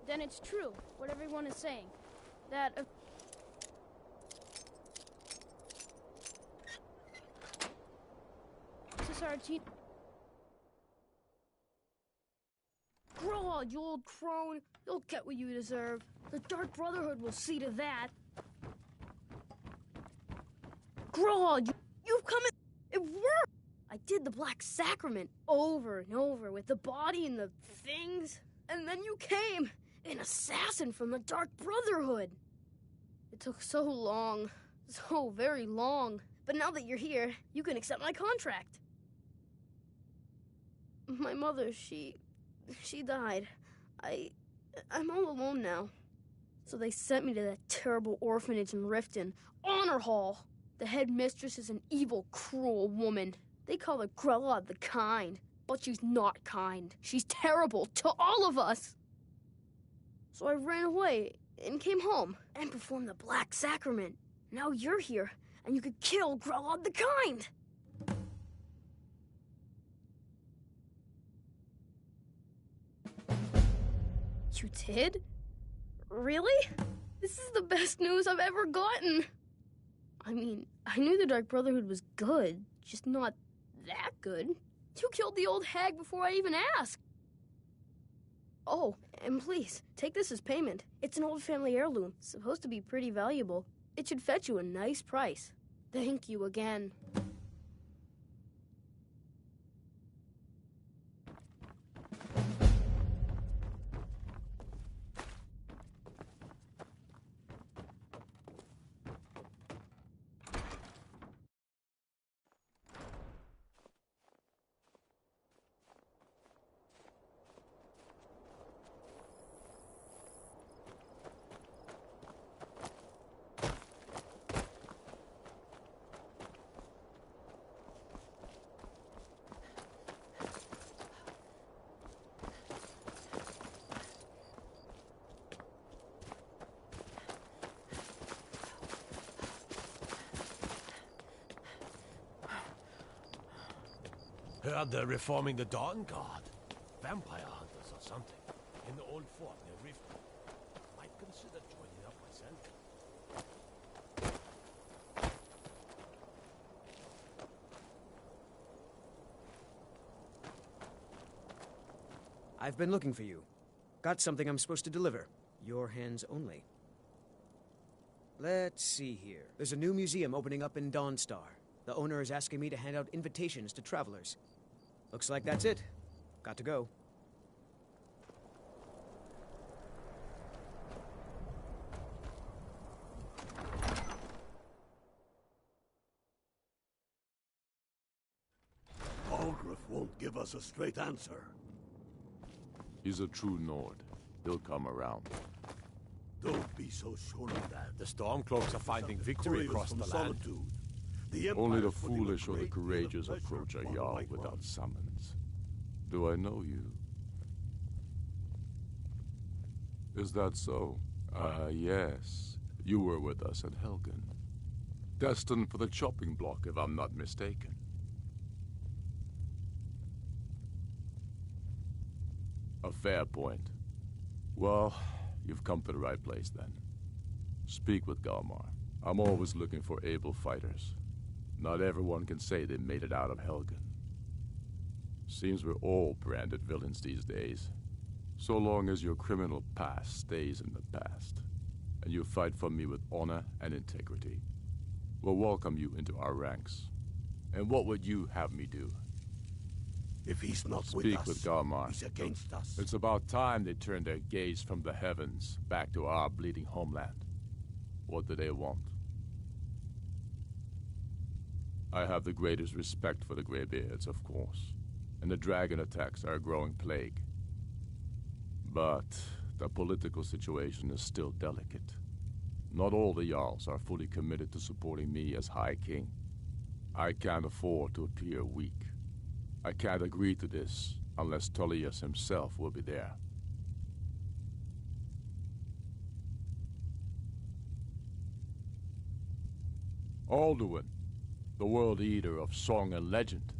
Then it's true, what everyone is saying. That... Grow Grog, you old crone. You'll get what you deserve. The Dark Brotherhood will see to that. Grog, you've come in. It worked! I did the Black Sacrament over and over with the body and the things. And then you came, an assassin from the Dark Brotherhood. It took so long, so very long. But now that you're here, you can accept my contract. My mother, she died. I'm all alone now. So they sent me to that terrible orphanage in Riften, Honor Hall. The headmistress is an evil, cruel woman. They call her Grella the Kind, but she's not kind. She's terrible to all of us. So I ran away and came home and performed the Black Sacrament. Now you're here, and you could kill Grella the Kind. You did? Really? This is the best news I've ever gotten. I mean, I knew the Dark Brotherhood was good, just not that good. You killed the old hag before I even asked. Oh, and please, take this as payment. It's an old family heirloom, supposed to be pretty valuable. It should fetch you a nice price. Thank you again. Heard they're reforming the Dawn Guard. Vampire hunters or something. In the old fort near Riften. Might consider joining up myself. I've been looking for you. Got something I'm supposed to deliver. Your hands only. Let's see here. There's a new museum opening up in Dawnstar. The owner is asking me to hand out invitations to travelers. Looks like that's it. Got to go. Algrif won't give us a straight answer. He's a true Nord. He'll come around. Don't be so sure of that. The Stormcloaks are finding victory across the land. Solitude. Only the foolish or the courageous approach a Jarl without summons. Do I know you? Is that so? Ah, yes. You were with us at Helgen. Destined for the chopping block, if I'm not mistaken. A fair point. Well, you've come to the right place then. Speak with Galmar. I'm always looking for able fighters. Not everyone can say they made it out of Helgen. Seems we're all branded villains these days. So long as your criminal past stays in the past, and you fight for me with honor and integrity, we'll welcome you into our ranks. And what would you have me do? If he's not with Speak us, with Galmar. he's against us. It's about time they turned their gaze from the heavens back to our bleeding homeland. What do they want? I have the greatest respect for the Greybeards, of course, and the dragon attacks are a growing plague. But the political situation is still delicate. Not all the Jarls are fully committed to supporting me as High King. I can't afford to appear weak. I can't agree to this unless Tullius himself will be there. Alduin, the World Eater of song and legend.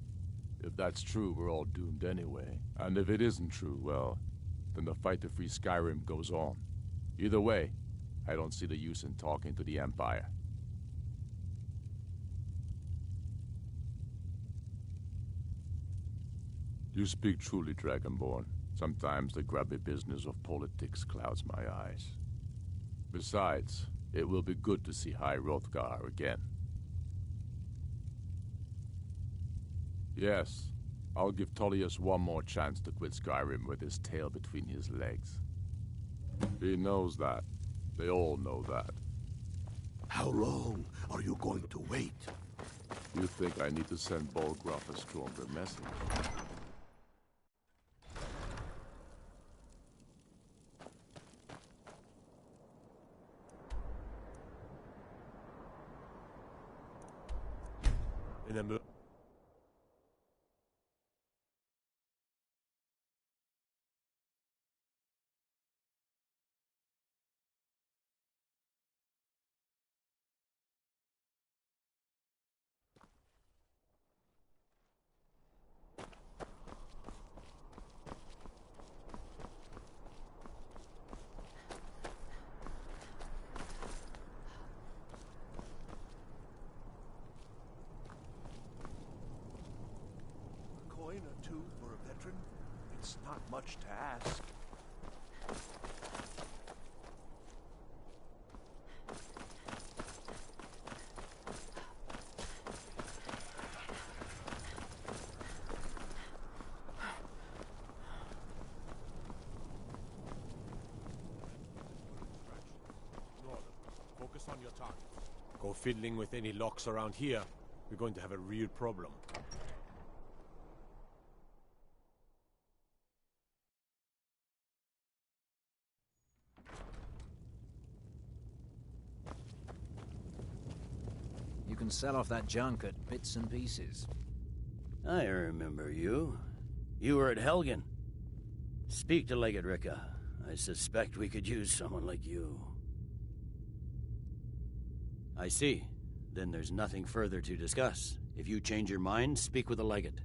If that's true, we're all doomed anyway. And if it isn't true, well, then the fight to free Skyrim goes on. Either way, I don't see the use in talking to the Empire. You speak truly, Dragonborn. Sometimes the grubby business of politics clouds my eyes. Besides, it will be good to see High Hrothgar again. Yes, I'll give Tullius one more chance to quit Skyrim with his tail between his legs. He knows that. They all know that. How long are you going to wait? You think I need to send Bolgraf a stronger message? In a mo- A coin or two for a veteran? It's not much to ask. Northern, focus on your target. Go fiddling with any locks around here. We're going to have a real problem. You can sell off that junk at bits and pieces. I remember you. You were at Helgen. Speak to Legate Ricka. I suspect we could use someone like you. I see. Then there's nothing further to discuss. If you change your mind, speak with the Legate.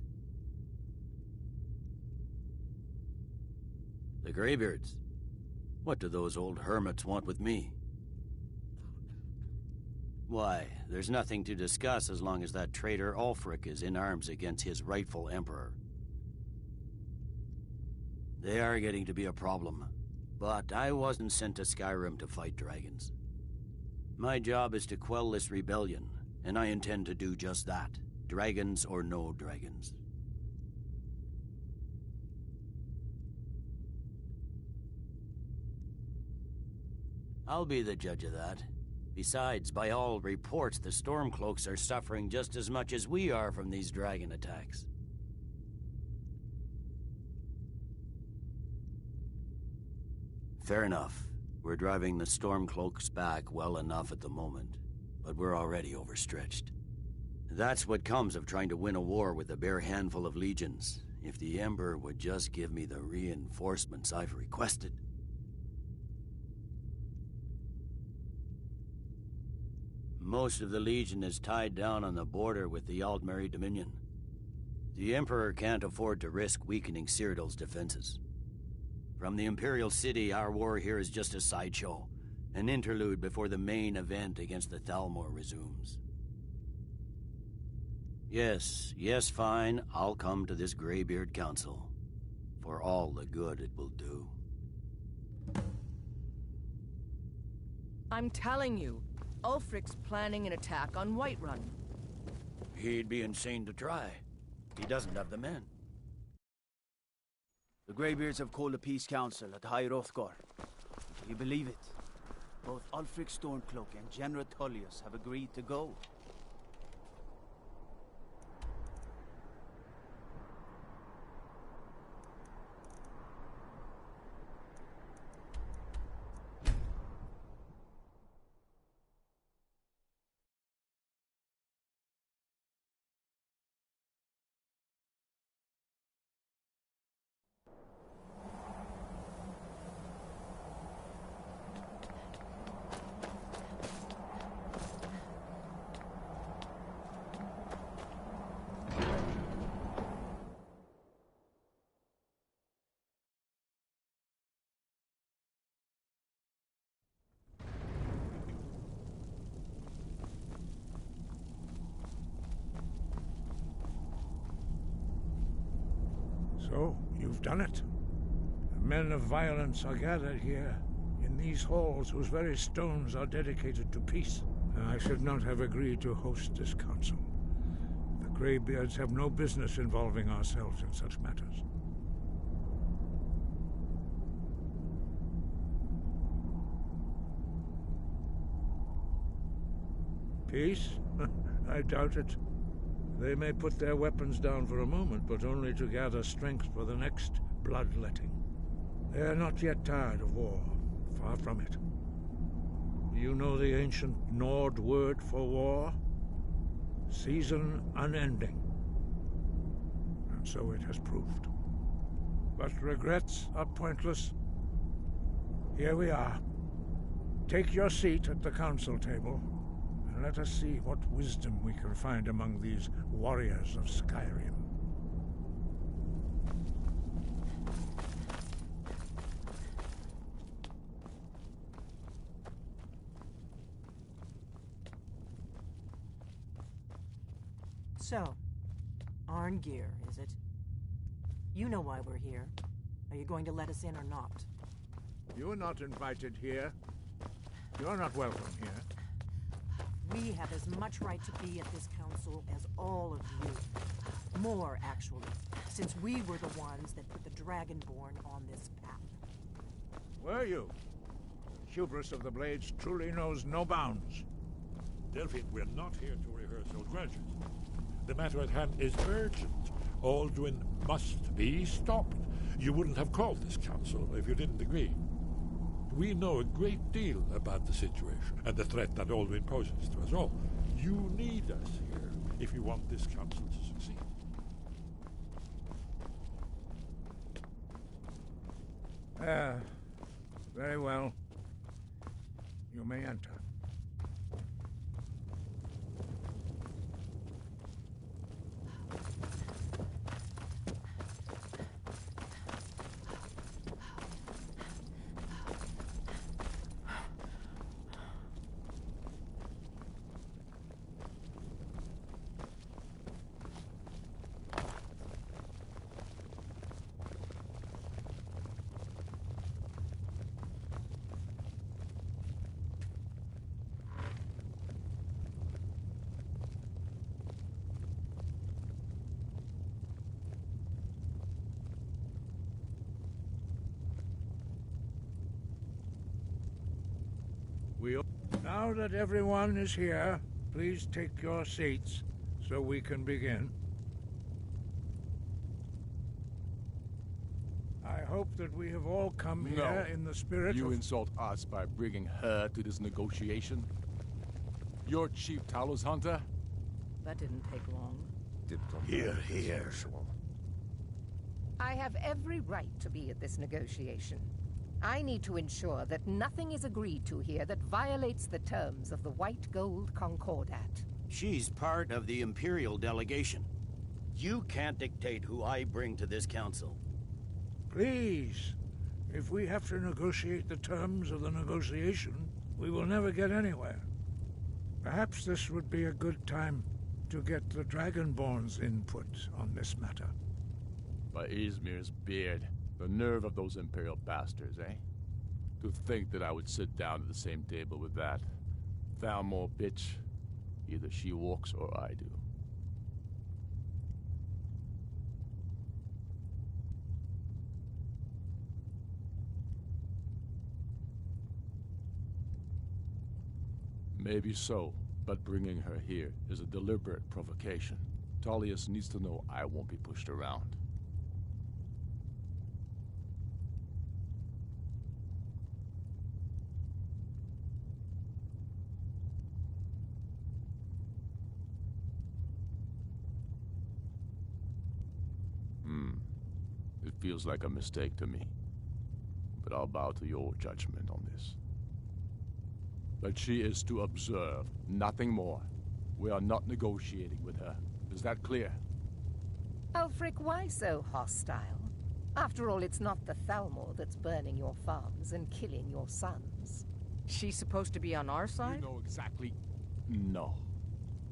The Greybeards. What do those old hermits want with me? Why, there's nothing to discuss as long as that traitor Ulfric is in arms against his rightful emperor. They are getting to be a problem. But I wasn't sent to Skyrim to fight dragons. My job is to quell this rebellion, and I intend to do just that. Dragons or no dragons. I'll be the judge of that. Besides, by all reports, the Stormcloaks are suffering just as much as we are from these dragon attacks. Fair enough. We're driving the Stormcloaks back well enough at the moment, but we're already overstretched. That's what comes of trying to win a war with a bare handful of legions. If the Emperor would just give me the reinforcements I've requested. Most of the Legion is tied down on the border with the Altmeri Dominion. The Emperor can't afford to risk weakening Cyrodiil's defenses. From the Imperial City, our war here is just a sideshow, an interlude before the main event against the Thalmor resumes. Yes, fine, I'll come to this Greybeard Council, for all the good it will do. I'm telling you, Ulfric's planning an attack on Whiterun. He'd be insane to try. He doesn't have the men. The Greybeards have called a peace council at High Hrothgar. Do you believe it? Both Ulfric Stormcloak and General Tullius have agreed to go. So, you've done it. Men of violence are gathered here, in these halls whose very stones are dedicated to peace. And I should not have agreed to host this council. The Greybeards have no business involving ourselves in such matters. Peace? I doubt it. They may put their weapons down for a moment, but only to gather strength for the next bloodletting. They are not yet tired of war. Far from it. You know the ancient Nord word for war? Season unending. And so it has proved. But regrets are pointless. Here we are. Take your seat at the council table, and let us see what wisdom we can find among these warriors of Skyrim. So, Arngeir, is it? You know why we're here. Are you going to let us in or not? You are not invited here. You're not welcome here. We have as much right to be at this council as all of you. More, actually, since we were the ones that put the Dragonborn on this path. Were you? Hubris of the Blades truly knows no bounds. Delphine, we're not here to rehearse old grudges. The matter at hand is urgent. Aldwin must be stopped. You wouldn't have called this council if you didn't agree. We know a great deal about the situation and the threat that Aldwin poses to us all. You need us here if you want this council to succeed. Very well. You may enter. Now that everyone is here, please take your seats so we can begin. I hope that we have all come here in the spirit You of... insult us by bringing her to this negotiation? You're Chief Talos Hunter? That didn't take long. Here, here. I have every right to be at this negotiation. I need to ensure that nothing is agreed to here that violates the terms of the White Gold Concordat. She's part of the Imperial delegation. You can't dictate who I bring to this council. Please, if we have to negotiate the terms of the negotiation, we will never get anywhere. Perhaps this would be a good time to get the Dragonborn's input on this matter. By Izmir's beard. The nerve of those Imperial bastards, eh? To think that I would sit down at the same table with that Thalmor bitch. Either she walks or I do. Maybe so, but bringing her here is a deliberate provocation. Tullius needs to know I won't be pushed around. It feels like a mistake to me, but I'll bow to your judgment on this. But she is to observe, nothing more. We are not negotiating with her. Is that clear? Ulfric, why so hostile? After all, it's not the Thalmor that's burning your farms and killing your sons. She's supposed to be on our side? You know exactly... No.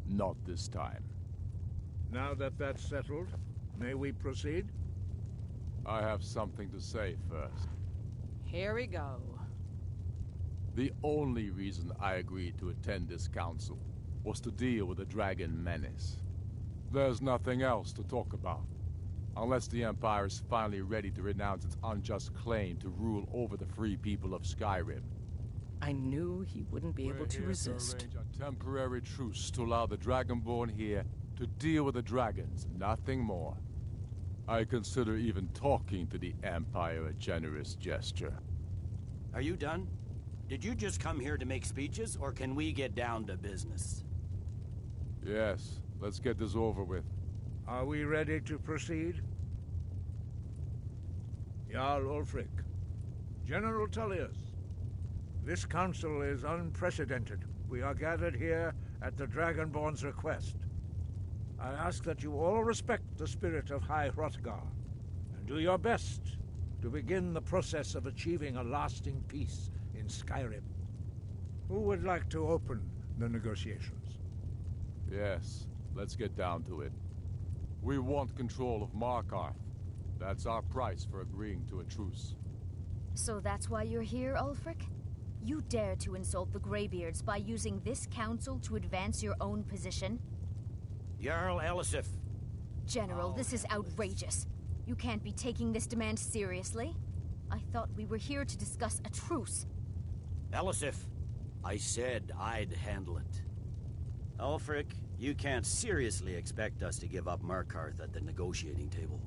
Not this time. Now that that's settled, may we proceed? I have something to say first. Here we go. The only reason I agreed to attend this council was to deal with the dragon menace. There's nothing else to talk about. Unless the Empire is finally ready to renounce its unjust claim to rule over the free people of Skyrim. I knew he wouldn't be able to resist. To arrange a temporary truce to allow the Dragonborn here to deal with the dragons, nothing more. I consider even talking to the Empire a generous gesture. Are you done? Did you just come here to make speeches, or can we get down to business? Yes, let's get this over with. Are we ready to proceed? Jarl Ulfric, General Tullius, this council is unprecedented. We are gathered here at the Dragonborn's request. I ask that you all respect the spirit of High Hrothgar, and do your best to begin the process of achieving a lasting peace in Skyrim. Who would like to open the negotiations? Yes, let's get down to it. We want control of Markarth. That's our price for agreeing to a truce. So that's why you're here, Ulfric? You dare to insult the Greybeards by using this council to advance your own position? Jarl Elisif. General, this is outrageous. You can't be taking this demand seriously. I thought we were here to discuss a truce. Elisif, I said I'd handle it. Ulfric, you can't seriously expect us to give up Markarth at the negotiating table.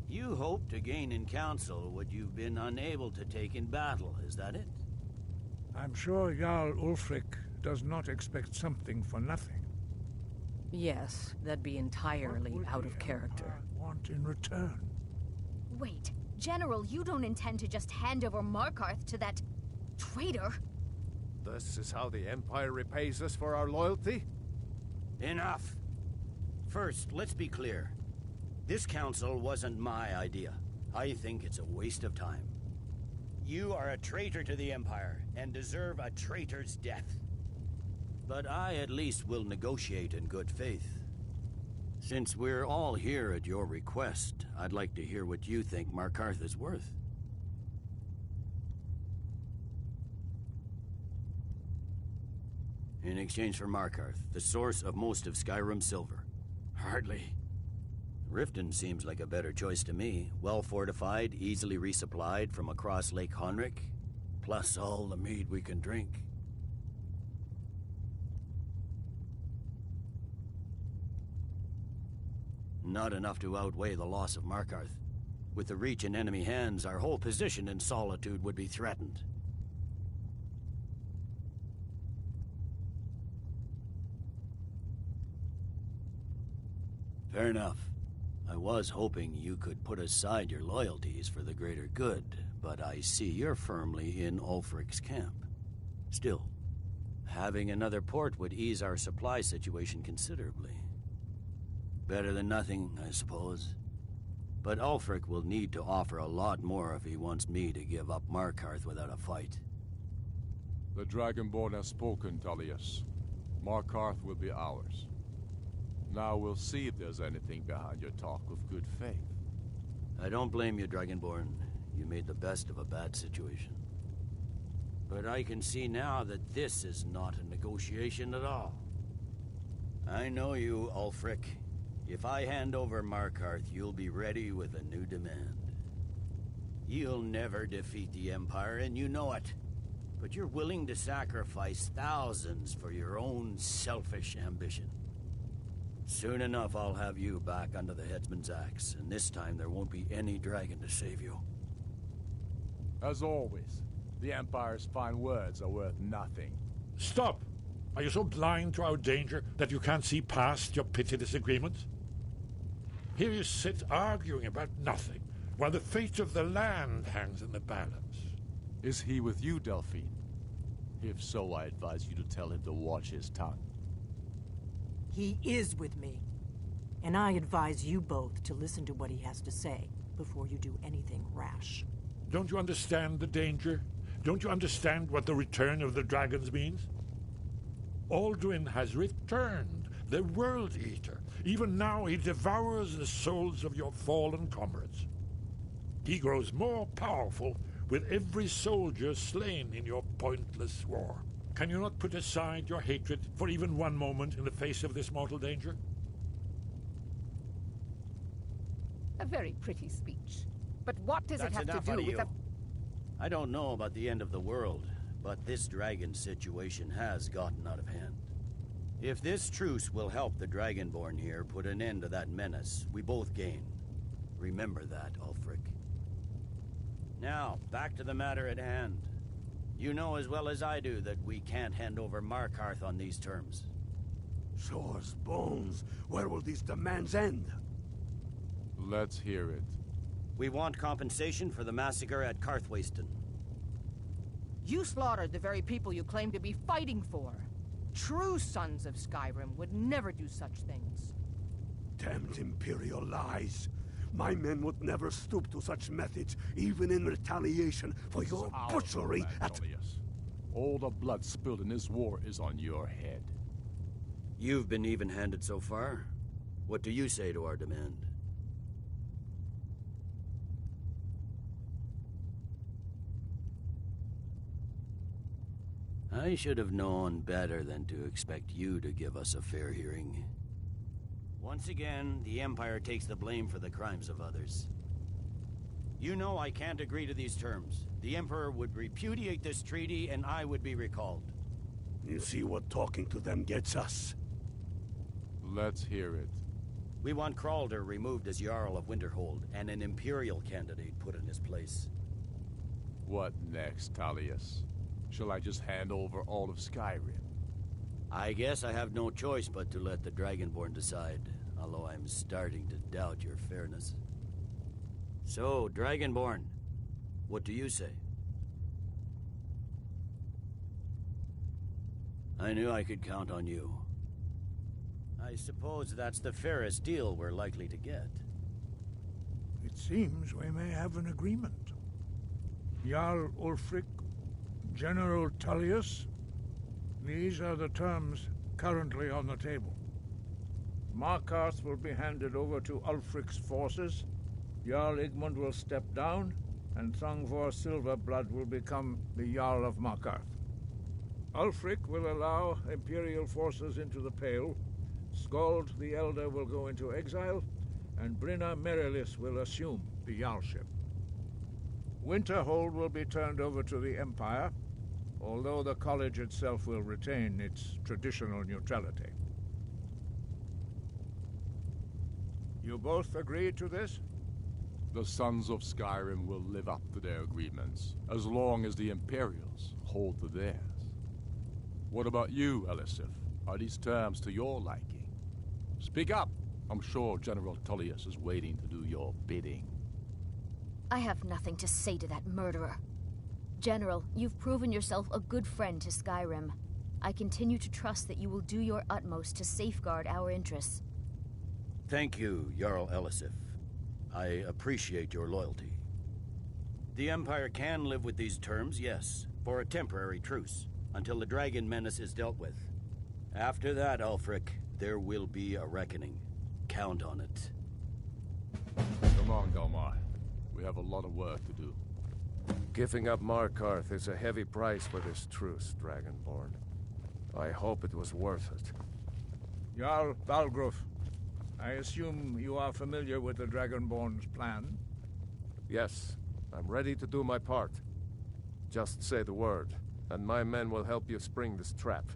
You hope to gain in council what you've been unable to take in battle, is that it? I'm sure Jarl Ulfric does not expect something for nothing. Yes, that'd be entirely out of character. Want in return? Wait, General, you don't intend to just hand over Markarth to that traitor? This is how the Empire repays us for our loyalty? Enough. First, let's be clear. This council wasn't my idea. I think it's a waste of time. You are a traitor to the Empire, and deserve a traitor's death. But I at least will negotiate in good faith. Since we're all here at your request, I'd like to hear what you think Markarth is worth. In exchange for Markarth, the source of most of Skyrim's silver. Hardly. Riften seems like a better choice to me. Well fortified, easily resupplied from across Lake Honric, plus all the mead we can drink. Not enough to outweigh the loss of Markarth. With the Reach in enemy hands, our whole position in Solitude would be threatened. Fair enough. I was hoping you could put aside your loyalties for the greater good, but I see you're firmly in Ulfric's camp. Still, having another port would ease our supply situation considerably. Better than nothing, I suppose. But Ulfric will need to offer a lot more if he wants me to give up Markarth without a fight. The Dragonborn has spoken, Tullius. Markarth will be ours. Now we'll see if there's anything behind your talk of good faith. I don't blame you, Dragonborn. You made the best of a bad situation. But I can see now that this is not a negotiation at all. I know you, Ulfric. If I hand over Markarth, you'll be ready with a new demand. You'll never defeat the Empire, and you know it. But you're willing to sacrifice thousands for your own selfish ambition. Soon enough, I'll have you back under the headsman's axe, and this time there won't be any dragon to save you. As always, the Empire's fine words are worth nothing. Stop! Are you so blind to our danger that you can't see past your petty disagreements? Here you sit arguing about nothing, while the fate of the land hangs in the balance. Is he with you, Delphine? If so, I advise you to tell him to watch his tongue. He is with me. And I advise you both to listen to what he has to say before you do anything rash. Don't you understand the danger? Don't you understand what the return of the dragons means? Alduin has returned, the World Eater. Even now he devours the souls of your fallen comrades. He grows more powerful with every soldier slain in your pointless war. Can you not put aside your hatred for even one moment in the face of this mortal danger? A very pretty speech. But what does it That's have to enough do out of with you. I don't know about the end of the world, but this dragon situation has gotten out of hand. If this truce will help the Dragonborn here put an end to that menace, we both gain. Remember that, Ulfric. Now, back to the matter at hand. You know as well as I do that we can't hand over Markarth on these terms. Shore's bones. Where will these demands end? Let's hear it. We want compensation for the massacre at Karthwasten. You slaughtered the very people you claim to be fighting for. True sons of Skyrim would never do such things. Damned Imperial lies. My men would never stoop to such methods, even in retaliation for your butchery at... Tullius. All the blood spilled in this war is on your head. You've been even-handed so far. What do you say to our demand? I should have known better than to expect you to give us a fair hearing. Once again, the Empire takes the blame for the crimes of others. You know I can't agree to these terms. The Emperor would repudiate this treaty, and I would be recalled. You see what talking to them gets us? Let's hear it. We want Kralder removed as Jarl of Winterhold, and an Imperial candidate put in his place. What next, Tullius? Shall I just hand over all of Skyrim? I guess I have no choice but to let the Dragonborn decide, although I'm starting to doubt your fairness. So, Dragonborn, what do you say? I knew I could count on you. I suppose that's the fairest deal we're likely to get. It seems we may have an agreement. Jarl Ulfric, General Tullius, these are the terms currently on the table. Markarth will be handed over to Ulfric's forces, Jarl Igmund will step down, and Thongvor Silverblood will become the Jarl of Markarth. Ulfric will allow Imperial forces into the Pale, Skald the Elder will go into exile, and Brinna Merilis will assume the Jarlship. Winterhold will be turned over to the Empire, although the college itself will retain its traditional neutrality. You both agree to this? The Sons of Skyrim will live up to their agreements, as long as the Imperials hold to theirs. What about you, Elisif? Are these terms to your liking? Speak up! I'm sure General Tullius is waiting to do your bidding. I have nothing to say to that murderer. General, you've proven yourself a good friend to Skyrim. I continue to trust that you will do your utmost to safeguard our interests. Thank you, Jarl Elisif. I appreciate your loyalty. The Empire can live with these terms, yes, for a temporary truce, until the dragon menace is dealt with. After that, Ulfric, there will be a reckoning. Count on it. Come on, Galmar. We have a lot of work to do. Giving up Markarth is a heavy price for this truce, Dragonborn. I hope it was worth it. Jarl Balgruf, I assume you are familiar with the Dragonborn's plan? Yes, I'm ready to do my part. Just say the word, and my men will help you spring this trap.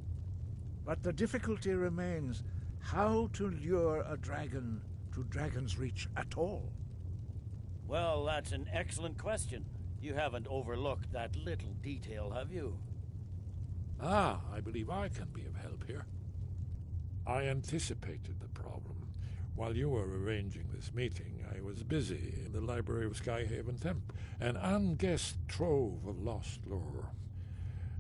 But the difficulty remains how to lure a dragon to Dragon's Reach at all. Well, that's an excellent question. You haven't overlooked that little detail, have you? Ah, I believe I can be of help here. I anticipated the problem. While you were arranging this meeting, I was busy in the library of Skyhaven Temple, an unguessed trove of lost lore.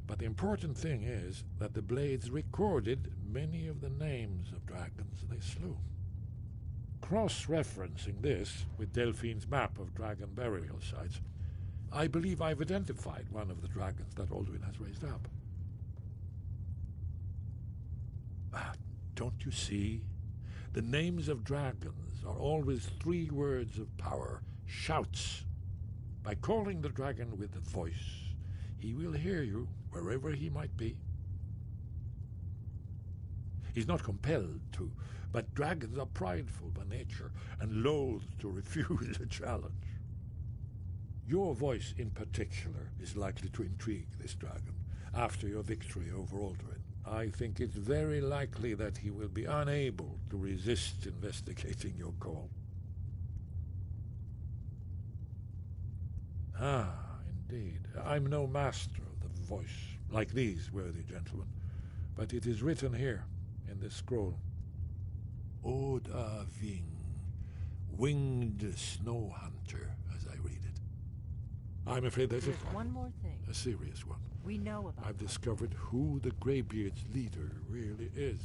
But the important thing is that the Blades recorded many of the names of dragons they slew. Cross-referencing this with Delphine's map of dragon burial sites, I believe I've identified one of the dragons that Alduin has raised up. Don't you see? The names of dragons are always 3 words of power, shouts By calling the dragon with the voice, he will hear you wherever he might be. He's not compelled to, but dragons are prideful by nature and loath to refuse a challenge. Your voice in particular is likely to intrigue this dragon after your victory over Alduin. I think it's very likely that he will be unable to resist investigating your call. Ah, indeed. I'm no master of the voice, like these worthy gentlemen, but it is written here in this scroll. Oda Ving, winged snow hunter, as I read it. I'm afraid there's one more thing. A serious one. We know about I've discovered who the Greybeard's leader really is.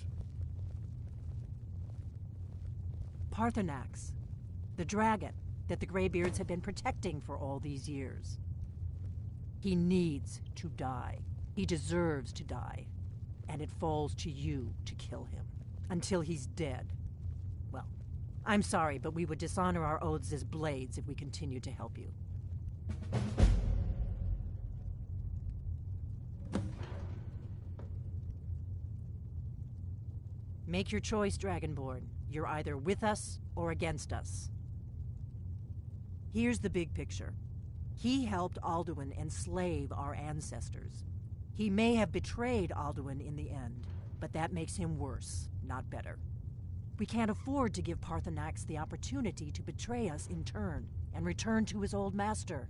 Parthenax, the dragon that the Greybeards have been protecting for all these years. He needs to die. He deserves to die. And it falls to you to kill him. Until he's dead. Well, I'm sorry, but we would dishonor our oaths as blades if we continue to help you. Make your choice, Dragonborn. You're either with us or against us. Here's the big picture. He helped Alduin enslave our ancestors. He may have betrayed Alduin in the end, but that makes him worse, not better. We can't afford to give Parthenax the opportunity to betray us in turn and return to his old master.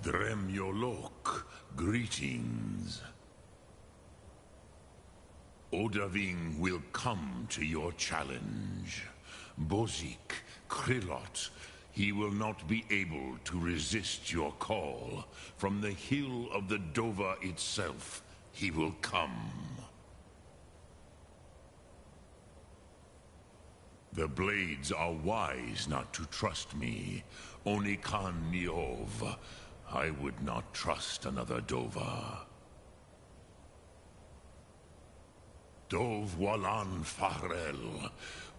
Dremyolok, greetings. Odaving will come to your challenge. Bozik, Krillot, he will not be able to resist your call. From the hill of the Dova itself, he will come. The Blades are wise not to trust me. Onikan Niov. I would not trust another Dova. Dov Walan Farel.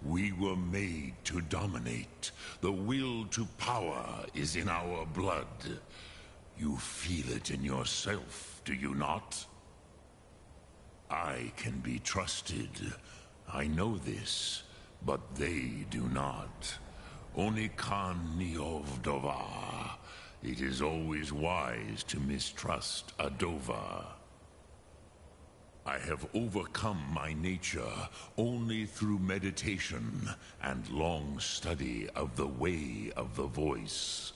We were made to dominate. The will to power is in our blood. You feel it in yourself, do you not? I can be trusted. I know this, but they do not. Onikan Niov Dova. It is always wise to mistrust a Dova. I have overcome my nature only through meditation and long study of the way of the voice.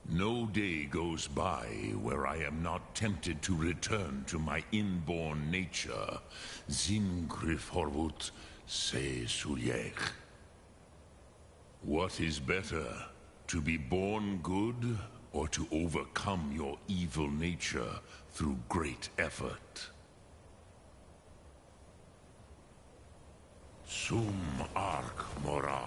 No day goes by where I am not tempted to return to my inborn nature. Zingriforvut se Sulyech. What is better? To be born good or to overcome your evil nature through great effort. Sum Arc Mora.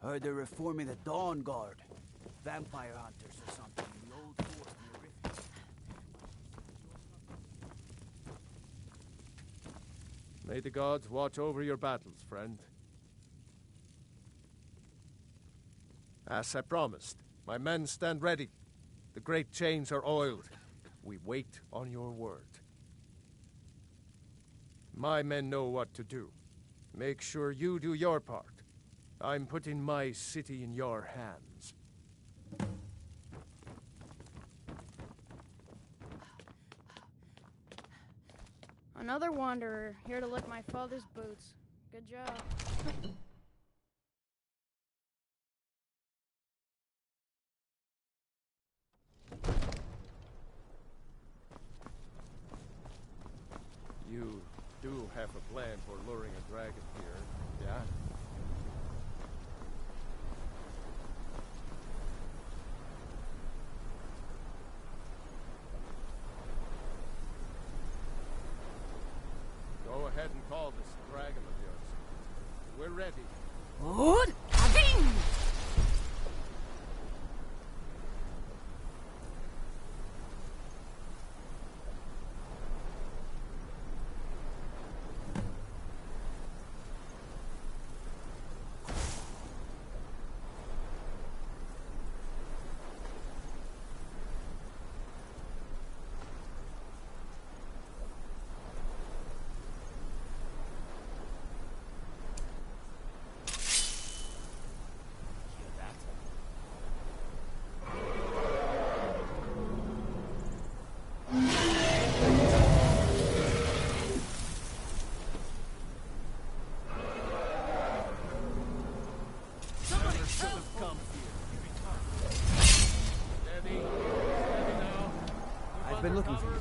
Heard they're reforming the Dawn Guard. Vampire hunters or something in the old fort near Rift. May the gods watch over your battles, friend. As I promised, my men stand ready. The great chains are oiled. We wait on your word. My men know what to do. Make sure you do your part. I'm putting my city in your hands. Another wanderer, here to lick my father's boots. Good job. You do have a plan for luring a dragon here, yeah? Go ahead and call this dragon of yours. We're ready. Good. Having. I've been looking for you.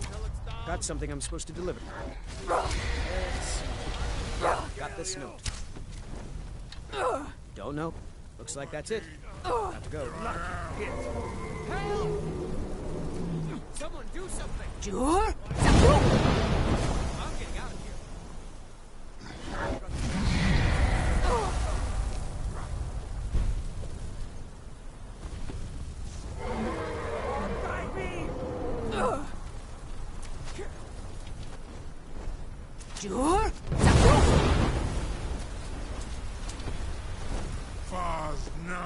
Got something I'm supposed to deliver. Let's see. Got this note. Don't know. Looks like that's it. Have to go. Help! Someone do something! Sure. I'm getting out of here. Sure. Fazna!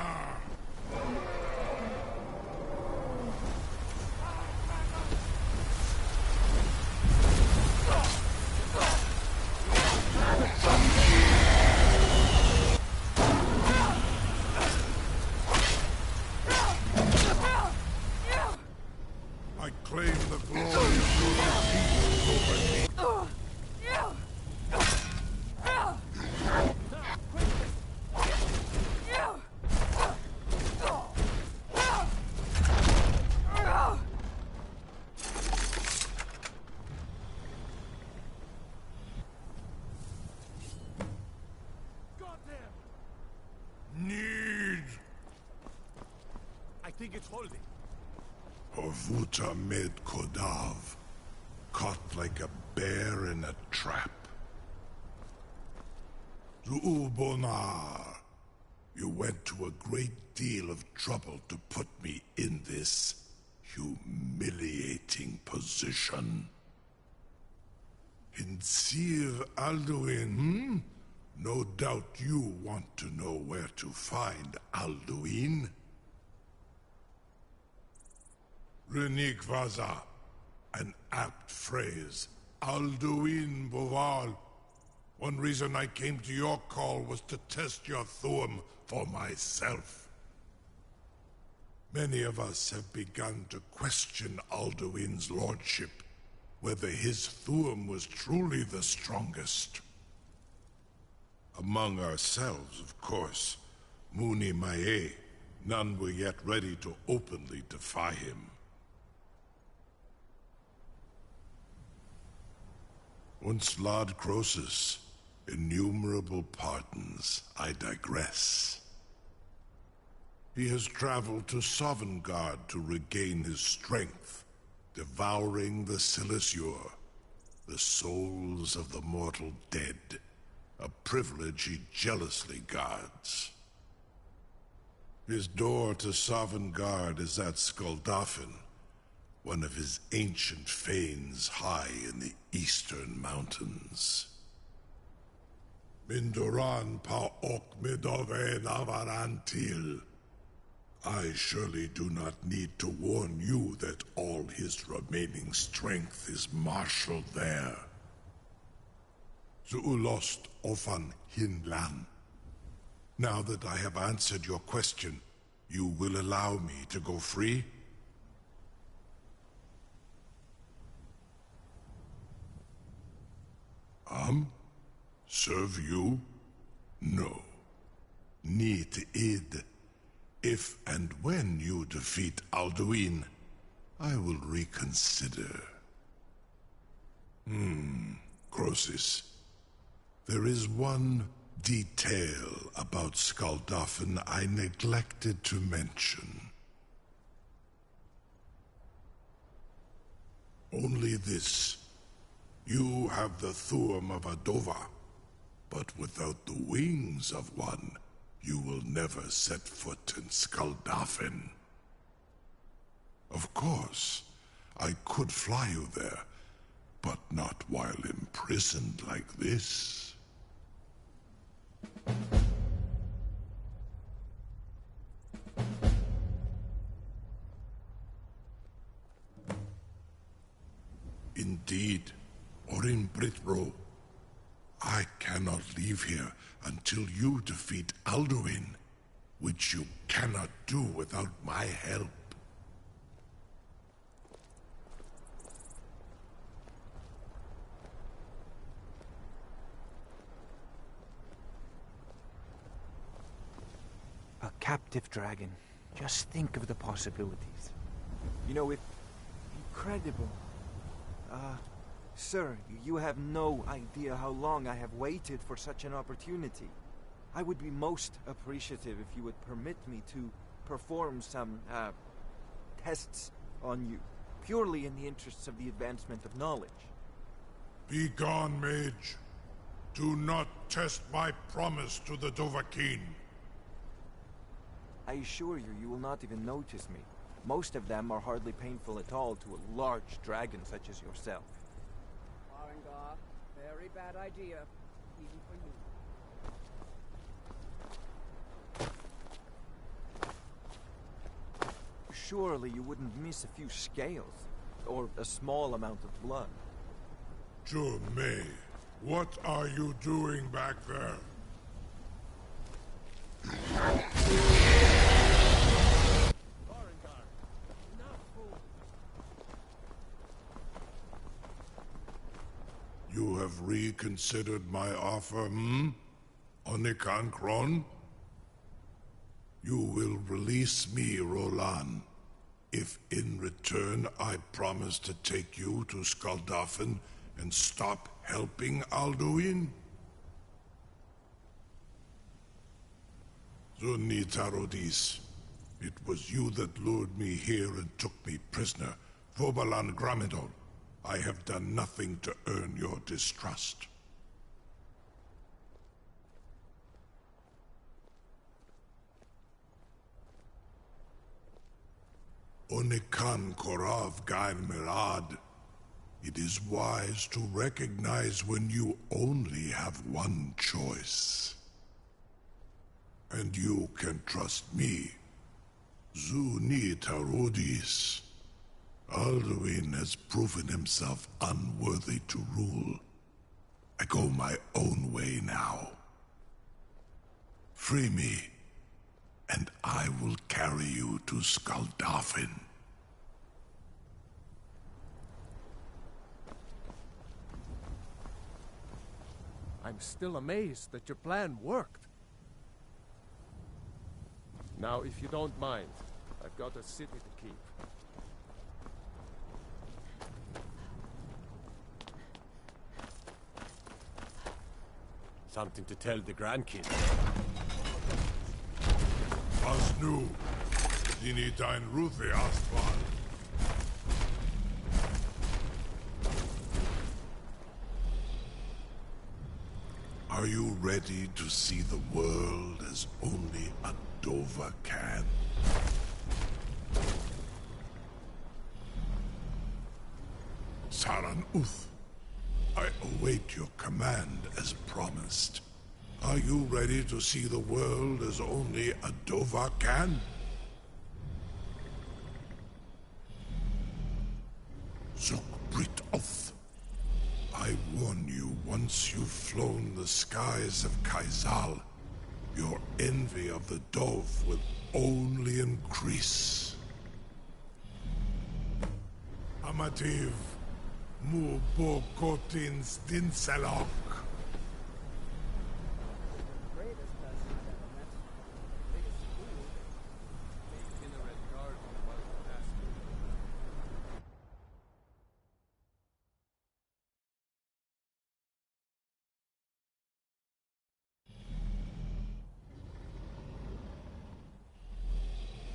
think it's holding? Horvuta med Kodav, caught like a bear in a trap. Zuulbonar, you went to a great deal of trouble to put me in this humiliating position. Hinsir Alduin, No doubt you want to know where to find Alduin. Renik Vaza, an apt phrase. Alduin Boval. One reason I came to your call was to test your Thuum for myself. Many of us have begun to question Alduin's lordship, whether his Thuum was truly the strongest. Among ourselves, of course, Muni Mae, none were yet ready to openly defy him. Once Lord Croesus, innumerable pardons, I digress. He has traveled to Sovngarde to regain his strength, devouring the Silesur, the souls of the mortal dead, a privilege he jealously guards. His door to Sovngarde is at Skuldafn, one of his ancient fanes high in the eastern mountains. Mindoran pa ok midove navarantil. I surely do not need to warn you that all his remaining strength is marshaled there. Zuulost ofan hinlan. Now that I have answered your question, you will allow me to go free? Serve you? No. Need id. If and when you defeat Alduin, I will reconsider. Croesus. There is one detail about Skuldafn I neglected to mention. Only this. You have the Thuum of Adova, but without the wings of one, you will never set foot in Skuldafn. Of course, I could fly you there, but not while imprisoned like this. Indeed, Orin Britbro, I cannot leave here until you defeat Alduin, which you cannot do without my help. A captive dragon. Just think of the possibilities. You know, if... incredible. Sir, you have no idea how long I have waited for such an opportunity. I would be most appreciative if you would permit me to perform some, tests on you, purely in the interests of the advancement of knowledge. Be gone, mage. Do not test my promise to the Dovahkiin. I assure you, you will not even notice me. Most of them are hardly painful at all to a large dragon such as yourself. Very bad idea, even for you. Surely you wouldn't miss a few scales, or a small amount of blood. May, what are you doing back there? You have reconsidered my offer, Onikan Kron? You will release me, Roland, if in return I promise to take you to Skuldafn and stop helping Alduin? Zunitarodis, It was you that lured me here and took me prisoner. Vobalan Gramidol. I have done nothing to earn your distrust. Onikan Korav Gair Mirad. It is wise to recognize when you only have one choice. And you can trust me. Zuni Tarudis. Alduin has proven himself unworthy to rule. I go my own way now. Free me, and I will carry you to Skaldafin. I'm still amazed that your plan worked. Now, if you don't mind, I've got a city to keep. Something to tell the grandkids. Was nu, dini dein Ruthi Astval. Are you ready to see the world as only a Dova can? Saran Uth, I await your command as promised. Are you ready to see the world as only a Dova can? Zuk Brit Oth. I warn you, once you've flown the skies of Kaizal, your envy of the Dove will only increase. Amativ, mu bo kotin stinselok.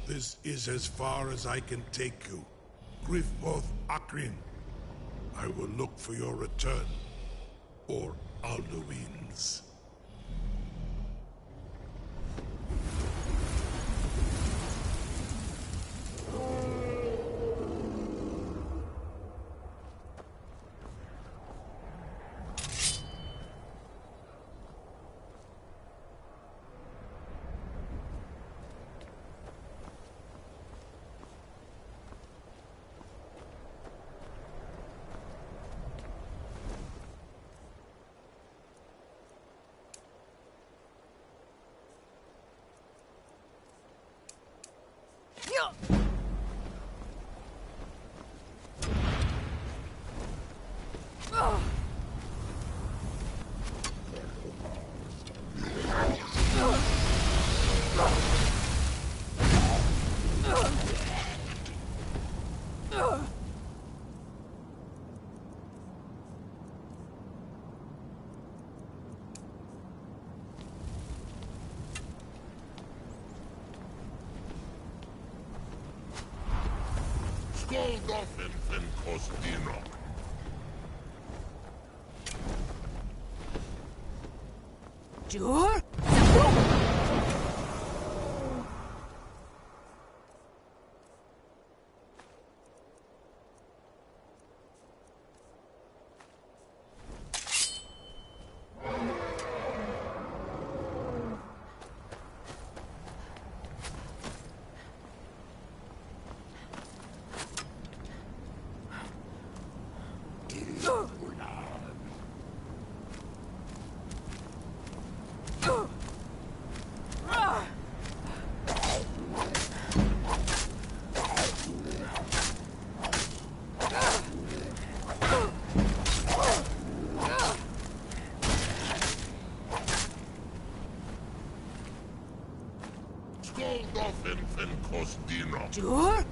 This is as far as I can take you. Grifboth Akrin. I will look for your return. Or Alduin's. Goldoffen fen Kostino. Jur? Goldoffen fen Kostino. Jur?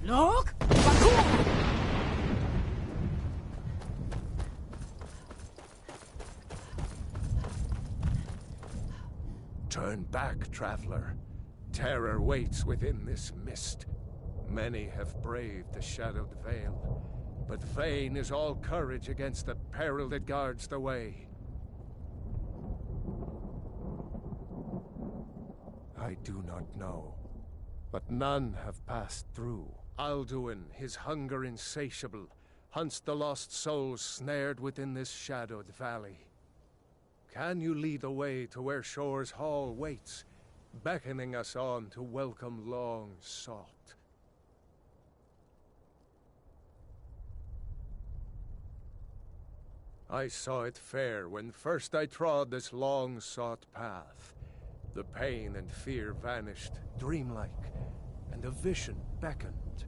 Look! Turn back, traveler. Terror waits within this mist. Many have braved the shadowed veil, but vain is all courage against the peril that guards the way. I do not know, but none have passed through. Alduin, his hunger insatiable, hunts the lost souls snared within this shadowed valley. Can you lead the way to where Shore's Hall waits, beckoning us on to welcome long sought? I saw it fair when first I trod this long-sought path. The pain and fear vanished, dreamlike, and a vision beckoned.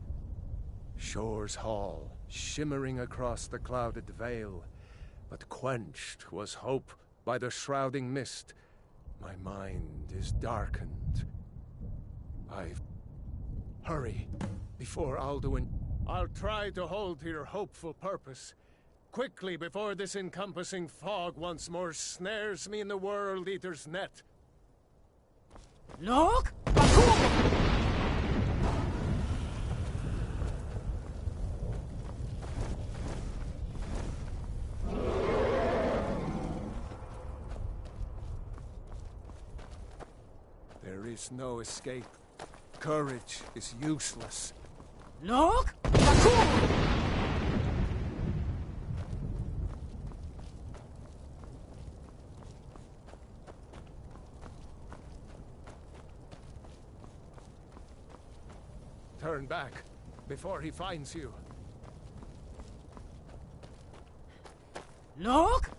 Shore's Hall, shimmering across the clouded veil, but quenched was hope by the shrouding mist. My mind is darkened. Hurry, before Alduin. I'll try to hold to your hopeful purpose. Quickly, before this encompassing fog once more snares me in the World Eater's net. Look! There is no escape. Courage is useless. Look! Turn back, before he finds you. Look!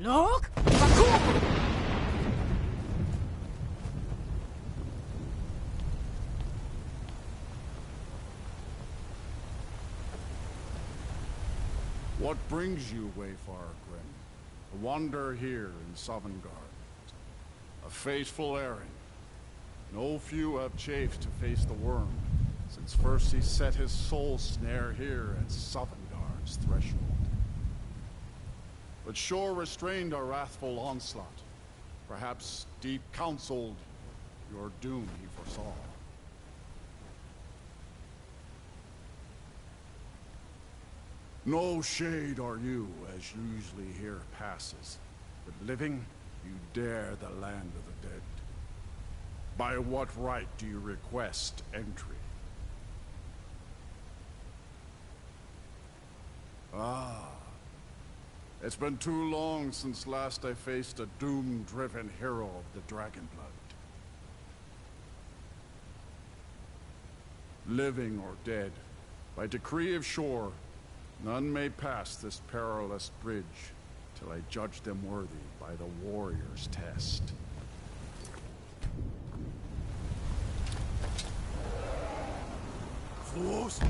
Look! What brings you, Wayfarer Grim? A wanderer here in Sovngarde. A faithful errand. No few have chafed to face the worm, since first he set his soul snare here at Sovngarde's threshold. But Shore restrained our wrathful onslaught. Perhaps deep counseled your doom he foresaw. No shade are you, as usually here passes. But living, you dare the land of the dead. By what right do you request entry? Ah. It's been too long since last I faced a doom-driven hero of the Dragonblood. Living or dead, by decree of Shore, none may pass this perilous bridge till I judge them worthy by the warrior's test. Fools!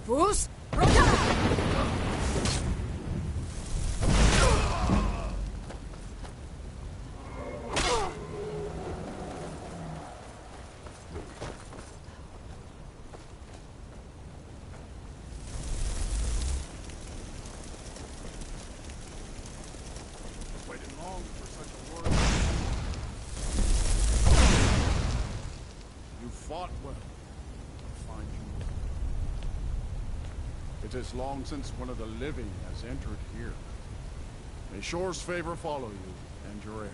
Fools! Waited long for such a word. You fought well. I find you. It is long since one of the living has entered here. May Shore's favor follow you and your errand.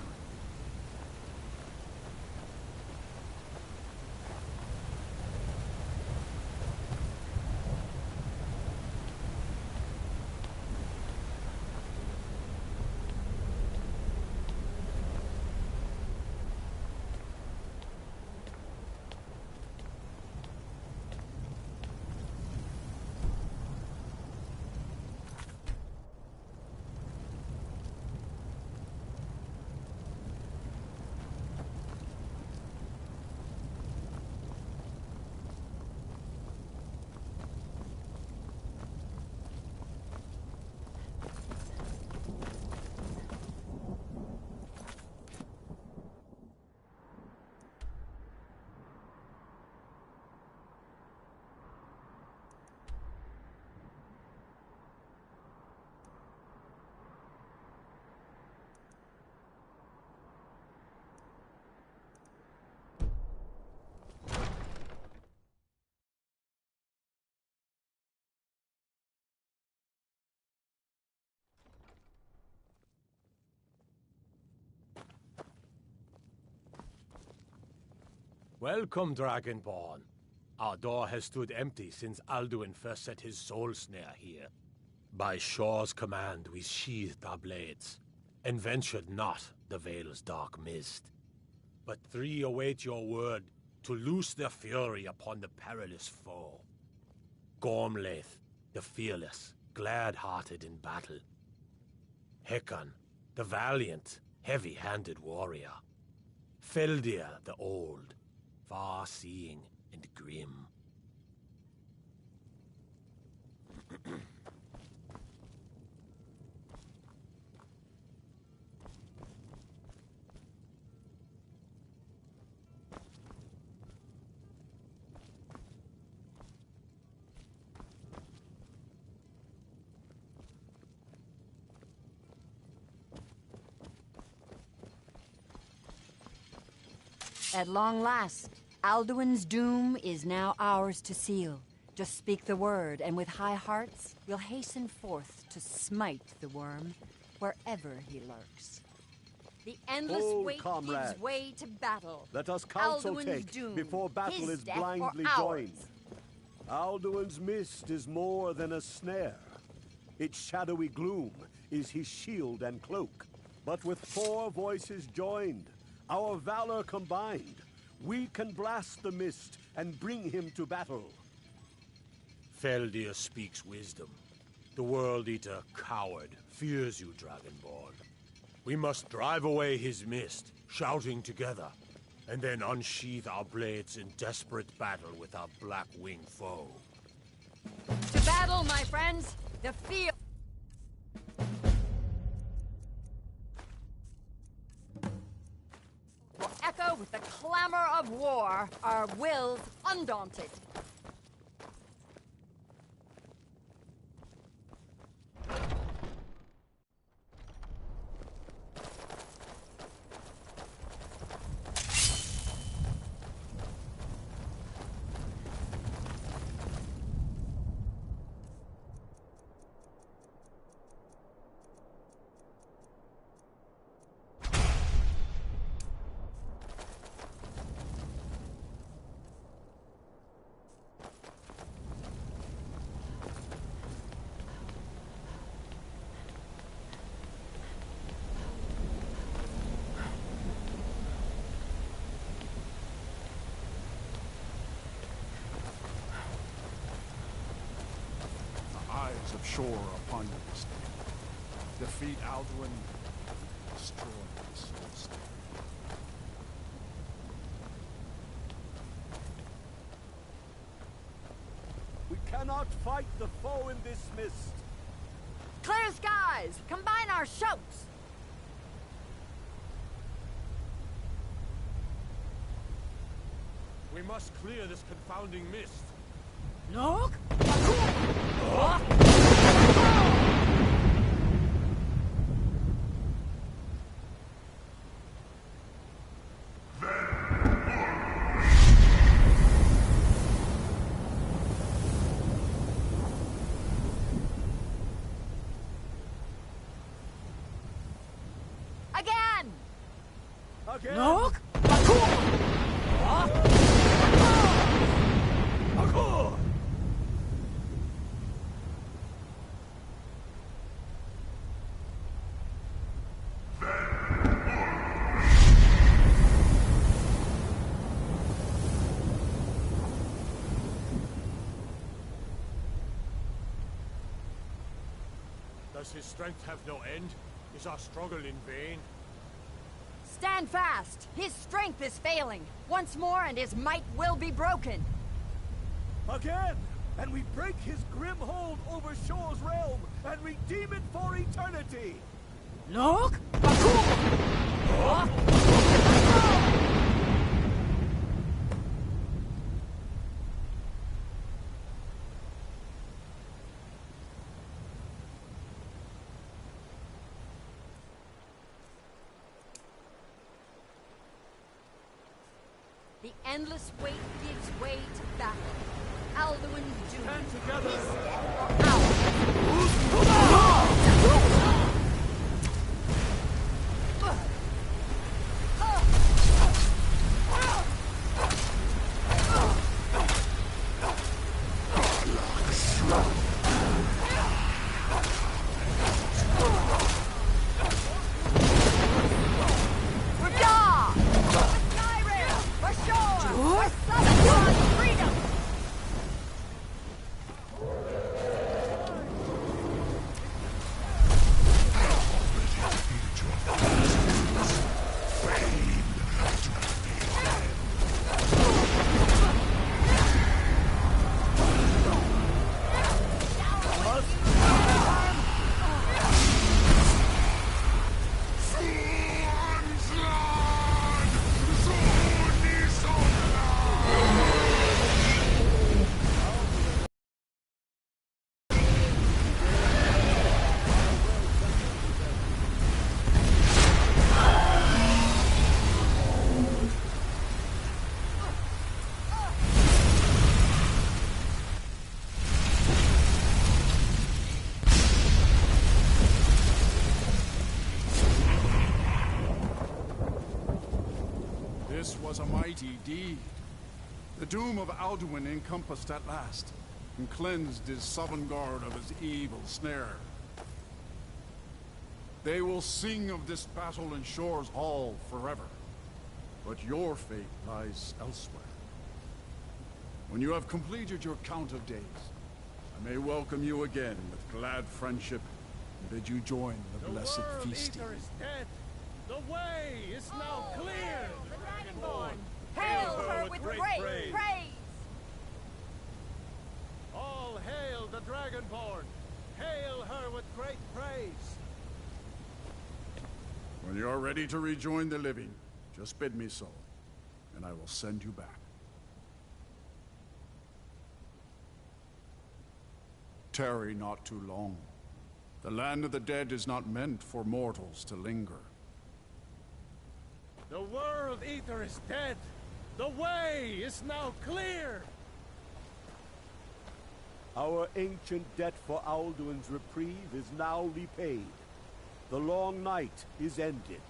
Welcome, Dragonborn. Our door has stood empty since Alduin first set his soul snare here. By Shore's command, we sheathed our blades, and ventured not the Vale's dark mist. But three await your word to loose their fury upon the perilous foe. Gormlaith, the fearless, glad-hearted in battle. Hecon, the valiant, heavy-handed warrior. Feldir, the old, far-seeing and grim. At long last, Alduin's doom is now ours to seal. Just speak the word, and with high hearts, we'll hasten forth to smite the worm wherever he lurks. The endless Hold, wait comrade. gives way to battle. Let us counsel Alduin's take doom, before battle his is death or blindly ours. joined. Alduin's mist is more than a snare. Its shadowy gloom is his shield and cloak. But with 4 voices joined, our valor combined, we can blast the mist and bring him to battle. Feldir speaks wisdom. The World Eater, coward, fears you, Dragonborn. We must drive away his mist, shouting together, and then unsheath our blades in desperate battle with our black-winged foe. To battle, my friends! The field will echo with the clamor of war, our wills undaunted. Of Shore upon you this day. Defeat Alduin, destroy the soul snare. We cannot fight the foe in this mist. Clear skies! Combine our shouts! We must clear this confounding mist. Look! Again! Look! Does his strength have no end? Is our struggle in vain? Stand fast! His strength is failing. Once more and his might will be broken. Again! And we break his grim hold over Shor's realm and redeem it for eternity! Look! The endless wait gives way to battle. Alduin's doom. Stand together! His death or ours. This was a mighty deed. The doom of Alduin encompassed at last, and cleansed his Sovngarde of his evil snare. They will sing of this battle in Shor's Hall forever, but your fate lies elsewhere. When you have completed your count of days, I may welcome you again with glad friendship and bid you join the blessed feasting. The world eater is dead. The way is now clear. The Dragonborn! Hail her with great praise! All hail the Dragonborn! Hail her with great praise! When you are ready to rejoin the living, just bid me so, and I will send you back. Tarry not too long. The land of the dead is not meant for mortals to linger. The world eater is dead. The way is now clear. Our ancient debt for Alduin's reprieve is now repaid. The long night is ended.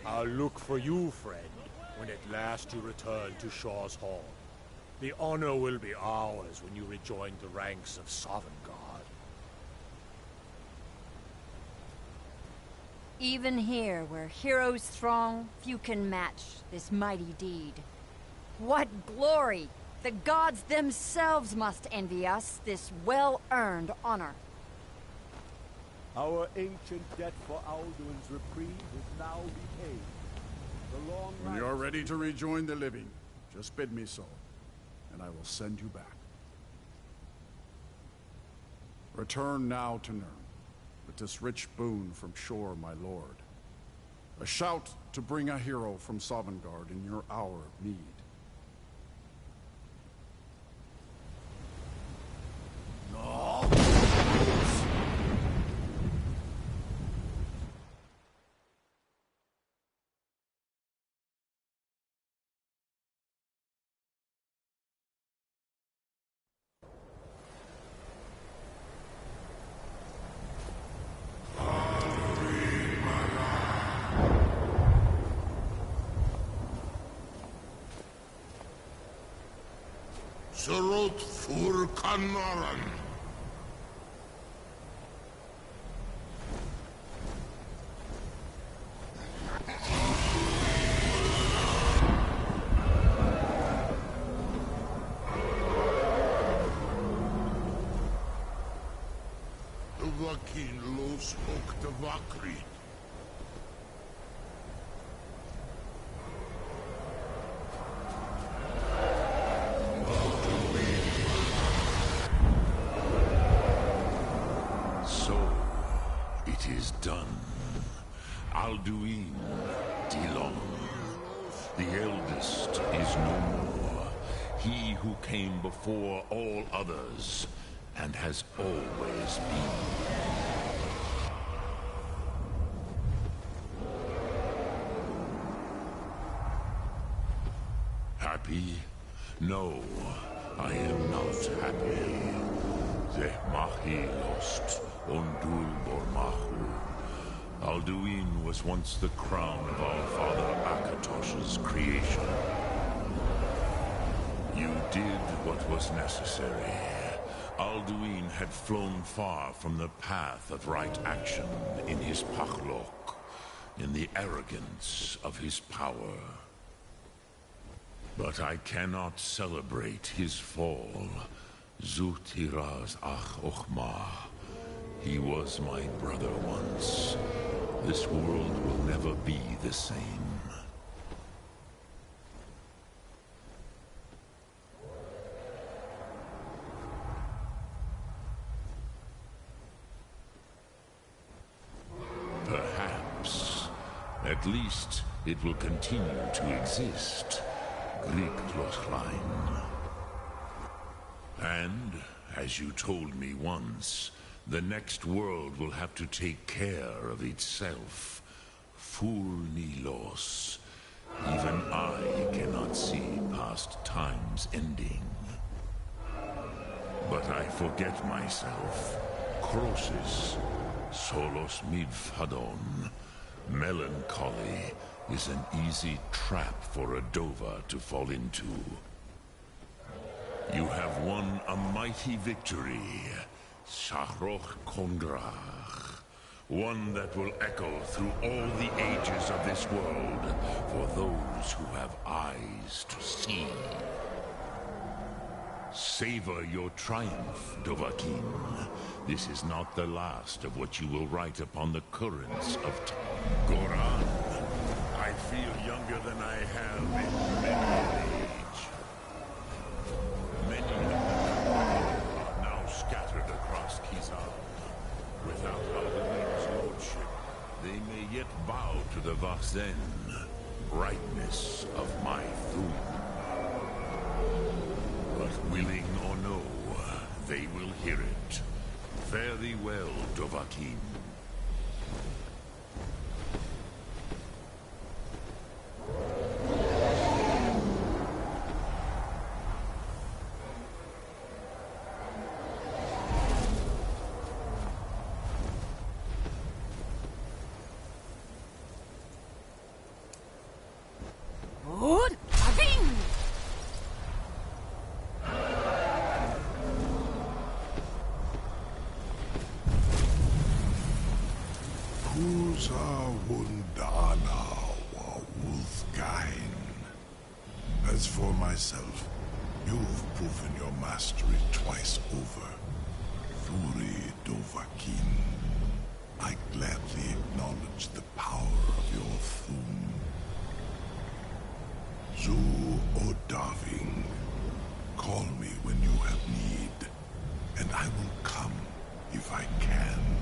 I'll look for you, friend, when when at last you return to Shaw's Hall. The honor will be ours when you rejoin the ranks of Sovngarde. Even here, where heroes throng, few can match this mighty deed. What glory! The gods themselves must envy us this well-earned honor. Our ancient debt for Alduin's reprieve is now repaid. The long When you're ready to rejoin the living, just bid me so, and I will send you back. Return now to Nirn, with this rich boon from Shor, my lord. A shout to bring a hero from Sovngarde in your hour of need. Surot fur Kanaran. Vakin los Oktavakri. Done. Alduin, Dilon. The eldest is no more. He who came before all others, and has always been. Happy? No, I am not happy. Zeh mahi lost, ondul bormahu. Alduin was once the crown of our father Akatosh's creation. You did what was necessary. Alduin had flown far from the path of right action in his pachlok, in the arrogance of his power. But I cannot celebrate his fall. Zutiraz ach ochma. He was my brother once. This world will never be the same. Perhaps. At least it will continue to exist. Grikloslein. And, as you told me once, the next world will have to take care of itself. Fulnilos. Even I cannot see past time's ending. But I forget myself. Crosis. Solos midfadon. Melancholy is an easy trap for a Dova to fall into. You have won a mighty victory. Shahroch Kongrach. One that will echo through all the ages of this world for those who have eyes to see. Savor your triumph, Dovahkiin. This is not the last of what you will write upon the currents of time. Goran, I feel younger than I have in many age. Many of them are now scattered across Kizan. Without Alduin's lordship, they may yet bow to the Vaxen, brightness of my Thum. But willing or no, they will hear it. Fare thee well, Dovahkiin. Uza Wundana wa Wolfgain. As for myself, you've proven your mastery twice over. Thuri Dovahkiin, I gladly acknowledge the power of your Thum. Zu Odaving, call me when you have need, and I will come if I can.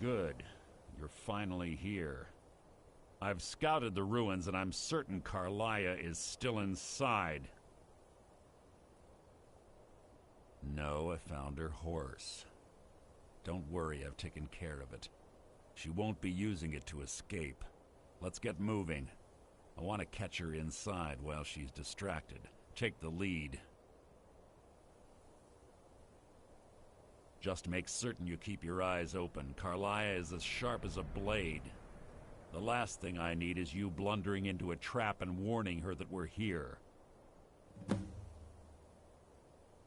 Good. You're finally here. I've scouted the ruins, and I'm certain Carlia is still inside. No, I found her horse. Don't worry, I've taken care of it. She won't be using it to escape. Let's get moving. I want to catch her inside while she's distracted. Take the lead. Just make certain you keep your eyes open. Carlia is as sharp as a blade. The last thing I need is you blundering into a trap and warning her that we're here.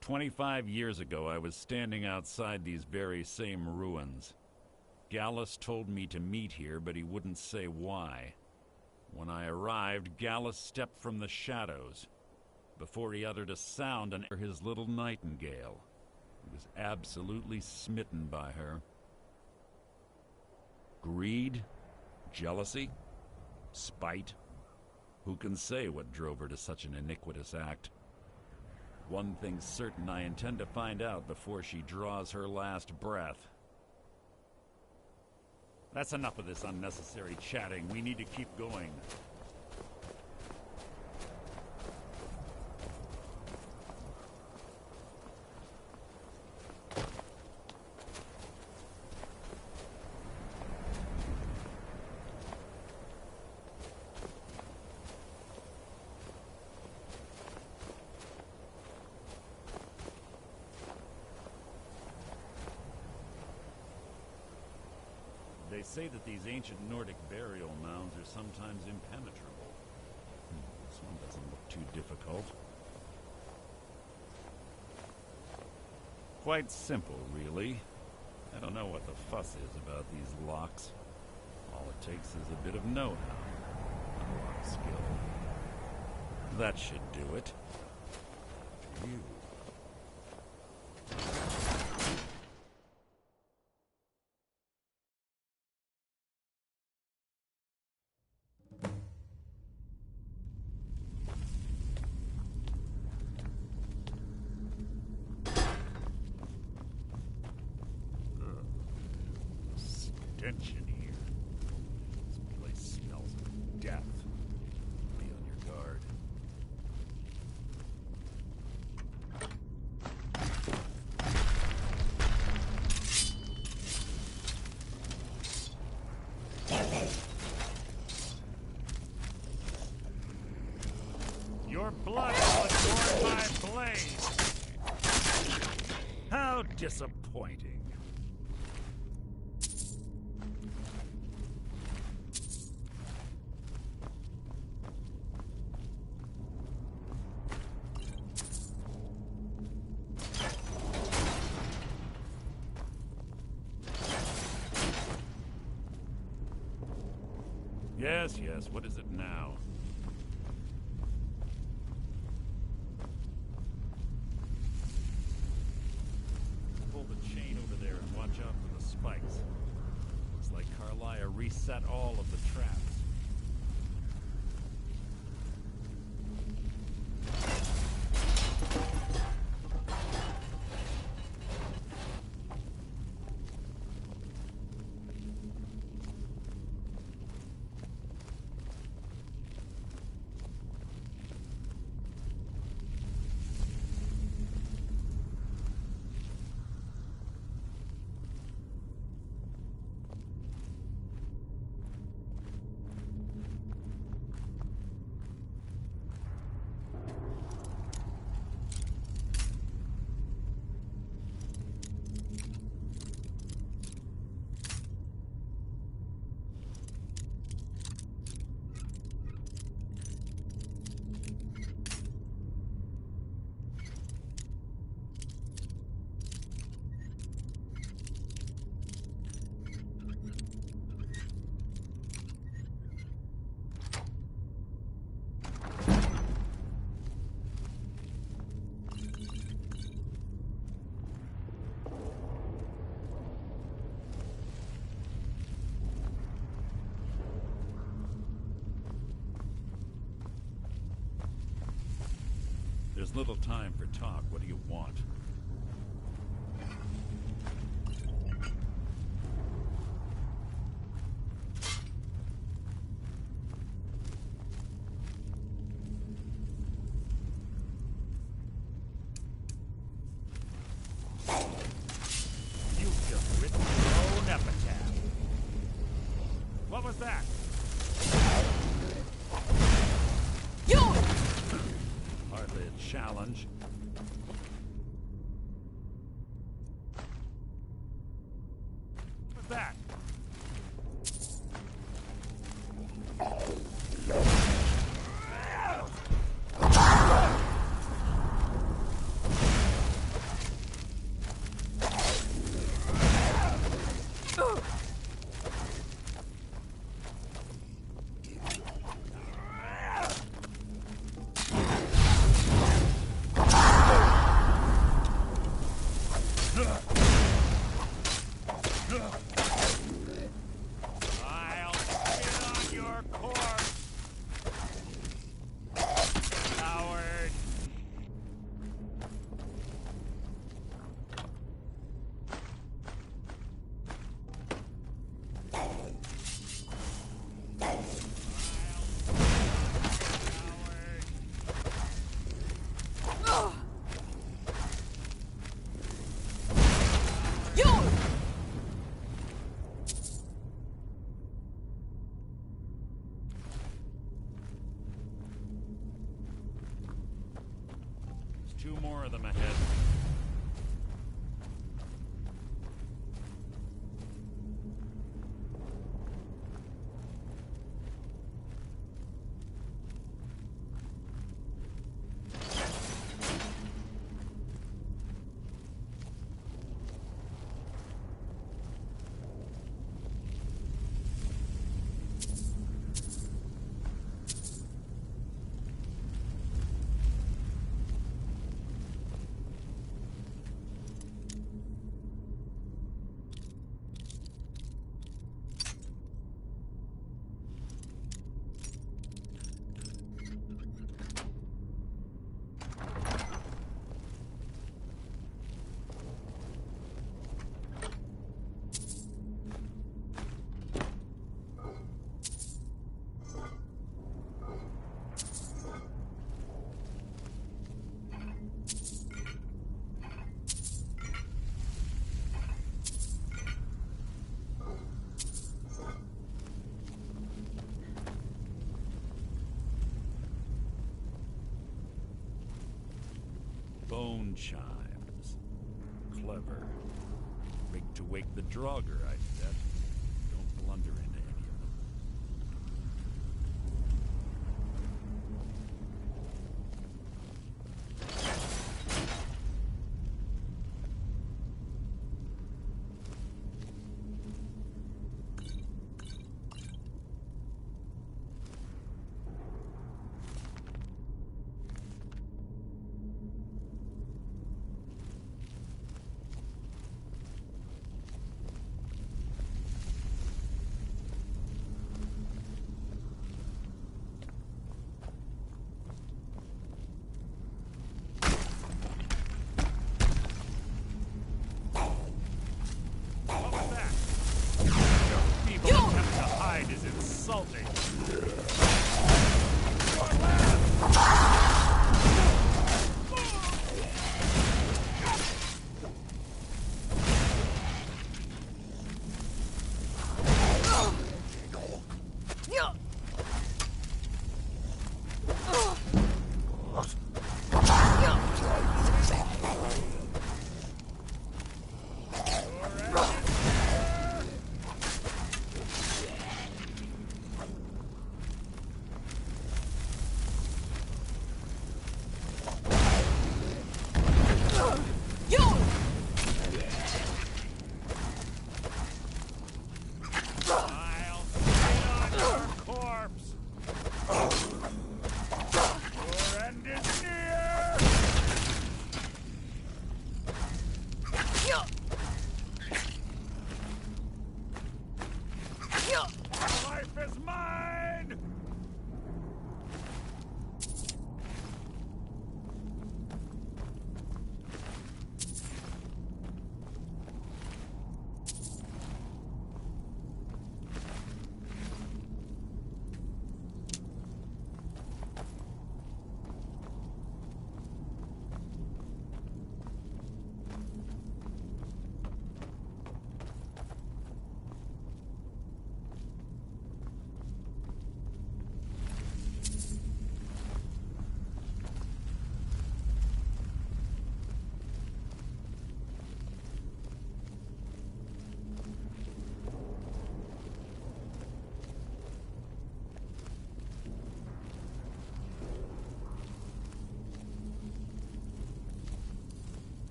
25 years ago, I was standing outside these very same ruins. Gallus told me to meet here, but he wouldn't say why. When I arrived, Gallus stepped from the shadows. Before he uttered a sound, and his little nightingale. He was absolutely smitten by her. Greed? Jealousy? Spite? Who can say what drove her to such an iniquitous act? One thing's certain, I intend to find out before she draws her last breath. That's enough of this unnecessary chatting. We need to keep going. They say that these ancient Nordic burial mounds are sometimes impenetrable. This one doesn't look too difficult. Quite simple, really. I don't know what the fuss is about these locks. All it takes is a bit of know-how, unlock skill. That should do it. After you. Stench in here. This place smells of death. Be on your guard. Your blood was poured by blade. How disappointing. Yes, what is it now? Pull the chain over there and watch out for the spikes. Looks like Carlia reset all of the traps. There's little time for talk. What do you want? What was that? You! Hardly a challenge. What was that? I'll spit on your corpse, coward. There's 2 more of them ahead. Bone chimes. Clever. Rigged to wake the Draugr, I bet. Don't blunder into any of them. Is insulting.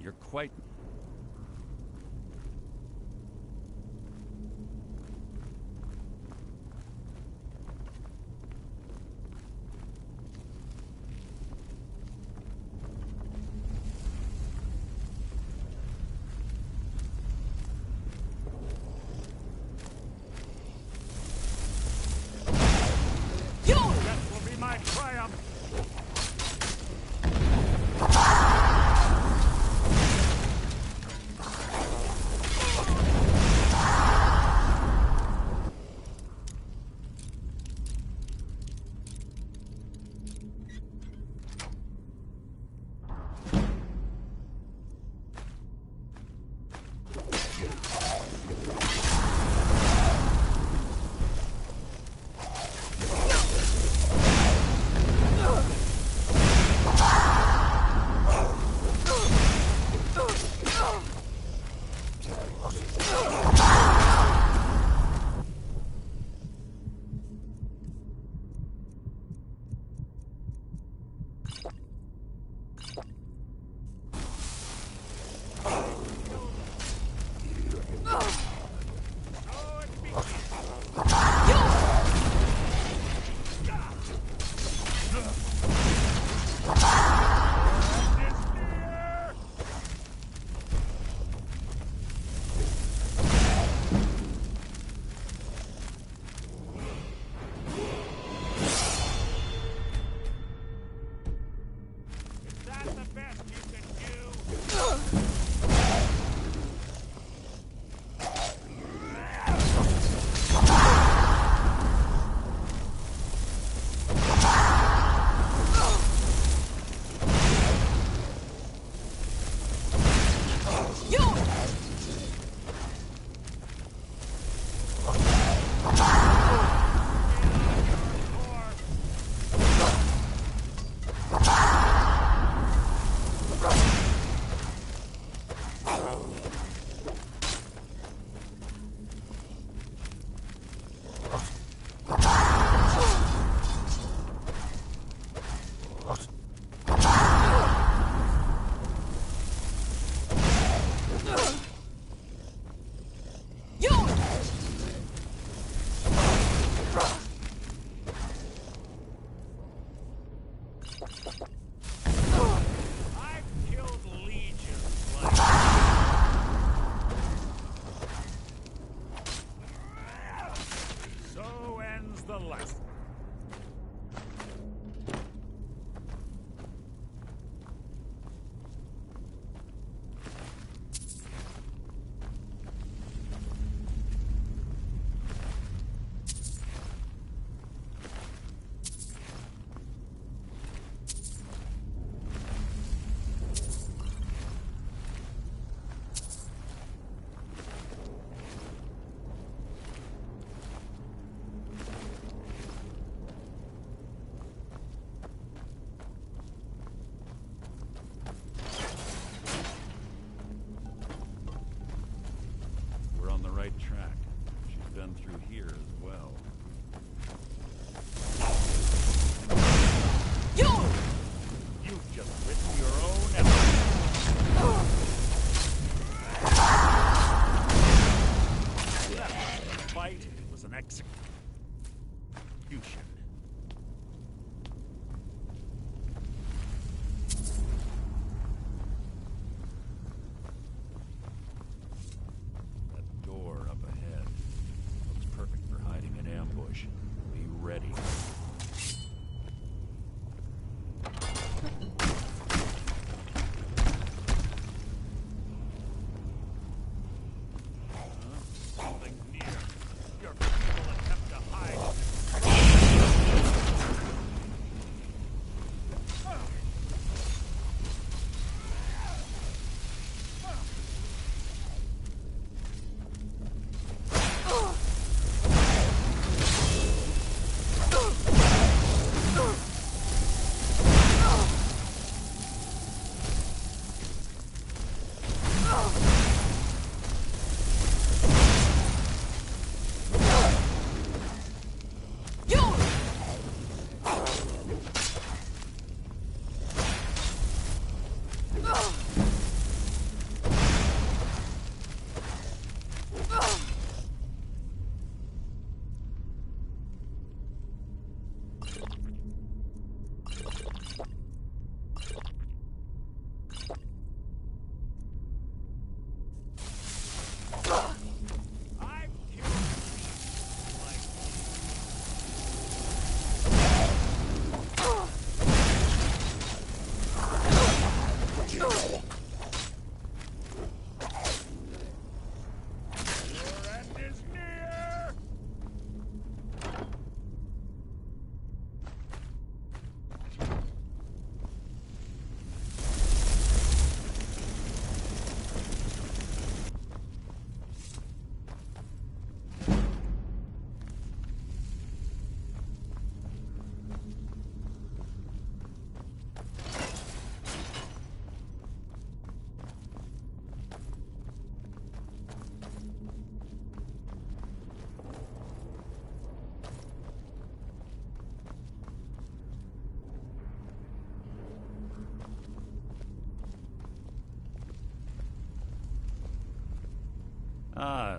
You're quite... That will be my triumph!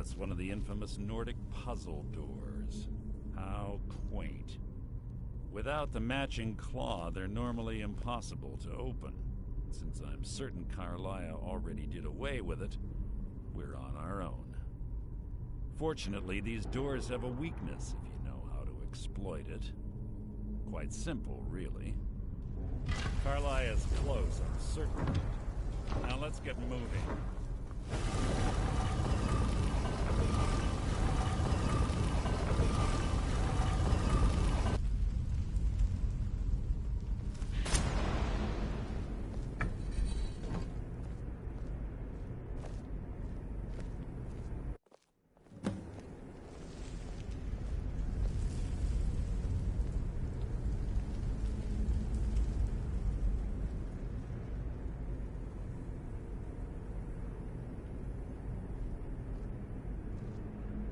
Yes, one of the infamous Nordic puzzle doors. How quaint. Without the matching claw, they're normally impossible to open. Since I'm certain Carlia already did away with it, we're on our own. Fortunately, these doors have a weakness if you know how to exploit it. Quite simple, really. Carlia is close, I'm certain. Now let's get moving.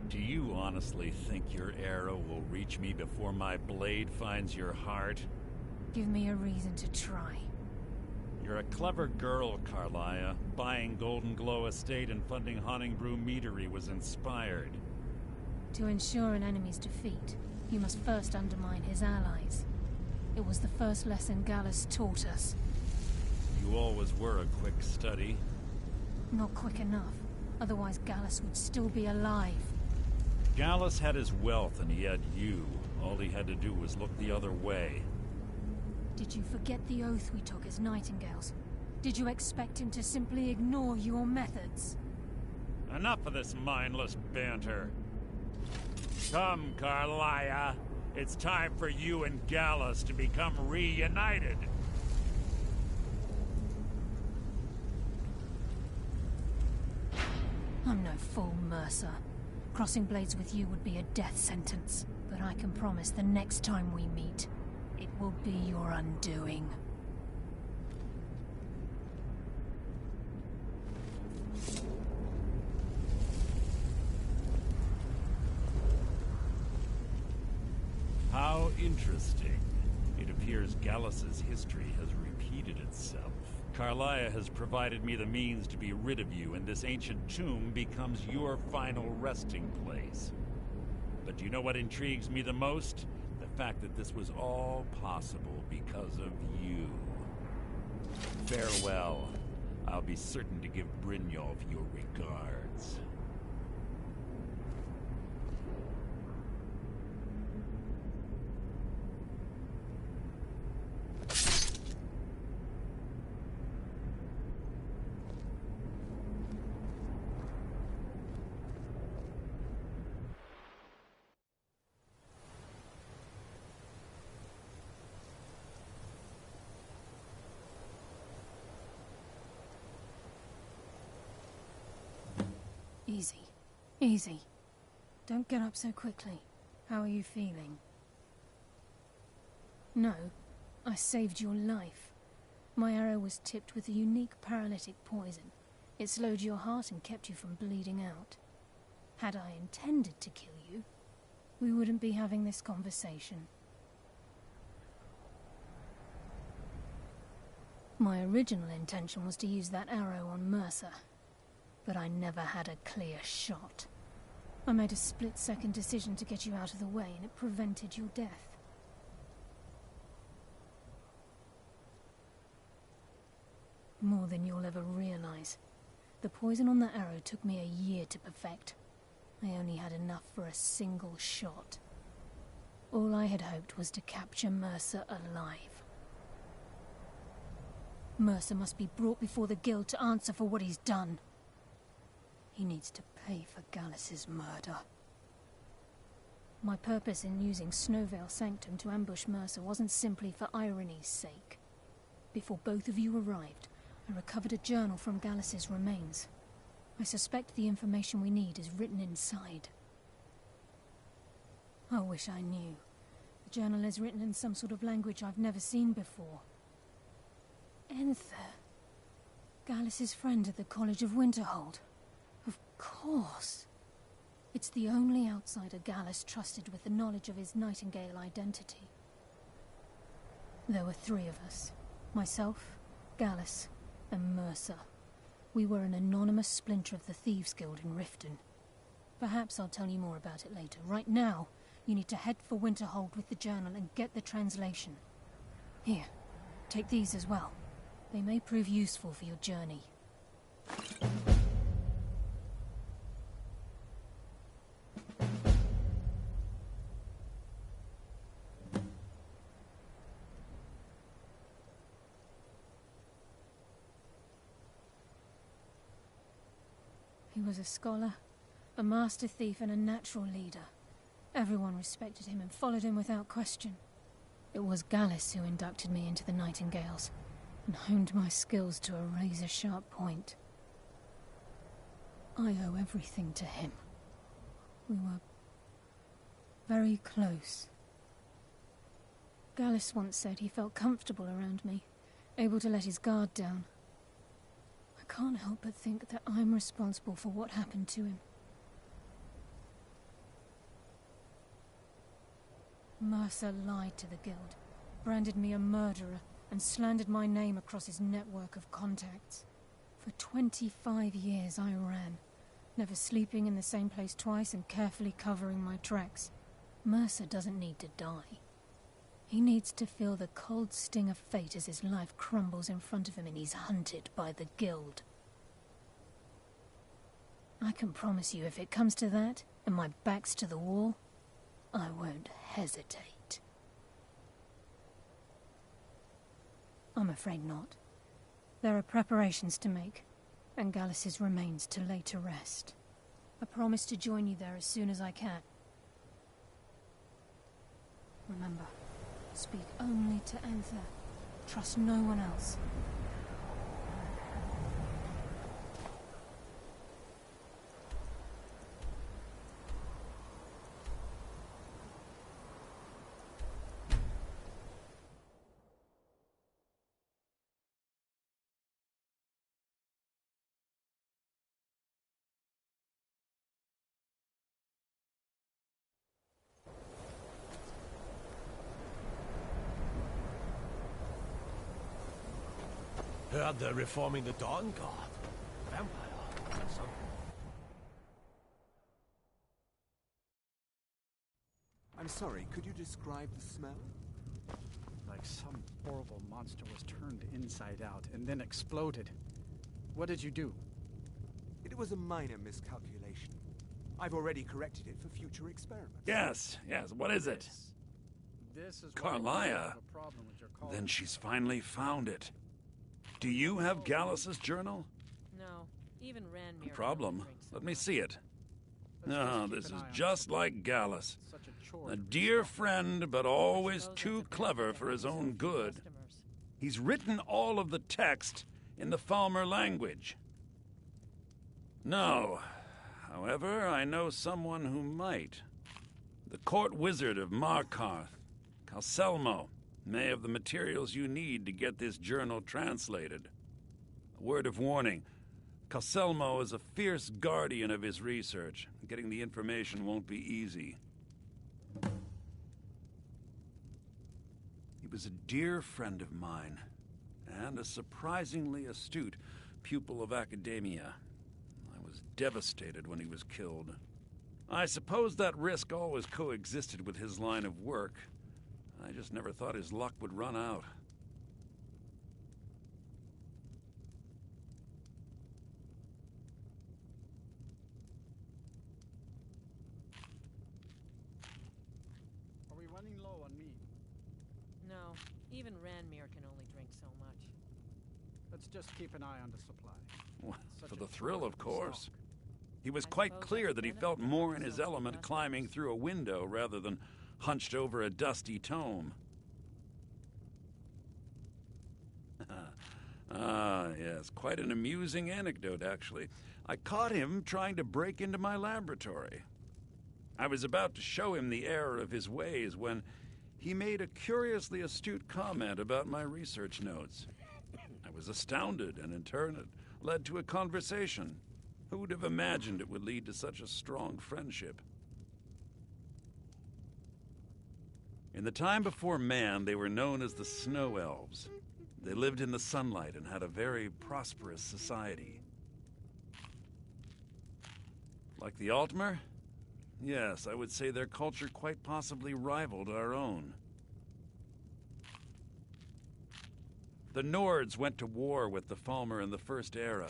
Do you honestly think your arrow will reach me before my blade finds your heart? Give me a reason to try. You're a clever girl, Carlia. Buying Golden Glow Estate and funding Honningbrew Meadery was inspired. To ensure an enemy's defeat, you must first undermine his allies. It was the first lesson Gallus taught us. You always were a quick study. Not quick enough. Otherwise Gallus would still be alive. Gallus had his wealth and he had you. All he had to do was look the other way. Did you forget the oath we took as Nightingales? Did you expect him to simply ignore your methods? Enough of this mindless banter. Come, Carlia. It's time for you and Gallus to become reunited. I'm no fool, Mercer. Crossing blades with you would be a death sentence. But I can promise the next time we meet, it will be your undoing. How interesting. It appears Gallus's history has repeated itself. Carlia has provided me the means to be rid of you, and this ancient tomb becomes your final resting place. But do you know what intrigues me the most? The fact that this was all possible because of you. Farewell. I'll be certain to give Brynjolf your regards. Easy. Easy. Don't get up so quickly. How are you feeling? No, I saved your life. My arrow was tipped with a unique paralytic poison. It slowed your heart and kept you from bleeding out. Had I intended to kill you, we wouldn't be having this conversation. My original intention was to use that arrow on Mercer. But I never had a clear shot. I made a split-second decision to get you out of the way, and it prevented your death. More than you'll ever realize. The poison on that arrow took me a year to perfect. I only had enough for a single shot. All I had hoped was to capture Mercer alive. Mercer must be brought before the Guild to answer for what he's done. He needs to pay for Gallus's murder. My purpose in using Snowvale Sanctum to ambush Mercer wasn't simply for irony's sake. Before both of you arrived, I recovered a journal from Gallus's remains. I suspect the information we need is written inside. I wish I knew. The journal is written in some sort of language I've never seen before. Enther. Gallus's friend at the College of Winterhold. Of course. It's the only outsider Gallus trusted with the knowledge of his Nightingale identity. There were 3 of us. Myself, Gallus, and Mercer. We were an anonymous splinter of the Thieves' Guild in Riften. Perhaps I'll tell you more about it later. Right now, you need to head for Winterhold with the journal and get the translation. Here, take these as well. They may prove useful for your journey. He was a scholar, a master thief, and a natural leader. Everyone respected him and followed him without question. It was Gallus who inducted me into the Nightingales and honed my skills to a razor-sharp point. I owe everything to him. We were very close. Gallus once said he felt comfortable around me, able to let his guard down. I can't help but think that I'm responsible for what happened to him. Mercer lied to the Guild, branded me a murderer, and slandered my name across his network of contacts. For 25 years I ran, never sleeping in the same place twice and carefully covering my tracks. Mercer doesn't need to die. He needs to feel the cold sting of fate as his life crumbles in front of him and he's hunted by the Guild. I can promise you, if it comes to that, and my back's to the wall, I won't hesitate. I'm afraid not. There are preparations to make, and Gallus's remains to lay to rest. I promise to join you there as soon as I can. Remember, speak only to Anther. Trust no one else. Heard they're reforming the Dawn Guard. Vampire or something. I'm sorry, could you describe the smell? Like some horrible monster was turned inside out and then exploded. What did you do? It was a minor miscalculation. I've already corrected it for future experiments. Yes, what is it? This is Carlia. Then she's finally found it. Do you have Gallus's journal? No, even Ranmir. No problem. Let me see it. No, this is just like Gallus. A dear friend, but always too clever for his own good. He's written all of the text in the Falmer language. No. However, I know someone who might. The court wizard of Markarth, Calselmo, may have the materials you need to get this journal translated. A word of warning. Calselmo is a fierce guardian of his research. Getting the information won't be easy. He was a dear friend of mine, and a surprisingly astute pupil of academia. I was devastated when he was killed. I suppose that risk always coexisted with his line of work. I just never thought his luck would run out. Are we running low on meat? No, even Ranmir can only drink so much. Let's just keep an eye on the supply. Well, for the thrill, of course. He was quite clear that he felt more in his element climbing through a window rather than hunched over a dusty tome. Yes, quite an amusing anecdote, actually. I caught him trying to break into my laboratory. I was about to show him the error of his ways when he made a curiously astute comment about my research notes. I was astounded, and in turn it led to a conversation. Who would have imagined it would lead to such a strong friendship? In the time before man, they were known as the Snow Elves. They lived in the sunlight and had a very prosperous society. Like the Altmer, Yes, I would say their culture quite possibly rivaled our own. The Nords went to war with the Falmer in the First Era,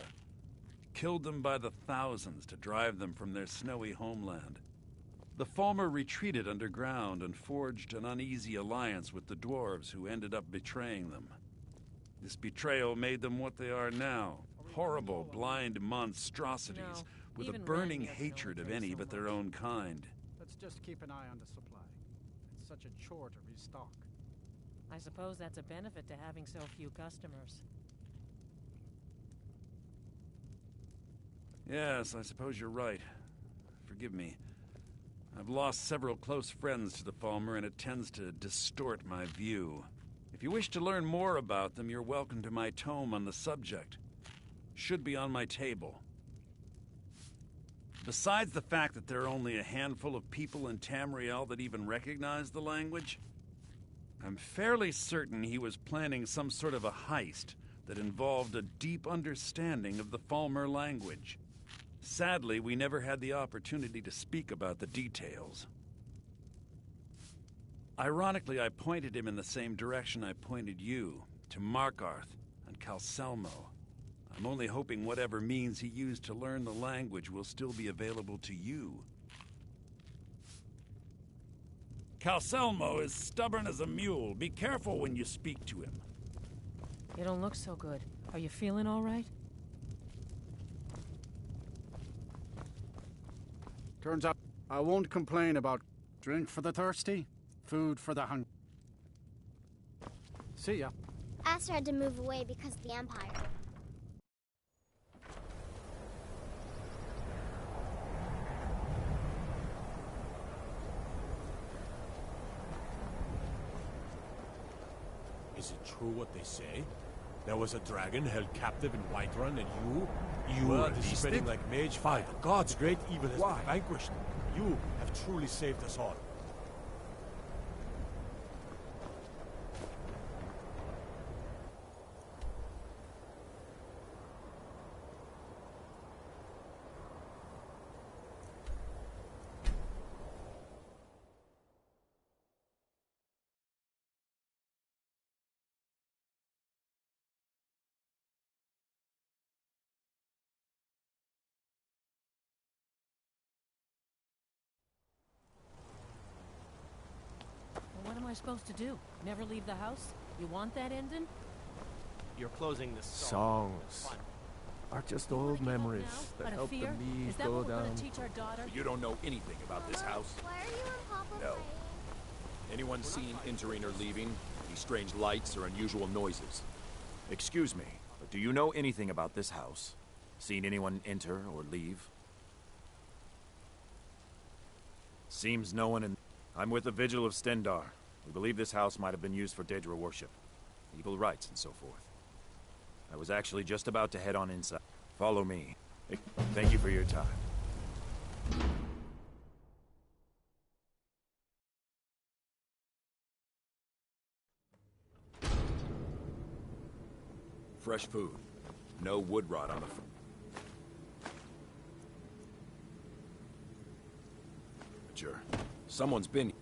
killed them by the thousands to drive them from their snowy homeland. The Falmer retreated underground and forged an uneasy alliance with the dwarves, who ended up betraying them. This betrayal made them what they are now, horrible, blind monstrosities with a burning hatred of any but their own kind. Let's just keep an eye on the supply. It's such a chore to restock. I suppose that's a benefit to having so few customers. Yes, I suppose you're right. Forgive me. I've lost several close friends to the Falmer, and it tends to distort my view. If you wish to learn more about them, you're welcome to my tome on the subject. Should be on my table. Besides the fact that there are only a handful of people in Tamriel that even recognize the language, I'm fairly certain he was planning some sort of a heist that involved a deep understanding of the Falmer language. Sadly, we never had the opportunity to speak about the details. Ironically, I pointed him in the same direction I pointed you, to Markarth and Calselmo. I'm only hoping whatever means he used to learn the language will still be available to you. Calselmo is stubborn as a mule. Be careful when you speak to him. You don't look so good. Are you feeling all right? Turns out I won't complain about drink for the thirsty, food for the hungry. See ya. Aster had to move away because of the Empire. Is it true what they say? There was a dragon held captive in Whiterun, and you were spitting like mage fire. God's great evil has been vanquished. You have truly saved us all. What am I supposed to do? Never leave the house? You want that ending? You're closing the songs are just old memories that help the mead go down. You don't know anything about this house? Why are you and Papa No. fighting? Anyone seen entering or leaving? Any strange lights or unusual noises? Excuse me, but do you know anything about this house? Seen anyone enter or leave? Seems no one in... I'm with the Vigil of Stendar. We believe this house might have been used for Daedra worship, evil rites, and so forth. I was actually just about to head on inside. Follow me. Thank you for your time. Fresh food. No wood rot on the front. Sure. Someone's been...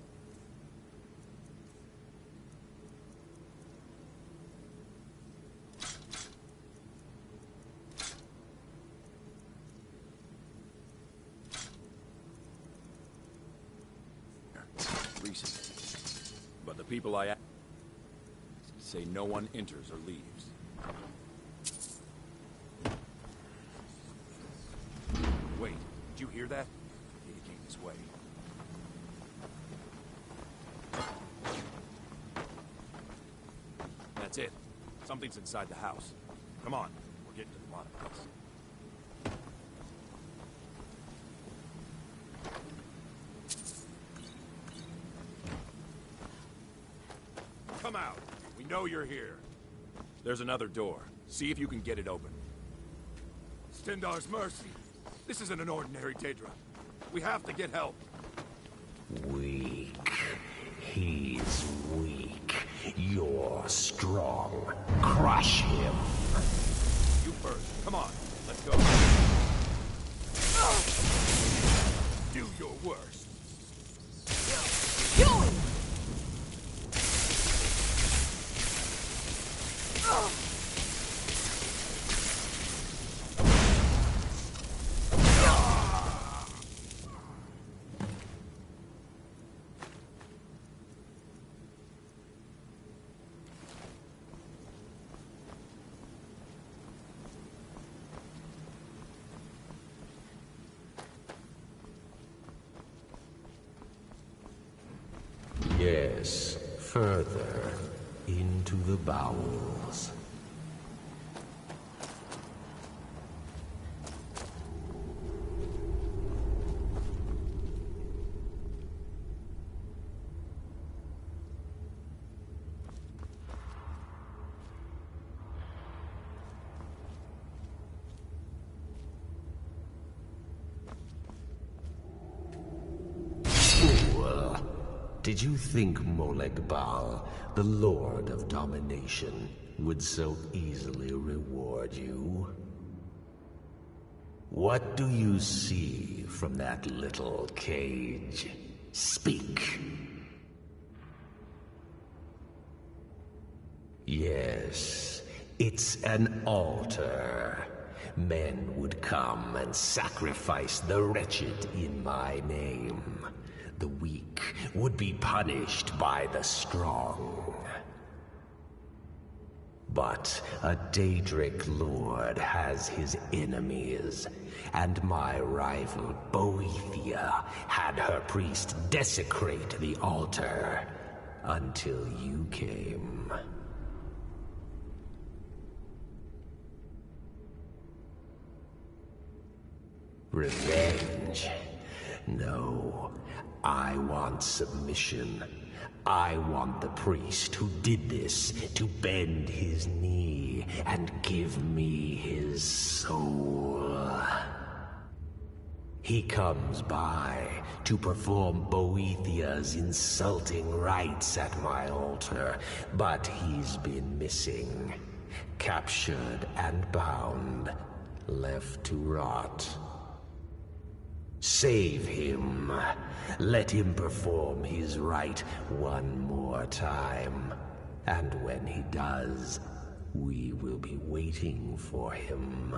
recent. But the people I say no one enters or leaves. Wait, did you hear that? He came this way. That's it. Something's inside the house. Come on, we're getting to the bottom of this. Come out. We know you're here. There's another door. See if you can get it open. Stendar's mercy. This isn't an ordinary Daedra. We have to get help. Weak. He's weak. You're strong. Crush him. You first. Come on. Let's go. Do your worst. Yes, further into the bowels. Did you think Molegbal, the Lord of Domination, would so easily reward you? What do you see from that little cage? Speak. Yes, it's an altar. Men would come and sacrifice the wretched in my name. The weak would be punished by the strong. But a Daedric lord has his enemies, and my rival Boethia had her priest desecrate the altar until you came. Revenge? No. I want submission. I want the priest who did this to bend his knee and give me his soul. He comes by to perform Boethia's insulting rites at my altar, but he's been missing. Captured and bound, left to rot. Save him. Let him perform his rite one more time. And when he does, we will be waiting for him.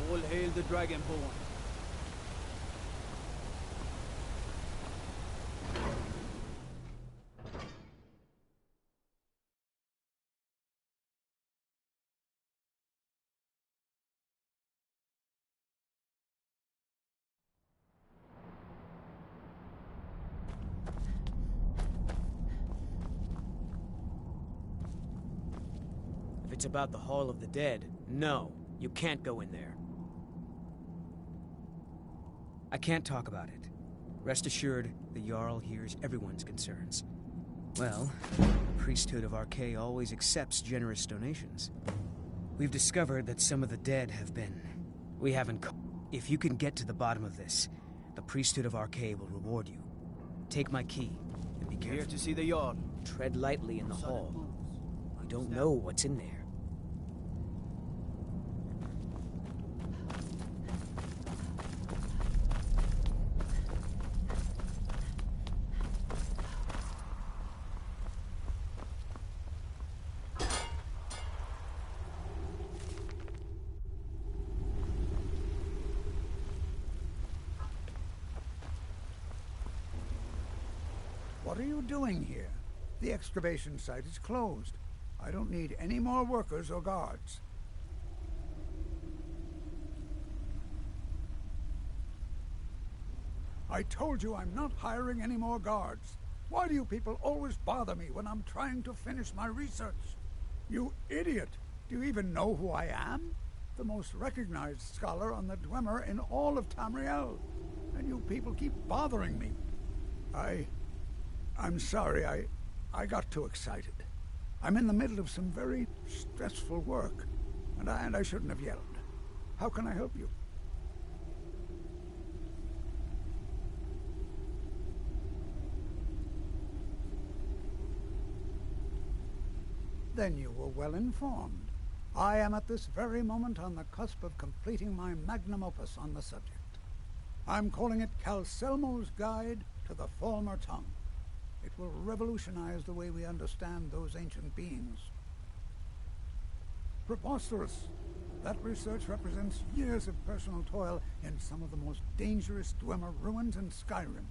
All hail the Dragonborn. If it's about the Hall of the Dead, no, you can't go in there. I can't talk about it. Rest assured, the Jarl hears everyone's concerns. Well, the priesthood of Arkay always accepts generous donations. We've discovered that some of the dead have been... If you can get to the bottom of this, the priesthood of Arkay will reward you. Take my key, and be careful. Here to see the Jarl. Tread lightly in the hall. You don't know what's in there. What are you doing here? The excavation site is closed. I don't need any more workers or guards. I told you I'm not hiring any more guards. Why do you people always bother me when I'm trying to finish my research? You idiot! Do you even know who I am? The most recognized scholar on the Dwemer in all of Tamriel. And you people keep bothering me. I'm sorry, I got too excited. I'm in the middle of some very stressful work, and I shouldn't have yelled. How can I help you? Then you were well informed. I am at this very moment on the cusp of completing my magnum opus on the subject. I'm calling it Calcelmo's Guide to the Falmer Tongue. It will revolutionize the way we understand those ancient beings. Preposterous! That research represents years of personal toil in some of the most dangerous Dwemer ruins in Skyrim.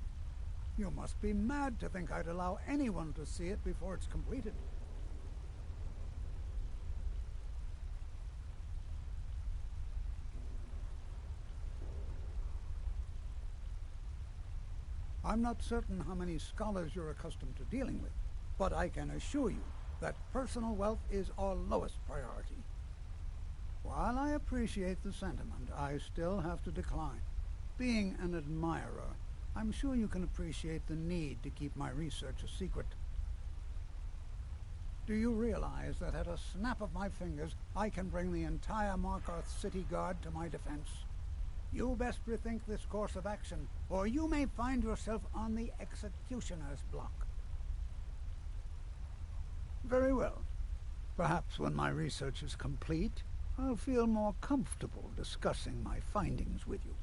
You must be mad to think I'd allow anyone to see it before it's completed. I'm not certain how many scholars you're accustomed to dealing with, but I can assure you that personal wealth is our lowest priority. While I appreciate the sentiment, I still have to decline. Being an admirer, I'm sure you can appreciate the need to keep my research a secret. Do you realize that at a snap of my fingers, I can bring the entire Markarth City Guard to my defense? You best rethink this course of action, or you may find yourself on the executioner's block. Very well. Perhaps when my research is complete, I'll feel more comfortable discussing my findings with you.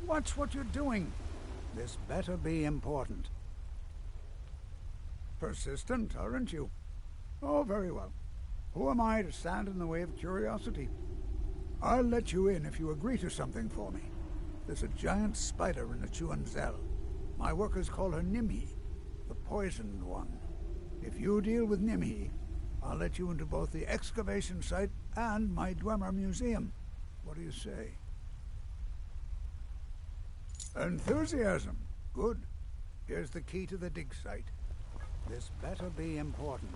Watch what you're doing. This better be important. Persistent, aren't you? Oh, very well. Who am I to stand in the way of curiosity? I'll let you in if you agree to something for me. There's a giant spider in the Chuanzel. My workers call her Nimhi, the poisoned one. If you deal with Nimhi, I'll let you into both the excavation site and my Dwemer museum. What do you say? Enthusiasm. Good. Here's the key to the dig site. This better be important.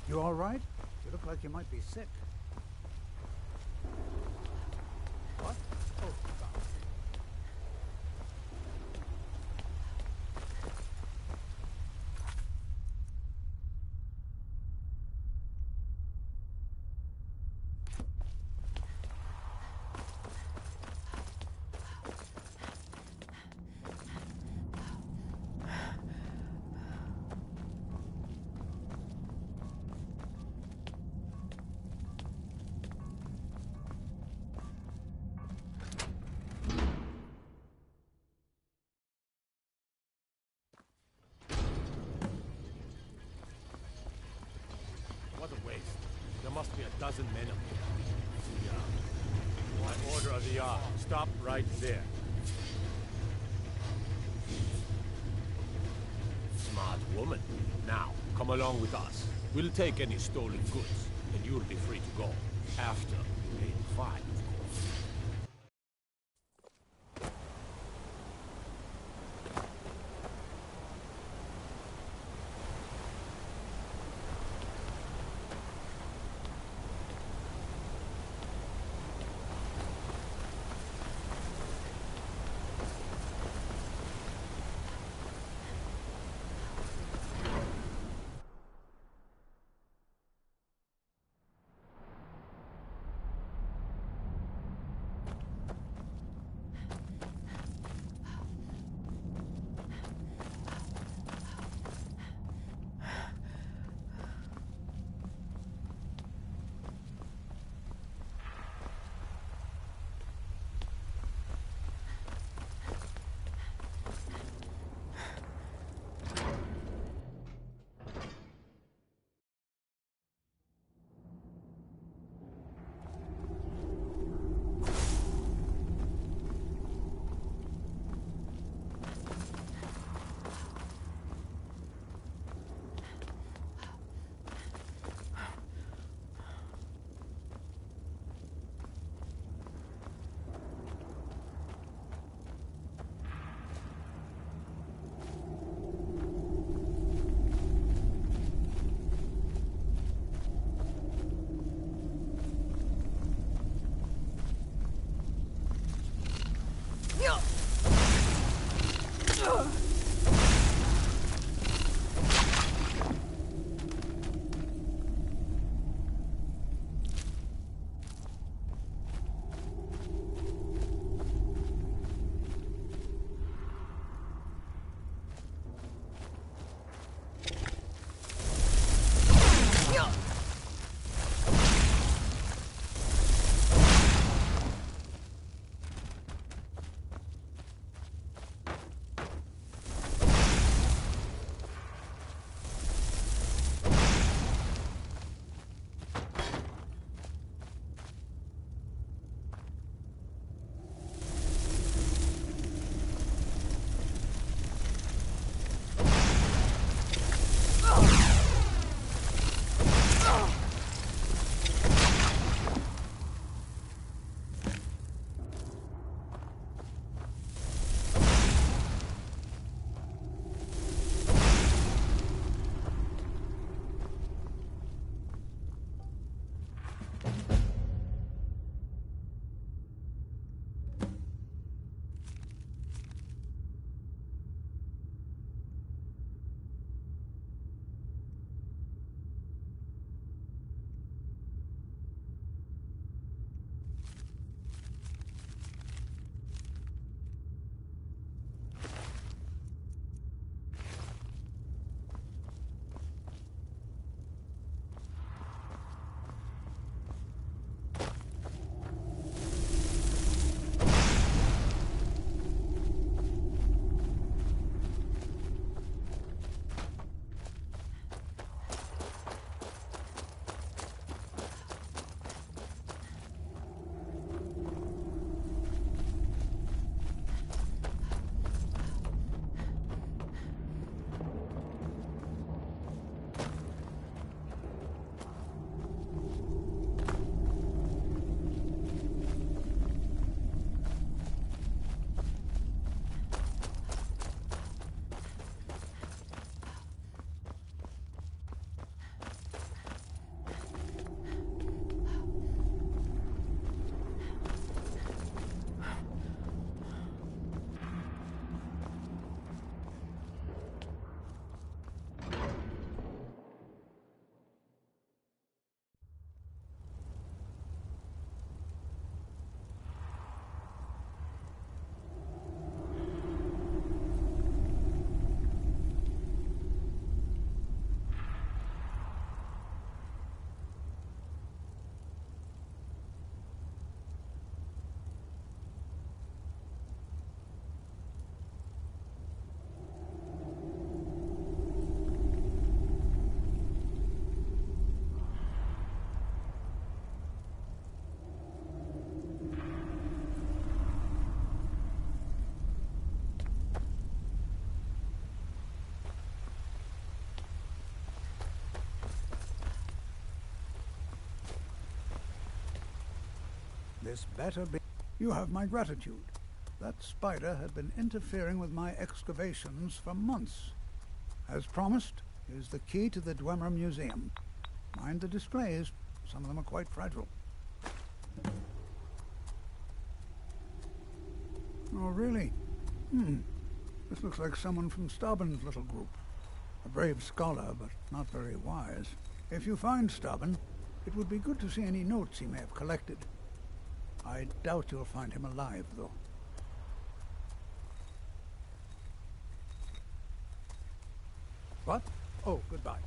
You all right? You look like you might be sick. What? Oh, God. What a waste. There must be a dozen men up here. Yeah. My order of the yard. Stop right there. Smart woman. Now, come along with us. We'll take any stolen goods, and you'll be free to go. After you pay the fine, of course. This better be... You have my gratitude. That spider had been interfering with my excavations for months. As promised, here's the key to the Dwemer Museum. Mind the displays. Some of them are quite fragile. Oh, really? This looks like someone from Stauben's little group. A brave scholar, but not very wise. If you find Stauben, it would be good to see any notes he may have collected. I doubt you'll find him alive, though. What? Oh, goodbye.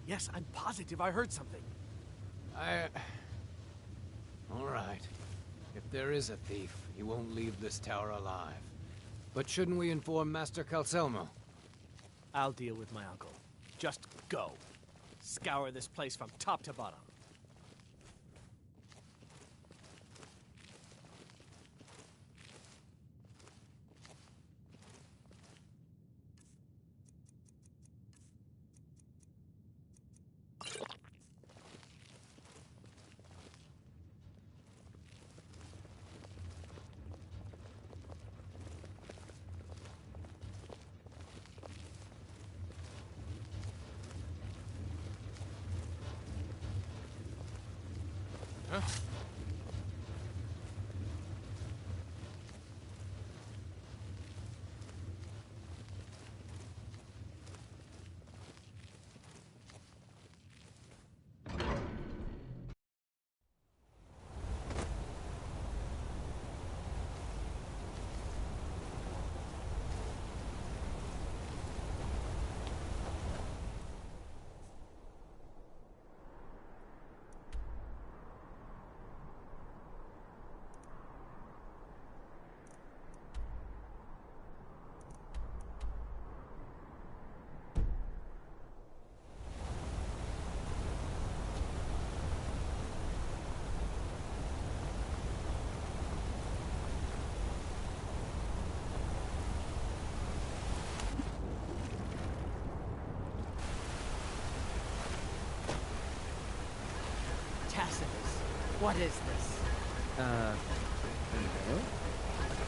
Yes, I'm positive I heard something. All right. If there is a thief, he won't leave this tower alive. But shouldn't we inform Master Calcelmo? I'll deal with my uncle. Just go. Scour this place from top to bottom. Huh? Tacitus, what is this?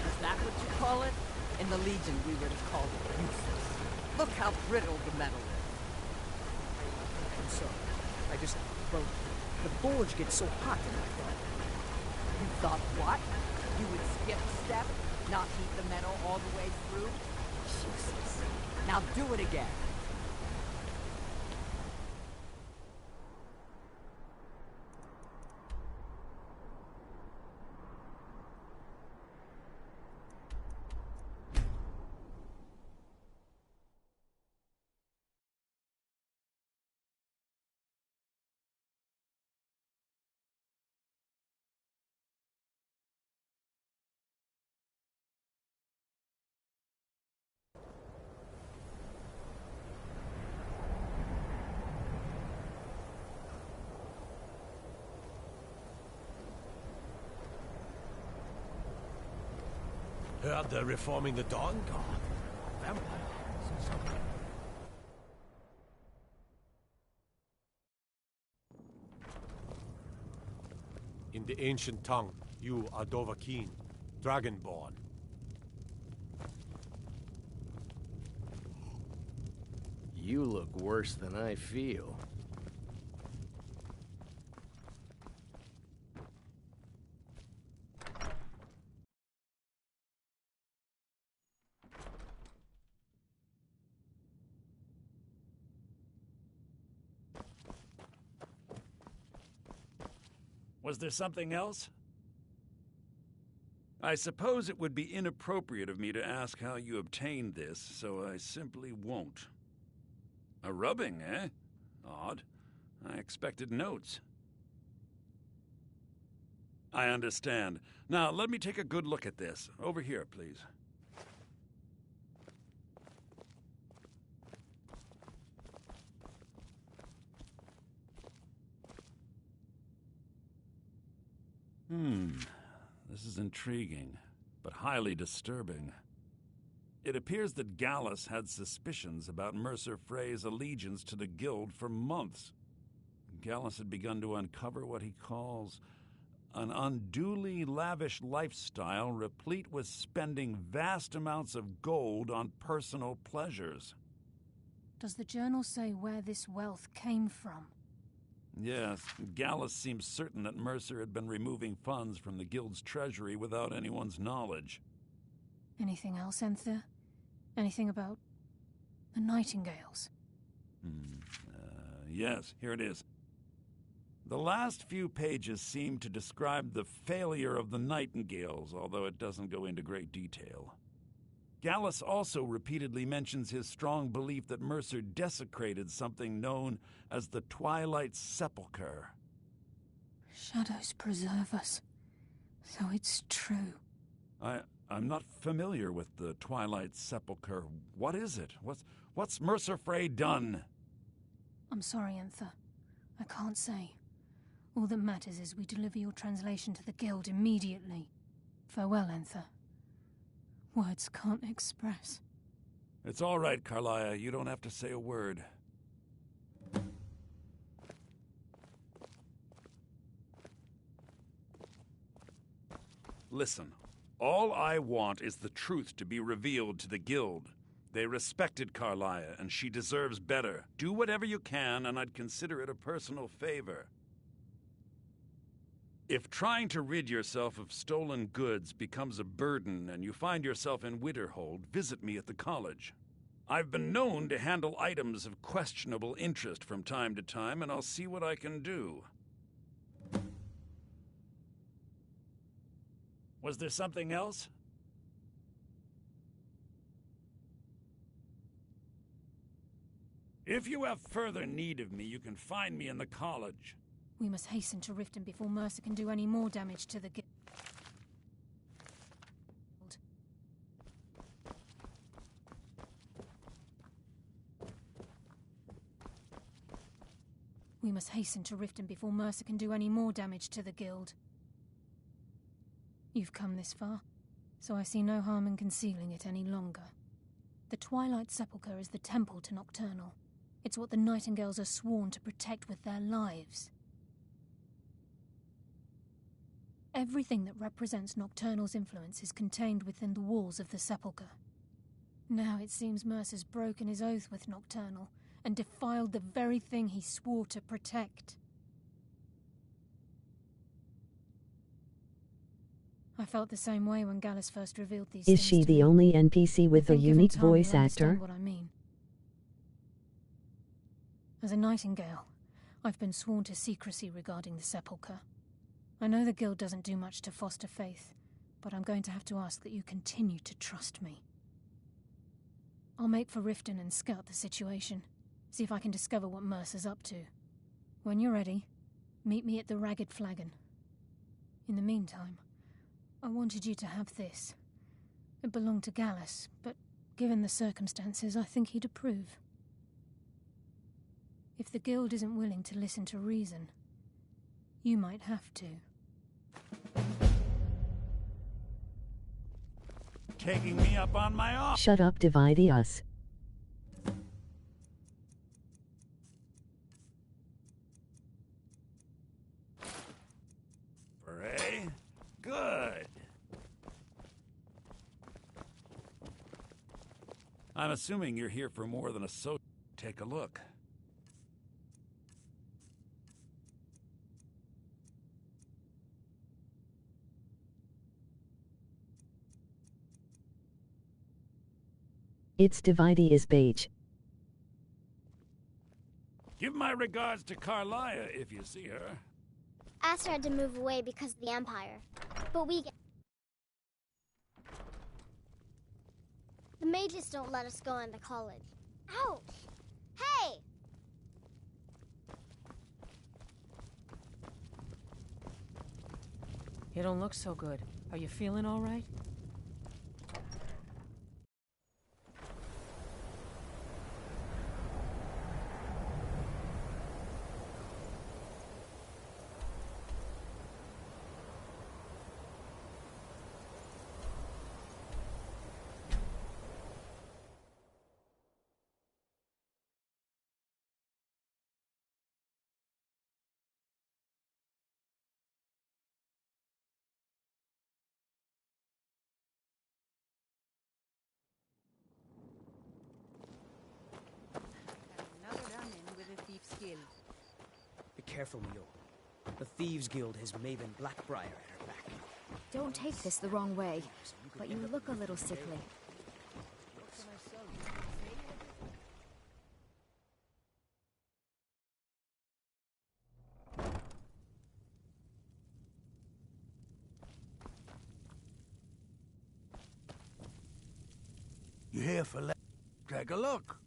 Is that what you call it? In the Legion, we would have called it useless. Look how brittle the metal is. I'm sorry. Well, the forge gets so hot in my thought. You thought what? You would skip a step, not heat the metal all the way through? Useless. Now do it again. Heard they're reforming the Dawn Guard. Vampires or something. In the ancient tongue, you are Dovahkiin, Dragonborn. You look worse than I feel. Was there something else? I suppose it would be inappropriate of me to ask how you obtained this, so I simply won't. A rubbing, eh? Odd. I expected notes. I understand. Now, let me take a good look at this. Over here, please. This is intriguing, but highly disturbing. It appears that Gallus had suspicions about Mercer Frey's allegiance to the Guild for months. Gallus had begun to uncover what he calls an unduly lavish lifestyle replete with spending vast amounts of gold on personal pleasures. Does the journal say where this wealth came from? Yes, Gallus seems certain that Mercer had been removing funds from the Guild's treasury without anyone's knowledge. Anything else, Enthir? Anything about the Nightingales? Yes, here it is. The last few pages seem to describe the failure of the Nightingales, although it doesn't go into great detail. Gallus also repeatedly mentions his strong belief that Mercer desecrated something known as the Twilight Sepulchre. Shadows preserve us. So it's true. I'm not familiar with the Twilight Sepulchre. What is it? What's Mercer Frey done? I'm sorry, Enther. I can't say. All that matters is we deliver your translation to the Guild immediately. Farewell, Enther. Words can't express. It's all right, Carlia. You don't have to say a word. Listen, all I want is the truth to be revealed to the Guild. They respected Carlia, and she deserves better. Do whatever you can, and I'd consider it a personal favor. If trying to rid yourself of stolen goods becomes a burden and you find yourself in Winterhold, visit me at the college. I've been known to handle items of questionable interest from time to time, and I'll see what I can do. Was there something else? If you have further need of me, you can find me in the college. We must hasten to Riften before Mercer can do any more damage to the Guild. We must hasten to Riften before Mercer can do any more damage to the Guild. You've come this far, so I see no harm in concealing it any longer. The Twilight Sepulchre is the temple to Nocturnal. It's what the Nightingales are sworn to protect with their lives. Everything that represents Nocturnal's influence is contained within the walls of the Sepulchre. Now it seems Mercer's broken his oath with Nocturnal and defiled the very thing he swore to protect. I felt the same way when Gallus first revealed these things. Is she the only NPC with a unique voice actor? What I mean. As a Nightingale, I've been sworn to secrecy regarding the Sepulchre. I know the Guild doesn't do much to foster faith, but I'm going to have to ask that you continue to trust me. I'll make for Riften and scout the situation, see if I can discover what Mercer's up to. When you're ready, meet me at the Ragged Flagon. In the meantime, I wanted you to have this. It belonged to Gallus, but given the circumstances, I think he'd approve. If the Guild isn't willing to listen to reason, you might have to. Taking me up on my offer. Shut up, divide us. Frey? Good. I'm assuming you're here for more than a Take a look. It's Divide is beige. Give my regards to Carlia if you see her. Aster had to move away because of the Empire. But we get... The mages don't let us go into college. Ouch! Hey! You don't look so good. Are you feeling all right? Be careful, Mio. The Thieves Guild has Maven Blackbriar at her back. Don't take this the wrong way, but you look a little sickly. You here for take a look?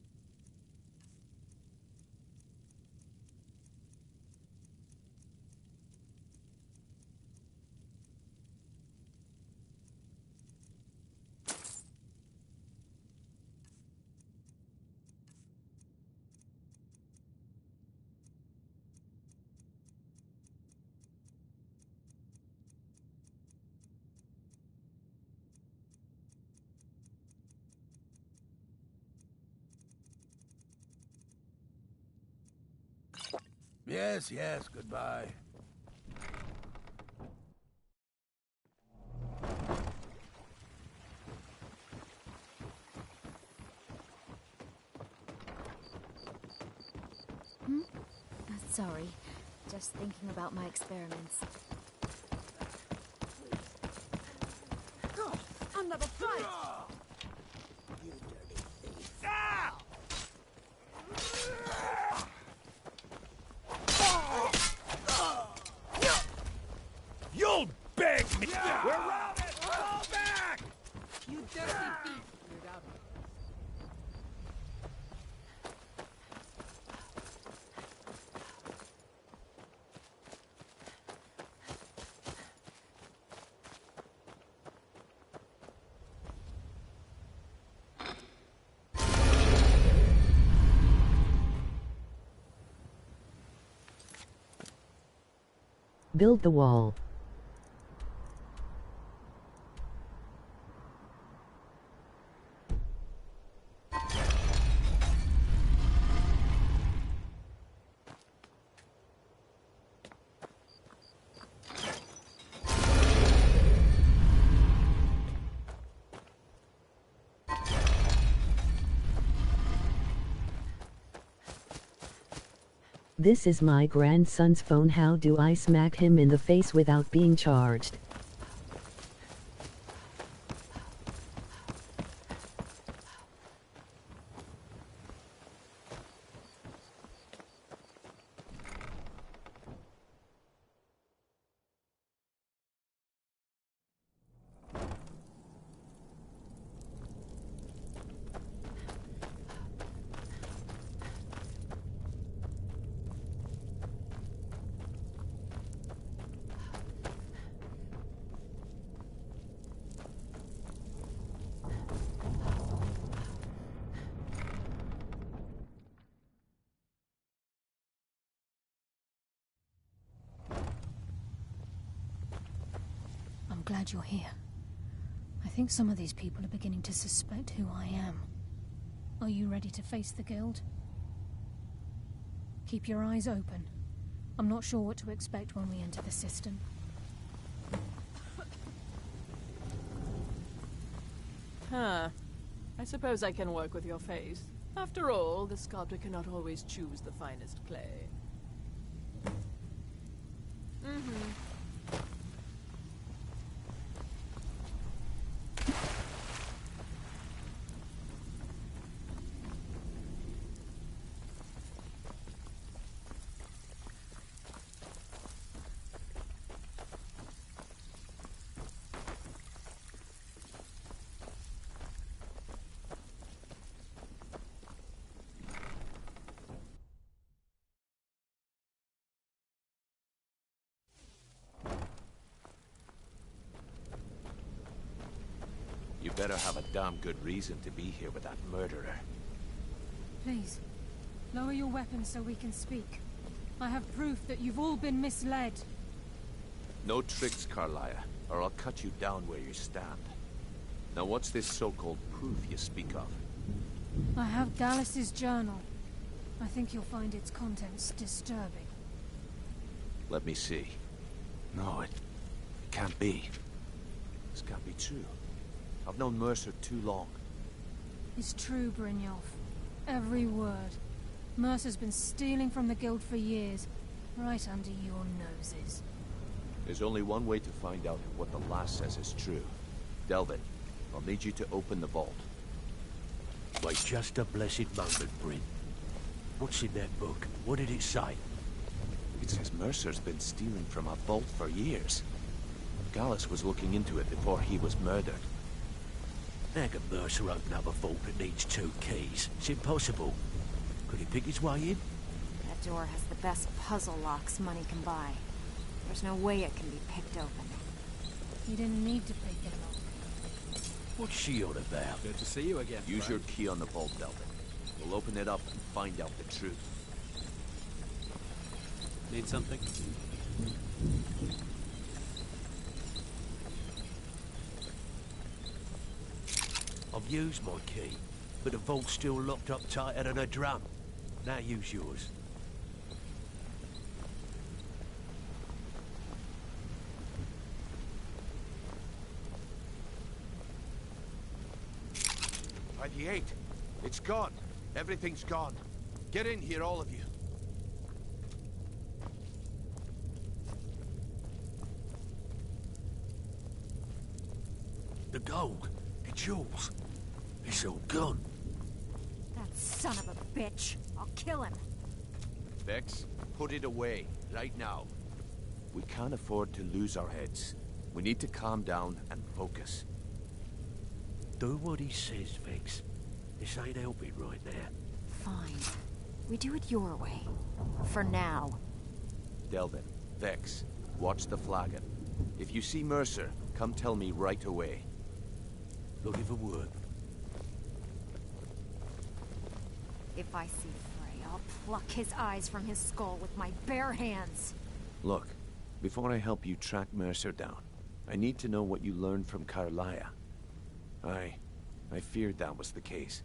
Yes, yes, goodbye. Sorry. Just thinking about my experiments. Another fight! You dirty thief. You'll beg me! We're routed! Fall back! You dirty thief! Cleared out. Build the wall. This is my grandson's phone. How do I smack him in the face without being charged? I'm glad you're here. I think some of these people are beginning to suspect who I am. Are you ready to face the Guild? Keep your eyes open. I'm not sure what to expect when we enter the system. Huh. I suppose I can work with your face. After all, the sculptor cannot always choose the finest clay. You better have a damn good reason to be here with that murderer. Please, lower your weapons so we can speak. I have proof that you've all been misled. No tricks, Carlia, or I'll cut you down where you stand. Now what's this so-called proof you speak of? I have Gallus's journal. I think you'll find its contents disturbing. Let me see. No, it can't be. This can't be true. I've known Mercer too long. It's true, Brynjolf. Every word. Mercer's been stealing from the Guild for years, right under your noses. There's only one way to find out if what the lass says is true. Delvin, I'll need you to open the vault. Wait just a blessed moment, Bryn. What's in that book? What did it say? It says Mercer's been stealing from a vault for years. Gallus was looking into it before he was murdered. How can Mercer open up a vault that needs 2 keys? It's impossible. Could he pick his way in? That door has the best puzzle locks money can buy. There's no way it can be picked open. You didn't need to pick it up. What's she on about? Good to see you again. Use your friend. key on the vault, Delvin. We'll open it up and find out the truth. Need something? I've used my key, but the vault's still locked up tighter than a drum. Now use yours. By the 8. It's gone. Everything's gone. Get in here, all of you. The gold. It's yours. It's all gone. That son of a bitch. I'll kill him. Vex, put it away, right now. We can't afford to lose our heads. We need to calm down and focus. Do what he says, Vex. This ain't helping right now. Fine. We do it your way. For now. Delvin, Vex, watch the flagon. If you see Mercer, come tell me right away. Looking for work. If I see Frey, I'll pluck his eyes from his skull with my bare hands. Look, before I help you track Mercer down, I need to know what you learned from Carlia. I feared that was the case.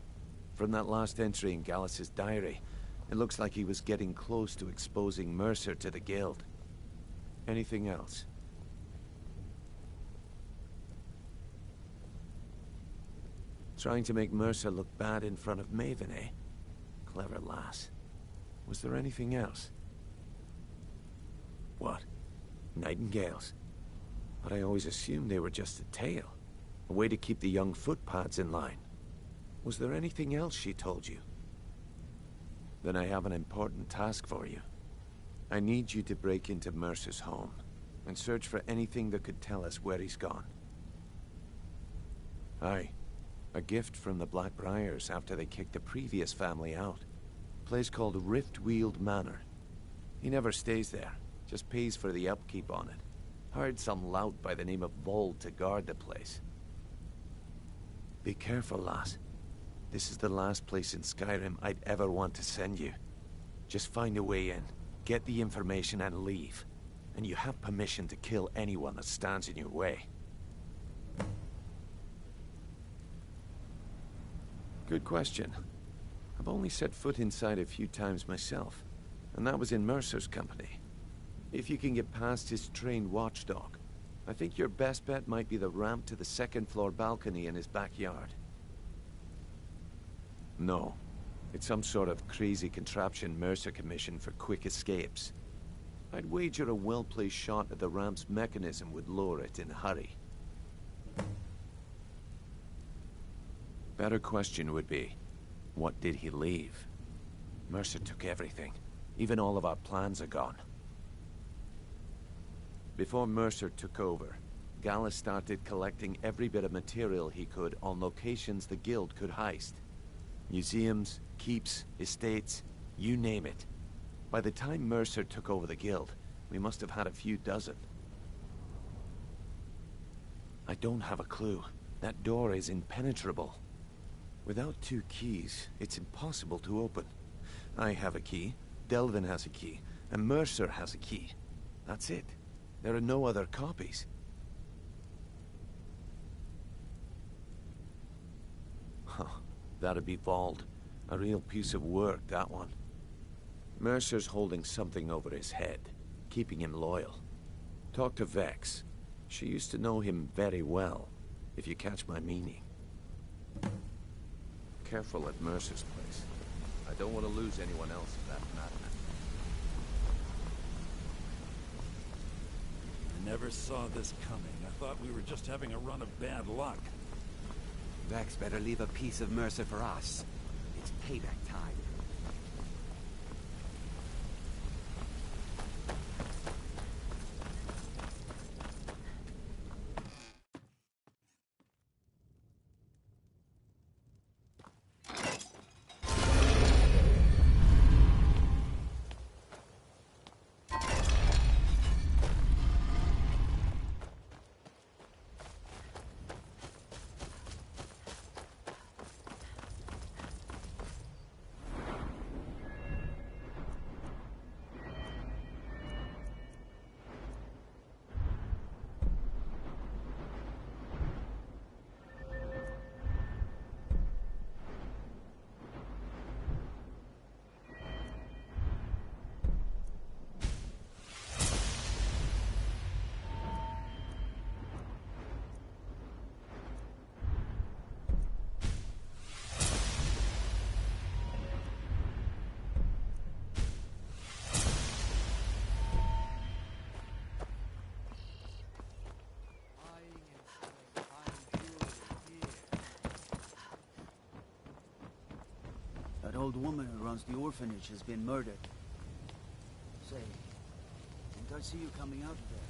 From that last entry in Gallus's diary, it looks like he was getting close to exposing Mercer to the Guild. Anything else? Trying to make Mercer look bad in front of Maven, eh? Clever lass. Was there anything else? What? Nightingales? But I always assumed they were just a tale. A way to keep the young footpads in line. Was there anything else she told you? Then I have an important task for you. I need you to break into Mercer's home and search for anything that could tell us where he's gone. Aye. A gift from the Blackbriars after they kicked the previous family out. A place called Riftweald Manor. He never stays there, just pays for the upkeep on it. Hired some lout by the name of Vold to guard the place. Be careful, lass. This is the last place in Skyrim I'd ever want to send you. Just find a way in, get the information and leave. And you have permission to kill anyone that stands in your way. Good question. I've only set foot inside a few times myself, and that was in Mercer's company. If you can get past his trained watchdog, I think your best bet might be the ramp to the second-floor balcony in his backyard. No. It's some sort of crazy contraption Mercer commissioned for quick escapes. I'd wager a well-placed shot at the ramp's mechanism would lower it in a hurry. Better question would be, what did he leave? Mercer took everything. Even all of our plans are gone. Before Mercer took over, Gallus started collecting every bit of material he could on locations the Guild could heist. Museums, keeps, estates, you name it. By the time Mercer took over the Guild, we must have had a few dozen. I don't have a clue. That door is impenetrable. Without 2 keys, it's impossible to open. I have a key, Delvin has a key, and Mercer has a key. That's it. There are no other copies. Huh. That'd be Vold. A real piece of work, that one. Mercer's holding something over his head, keeping him loyal. Talk to Vex. She used to know him very well, if you catch my meaning. Careful at Mercer's place. I don't want to lose anyone else in that madness. I never saw this coming. I thought we were just having a run of bad luck. Vex better leave a piece of Mercer for us. It's payback time. old woman who runs the orphanage has been murdered. Say, didn't I see you coming out of there?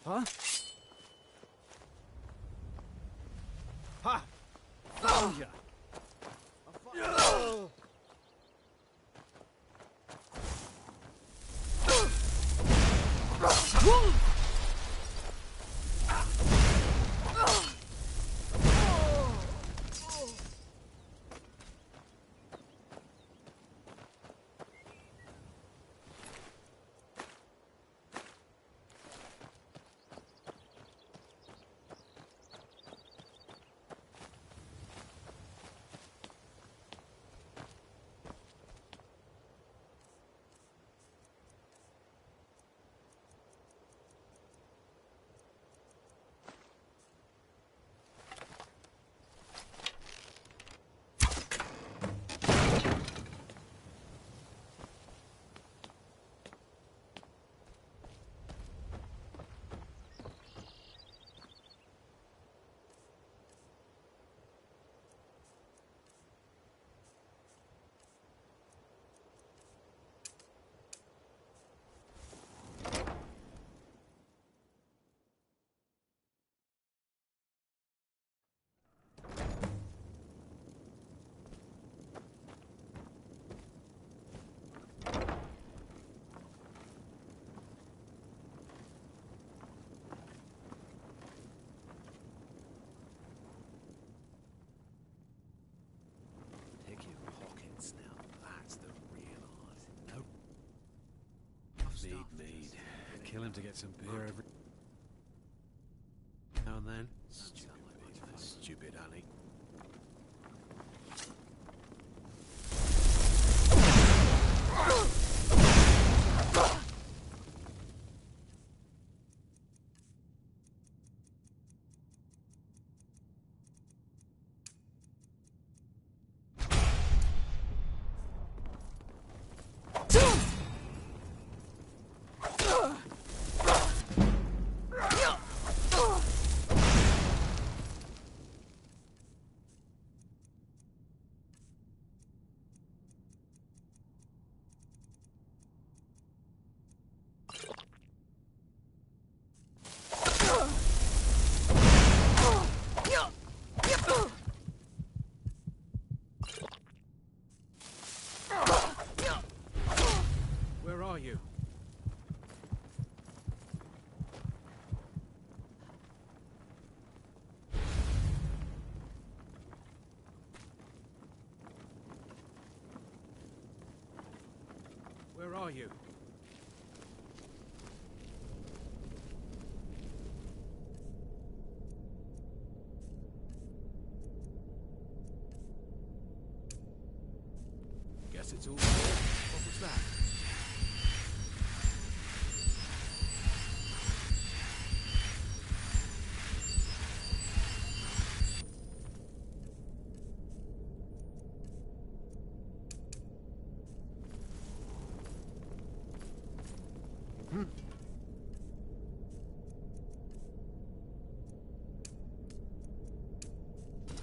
Huh? Ha! Found ya! Mead. Kill him to get some beer every now and then. Stupid honey. Where are you? Guess it's all good. What was that?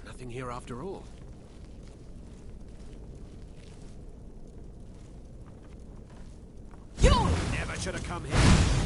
Nothing here after all. You never should have come here.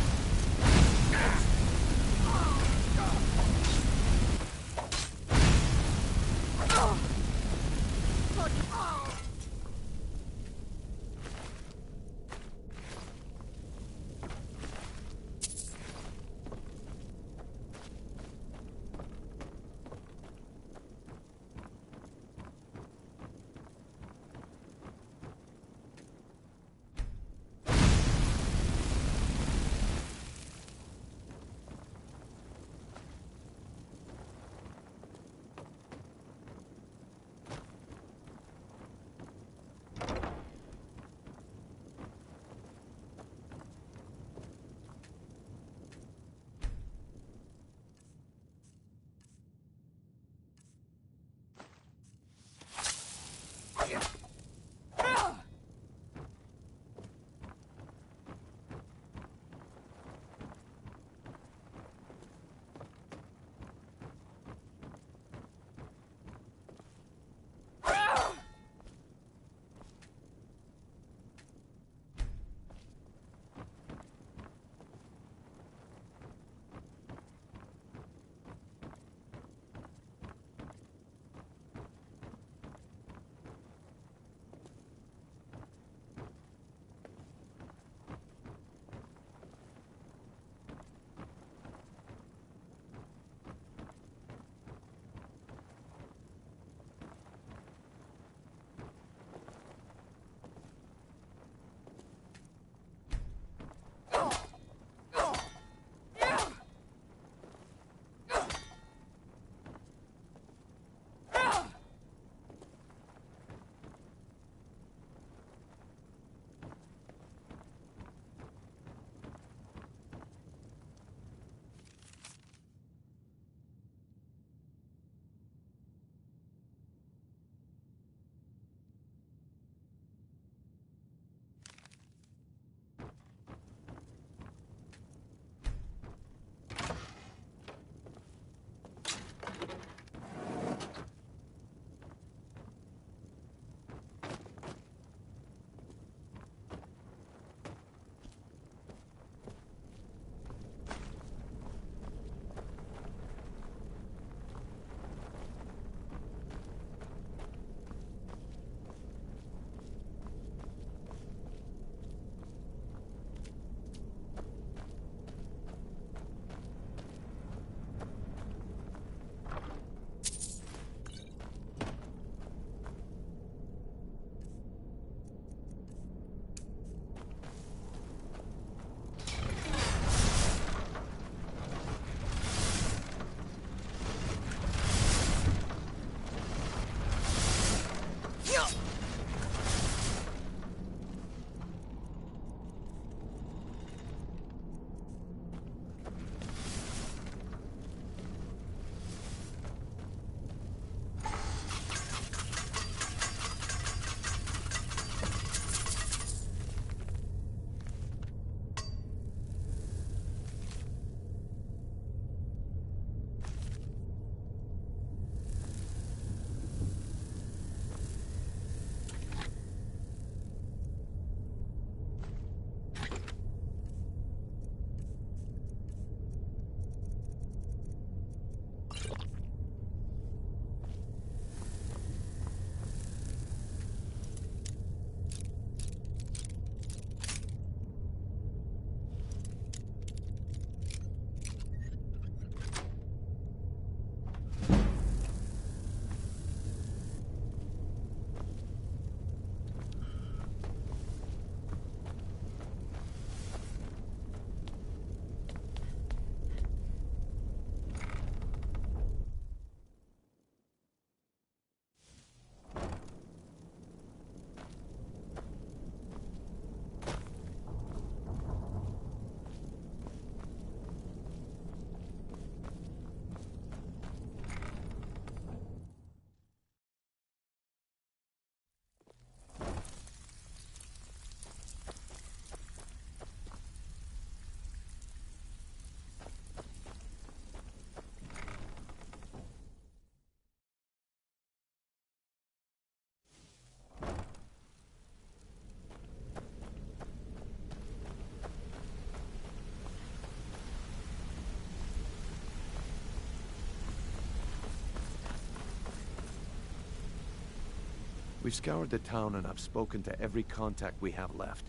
We've scoured the town and I've spoken to every contact we have left.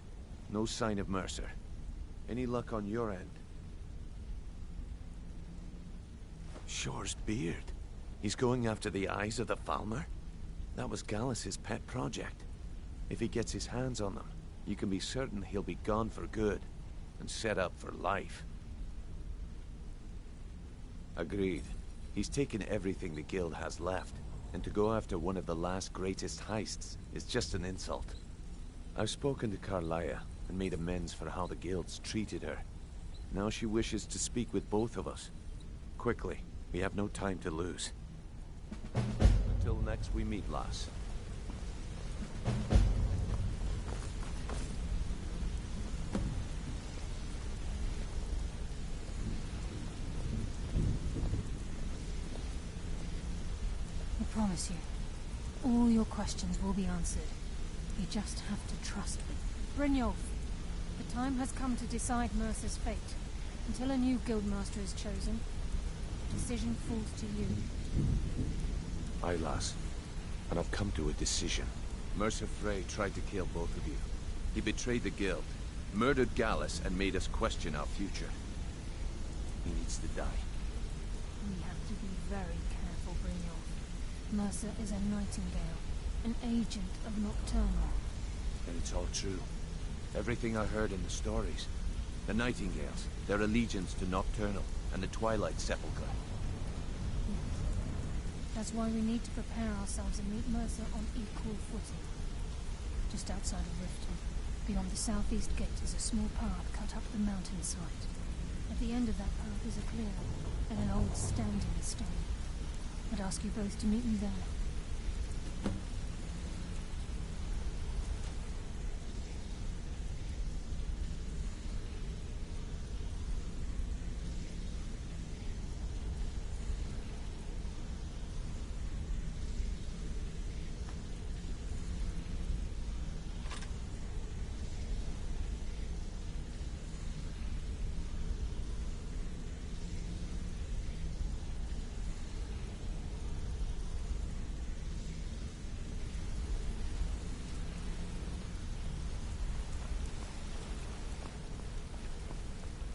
No sign of Mercer. Any luck on your end? Shore's beard. He's going after the eyes of the Falmer? That was Gallus's pet project. If he gets his hands on them, you can be certain he'll be gone for good, and set up for life. Agreed. He's taken everything the Guild has left, and to go after one of the last greatest heists is just an insult. I've spoken to Carlia, and made amends for how the Guild's treated her. Now she wishes to speak with both of us. Quickly, we have no time to lose. Until next we meet, lass. I promise you, all your questions will be answered. You just have to trust me. Brynjolf, the time has come to decide Mercer's fate. Until a new guildmaster is chosen, the decision falls to you. Aye, lass. And I've come to a decision. Mercer Frey tried to kill both of you. He betrayed the Guild, murdered Gallus, and made us question our future. He needs to die. We have to be very careful, Brynjolf. Mercer is a Nightingale, an agent of Nocturnal. And it's all true. Everything I heard in the stories. The Nightingales, their allegiance to Nocturnal, and the Twilight Sepulchre. That's why we need to prepare ourselves and meet Mercer on equal footing. Just outside of Riften, beyond the southeast gate, is a small path cut up the mountainside. At the end of that path is a clearing, and an old standing stone. I'd ask you both to meet me there.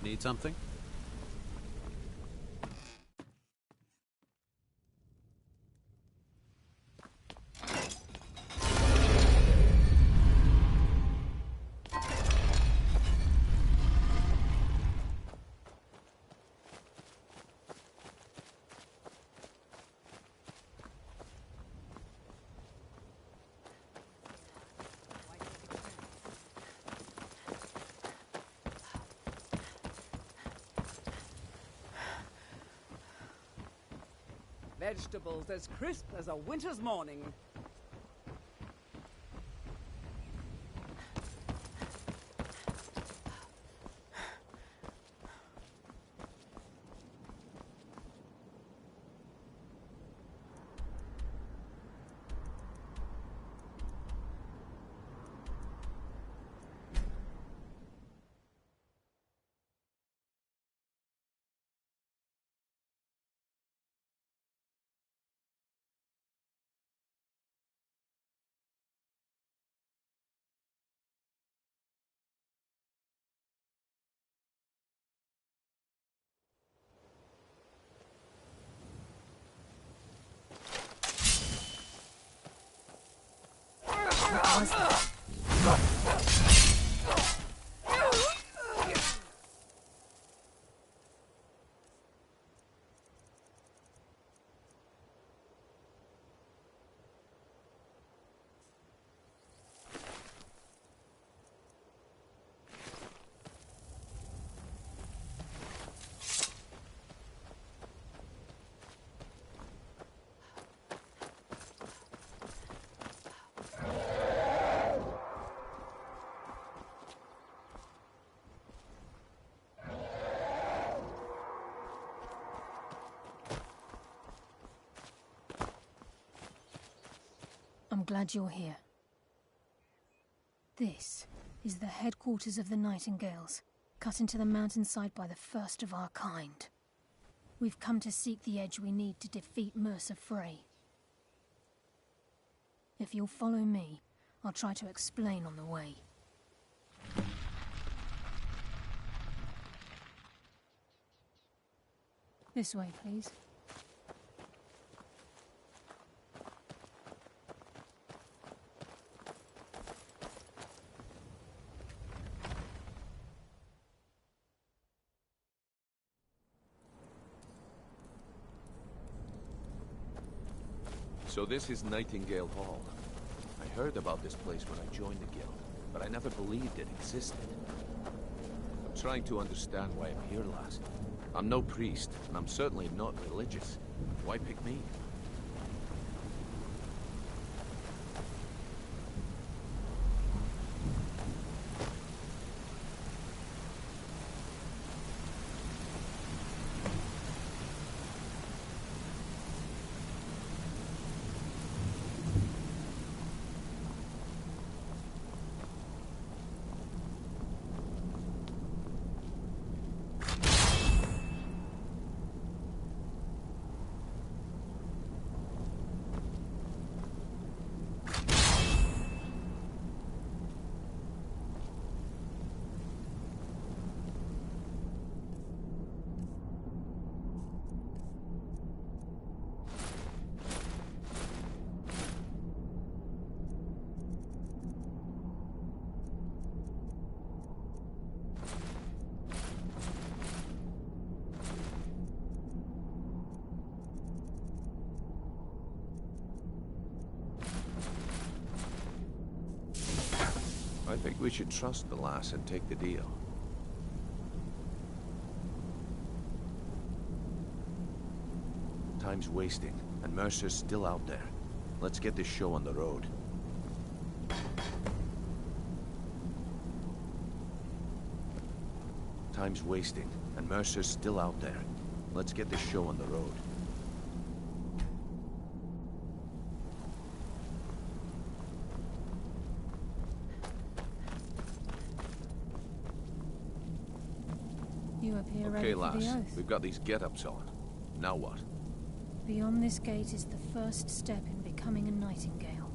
Need something? Vegetables as crisp as a winter's morning. I'm glad you're here. This is the headquarters of the Nightingales, cut into the mountainside by the first of our kind. We've come to seek the edge we need to defeat Mercer Frey. If you'll follow me, I'll try to explain on the way. This way, please. So this is Nightingale Hall. I heard about this place when I joined the guild, but I never believed it existed. I'm trying to understand why I'm here, lass. I'm no priest, and I'm certainly not religious. Why pick me? I think we should trust the lass and take the deal. Time's wasting, and Mercer's still out there. Let's get this show on the road. Time's wasting, and Mercer's still out there. Let's get this show on the road. You appear ready Okay, for lass. the oath. We've got these get-ups on. Now what? Beyond this gate is the first step in becoming a Nightingale.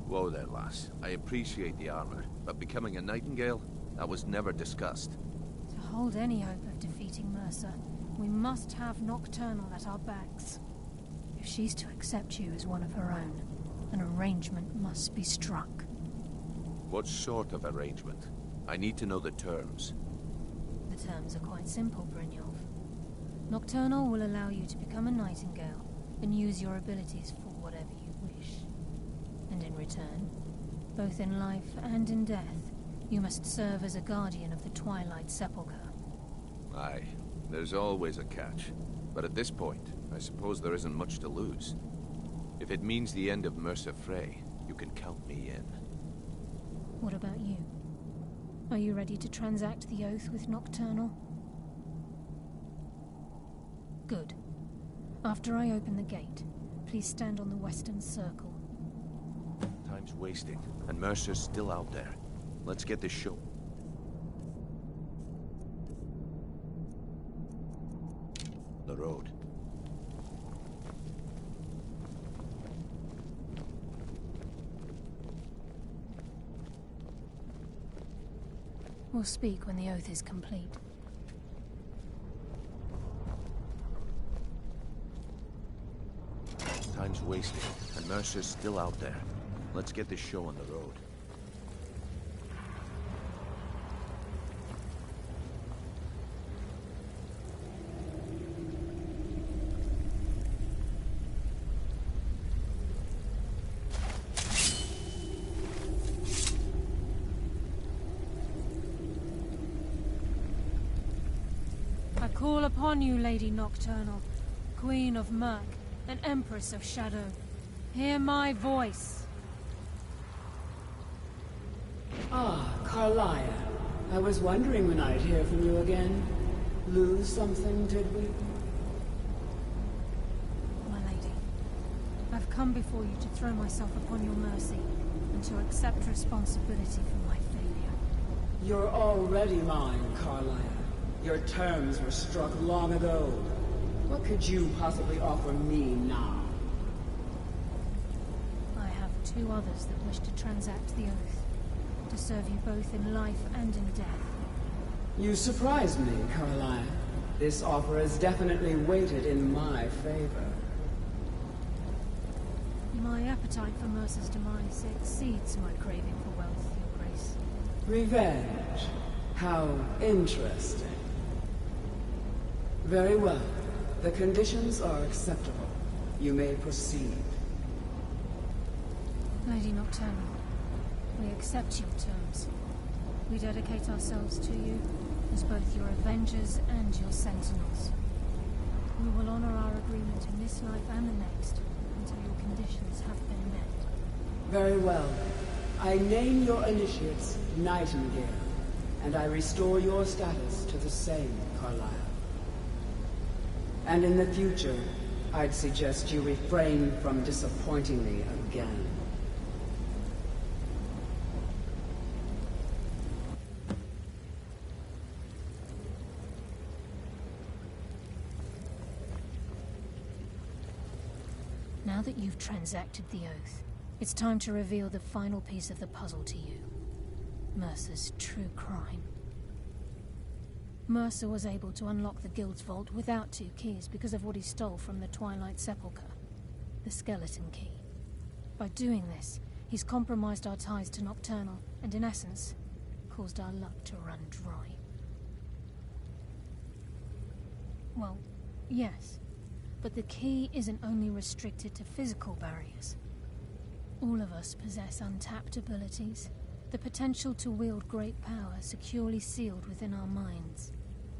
Whoa there, lass. I appreciate the armor, but becoming a Nightingale? That was never discussed. To hold any hope of defeating Mercer, we must have Nocturnal at our backs. If she's to accept you as one of her own, an arrangement must be struck. What sort of arrangement? I need to know the terms. The terms are quite simple, Brynjolf. Nocturnal will allow you to become a Nightingale and use your abilities for whatever you wish. And in return, both in life and in death, you must serve as a guardian of the Twilight Sepulchre. Aye, there's always a catch. But at this point, I suppose there isn't much to lose. If it means the end of Mercer Frey, you can count me in. What about you? Are you ready to transact the oath with Nocturnal? Good. After I open the gate, please stand on the western circle. Time's wasting, and Mercer's still out there. Let's get this show. The road. We'll speak when the oath is complete. Time's wasting, and Mercer's still out there. Let's get this show on the road. I call upon you, Lady Nocturnal, Queen of Murk, and Empress of Shadow. Hear my voice. Ah, Carlia. I was wondering when I'd hear from you again. Lose something, did we? My lady, I've come before you to throw myself upon your mercy, and to accept responsibility for my failure. You're already mine, Carlia. Your terms were struck long ago. What could you possibly offer me now? I two others that wish to transact the oath, to serve you both in life and in death. You surprise me, Carlisle. This offer is definitely weighted in my favor. My appetite for Mercer's demise exceeds my craving for wealth, Your Grace. Revenge. How interesting. Very well. The conditions are acceptable. You may proceed. Lady Nocturnal, we accept your terms. We dedicate ourselves to you as both your avengers and your sentinels. We will honor our agreement in this life and the next until your conditions have been met. Very well. I name your initiates Nightingale, and I restore your status to the same, Carlisle. And in the future, I'd suggest you refrain from disappointing me again. Now that you've transacted the oath, it's time to reveal the final piece of the puzzle to you. Mercer's true crime. Mercer was able to unlock the Guild's vault without 2 keys because of what he stole from the Twilight Sepulchre, the skeleton key. By doing this, he's compromised our ties to Nocturnal, and in essence, caused our luck to run dry. Well, yes. But the key isn't only restricted to physical barriers. All of us possess untapped abilities, the potential to wield great power securely sealed within our minds.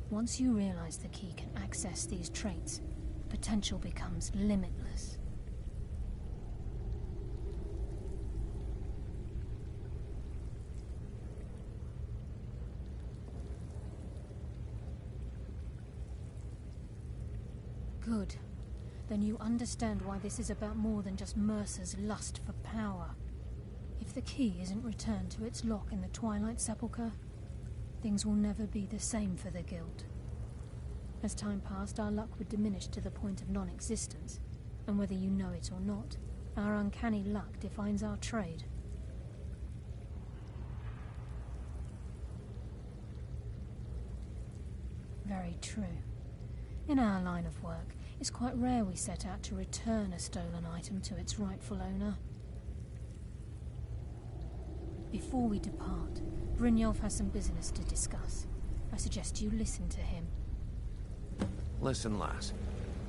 Once you realize the key can access these traits, potential becomes limitless. Good. Then you understand why this is about more than just Mercer's lust for power. If the key isn't returned to its lock in the Twilight Sepulchre, things will never be the same for the Guild. As time passed, our luck would diminish to the point of non-existence, and whether you know it or not, our uncanny luck defines our trade. Very true. In our line of work, it's quite rare we set out to return a stolen item to its rightful owner. Before we depart, Brynjolf has some business to discuss. I suggest you listen to him. Listen, lass.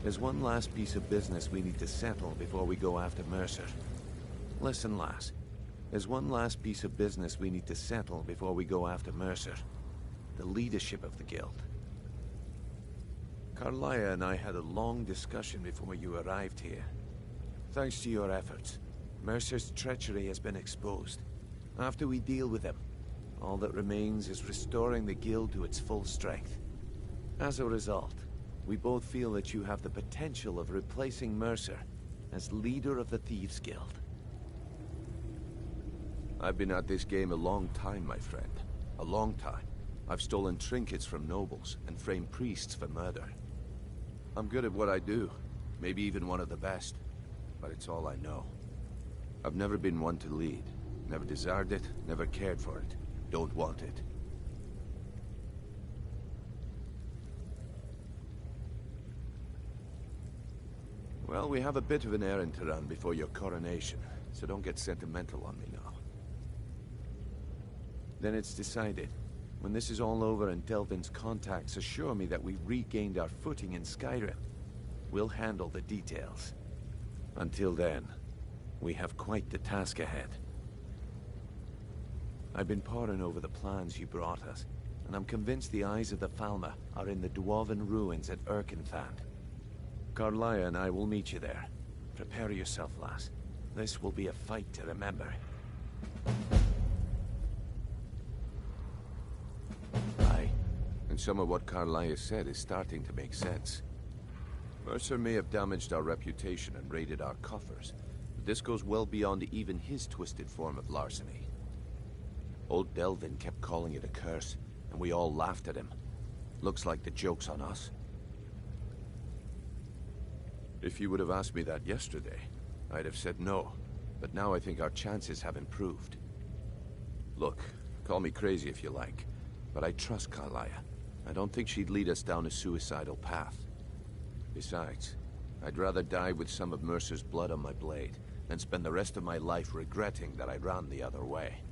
There's one last piece of business we need to settle before we go after Mercer. Listen, lass. There's one last piece of business we need to settle before we go after Mercer. The leadership of the Guild. Carlia and I had a long discussion before you arrived here. Thanks to your efforts, Mercer's treachery has been exposed. After we deal with him, all that remains is restoring the Guild to its full strength. As a result, we both feel that you have the potential of replacing Mercer as leader of the Thieves' Guild. I've been at this game a long time, my friend. A long time. I've stolen trinkets from nobles and framed priests for murder. I'm good at what I do, maybe even one of the best, but it's all I know. I've never been one to lead, never desired it, never cared for it, don't want it. Well, we have a bit of an errand to run before your coronation, so don't get sentimental on me now. Then it's decided. When this is all over and Delvin's contacts assure me that we've regained our footing in Skyrim, we'll handle the details. Until then, we have quite the task ahead. I've been poring over the plans you brought us, and I'm convinced the eyes of the Falmer are in the Dwarven ruins at Erkenthand. Carlia and I will meet you there. Prepare yourself, lass. This will be a fight to remember. And some of what Carlia said is starting to make sense. Mercer may have damaged our reputation and raided our coffers, but this goes well beyond even his twisted form of larceny. Old Delvin kept calling it a curse, and we all laughed at him. Looks like the joke's on us. If you would have asked me that yesterday, I'd have said no. But now I think our chances have improved. Look, call me crazy if you like, but I trust Carlia. I don't think she'd lead us down a suicidal path. Besides, I'd rather die with some of Mercer's blood on my blade than spend the rest of my life regretting that I ran the other way.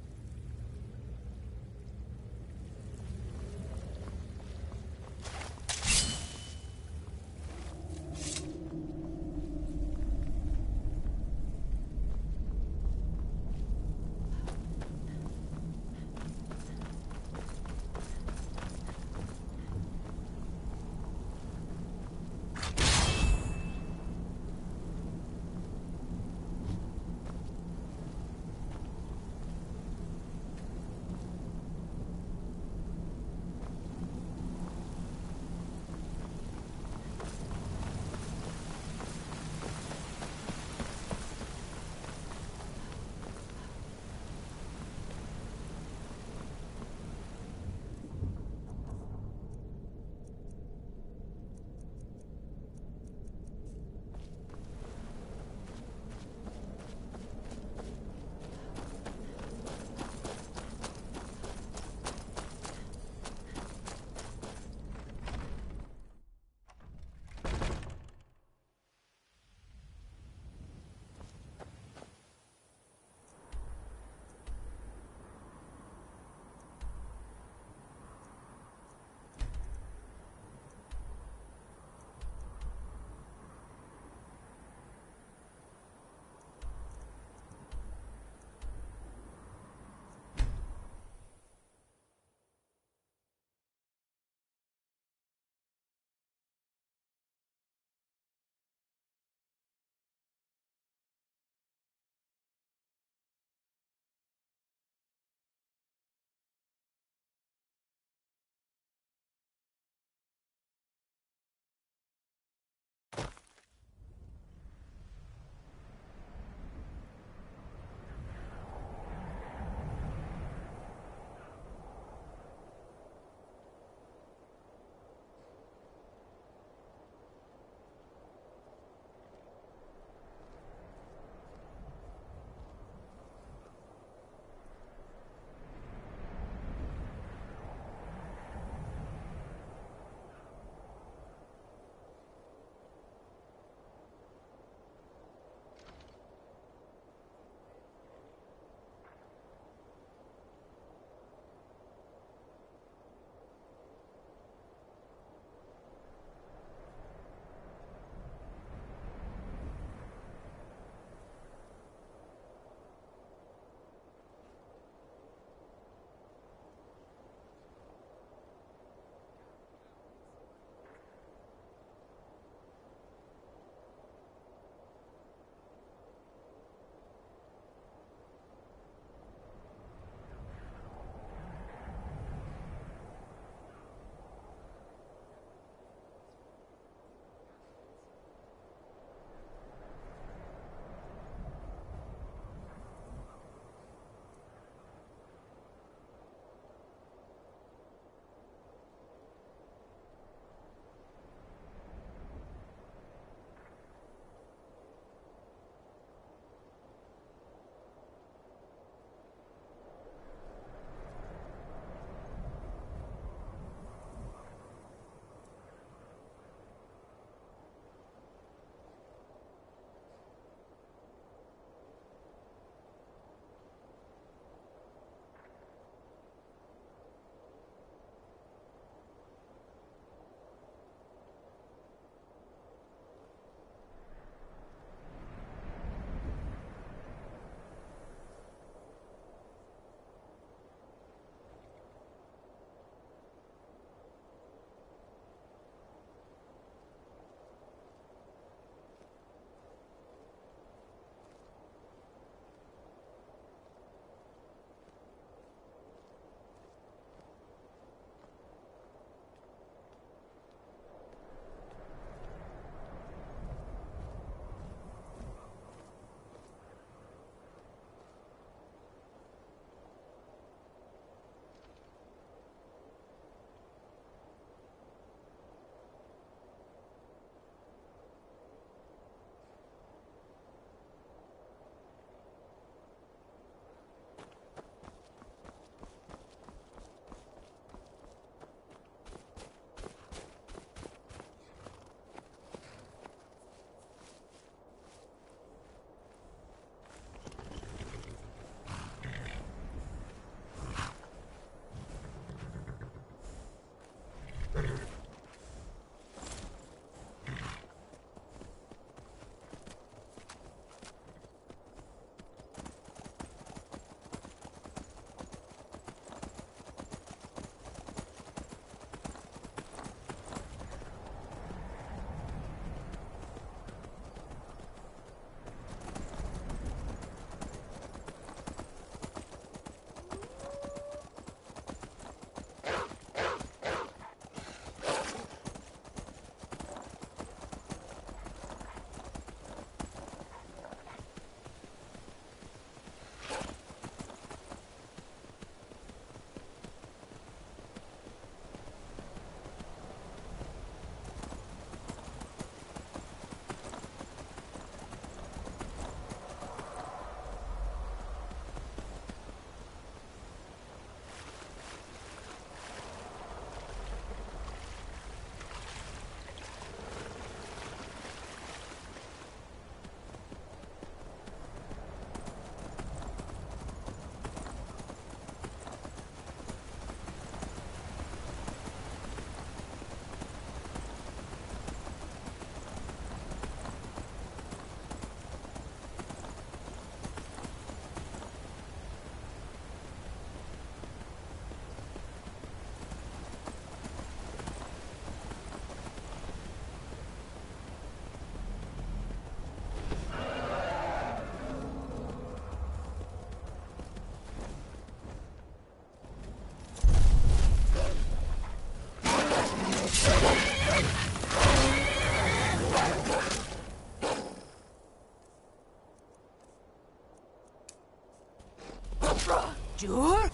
Jur?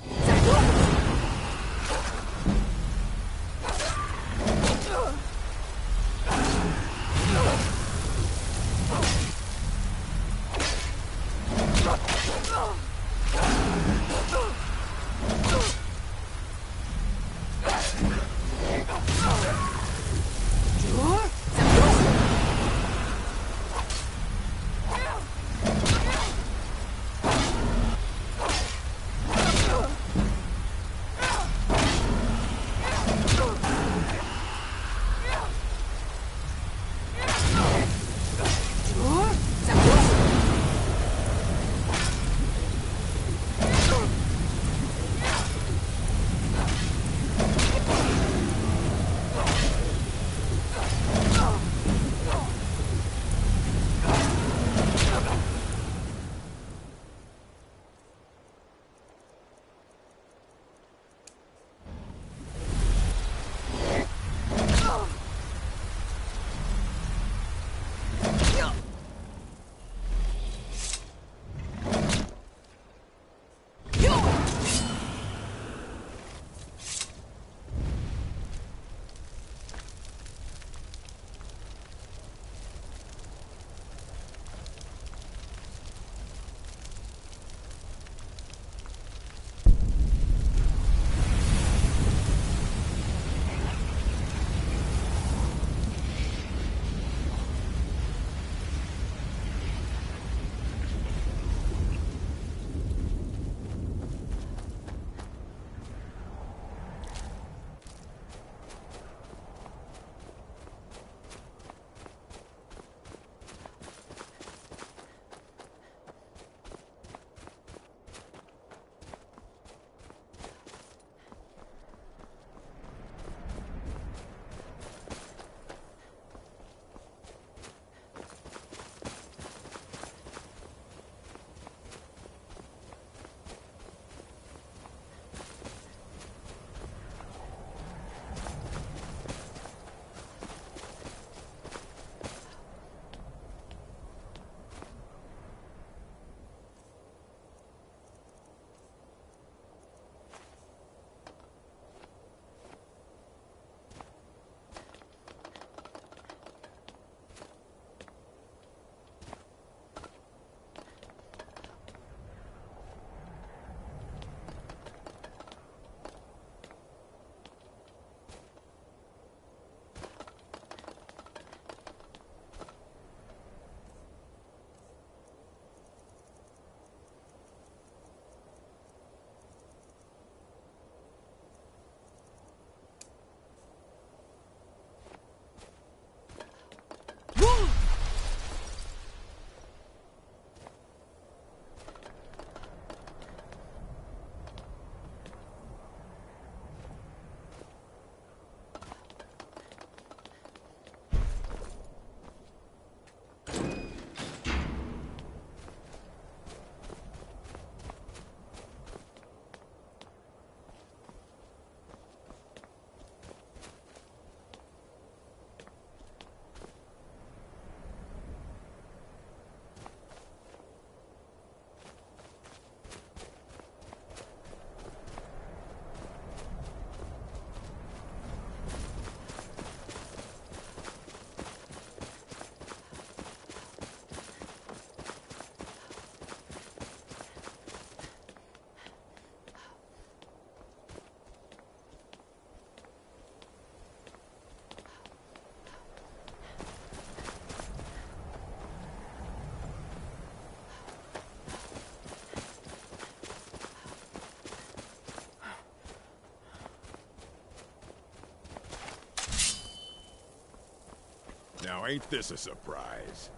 Now ain't this a surprise?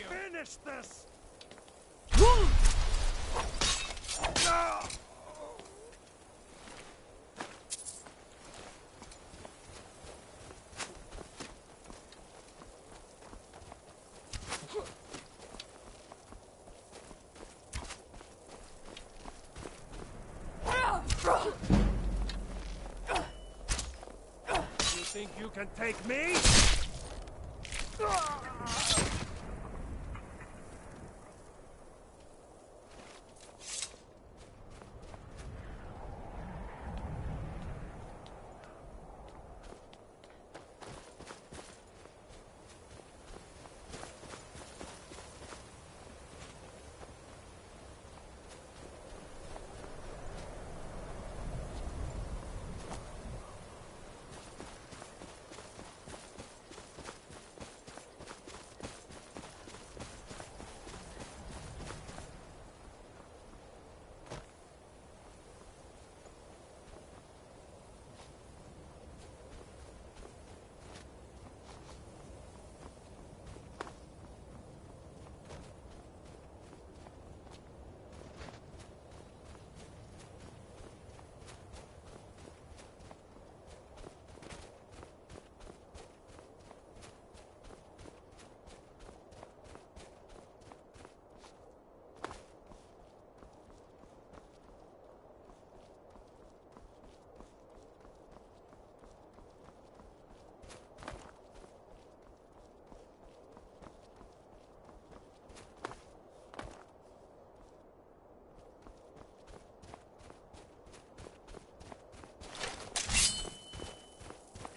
Finish this! You think you can take me?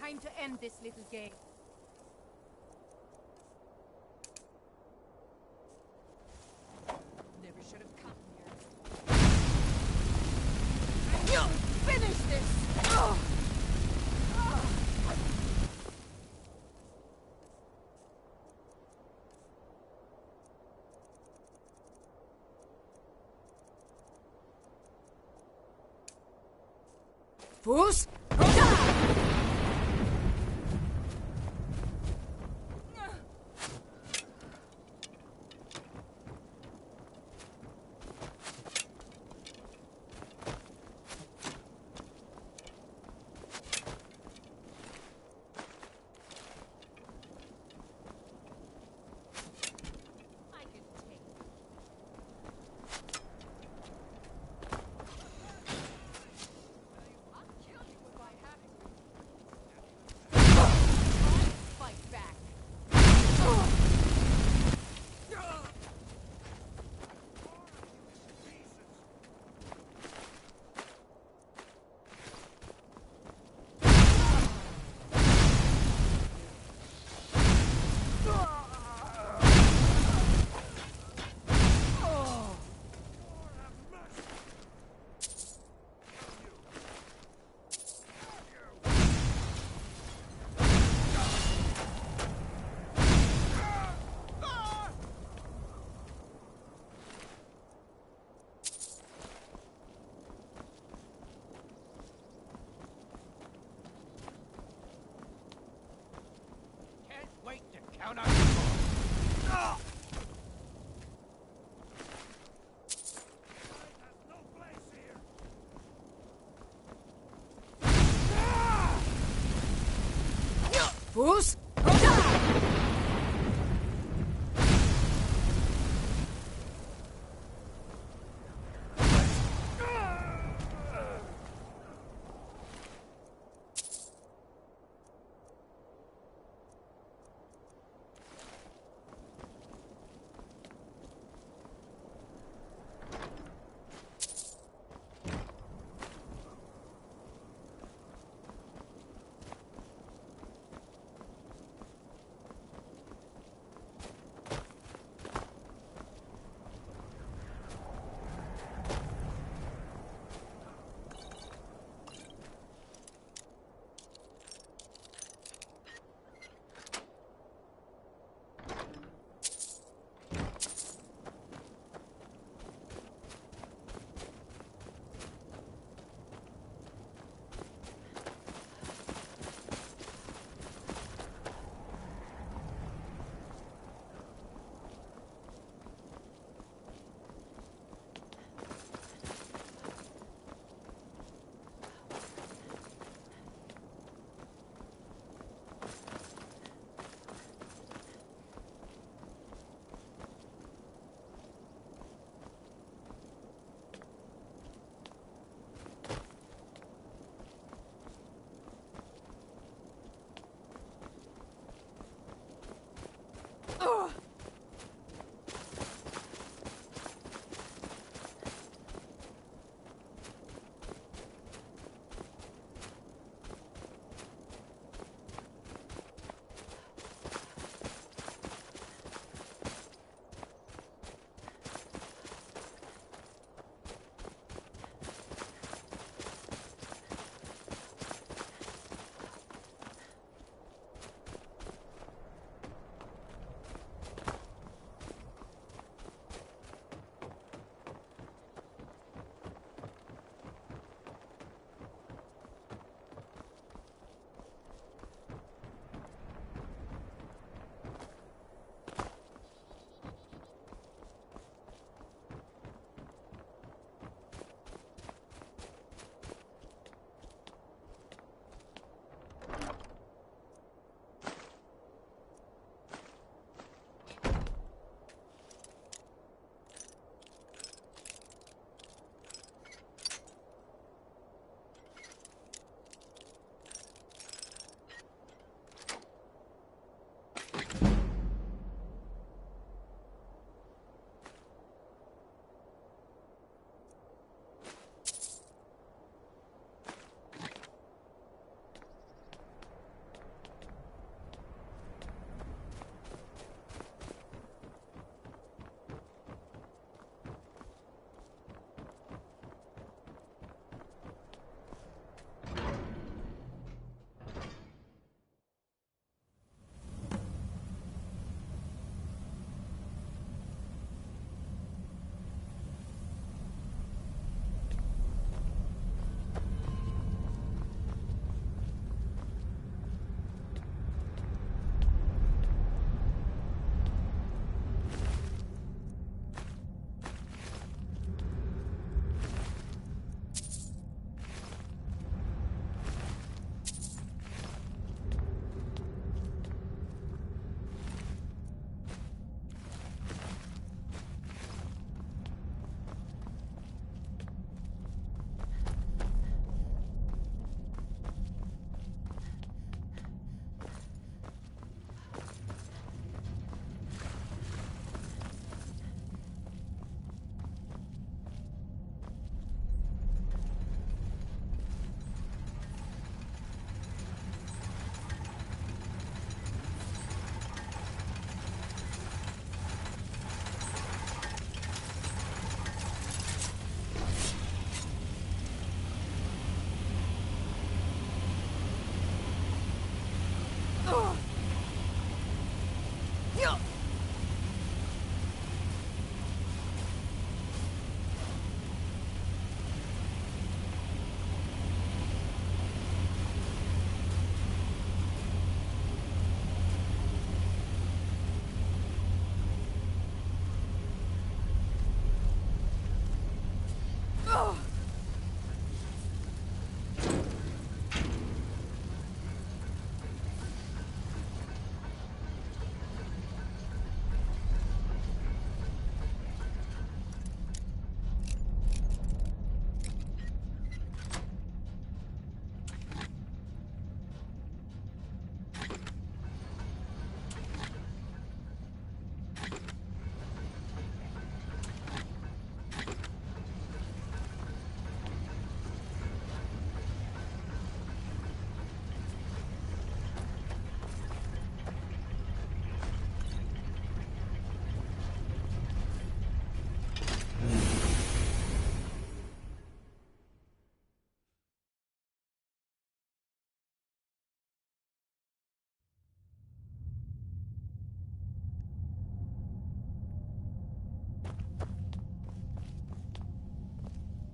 Time to end this little game. Never should have come here. You'll finish this! Oh. Fools! Wait to count out your more. Fools!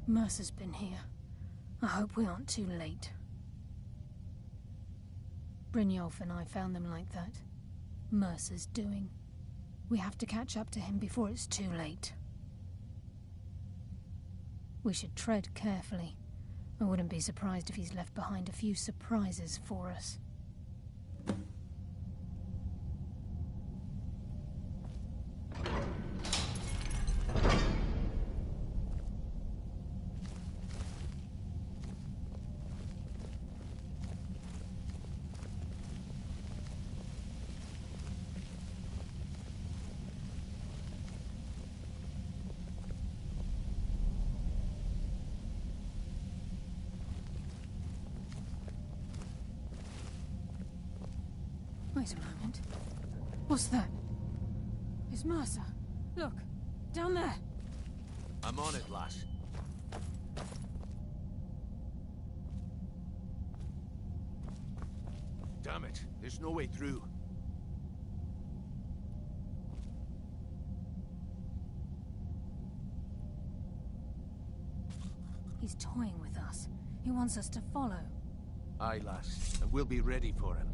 Mercer's been here. I hope we aren't too late. Brynjolf and I found them like that. Mercer's doing. We have to catch up to him before it's too late. We should tread carefully. I wouldn't be surprised if he's left behind a few surprises for us. Wait a moment. What's that? It's Mercer. Look, down there. I'm on it, lass. Damn it, there's no way through. He's toying with us. He wants us to follow. Aye, lass, and we'll be ready for him.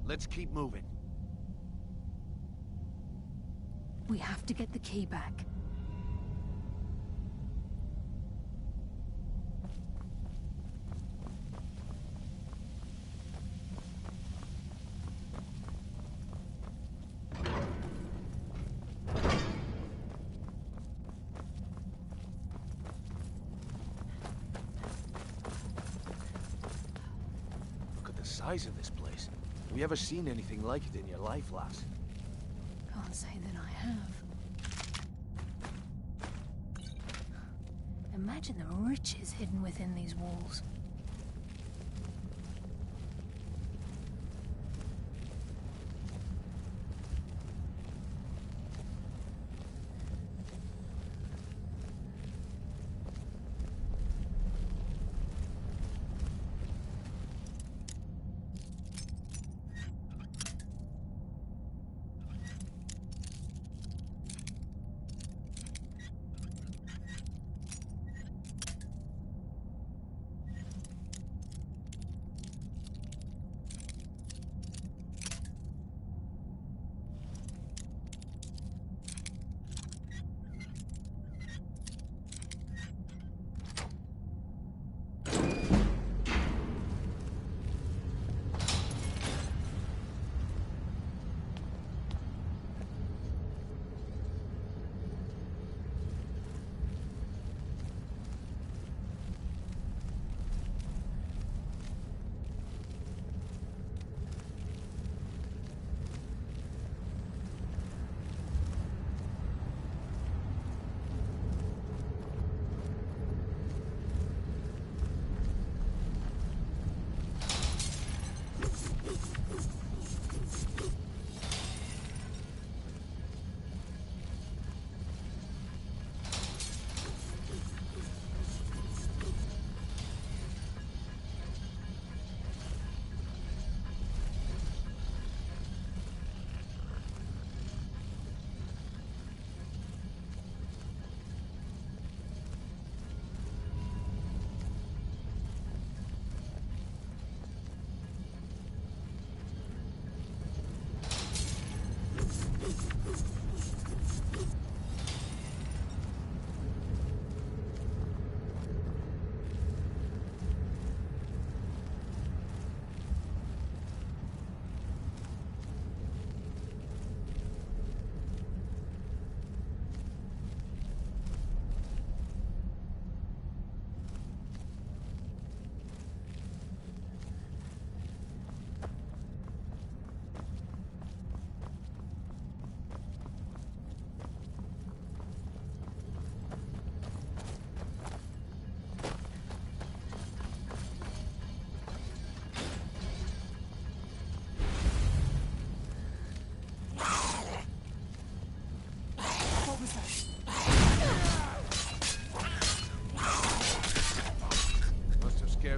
Let's keep moving. We have to get the key back. Look at the size of this place. Have you ever seen anything like it in your life, lass? Can't say that I have. Imagine the riches hidden within these walls.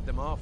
them off.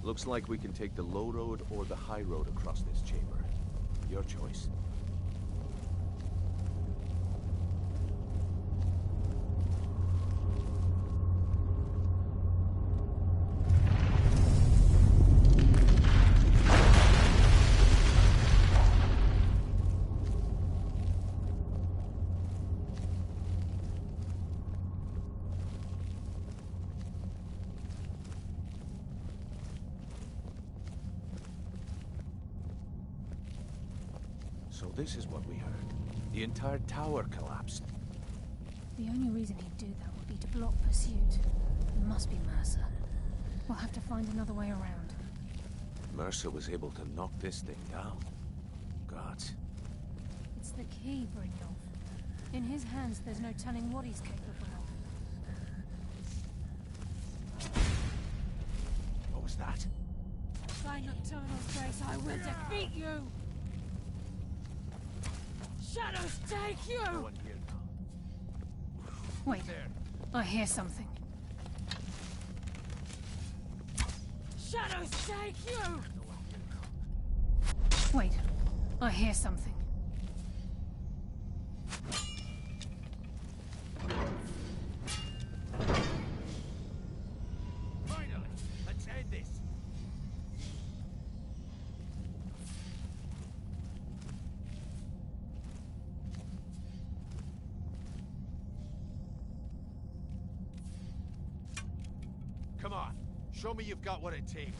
Looks like we can take the low road or the high road across this chamber. Your choice. So this is what we heard. The entire tower collapsed. The only reason he'd do that would be to block pursuit. It must be Mercer. We'll have to find another way around. Mercer was able to knock this thing down. Gods. It's the key, Brynjolf. In his hands, there's no telling what he's capable of. What was that? By Nocturnal's grace, I will defeat you! Shadows take you! No one here now. Wait, I hear something. Shadows take you! Wait, I hear something. Finally, let's end this. Come on, show me you've got what it takes.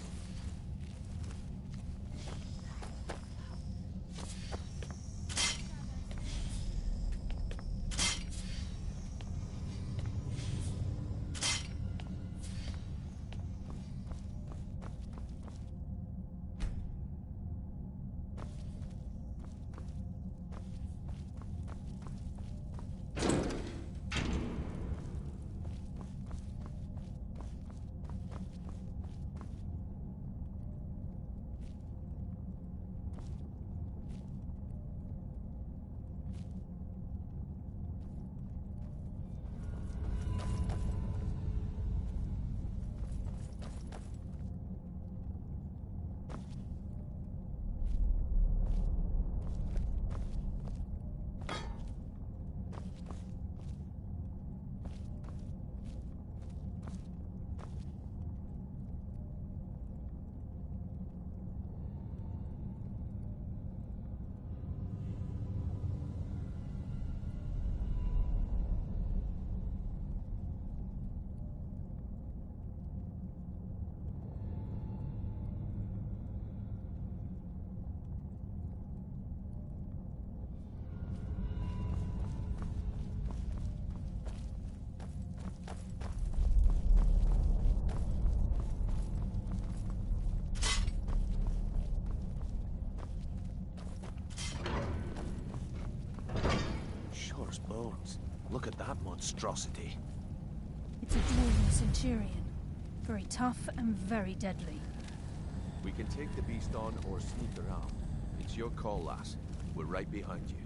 Bones. Look at that monstrosity. It's a dwarven centurion. Very tough and very deadly. We can take the beast on or sneak around. It's your call, lass. We're right behind you.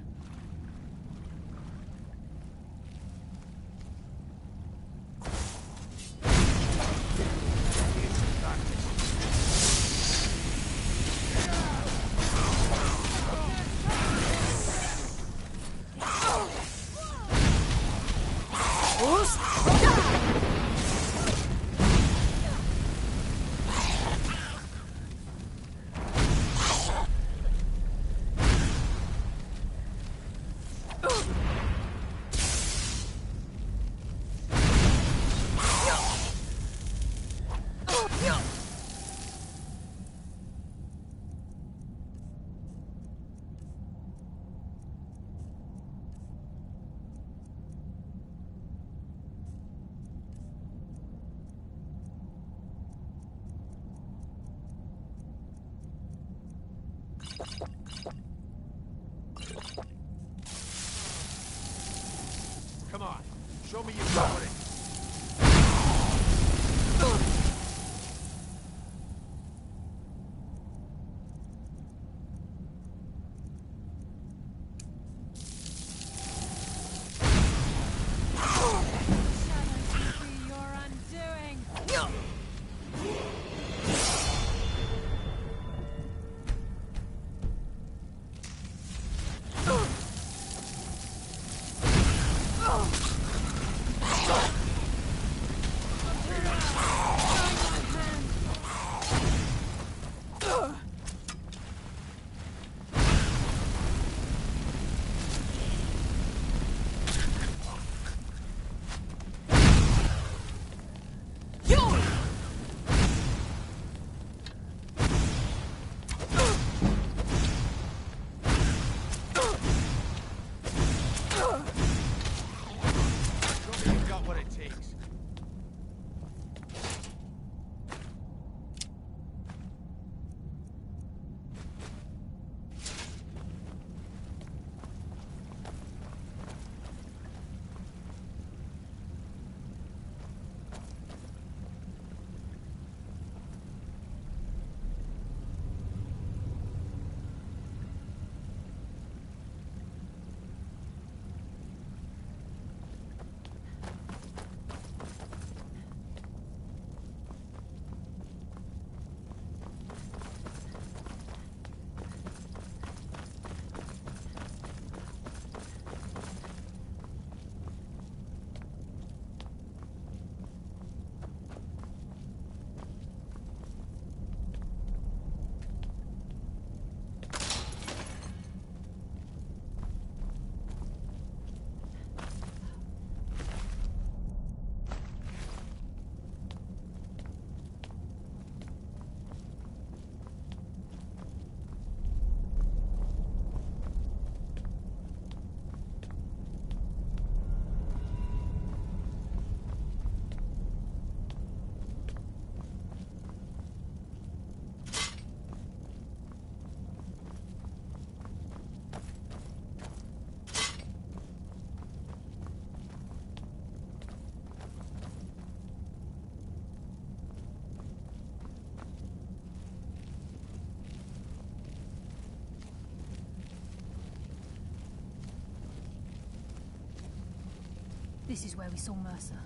This is where we saw Mercer.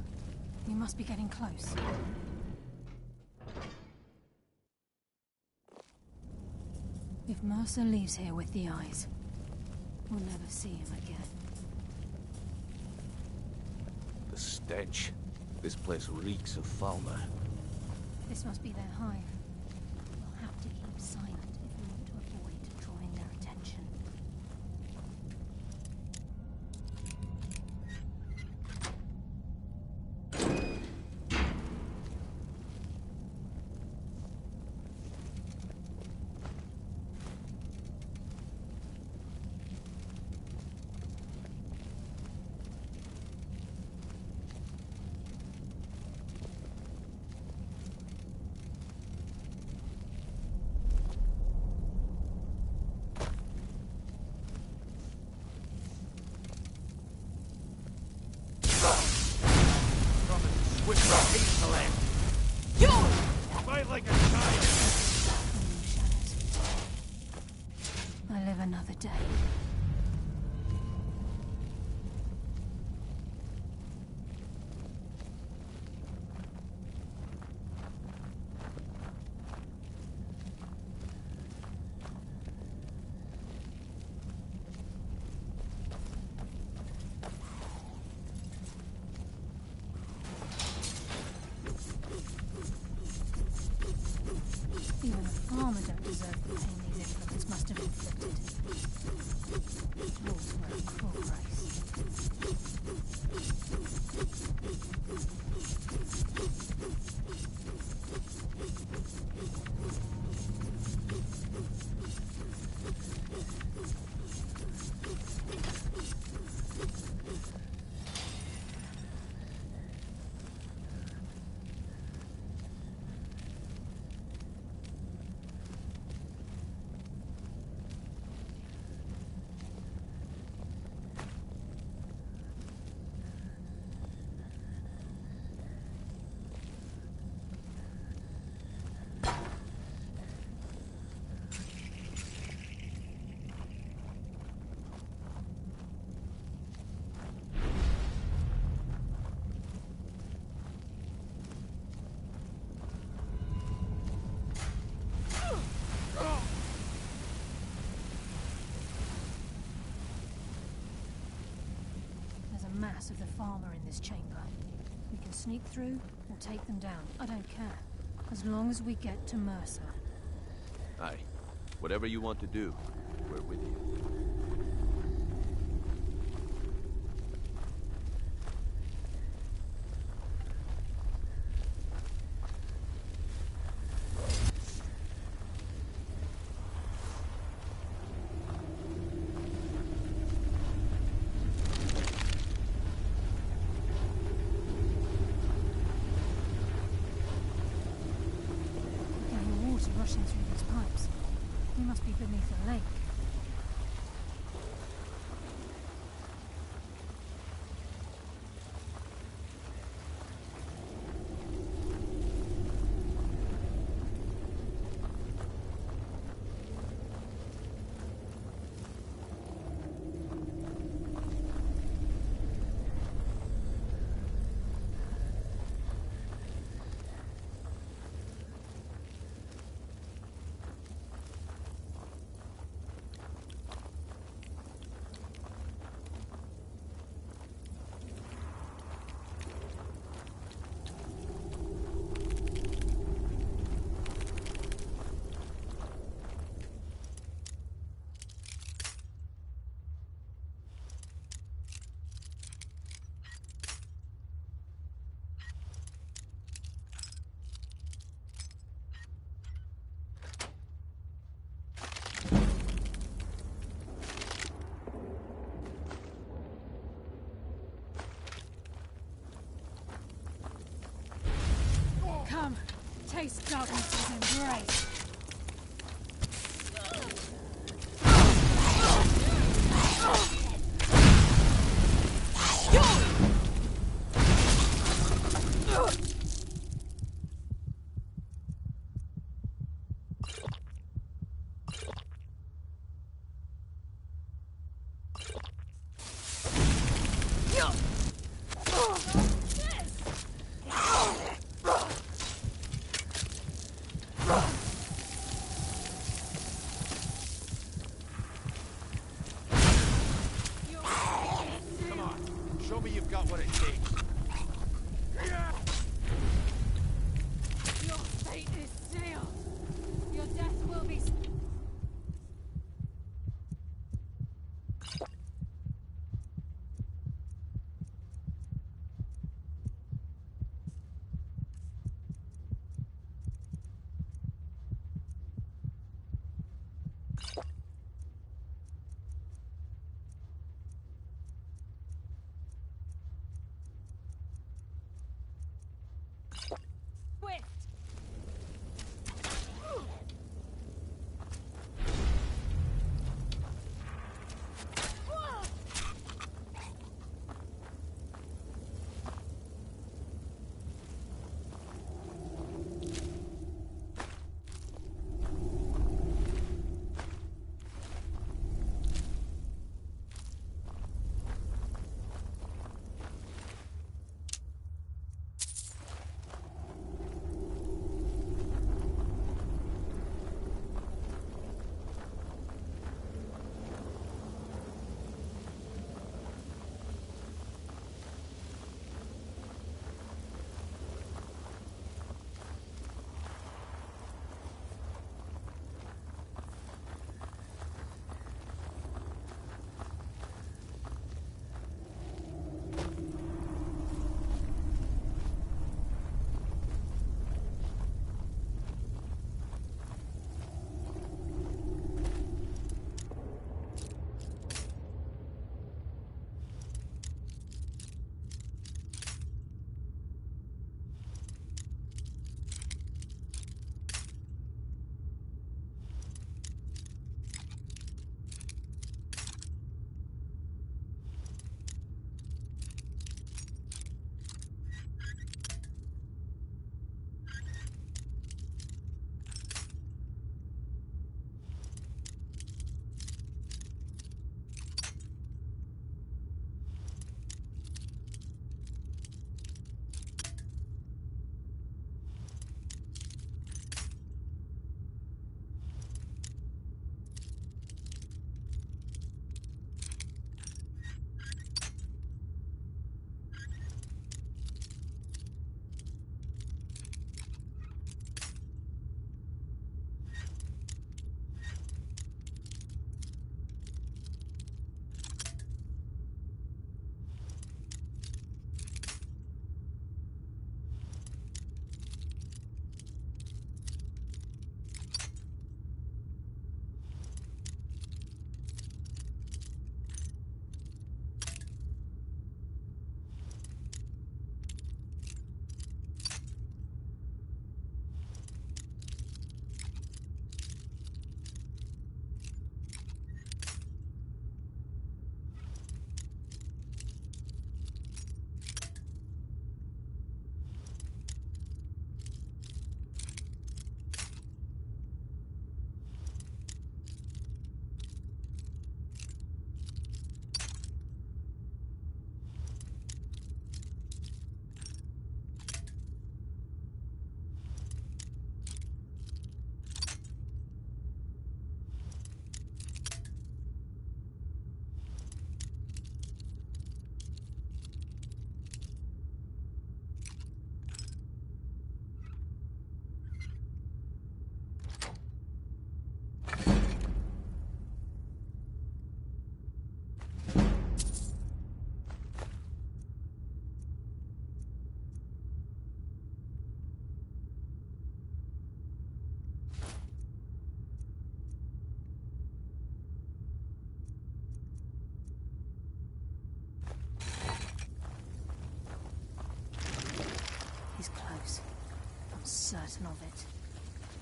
We must be getting close. If Mercer leaves here with the eyes, we'll never see him again. The stench. This place reeks of fauna. This must be their hive. We'll have to keep silent if we want to avoid drawing their attention. Fight like a child. I live another day. Even a farmer don't deserve the pain these infants must have inflicted. Wolves were a cruel race. Mass of the farmer in this chamber. We can sneak through or take them down. I don't care. As long as we get to Mercer. Aye. Whatever you want to do, we're with you. Rushing through these pipes. We must be beneath a lake. Come, taste darkness's embrace. He's close. I'm certain of it.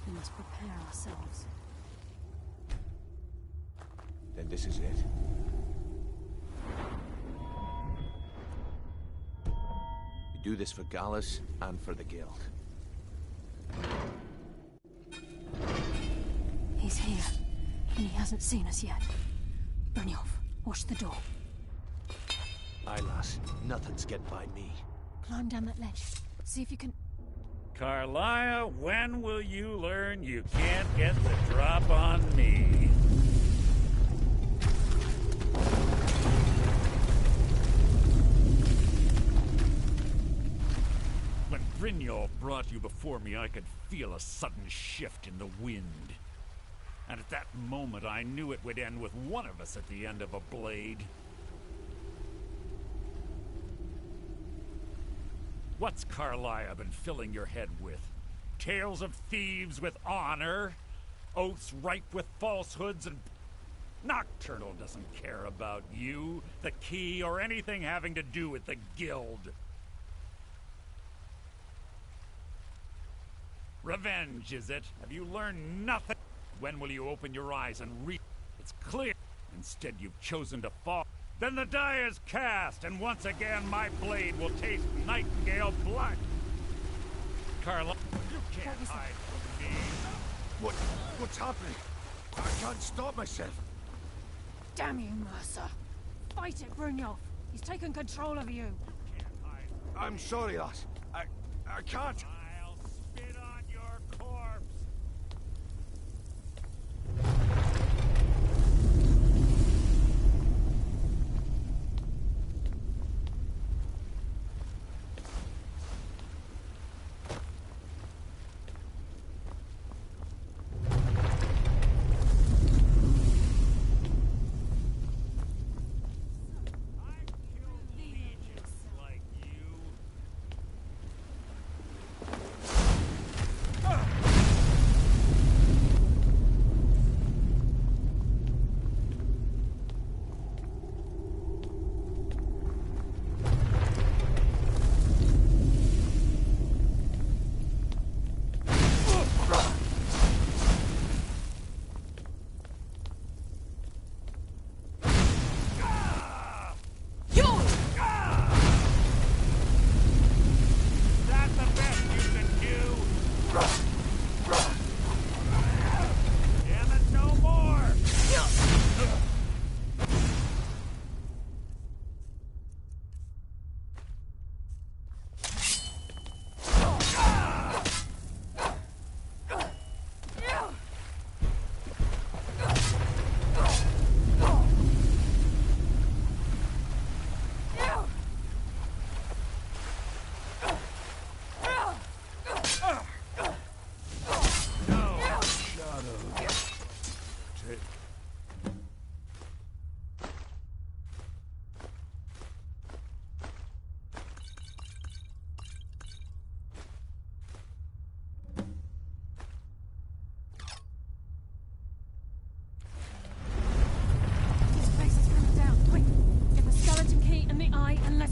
We must prepare ourselves. Then this is it. We do this for Gallus and for the Guild. He's here, and he hasn't seen us yet. Brynjolf, watch the door. Aye, lass. Nothing's get by me. Climb down that ledge. See if you can... Carlia, when will you learn you can't get the drop on me? When Brynjolf brought you before me, I could feel a sudden shift in the wind. And at that moment, I knew it would end with one of us at the end of a blade. What's Carlia been filling your head with? Tales of thieves with honor? Oaths ripe with falsehoods and... Nocturnal doesn't care about you, the key, or anything having to do with the guild. Revenge, is it? Have you learned nothing? When will you open your eyes and read? It's clear. Instead, you've chosen to fall. Then the die is cast, and once again my blade will taste Nightingale blood. Carla, you can't hide from me. What's happening? I can't stop myself. Damn you, Mercer. Fight it, Brynjolf. He's taken control of you. I'm sorry, lass. I can't. I'll spit on your corpse.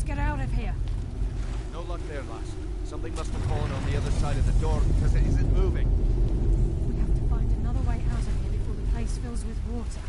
Get out of here. No luck there, lass. Something must have fallen on the other side of the door because it isn't moving. We have to find another way out of here before the place fills with water.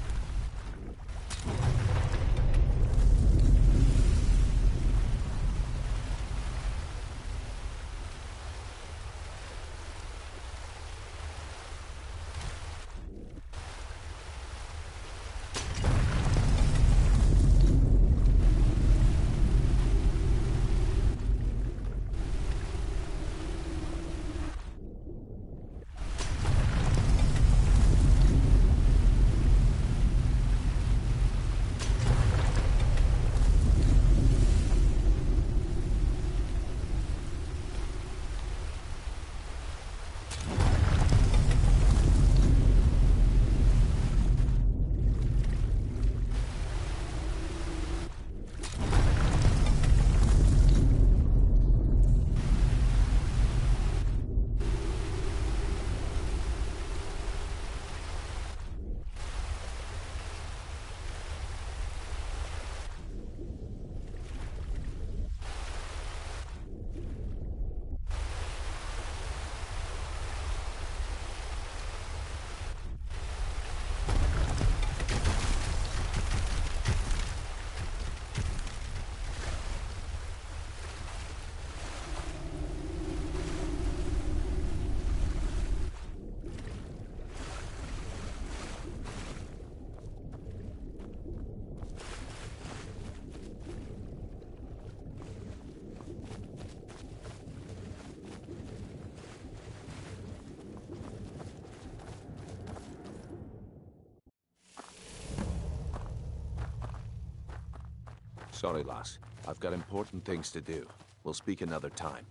Sorry, lass. I've got important things to do. We'll speak another time.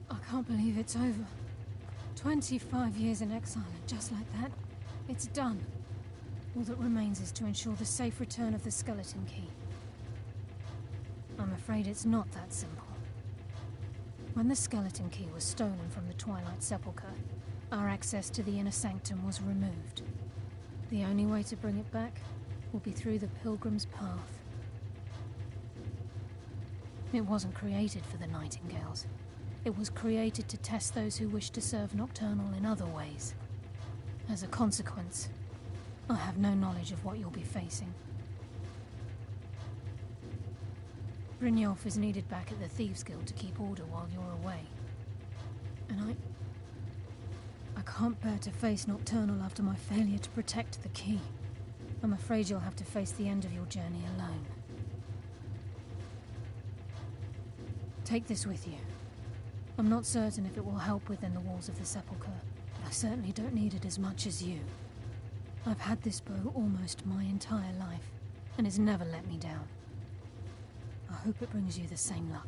I can't believe it's over. 25 years in exile, and just like that, it's done. All that remains is to ensure the safe return of the skeleton key. I'm afraid it's not that simple. When the skeleton key was stolen from the Twilight Sepulchre, Our access to the inner sanctum was removed. The only way to bring it back will be through the Pilgrim's Path. It wasn't created for the Nightingales. It was created to test those who wish to serve Nocturnal in other ways. As a consequence, I have no knowledge of what you'll be facing. Brynjolf is needed back at the Thieves' Guild to keep order while you're away. And I can't bear to face Nocturnal after my failure to protect the key. I'm afraid you'll have to face the end of your journey alone. Take this with you. I'm not certain if it will help within the walls of the Sepulchre, but I certainly don't need it as much as you. I've had this bow almost my entire life, and it's never let me down. I hope it brings you the same luck.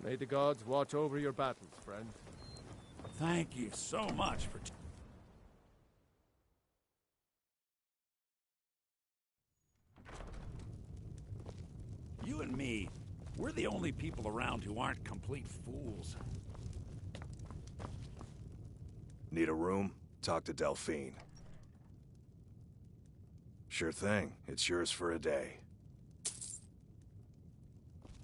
May the gods watch over your battles, friend. Thank you so much for... You and me, we're the only people around who aren't complete fools. Need a room? Talk to Delphine. Sure thing. It's yours for a day.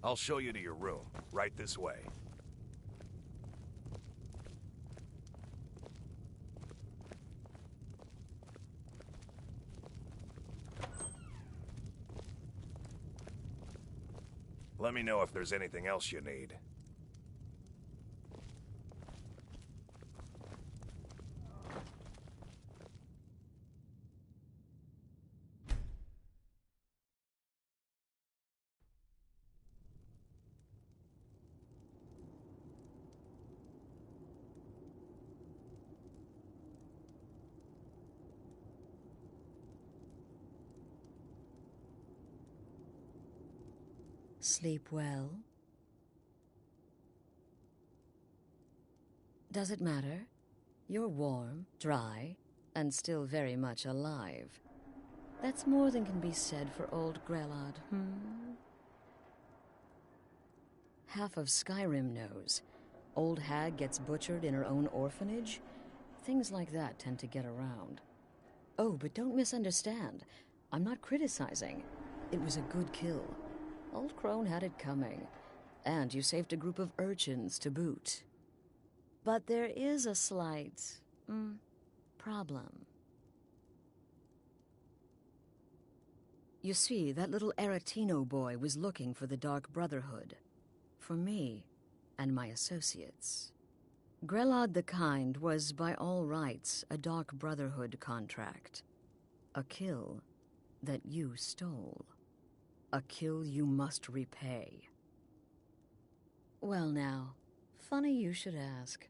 I'll show you to your room. Right this way. Let me know if there's anything else you need. Sleep well? Does it matter? You're warm, dry, and still very much alive. That's more than can be said for old Grelod, Half of Skyrim knows. Old hag gets butchered in her own orphanage. Things like that tend to get around. Oh, but don't misunderstand. I'm not criticizing. It was a good kill. Old Crone had it coming. And you saved a group of urchins to boot. But there is a slight, problem. You see, that little Aretino boy was looking for the Dark Brotherhood. For me and my associates. Grelod the Kind was, by all rights, a Dark Brotherhood contract. A kill that you stole. A kill you must repay. Well now, funny you should ask.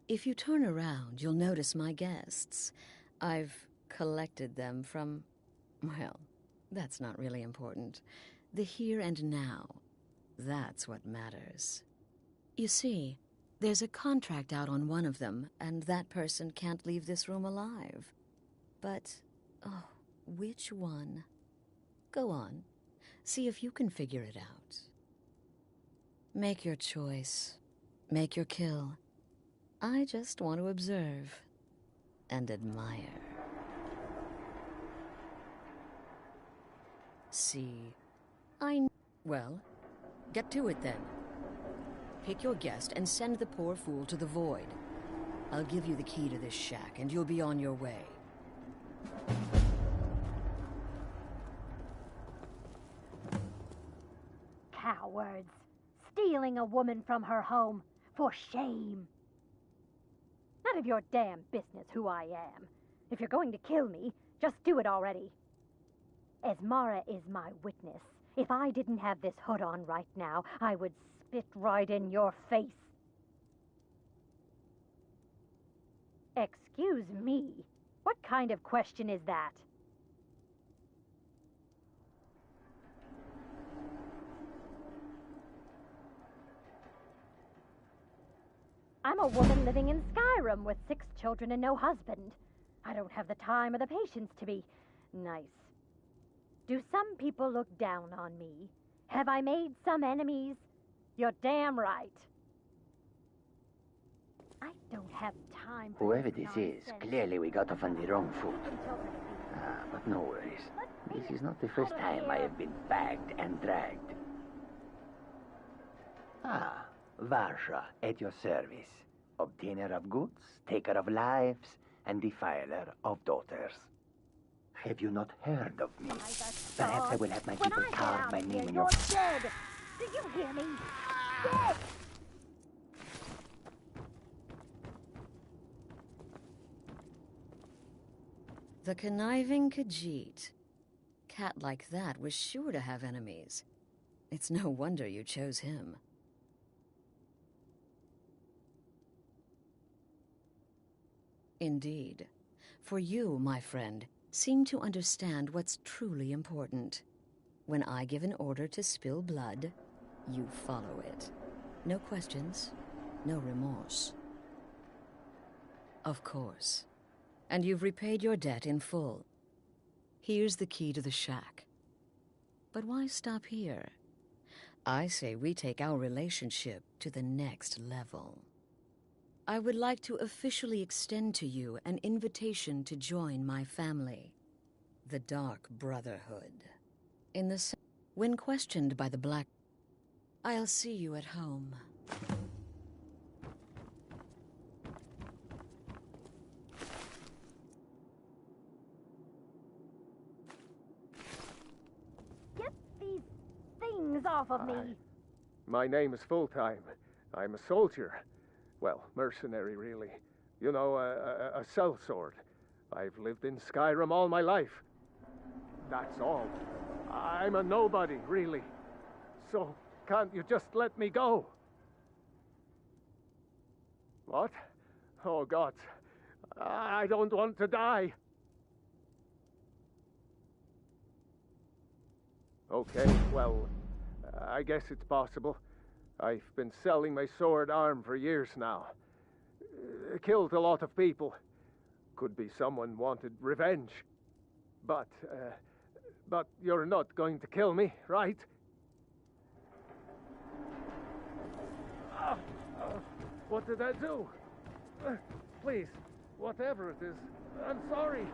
If you turn around, you'll notice my guests. I've collected them from, well, that's not really important. The here and now, that's what matters. You see, there's a contract out on one of them, and that person can't leave this room alive. But, oh, which one? Go on. See if you can figure it out. Make your choice. Make your kill. I just want to observe and admire. See, well, get to it then. Pick your guest and send the poor fool to the void. I'll give you the key to this shack and you'll be on your way. Cowards! Stealing a woman from her home. For shame! None of your damn business who I am. If you're going to kill me, just do it already. Esmara is my witness. If I didn't have this hood on right now, I would spit right in your face. Excuse me? What kind of question is that? I'm a woman living in Skyrim with 6 children and no husband. I don't have the time or the patience to be nice. Do some people look down on me? Have I made some enemies? You're damn right. I don't have time for Whoever this is, clearly we got off on the wrong foot. But no worries. This is not the first time I have been bagged and dragged. Varsha, at your service. Obtainer of goods, taker of lives, and defiler of daughters. Have you not heard of me? Perhaps I will have my people carve my name in your... You're dead! Do you hear me? Dead! The conniving Khajiit. Cat like that was sure to have enemies. It's no wonder you chose him. Indeed. For you, my friend, seem to understand what's truly important. When I give an order to spill blood, you follow it. No questions, no remorse. Of course. And you've repaid your debt in full. Here's the key to the shack. But why stop here? I say we take our relationship to the next level. I would like to officially extend to you an invitation to join my family, the Dark Brotherhood. When questioned by the Black... I'll see you at home. Get these things off of me! My name is Full-Time. I'm a soldier. Well, mercenary, really. You know, a sellsword. I've lived in Skyrim all my life. That's all. I'm a nobody, really. So, can't you just let me go? What? Oh, God. I don't want to die. Okay, well, I guess it's possible. I've been selling my sword arm for years now. Killed a lot of people. Could be someone wanted revenge. But you're not going to kill me, right? What did I do? Please, whatever it is, I'm sorry.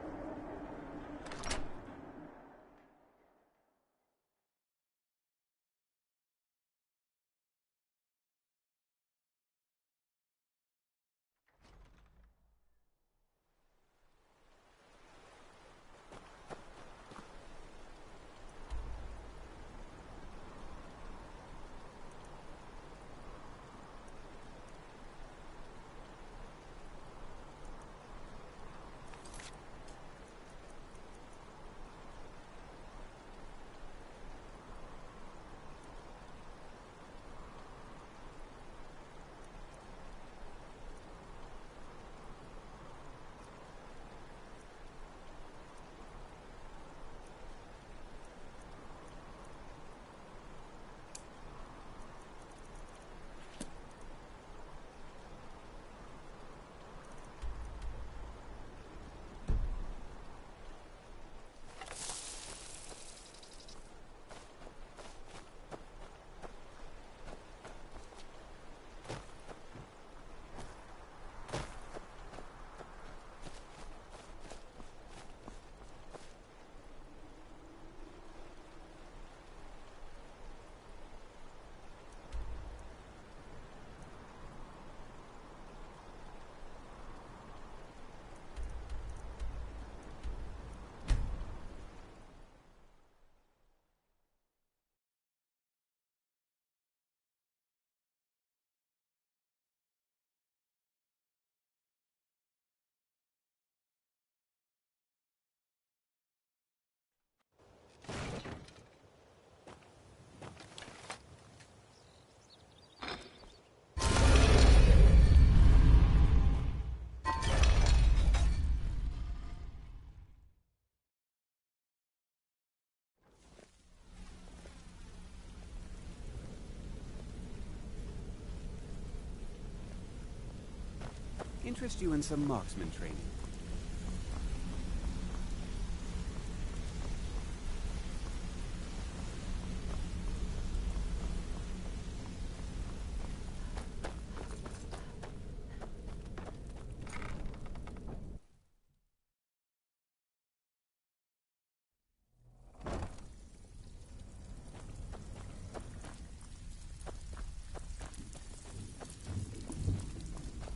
Interest you in some marksman training?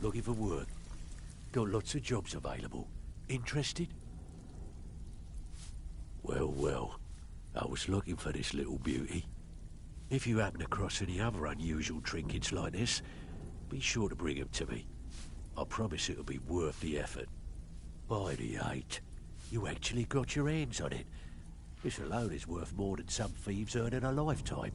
Looking for work? Got lots of jobs available. Interested? Well, well. I was looking for this little beauty. If you happen across any other unusual trinkets like this, be sure to bring them to me. I promise it'll be worth the effort. By the 8, you actually got your hands on it. This alone is worth more than some thieves earn in a lifetime.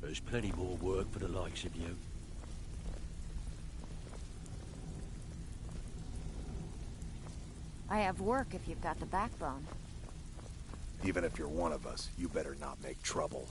There's plenty more work for the likes of you. I have work if you've got the backbone. Even if you're one of us, you better not make trouble.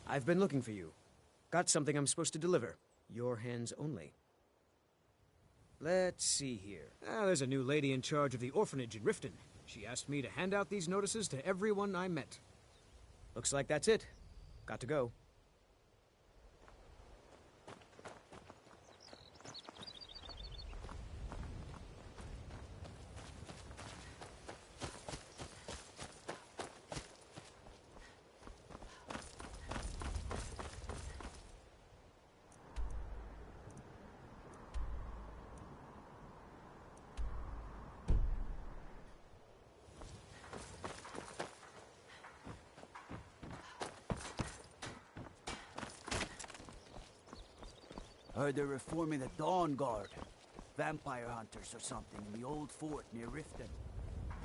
I've been looking for you. Got something I'm supposed to deliver. Your hands only. Let's see here. There's a new lady in charge of the orphanage in Riften. She asked me to hand out these notices to everyone I met. Looks like that's it. Got to go. Heard they're reforming the Dawn Guard. Vampire hunters or something in the old fort near Riften.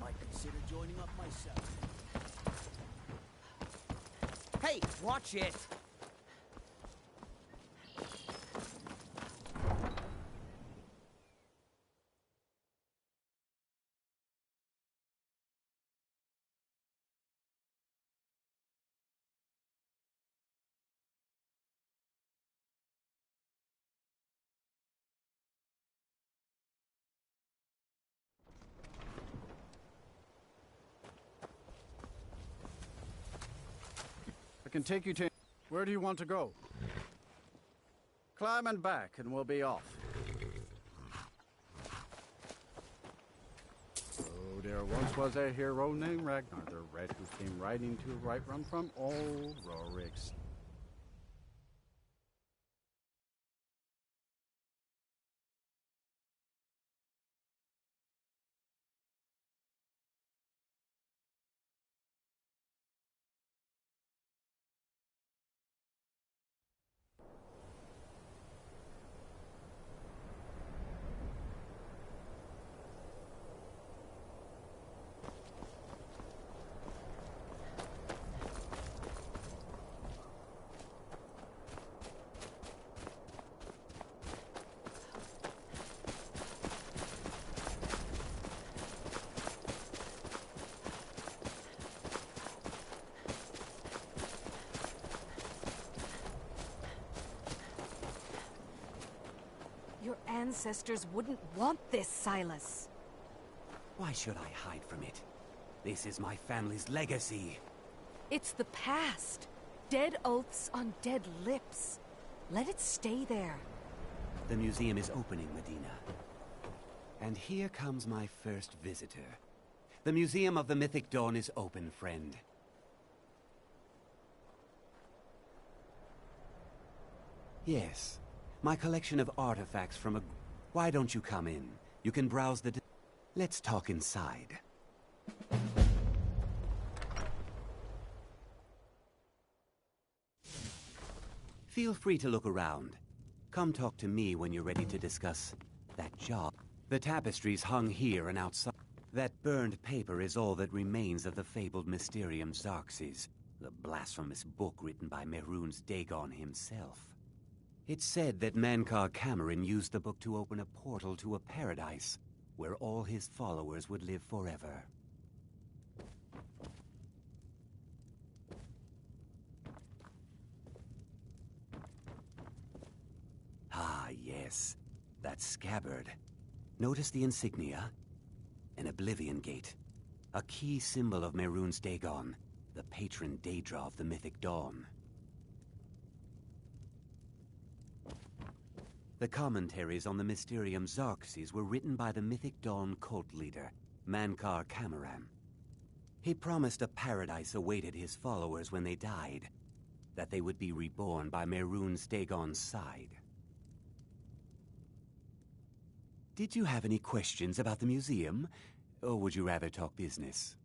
Might consider joining up myself. Hey, watch it! can take you to... Where do you want to go? Climb and back, and we'll be off. Oh, there once was a hero named Ragnar the Red who came riding to Whiterun from old Rorik's. Your ancestors wouldn't want this, Silas. Why should I hide from it? This is my family's legacy. It's the past. Dead oaths on dead lips. Let it stay there. The museum is opening, Medina. And here comes my first visitor. The Museum of the Mythic Dawn is open, friend. Yes. My collection of artifacts from a... Why don't you come in? You can browse the... Let's talk inside. Feel free to look around. Come talk to me when you're ready to discuss that job. The tapestries hung here and outside. That burned paper is all that remains of the fabled Mysterium Xarxes, the blasphemous book written by Mehrunes Dagon himself. It's said that Mankar Cameron used the book to open a portal to a paradise where all his followers would live forever. Ah, yes. That scabbard. Notice the insignia? An Oblivion Gate. A key symbol of Mehrunes Dagon, the patron Daedra of the Mythic Dawn. The commentaries on the Mysterium Xarxes were written by the Mythic Dawn cult leader, Mankar Cameron. He promised a paradise awaited his followers when they died, that they would be reborn by Mehrunes Dagon's side. Did you have any questions about the museum, or would you rather talk business?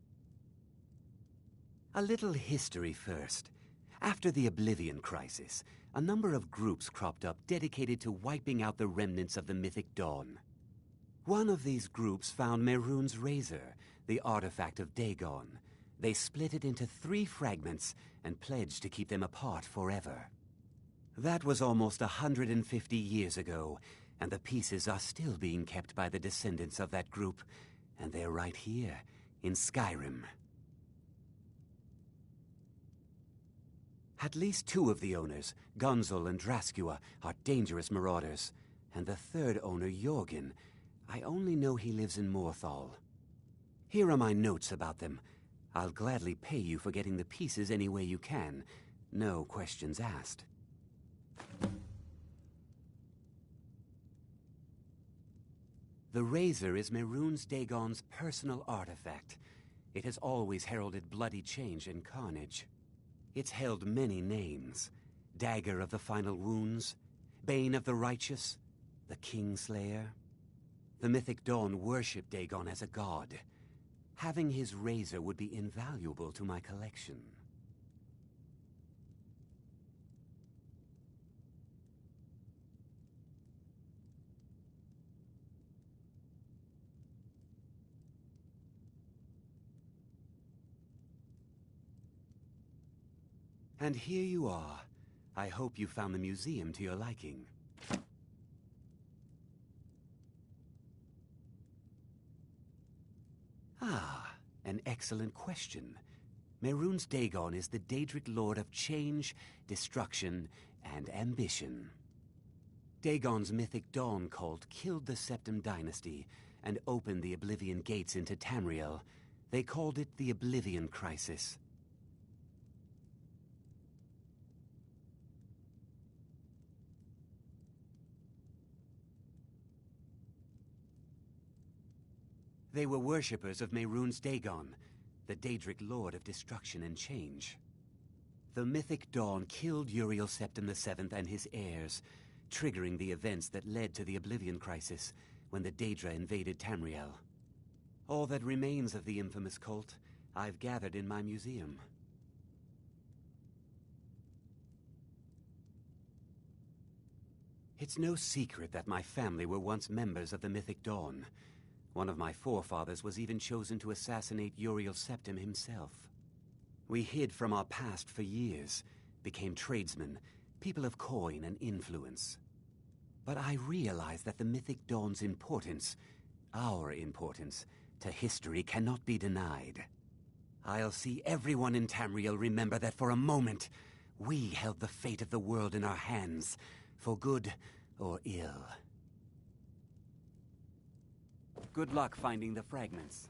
A little history first. After the Oblivion Crisis, a number of groups cropped up dedicated to wiping out the remnants of the Mythic Dawn. One of these groups found Mehrunes' razor, the artifact of Dagon. They split it into 3 fragments and pledged to keep them apart forever. That was almost 150 years ago, and the pieces are still being kept by the descendants of that group, and they're right here, in Skyrim. At least 2 of the owners, Gunzel and Draskua, are dangerous marauders, and the 3rd owner, Jorgen, I only know he lives in Morthal. Here are my notes about them. I'll gladly pay you for getting the pieces any way you can. No questions asked. The razor is Mehrunes Dagon's personal artifact. It has always heralded bloody change and carnage. It's held many names. Dagger of the Final Wounds, Bane of the Righteous, the Kingslayer. The Mythic Dawn worshipped Dagon as a god. Having his razor would be invaluable to my collection. And here you are. I hope you found the museum to your liking. Ah, an excellent question. Mehrunes Dagon is the Daedric Lord of change, destruction, and ambition. Dagon's Mythic Dawn cult killed the Septim Dynasty and opened the Oblivion Gates into Tamriel. They called it the Oblivion Crisis. They were worshippers of Mehrunes Dagon, the Daedric Lord of Destruction and Change. The mythic Dawn killed Uriel Septim VII and his heirs, triggering the events that led to the Oblivion Crisis when the Daedra invaded Tamriel. All that remains of the infamous cult I've gathered in my museum. It's no secret that my family were once members of the Mythic Dawn. One of my forefathers was even chosen to assassinate Uriel Septim himself. We hid from our past for years, became tradesmen, people of coin and influence. But I realized that the Mythic Dawn's importance, our importance, to history cannot be denied. I'll see everyone in Tamriel remember that for a moment, we held the fate of the world in our hands, for good or ill. Good luck finding the fragments.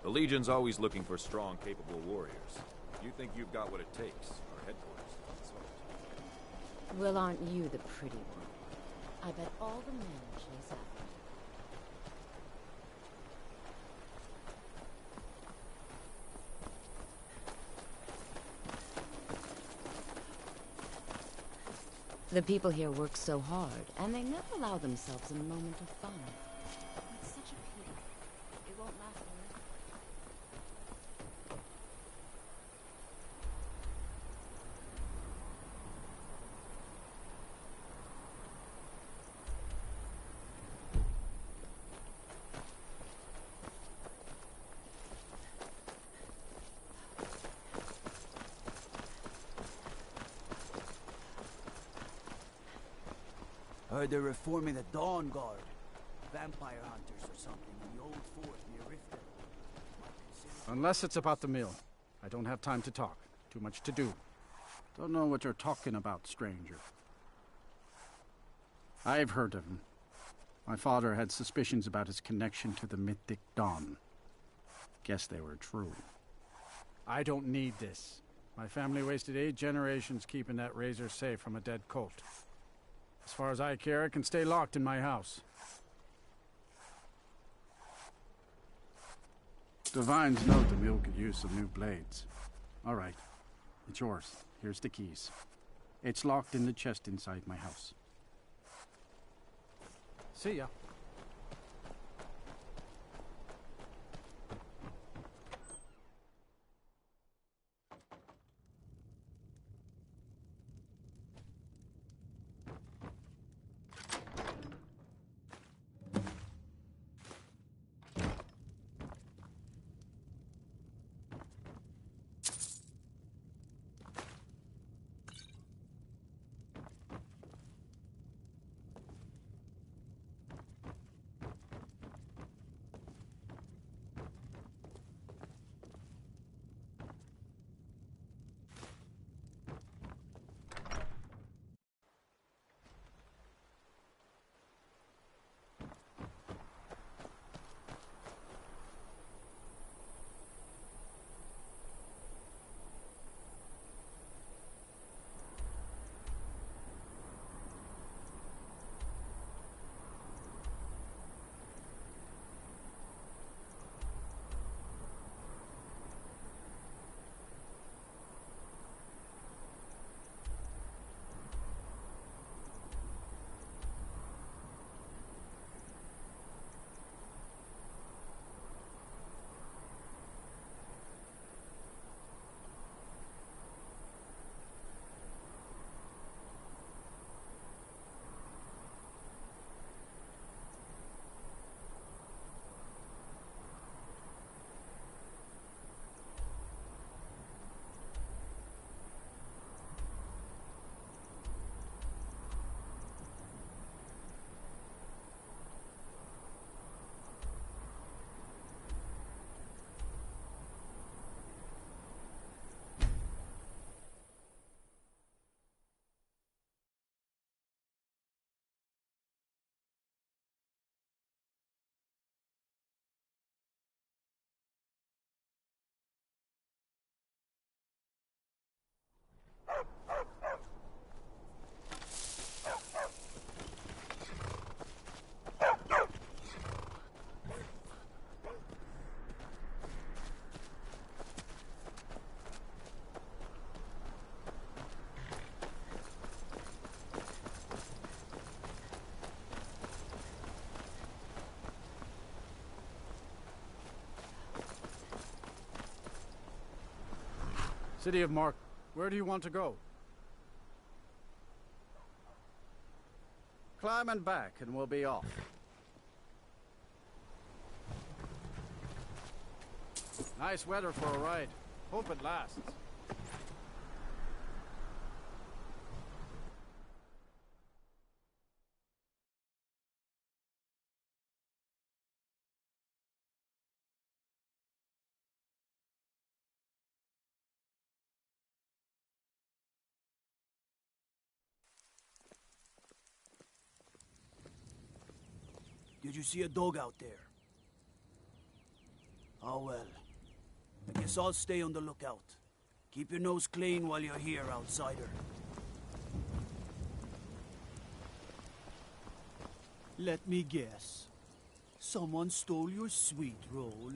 The Legion's always looking for strong, capable warriors. You think you've got what it takes? Our headquarters is consult. Well, aren't you the pretty one? I bet all the men chase after you. The people here work so hard, and they never allow themselves a moment of fun. It's such a pity. It won't last forever. Heard they're reforming the Dawn Guard. Vampire hunters or something in the old fort near Riften. Unless it's about the mill. I don't have time to talk. Too much to do. Don't know what you're talking about, stranger. I've heard of him. My father had suspicions about his connection to the Mythic Dawn. Guess they were true. I don't need this. My family wasted 8 generations keeping that razor safe from a dead colt. As far as I care, it can stay locked in my house. The Vines know the mill could use some new blades. All right, it's yours. Here's the keys. It's locked in the chest inside my house. See ya. City of Mark, where do you want to go? Climb and back, and we'll be off. Nice weather for a ride. Hope it lasts. Did you see a dog out there? Oh well. I guess I'll stay on the lookout. Keep your nose clean while you're here, outsider. Let me guess. Someone stole your sweet roll.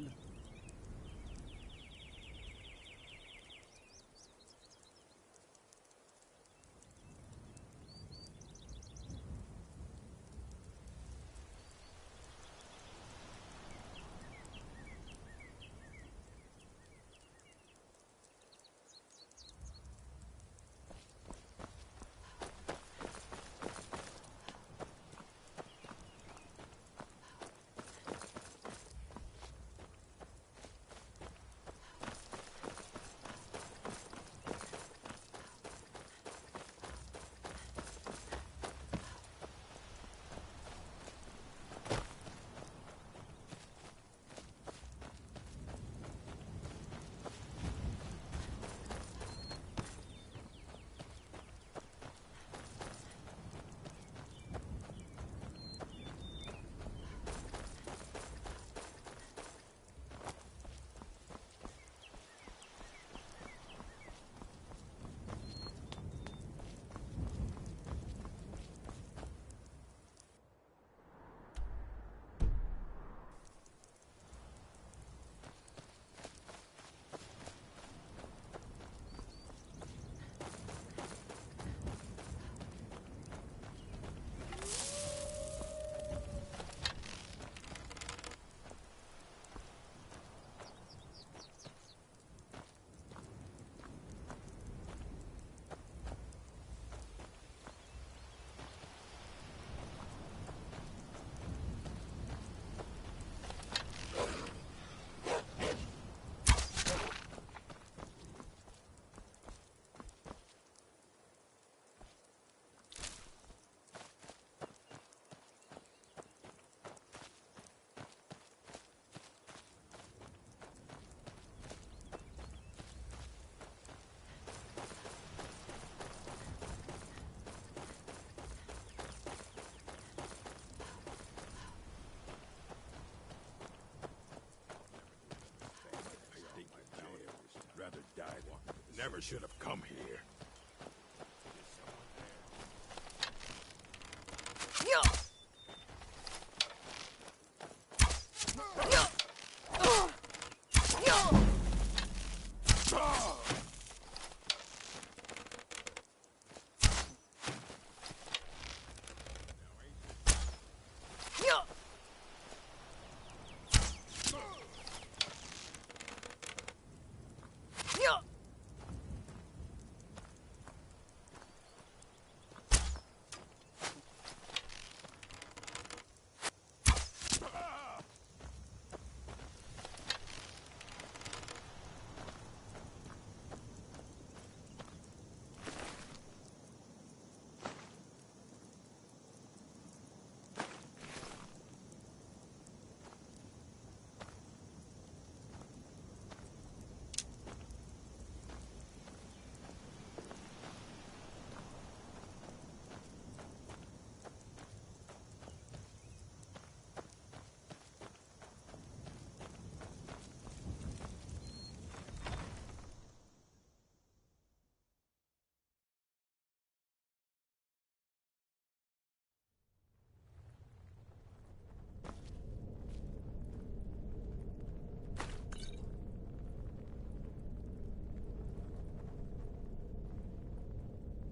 Never should have come here.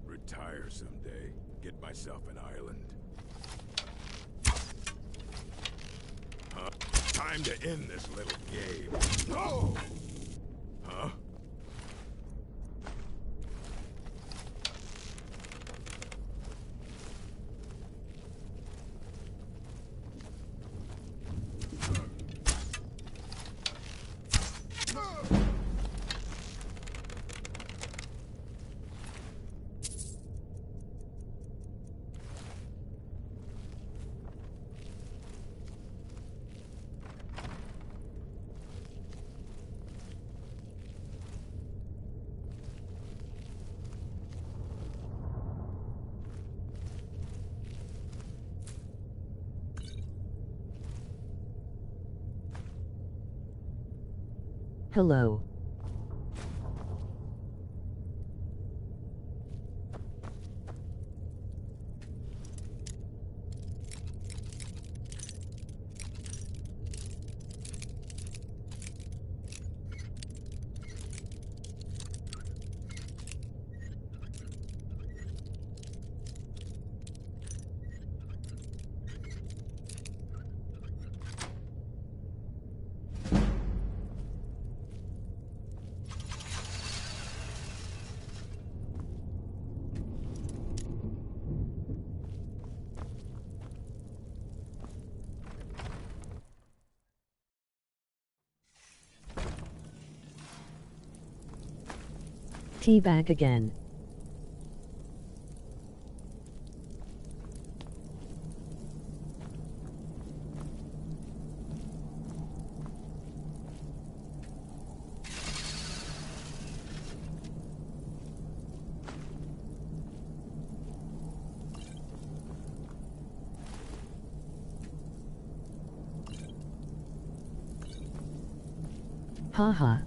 Retire someday. Get myself an island. Huh? Time to end this little game. No! Huh? Hello. Teabag again. Haha.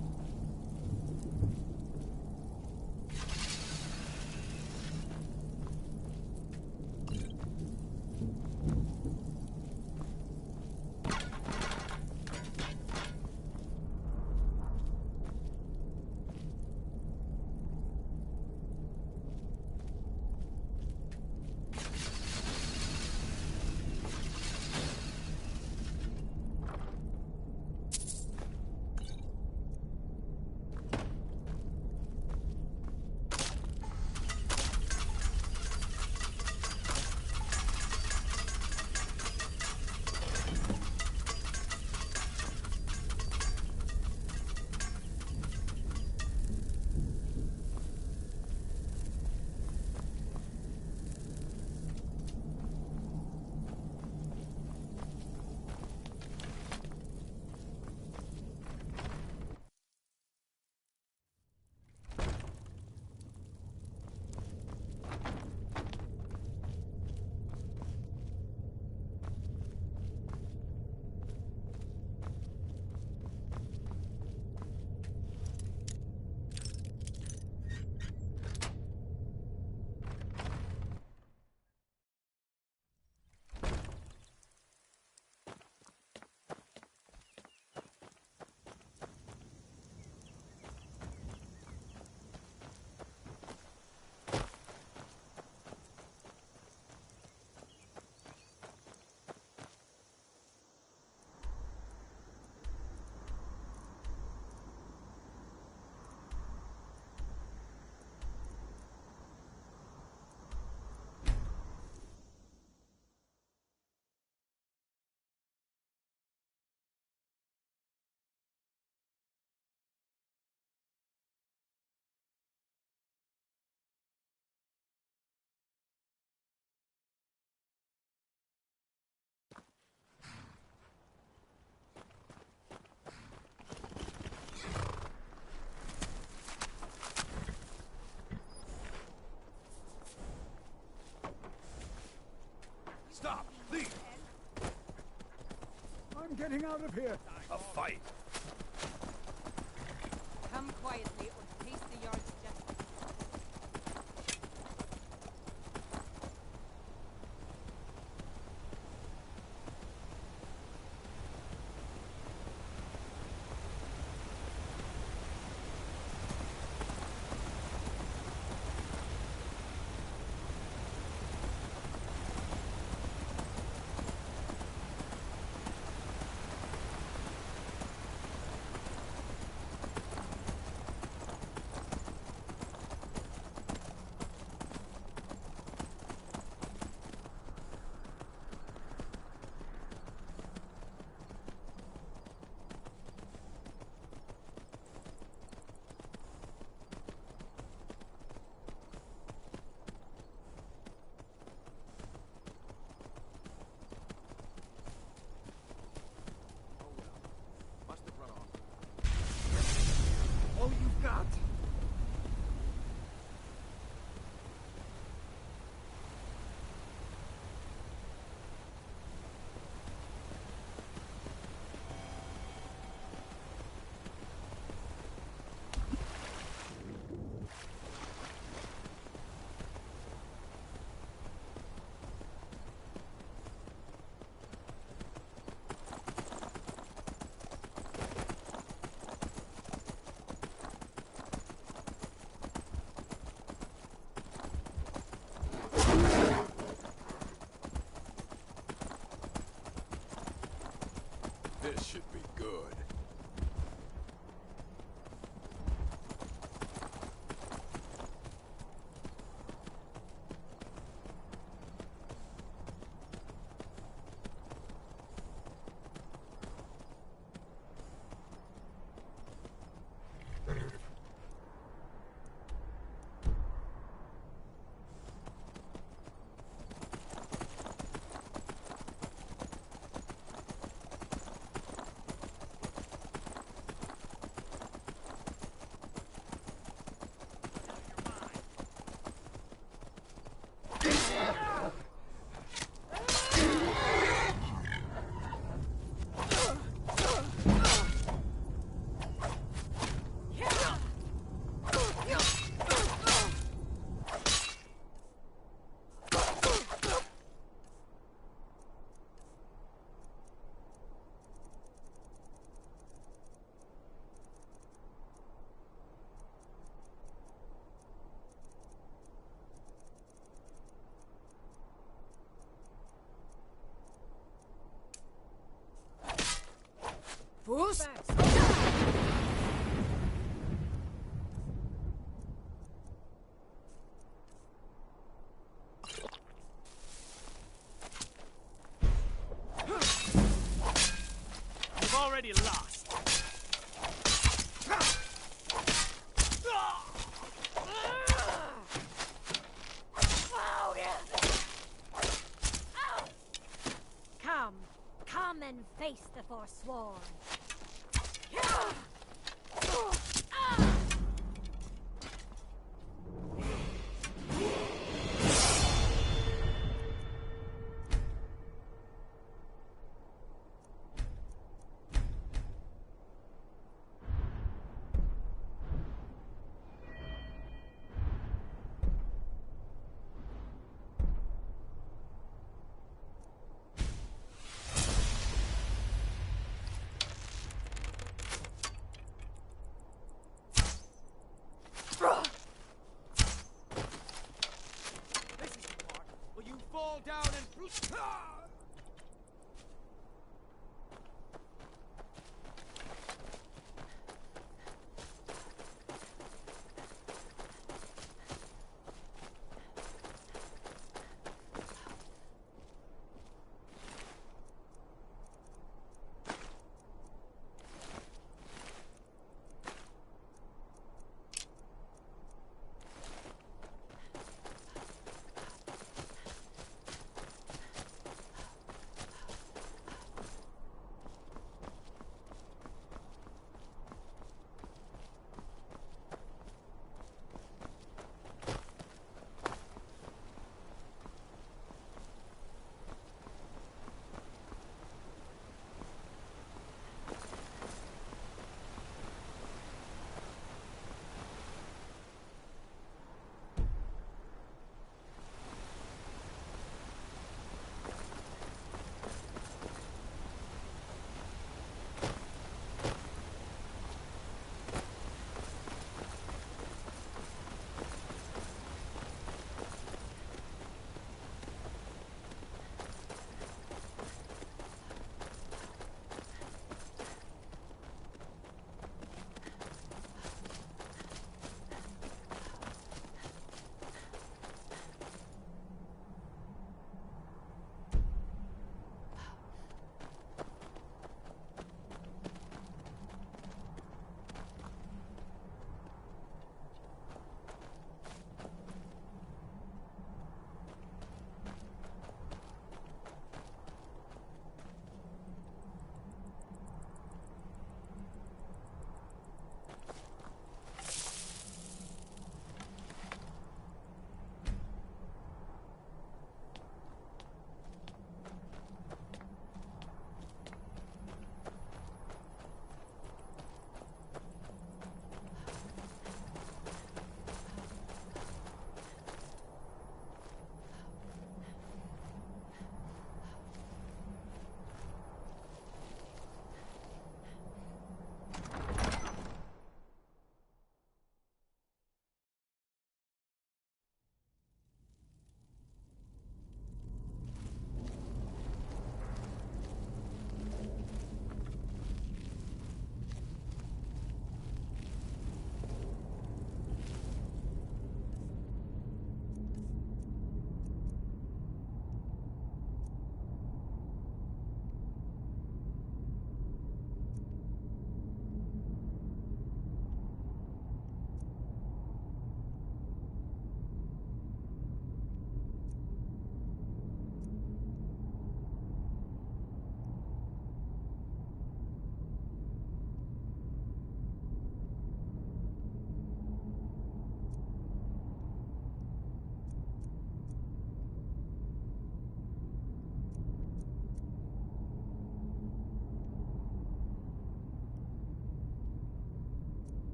getting out of here. A fight. Come quietly or taste the yard's justice. All you've got. This should be good. Fools! You've already lost. Come and face the Forsworn. Fall down and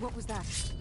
What was that?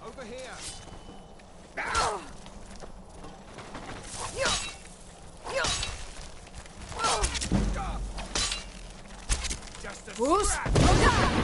Over here! Just a scratch!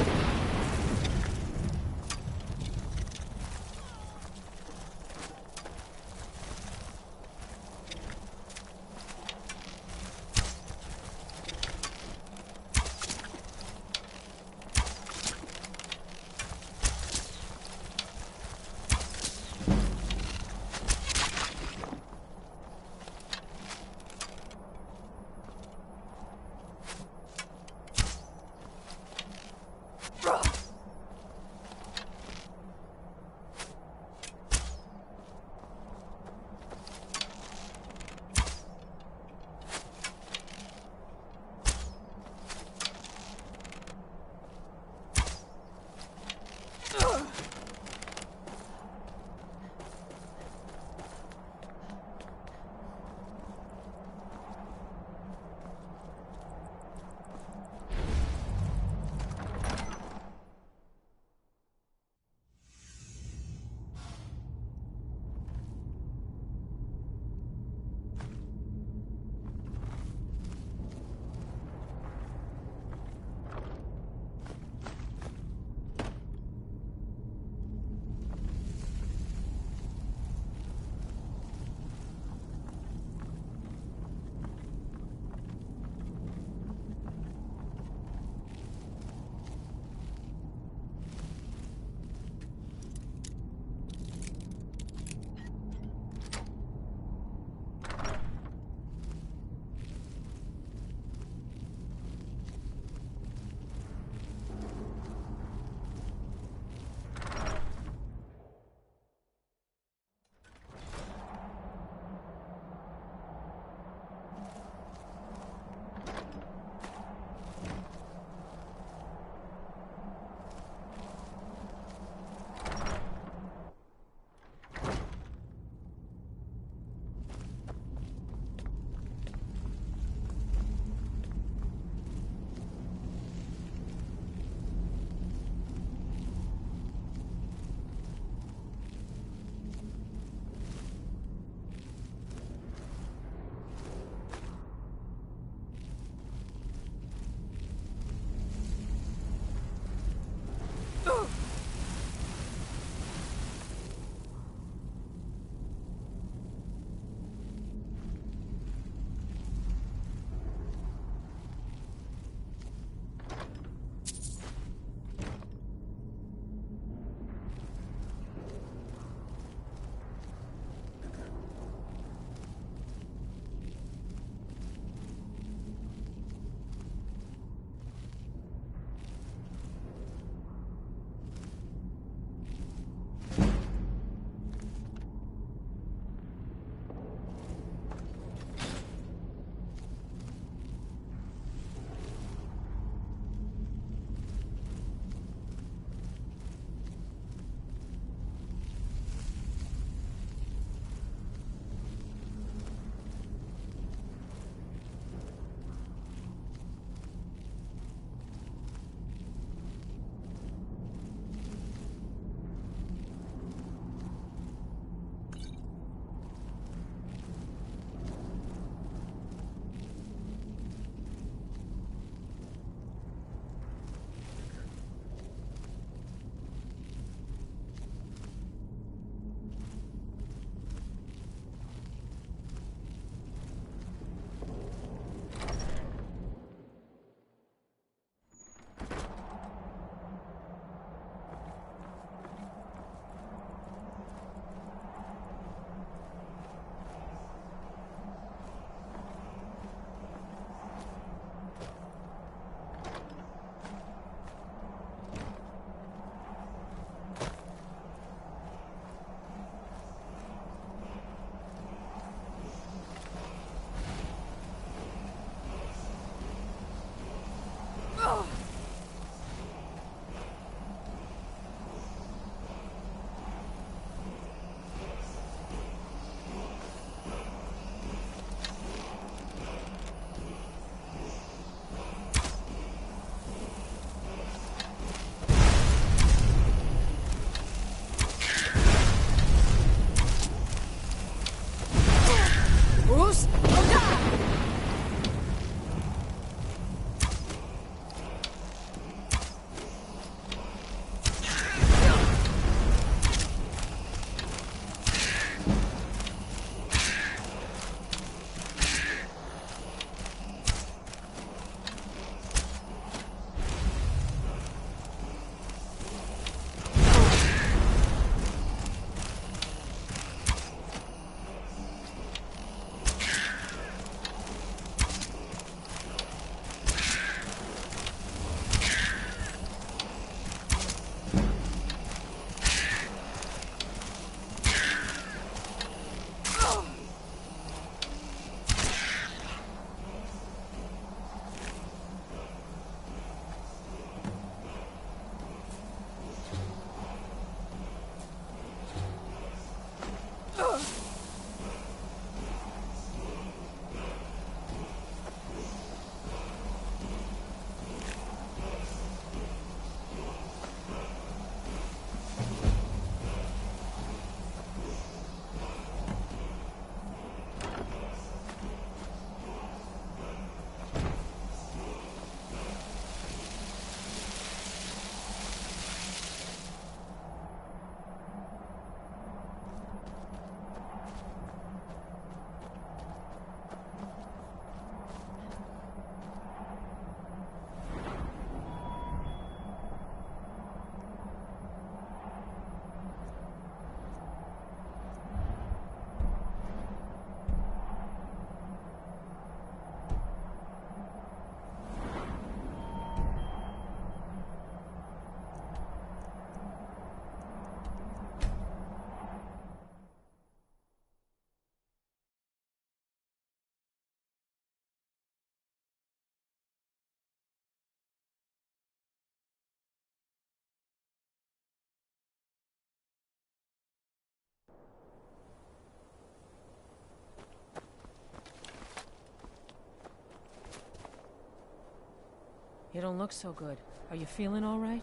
You don't look so good. Are you feeling all right?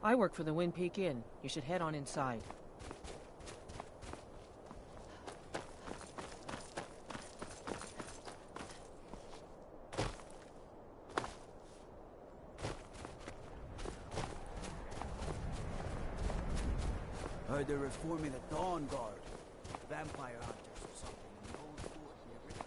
I work for the Wind Peak Inn. You should head on inside. Heard they're reforming the Dawn Guard. Vampire hunters or something in the old fort near Riften.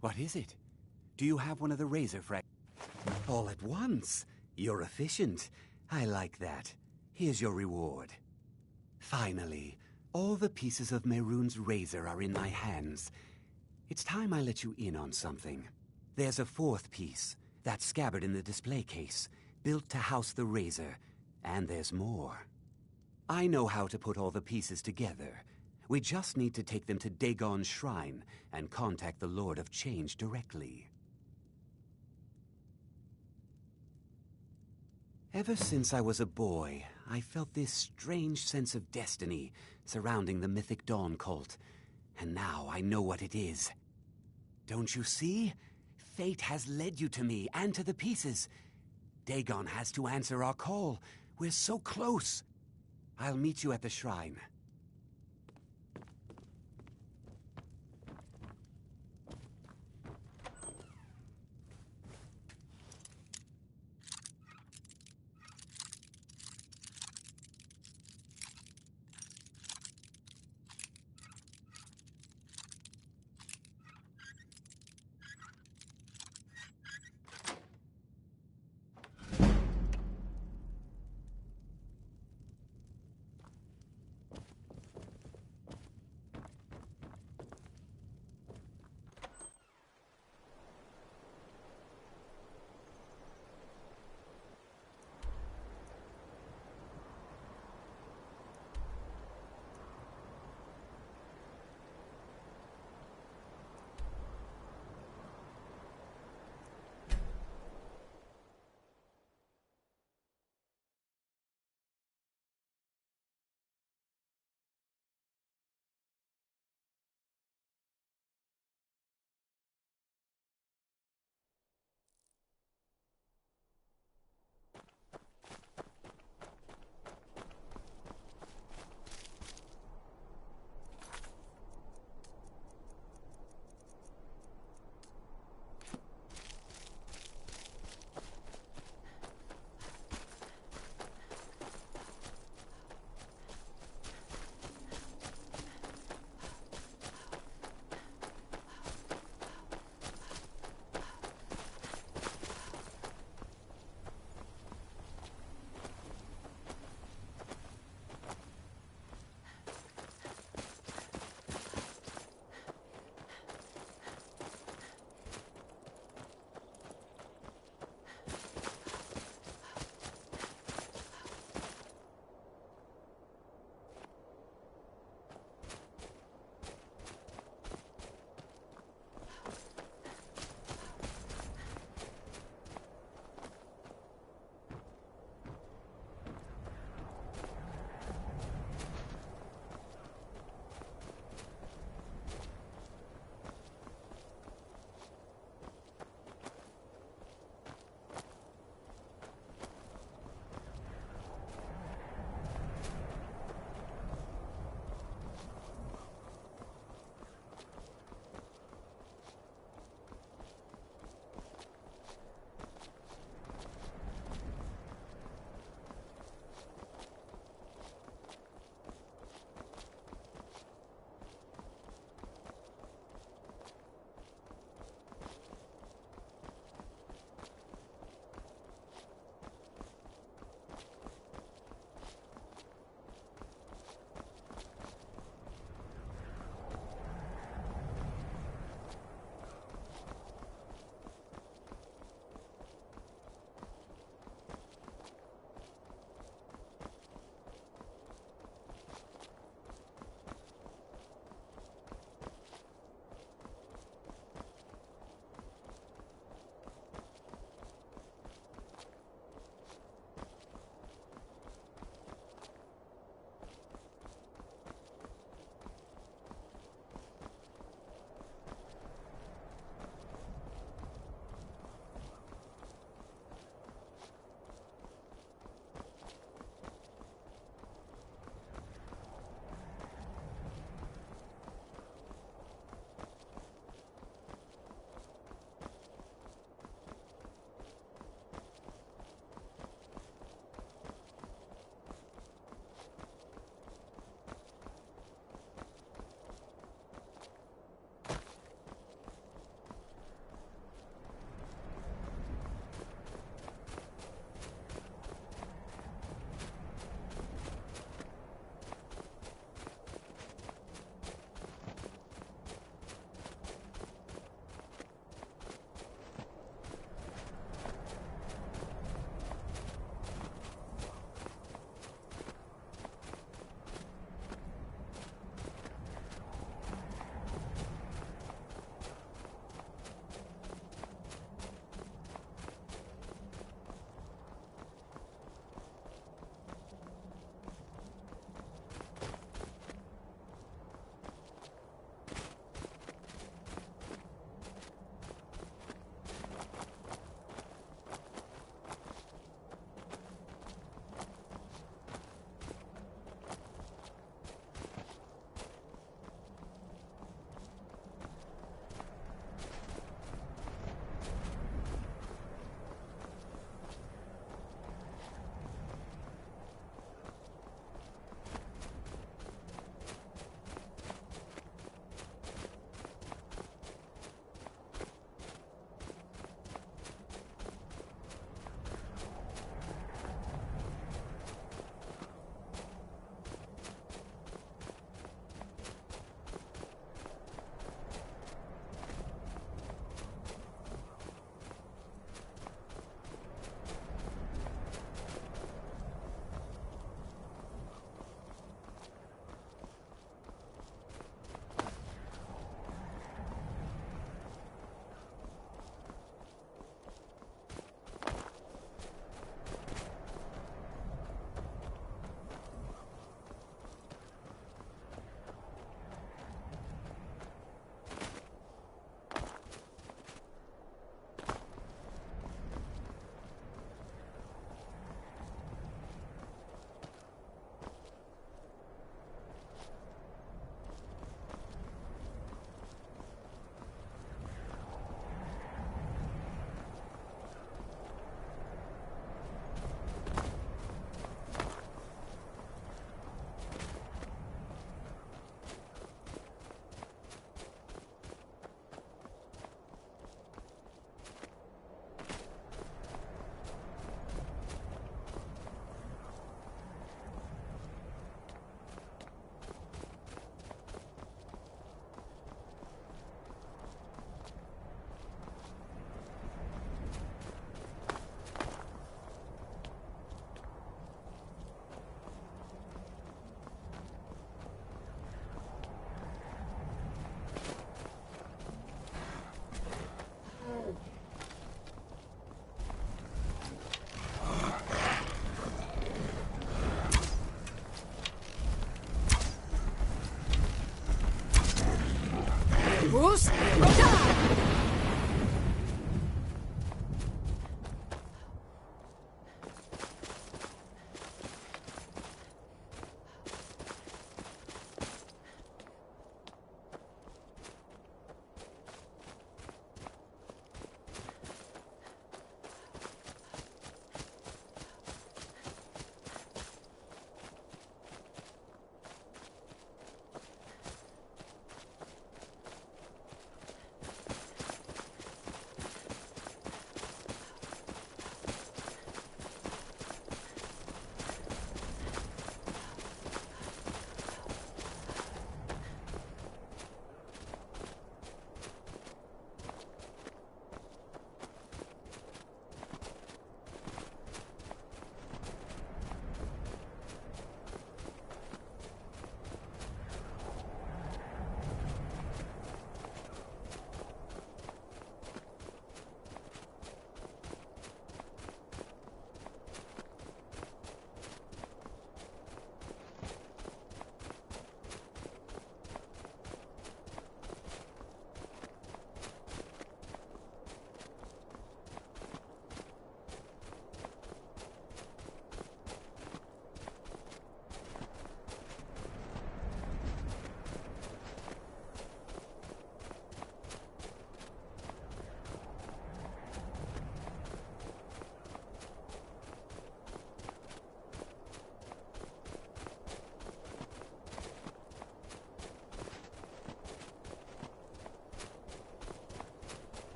What is it? Do you have one of the razor All at once? You're efficient. I like that. Here's your reward. Finally, all the pieces of Mehrunes' razor are in my hands. It's time I let you in on something. There's a fourth piece, that scabbard in the display case, built to house the razor, and there's more. I know how to put all the pieces together. We just need to take them to Dagon's shrine and contact the Lord of Change directly. Ever since I was a boy, I felt this strange sense of destiny surrounding the mythic Dawn cult, and now I know what it is. Don't you see? Fate has led you to me and to the pieces. Dagon has to answer our call. We're so close. I'll meet you at the shrine.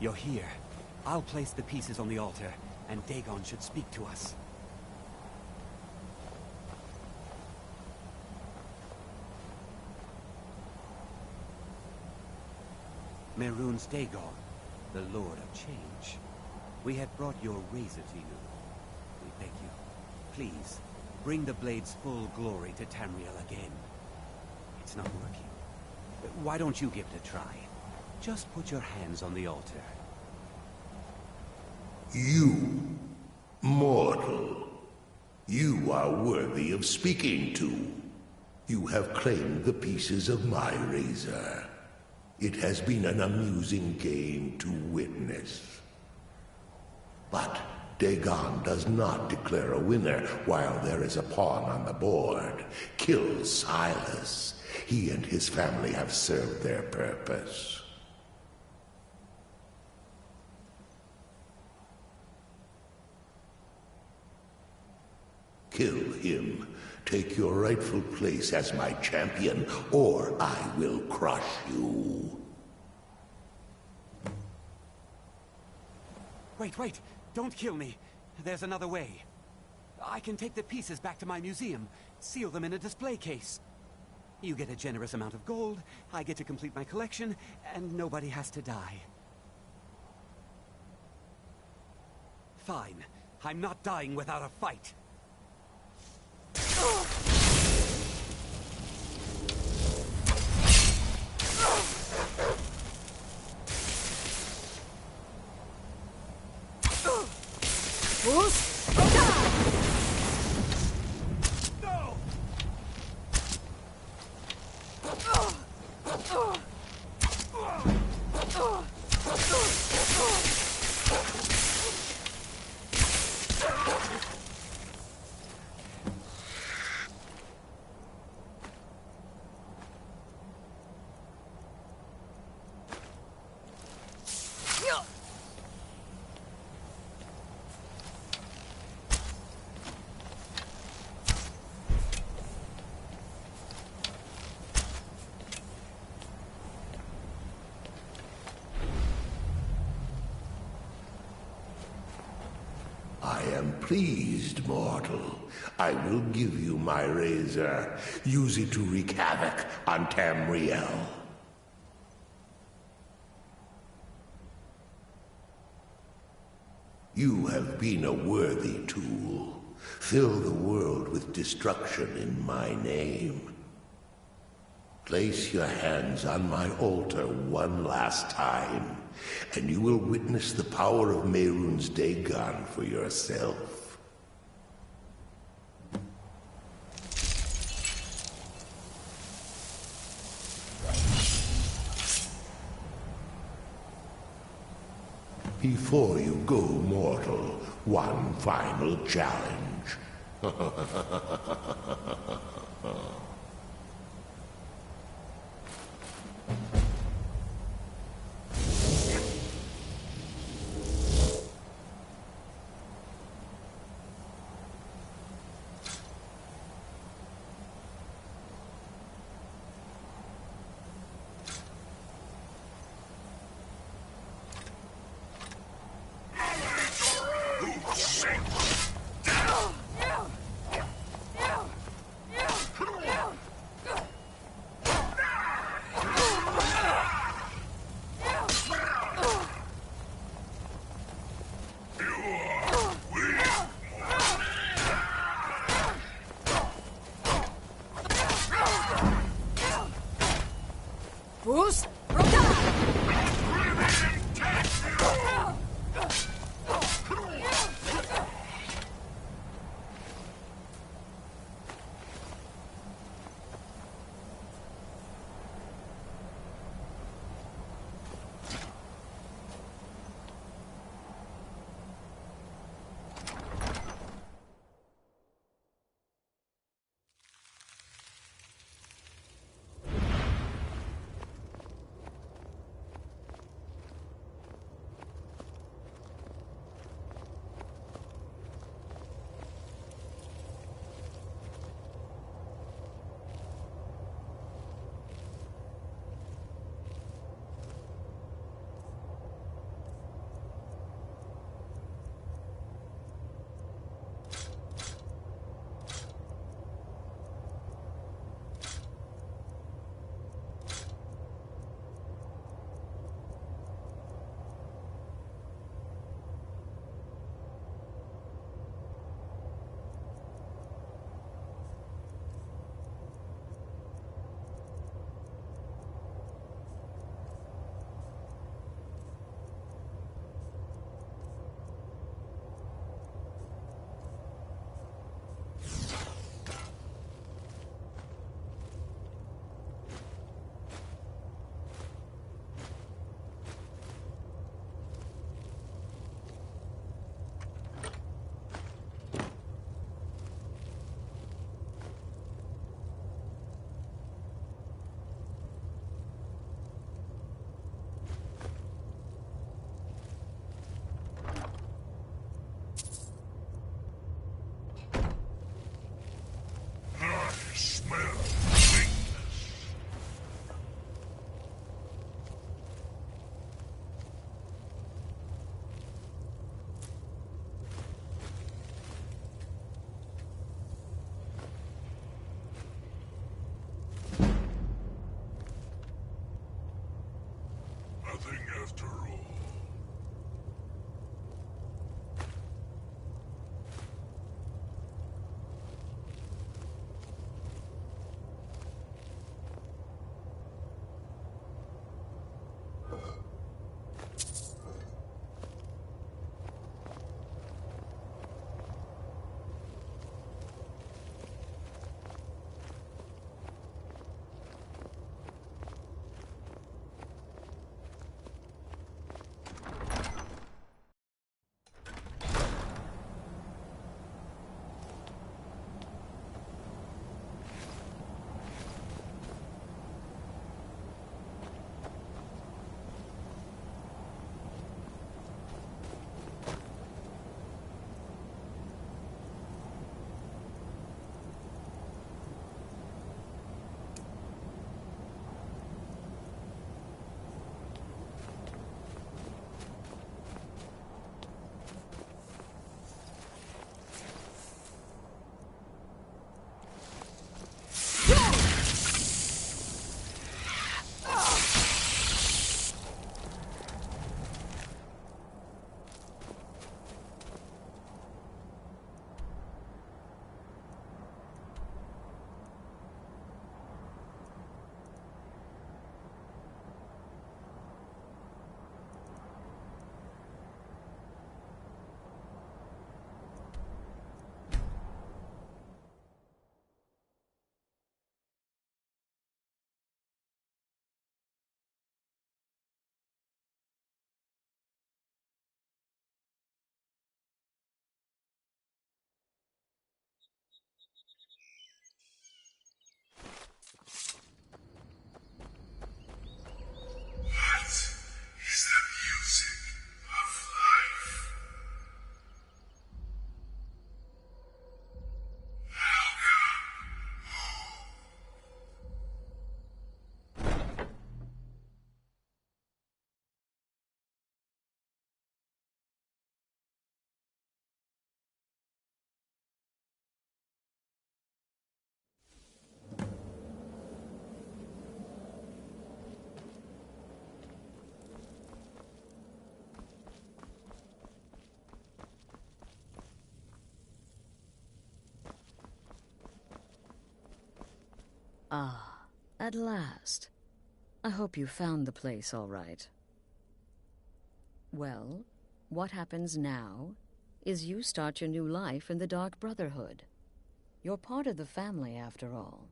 You're here. I'll place the pieces on the altar, and Dagon should speak to us. Mehrunes Dagon, the Lord of Change. We had brought your razor to you. We beg you, please, bring the blade's full glory to Tamriel again. It's not working. Why don't you give it a try? Just put your hands on the altar. You, mortal, you are worthy of speaking to. You have claimed the pieces of my razor. It has been an amusing game to witness. But Dagon does not declare a winner while there is a pawn on the board. Kill Silas. He and his family have served their purpose. Kill him. Take your rightful place as my champion, or I will crush you. Wait! Don't kill me. There's another way. I can take the pieces back to my museum, seal them in a display case. You get a generous amount of gold, I get to complete my collection, and nobody has to die. Fine. I'm not dying without a fight. I am pleased, mortal. I will give you my razor. Use it to wreak havoc on Tamriel. You have been a worthy tool. Fill the world with destruction in my name. Place your hands on my altar one last time, and you will witness the power of Mehrunes Dagon for yourself. Before you go, mortal, one final challenge. Ah, at last. I hope you found the place all right. Well, what happens now is you start your new life in the Dark Brotherhood. You're part of the family, after all.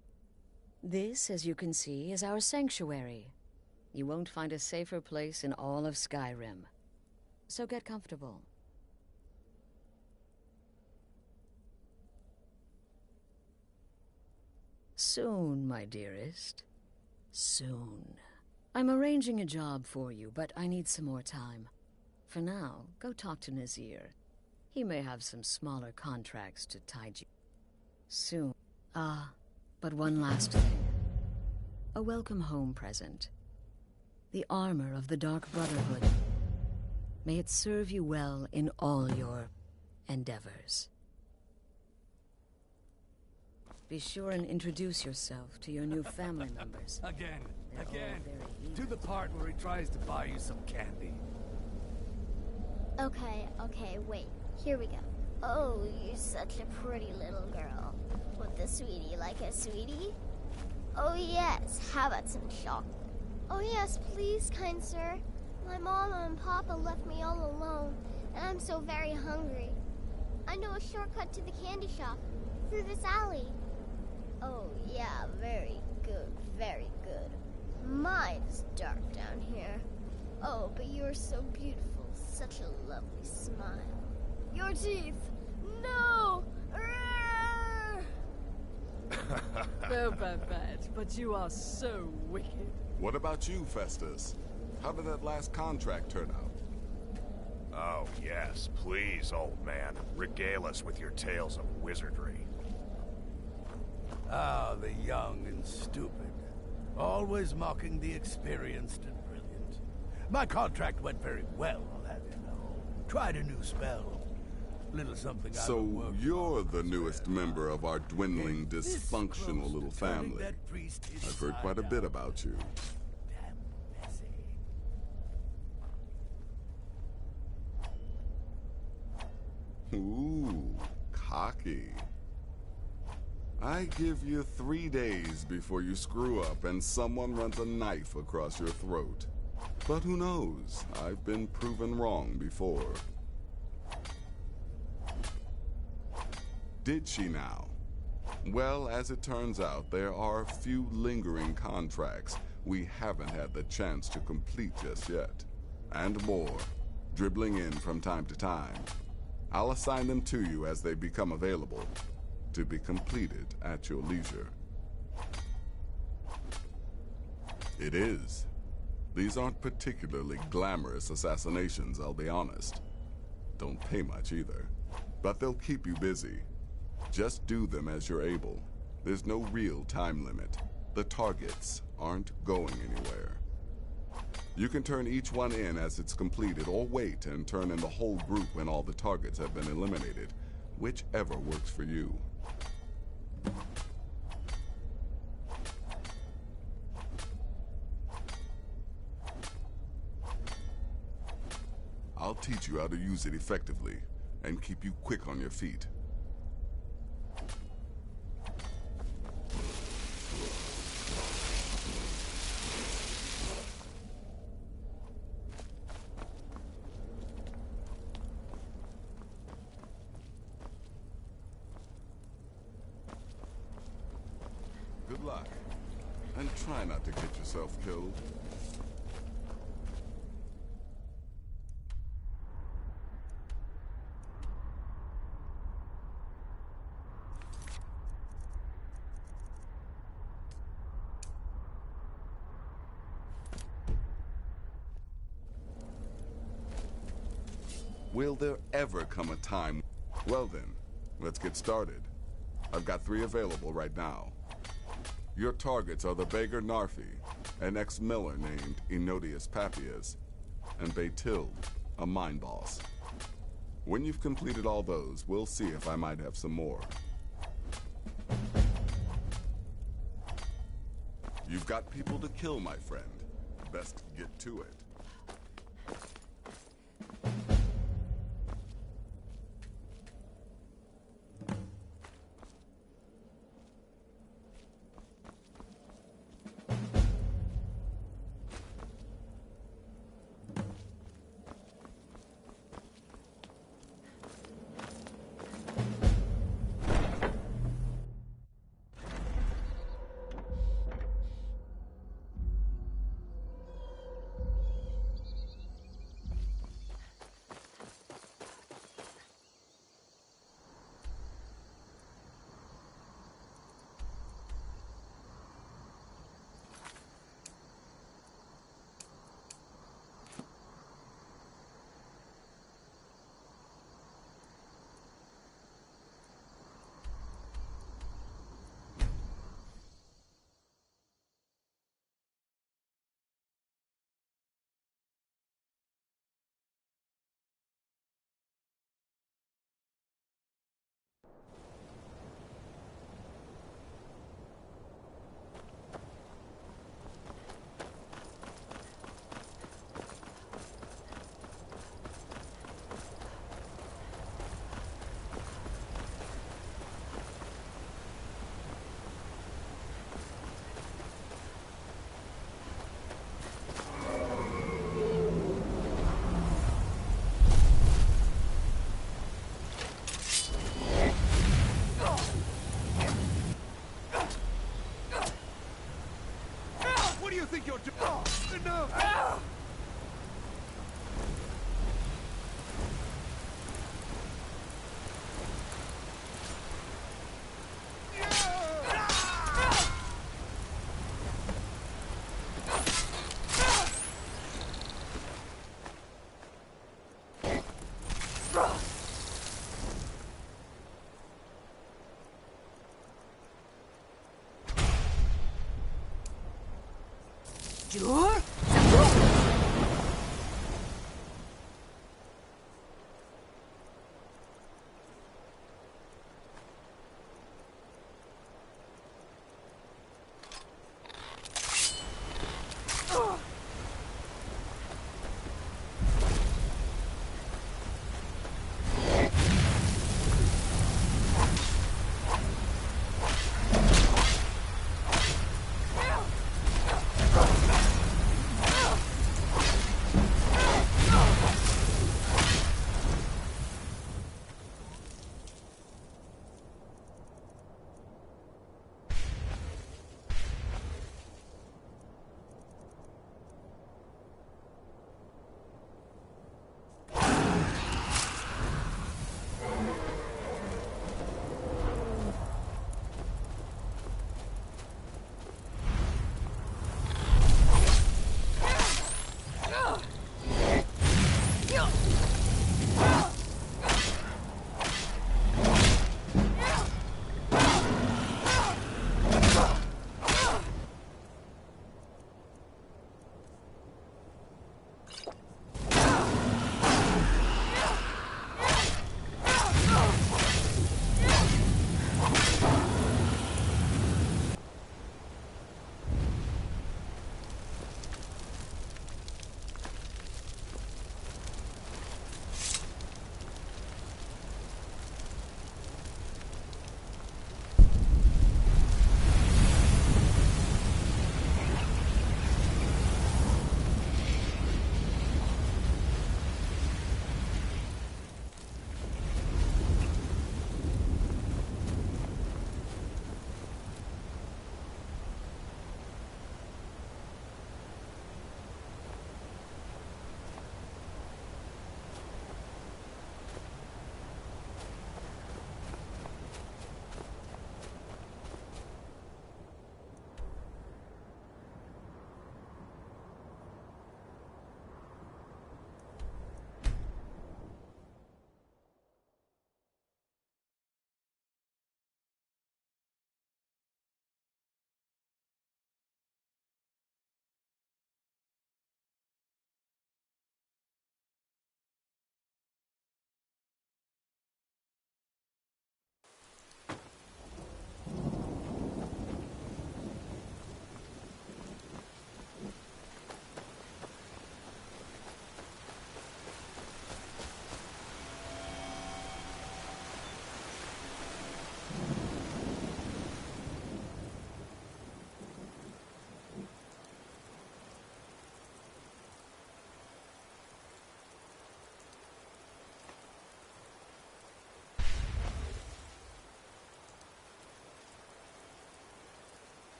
This, as you can see, is our sanctuary. You won't find a safer place in all of Skyrim. So get comfortable. Soon, my dearest. Soon. I'm arranging a job for you, but I need some more time. For now, go talk to Nazir. He may have some smaller contracts to tide you. Soon. But one last thing. A welcome home present. The armor of the Dark Brotherhood. May it serve you well in all your endeavors. Be sure and introduce yourself to your new family members. Again. Again. To the part where he tries to buy you some candy. Okay, wait. Here we go. Oh, you're such a pretty little girl. With the sweetie like a sweetie? Oh yes, how about some chocolate? Oh yes, please, kind sir. My mama and papa left me all alone, and I'm so very hungry. I know a shortcut to the candy shop, through this alley. Oh yeah, very good, very good. My, it's dark down here. Oh, but you're so beautiful, such a lovely smile. Your teeth! No! No, Babette, but you are so wicked. What about you, Festus? How did that last contract turn out? Oh, yes, please, old man. Regale us with your tales of wizardry. Ah, the young and stupid. Always mocking the experienced and brilliant. My contract went very well, I'll have you know. Tried a new spell. Little something I would So work you're the newest member of our dwindling, dysfunctional little family. I've heard quite a bit about you. Ooh, cocky. I give you 3 days before you screw up and someone runs a knife across your throat. But who knows? I've been proven wrong before. Did she now? Well, as it turns out, there are a few lingering contracts we haven't had the chance to complete just yet. And more, dribbling in from time to time. I'll assign them to you as they become available, to be completed at your leisure. It is. These aren't particularly glamorous assassinations, I'll be honest. Don't pay much either, but they'll keep you busy. Just do them as you're able. There's no real time limit. The targets aren't going anywhere. You can turn each one in as it's completed, or wait and turn in the whole group when all the targets have been eliminated. Whichever works for you. I'll teach you how to use it effectively, and keep you quick on your feet. Good luck, and try not to get yourself killed. Will there ever come a time? Well then, let's get started. I've got 3 available right now. Your targets are the beggar Narfi, an ex-miller named Enodius Papias, and Baytild, a mine boss. When you've completed all those, we'll see if I might have some more. You've got people to kill, my friend. Best get to it. you think you're doing? Oh, no! Ah! Sure.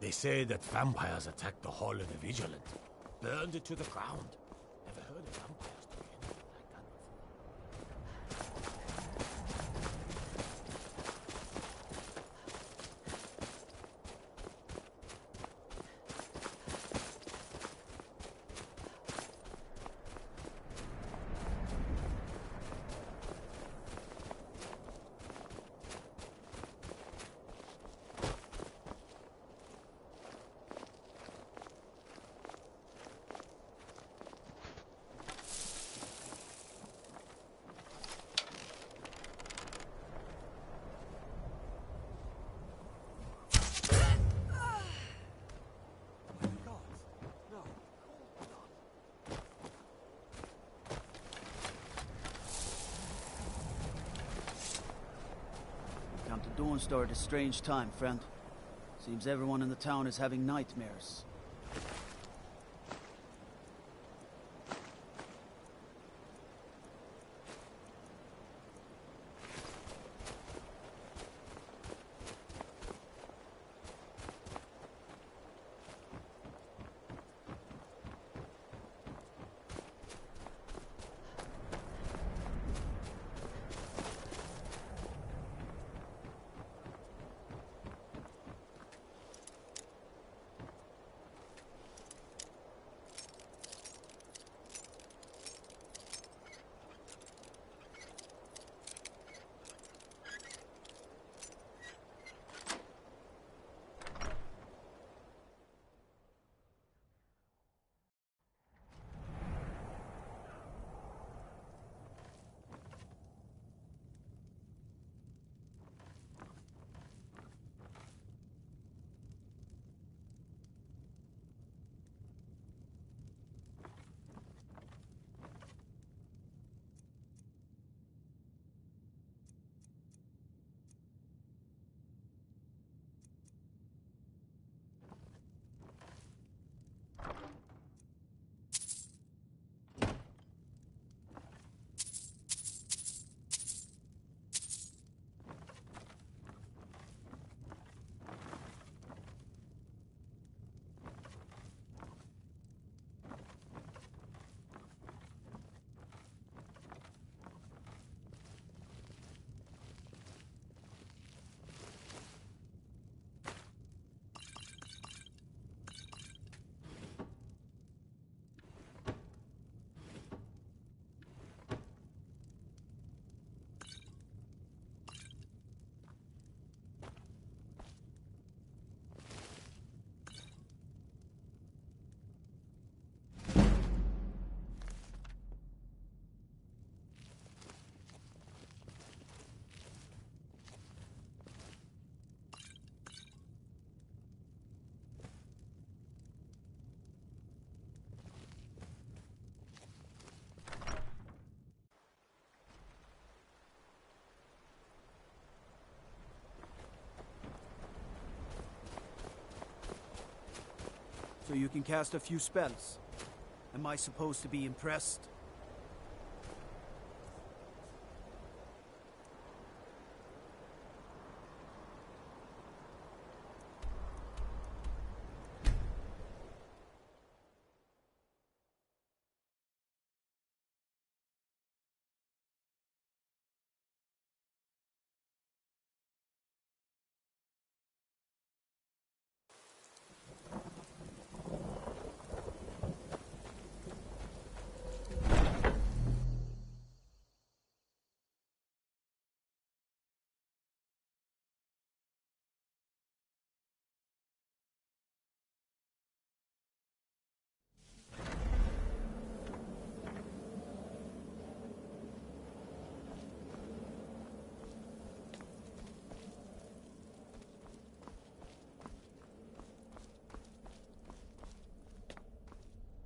They say that vampires attacked the Hall of the Vigilant, burned it to the ground. Never heard of vampires doing anything like that before. Stormstart a strange time, friend. Seems everyone in the town is having nightmares. So you can cast a few spells. Am I supposed to be impressed?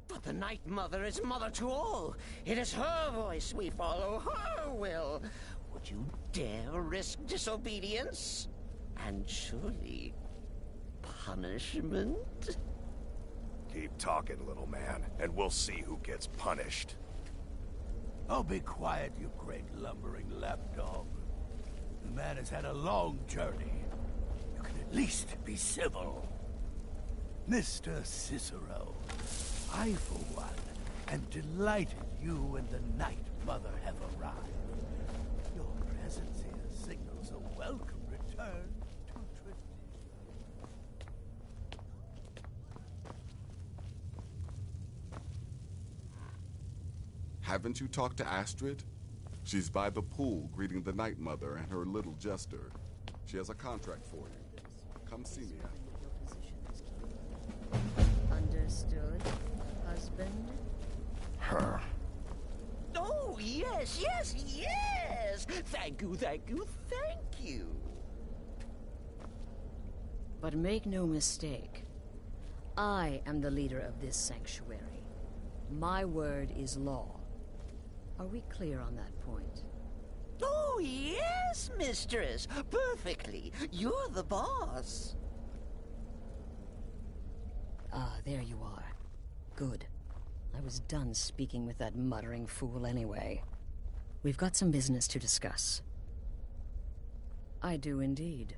But the Night Mother is mother to all. It is her voice we follow, her will. Would you dare risk disobedience? And surely punishment? Keep talking, little man, and we'll see who gets punished. Oh, be quiet, you great lumbering lapdog. The man has had a long journey. You can at least be civil. Mr. Cicero, I, for one, am delighted you and the Night Mother have arrived. Your presence here signals a welcome return to tradition. Haven't you talked to Astrid? She's by the pool greeting the Night Mother and her little jester. She has a contract for you. Come see me after. Understood, husband? Her. Oh, yes, yes, yes! Thank you, thank you, thank you! But make no mistake, I am the leader of this sanctuary. My word is law. Are we clear on that point? Oh, Oh, yes, mistress. Perfectly. You're the boss. Ah, there you are. Good. I was done speaking with that muttering fool anyway. We've got some business to discuss. I do indeed.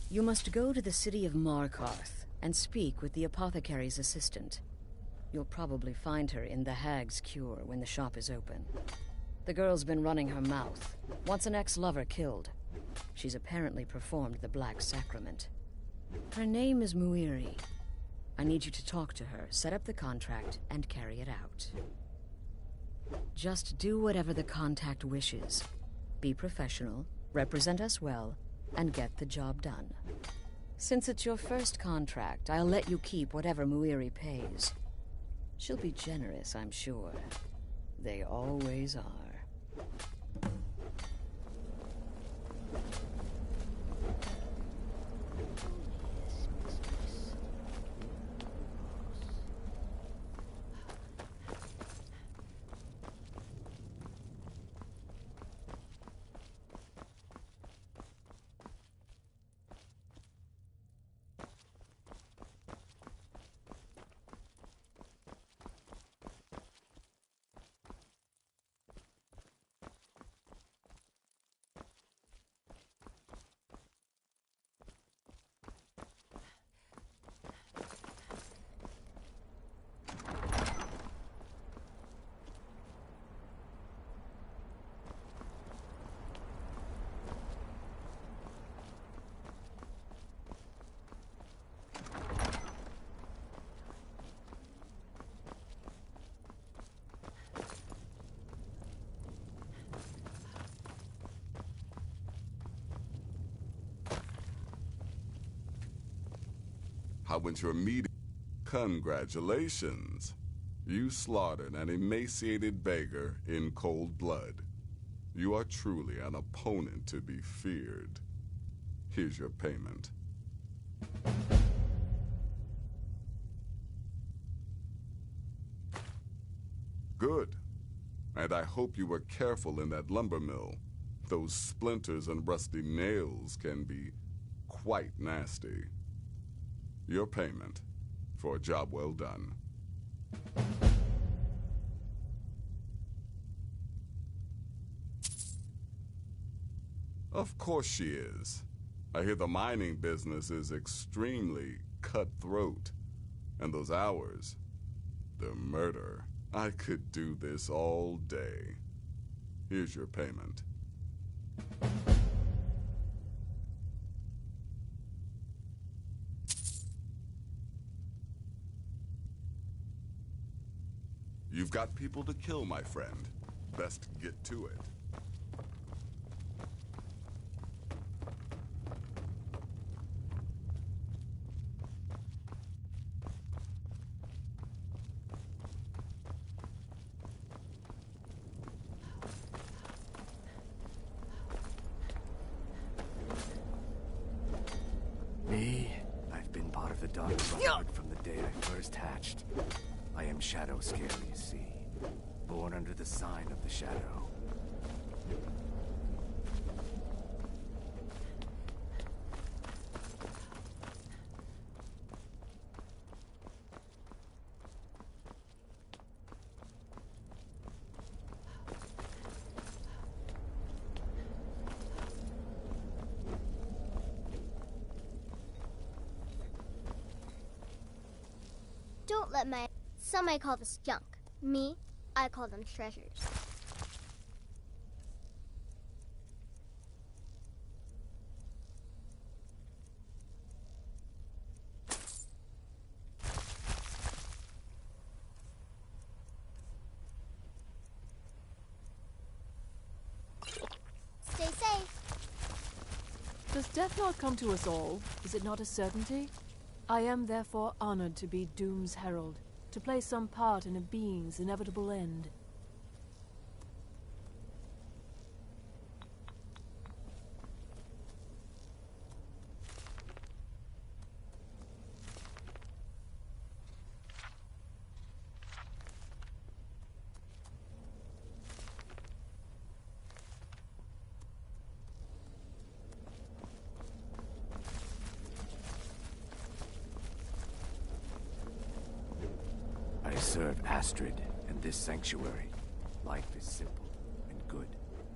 You must go to the city of Markarth and speak with the apothecary's assistant. You'll probably find her in the Hag's Cure when the shop is open. The girl's been running her mouth. Wants an ex-lover killed. She's apparently performed the Black Sacrament. Her name is Muiri. I need you to talk to her, set up the contract, and carry it out. Just do whatever the contact wishes. Be professional, represent us well, and get the job done. Since it's your first contract, I'll let you keep whatever Muiri pays. She'll be generous, I'm sure. They always are. How went your meeting? Congratulations. You slaughtered an emaciated beggar in cold blood. You are truly an opponent to be feared. Here's your payment. Good. And I hope you were careful in that lumber mill. Those splinters and rusty nails can be quite nasty. Your payment for a job well done. Of course she is. I hear the mining business is extremely cutthroat. And those hours, the murder. I could do this all day. Here's your payment. You've got people to kill, my friend. Best get to it. Me? I've been part of the Dark Brotherhood from the day I first hatched. I am Shadow Scale, you see. Born under the sign of the Shadow. Don't let my... Some might call this junk. Me, I call them treasures. Stay safe. Does death not come to us all? Is it not a certainty? I am therefore honored to be Doom's herald, to play some part in a being's inevitable end. serve Astrid and this sanctuary. Life is simple and good.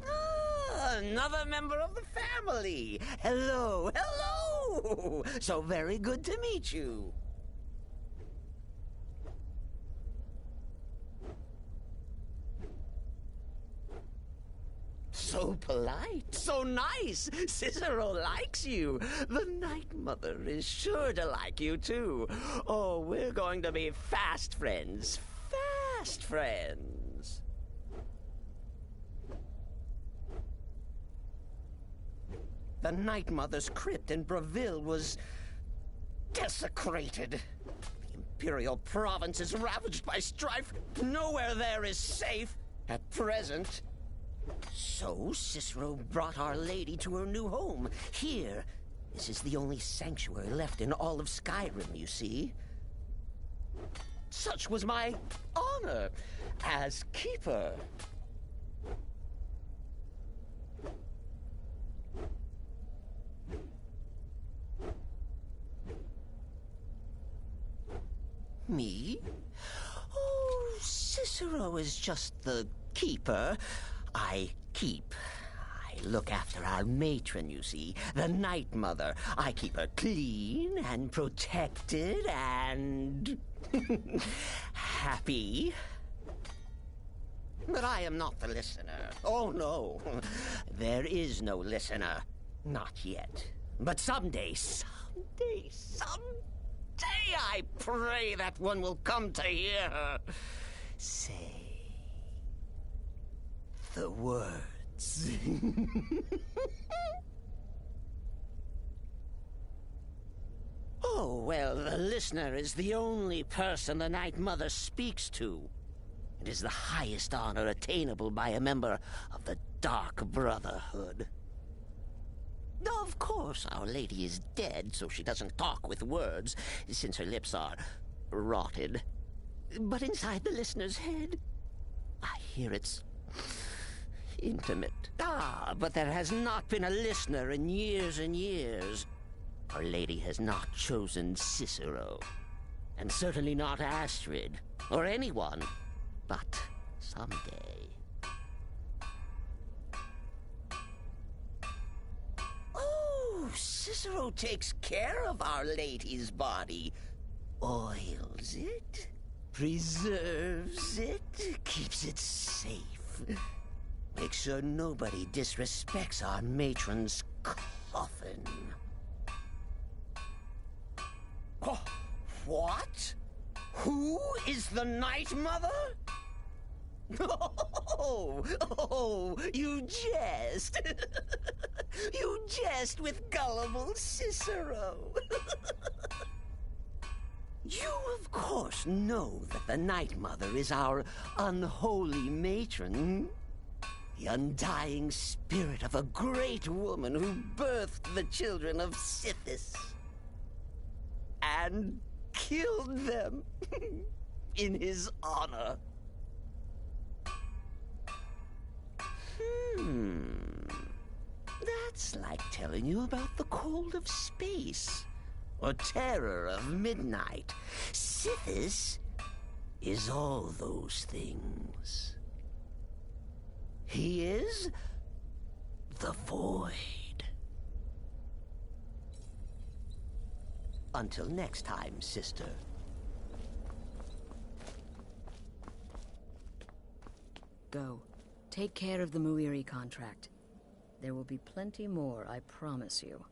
Ah, another member of the family. Hello, hello. So very good to meet you. So polite, so nice. Cicero likes you. The Night Mother is sure to like you, too. Oh, we're going to be fast friends. Fast friends. The Night Mother's crypt in Breville was desecrated. The Imperial province is ravaged by strife. Nowhere there is safe at present. So Cicero brought Our Lady to her new home. Here, this is the only sanctuary left in all of Skyrim, you see. Such was my honor as keeper. Me? Oh, Cicero is just the keeper. I keep. I look after our matron, you see, the Night Mother. I keep her clean and protected and happy. But I am not the listener. Oh, no. There is no listener. Not yet. But someday, I pray that one will come to hear her say the words. Oh, well, the listener is the only person the Night Mother speaks to. It is the highest honor attainable by a member of the Dark Brotherhood. Of course, Our Lady is dead, so she doesn't talk with words, since her lips are rotted. But inside the listener's head, I hear it's intimate. Ah, but there has not been a listener in years and years. Our Lady has not chosen Cicero, and certainly not Astrid, or anyone. But someday. Oh, Cicero takes care of Our Lady's body. Oils it, preserves it, keeps it safe. Make sure nobody disrespects our matron's coffin. Oh, what? Who is the Night Mother? Oh, you jest. You jest with gullible Cicero. You, of course, know that the Night Mother is our unholy matron. The undying spirit of a great woman who birthed the children of Sithis. And killed them in his honor. That's like telling you about the cold of space, or terror of midnight. Sithis is all those things. He is the void. Until next time, sister. Go. Take care of the Muiri contract. There will be plenty more, I promise you.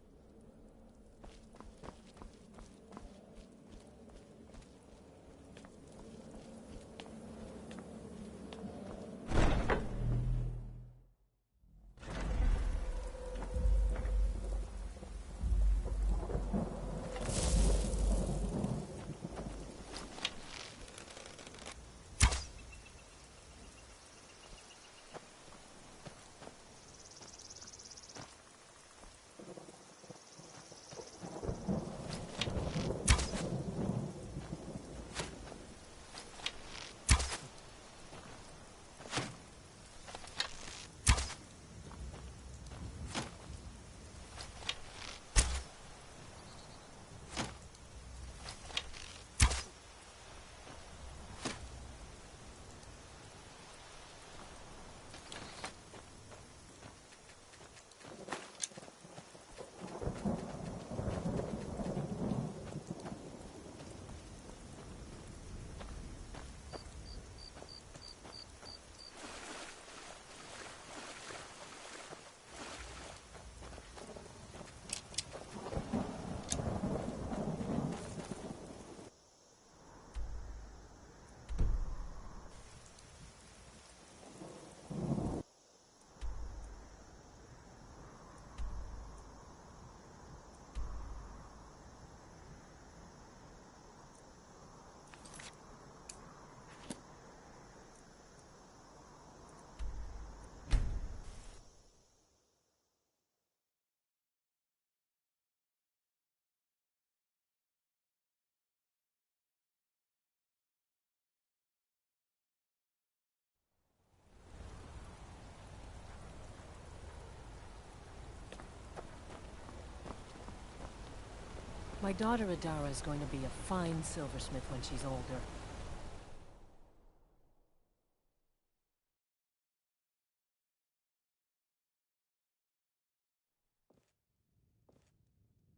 My daughter Adara is going to be a fine silversmith when she's older.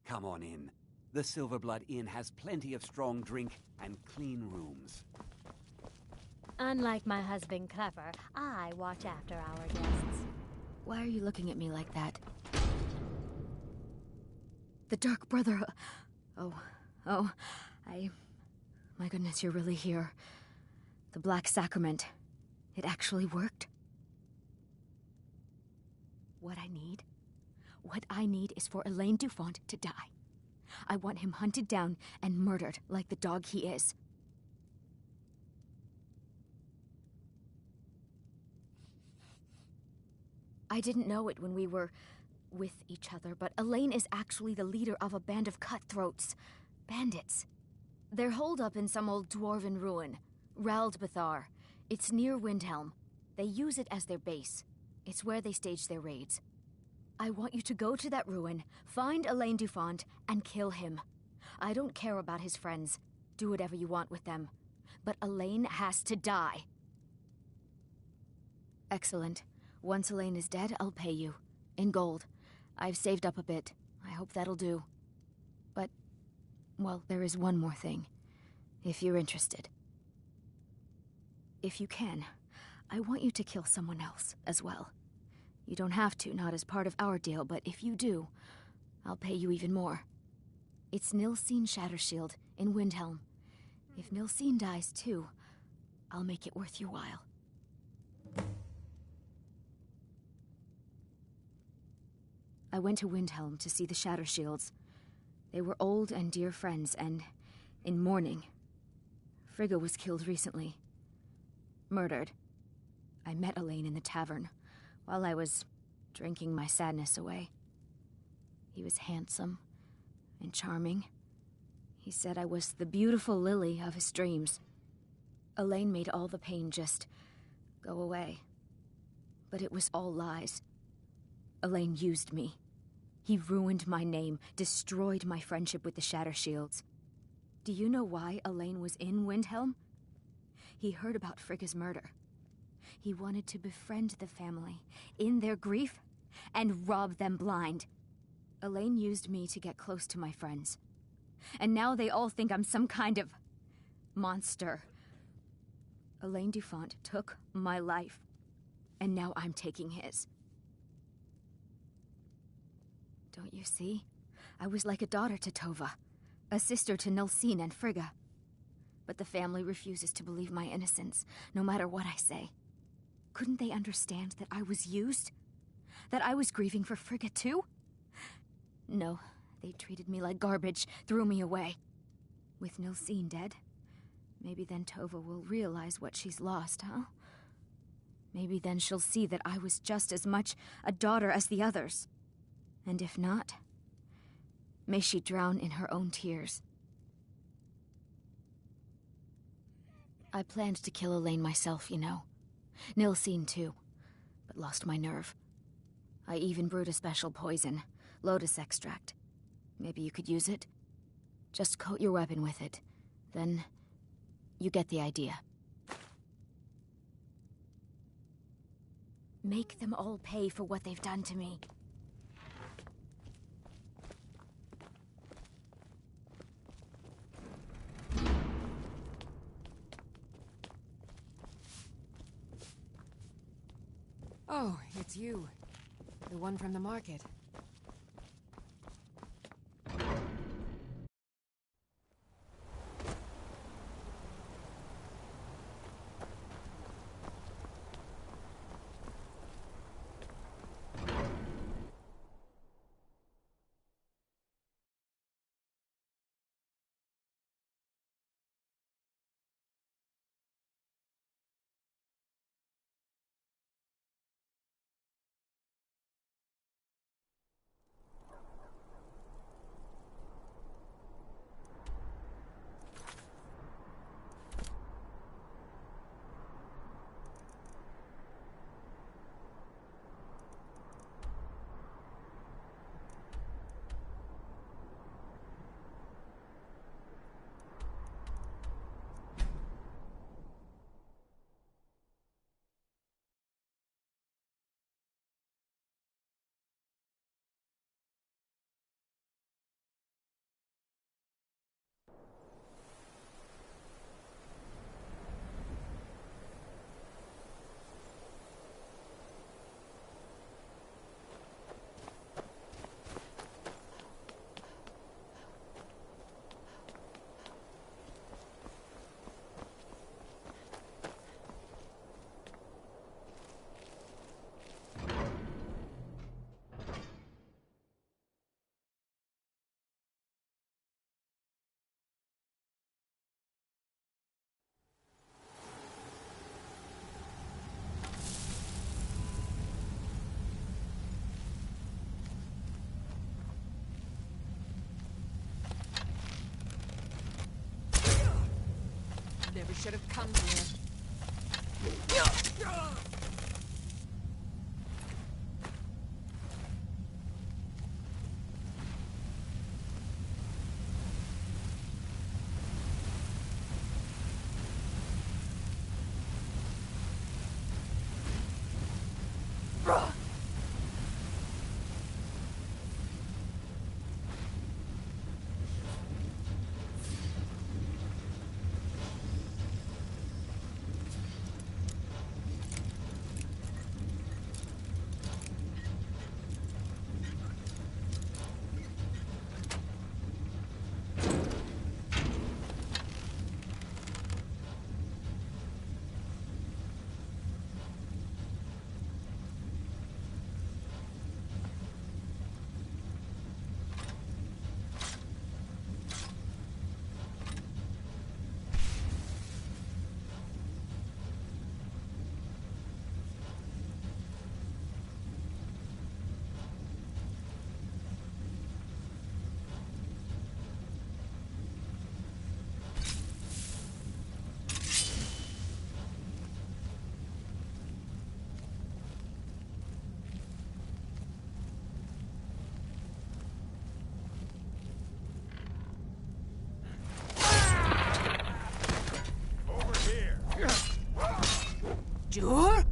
Come on in. The Silverblood Inn has plenty of strong drink and clean rooms. Unlike my husband Clever, I watch after our guests. Why are you looking at me like that? The Dark Brother... My goodness, you're really here. The Black Sacrament. It actually worked? What I need is for Elaine Dufont to die. I want him hunted down and murdered like the dog he is. I didn't know it when we were with each other, but Elaine is actually the leader of a band of cutthroats. Bandits. They're holed up in some old dwarven ruin. Raldbathar. It's near Windhelm. They use it as their base. It's where they stage their raids. I want you to go to that ruin, find Elaine Dufont, and kill him. I don't care about his friends. Do whatever you want with them. But Elaine has to die. Excellent. Once Elaine is dead, I'll pay you. In gold. I've saved up a bit. I hope that'll do. But, well, there is one more thing. If you're interested. If you can, I want you to kill someone else as well. You don't have to, not as part of our deal, but if you do, I'll pay you even more. It's Nilsine Shattershield in Windhelm. If Nilsine dies too, I'll make it worth your while. I went to Windhelm to see the Shattershields. They were old and dear friends, and in mourning. Frigga was killed recently. Murdered. I met Elaine in the tavern, while I was drinking my sadness away. He was handsome and charming. He said I was the beautiful lily of his dreams. Elaine made all the pain just go away. But it was all lies. Elaine used me. He ruined my name, destroyed my friendship with the Shattershields. Do you know why Elaine was in Windhelm? He heard about Frigga's murder. He wanted to befriend the family, in their grief, and rob them blind. Elaine used me to get close to my friends. And now they all think I'm some kind of monster. Elaine Dufont took my life, and now I'm taking his. Don't you see? I was like a daughter to Tova, a sister to Nilsine and Frigga. But the family refuses to believe my innocence, no matter what I say. Couldn't they understand that I was used? That I was grieving for Frigga too? No, they treated me like garbage, threw me away. With Nilsine dead, maybe then Tova will realize what she's lost, huh? Maybe then she'll see that I was just as much a daughter as the others. And if not, may she drown in her own tears. I planned to kill Elaine myself, you know. Nilsine too, but lost my nerve. I even brewed a special poison, lotus extract. Maybe you could use it? Just coat your weapon with it. Then, you get the idea. Make them all pay for what they've done to me. Oh, it's you. The one from the market. should have come here. Jur?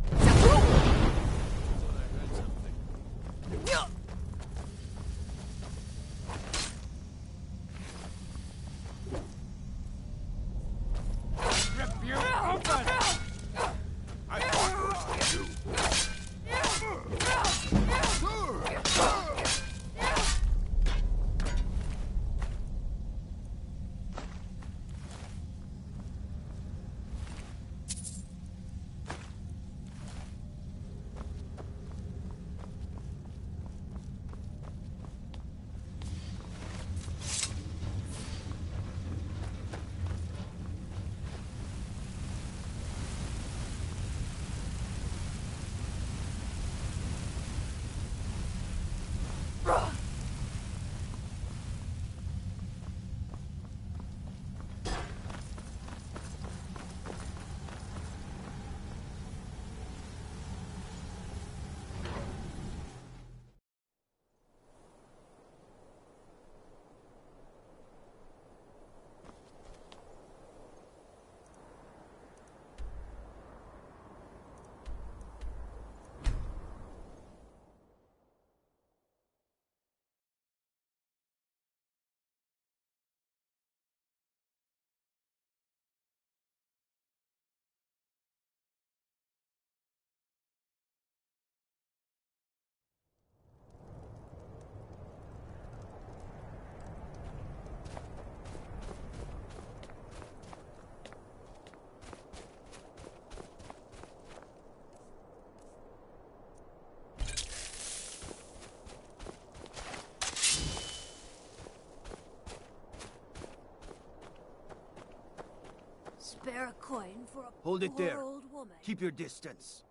Spare a coin for a Hold it poor there. old woman. Keep your distance.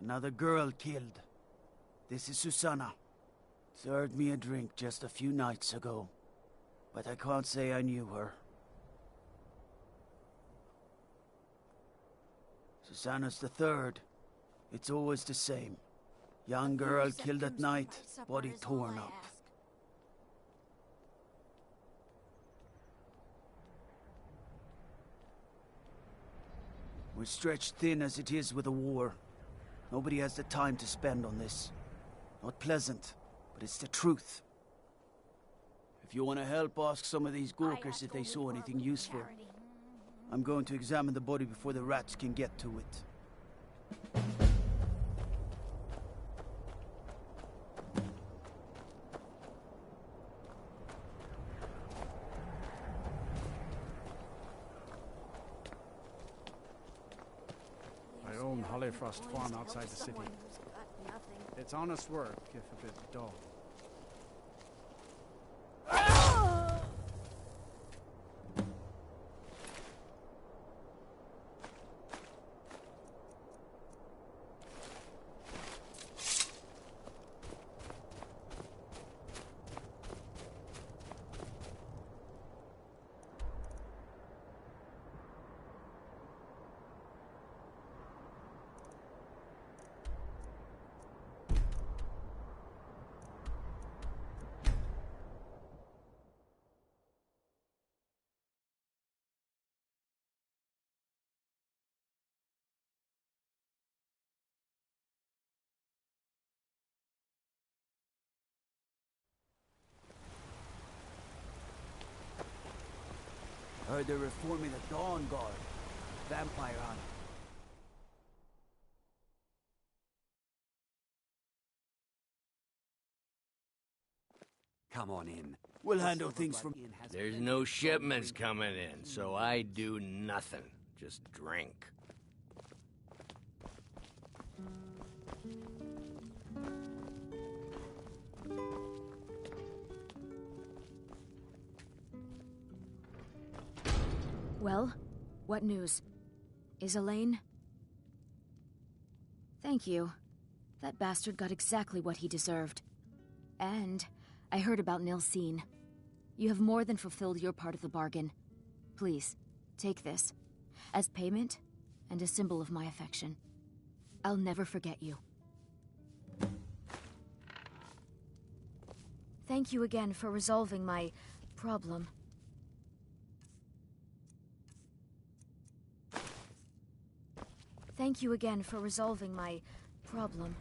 Another girl killed. This is Susanna. Served me a drink just a few nights ago. But I can't say I knew her. Susanna's the third. It's always the same. Young girl killed at night, body torn up. We're stretched thin as it is with the war. Nobody has the time to spend on this. Not pleasant, but it's the truth. If you want to help, ask some of these Gurkhas if they saw anything useful. I'm going to examine the body before the rats can get to it. I own Hollyfrost Farm outside the city. It's honest work, if a bit dull. Heard they're reforming the Dawn Guard. Vampire hunt. Come on in. We'll handle things from... There's no shipments coming in, so I do nothing. Just drink. Well, what news? Is Elaine? Thank you. That bastard got exactly what he deserved. And I heard about Nilsine. You have more than fulfilled your part of the bargain. Please, take this. As payment, and a symbol of my affection. I'll never forget you. Thank you again for resolving my problem. Thank you again for resolving my problem.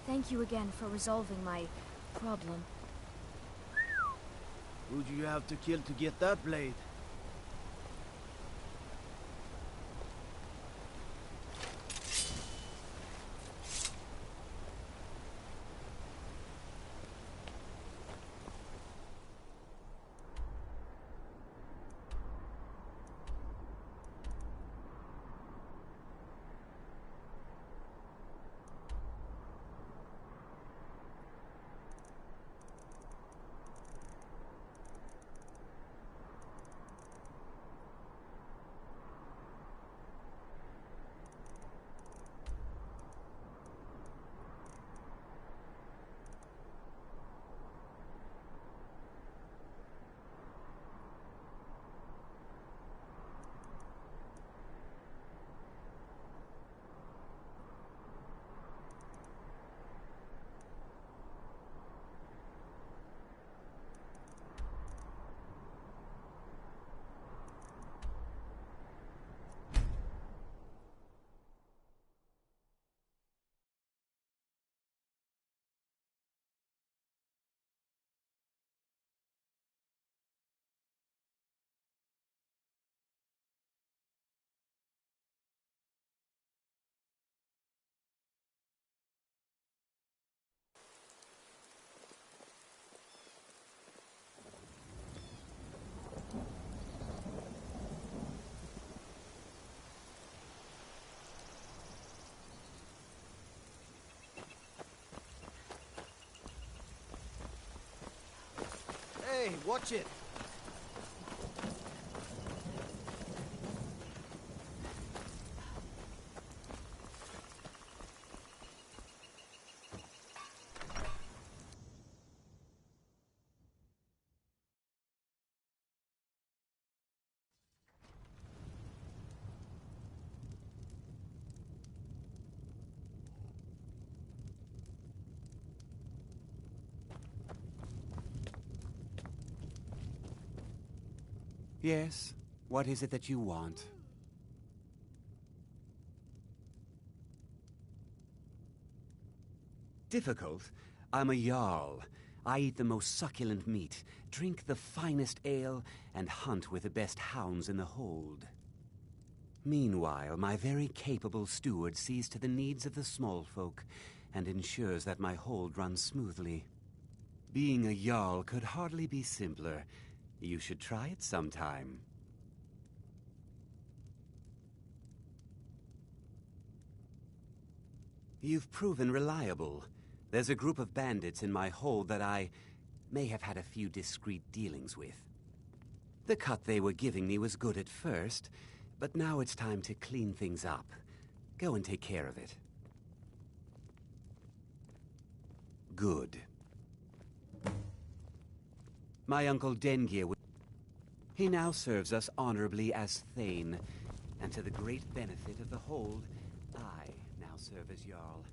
Thank you again for resolving my problem. Who'd you have to kill to get that blade? Hey, watch it! Yes? What is it that you want? Difficult? I'm a Jarl. I eat the most succulent meat, drink the finest ale, and hunt with the best hounds in the hold. Meanwhile, my very capable steward sees to the needs of the small folk and ensures that my hold runs smoothly. Being a Jarl could hardly be simpler. You should try it sometime. You've proven reliable. There's a group of bandits in my hold that I may have had a few discreet dealings with. The cut they were giving me was good at first, but now it's time to clean things up. Go and take care of it. Good. My uncle Dengir would... He now serves us honorably as Thane, and to the great benefit of the hold, I now serve as Jarl.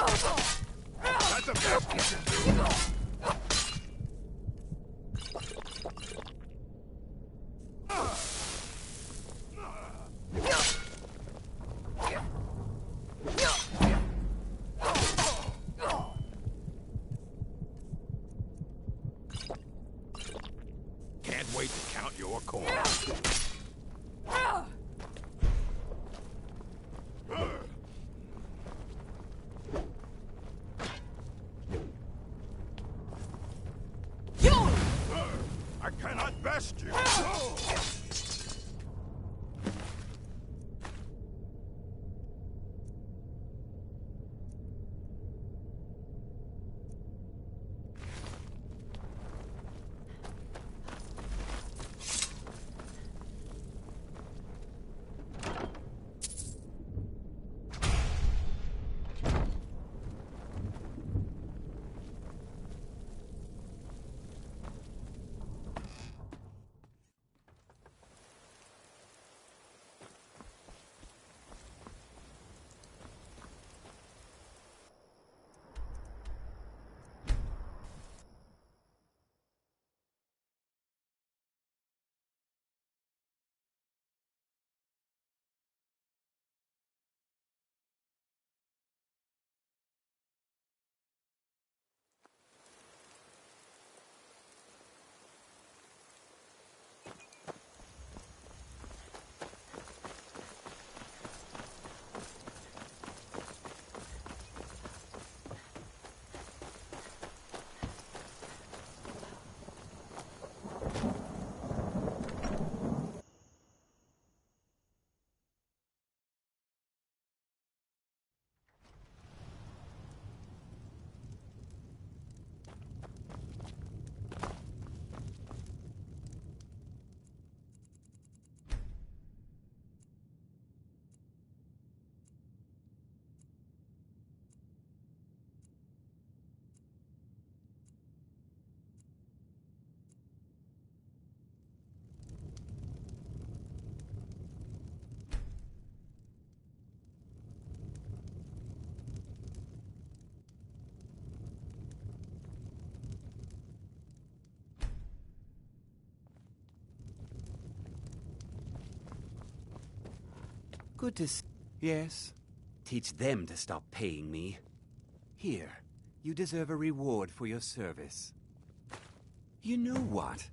That's the best you can do. Can't wait to count your coin. I cannot best you. Good to Yes? Teach them to stop paying me. Here, you deserve a reward for your service. You know what?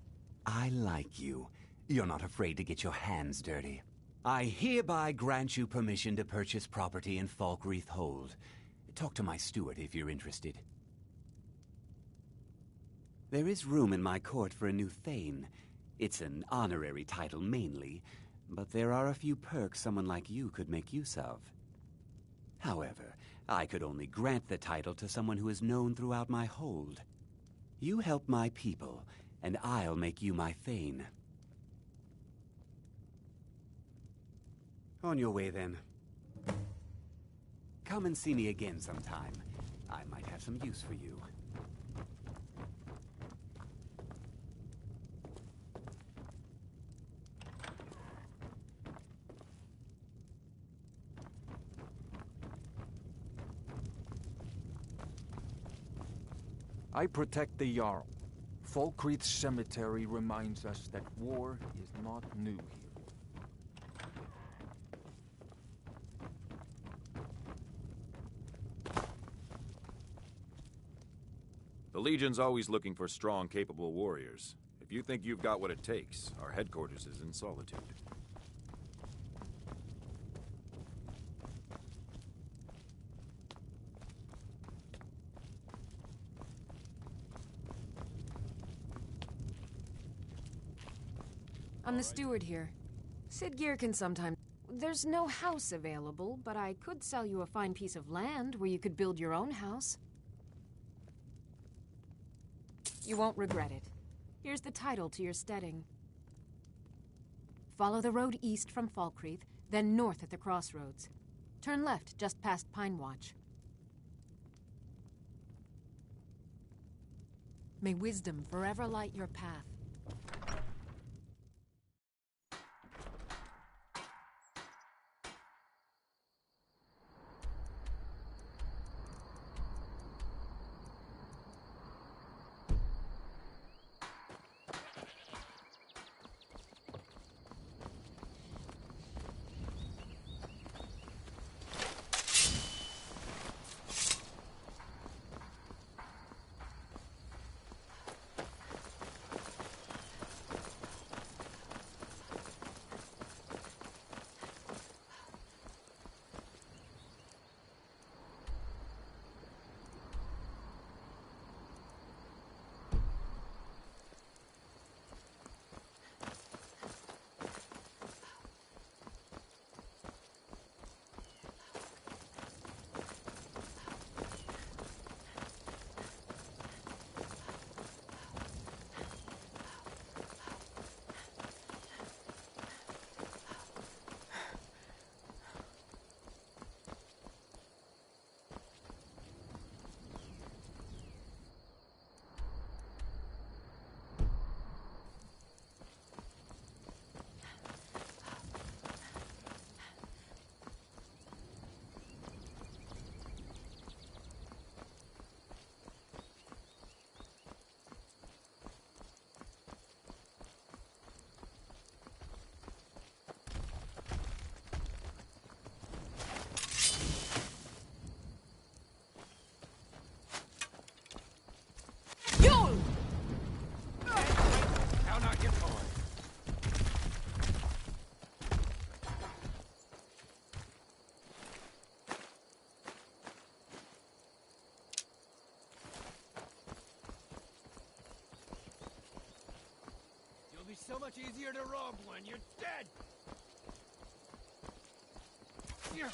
I like you. You're not afraid to get your hands dirty. I hereby grant you permission to purchase property in Falkreath Hold. Talk to my steward if you're interested. There is room in my court for a new Thane. It's an honorary title mainly, but there are a few perks someone like you could make use of. However, I could only grant the title to someone who is known throughout my hold. You help my people, and I'll make you my Thane. On your way, then. Come and see me again sometime. I might have some use for you. I protect the Jarl. Falkreath Cemetery reminds us that war is not new here. The Legion's always looking for strong, capable warriors. If you think you've got what it takes, our headquarters is in Solitude. I'm the steward here. Sid Gear can sometimes... There's no house available, but I could sell you a fine piece of land where you could build your own house. You won't regret it. Here's the title to your steading. Follow the road east from Falkreath, then north at the crossroads. Turn left just past Pine Watch. May wisdom forever light your path. so much easier to rob when you're dead! Yeah.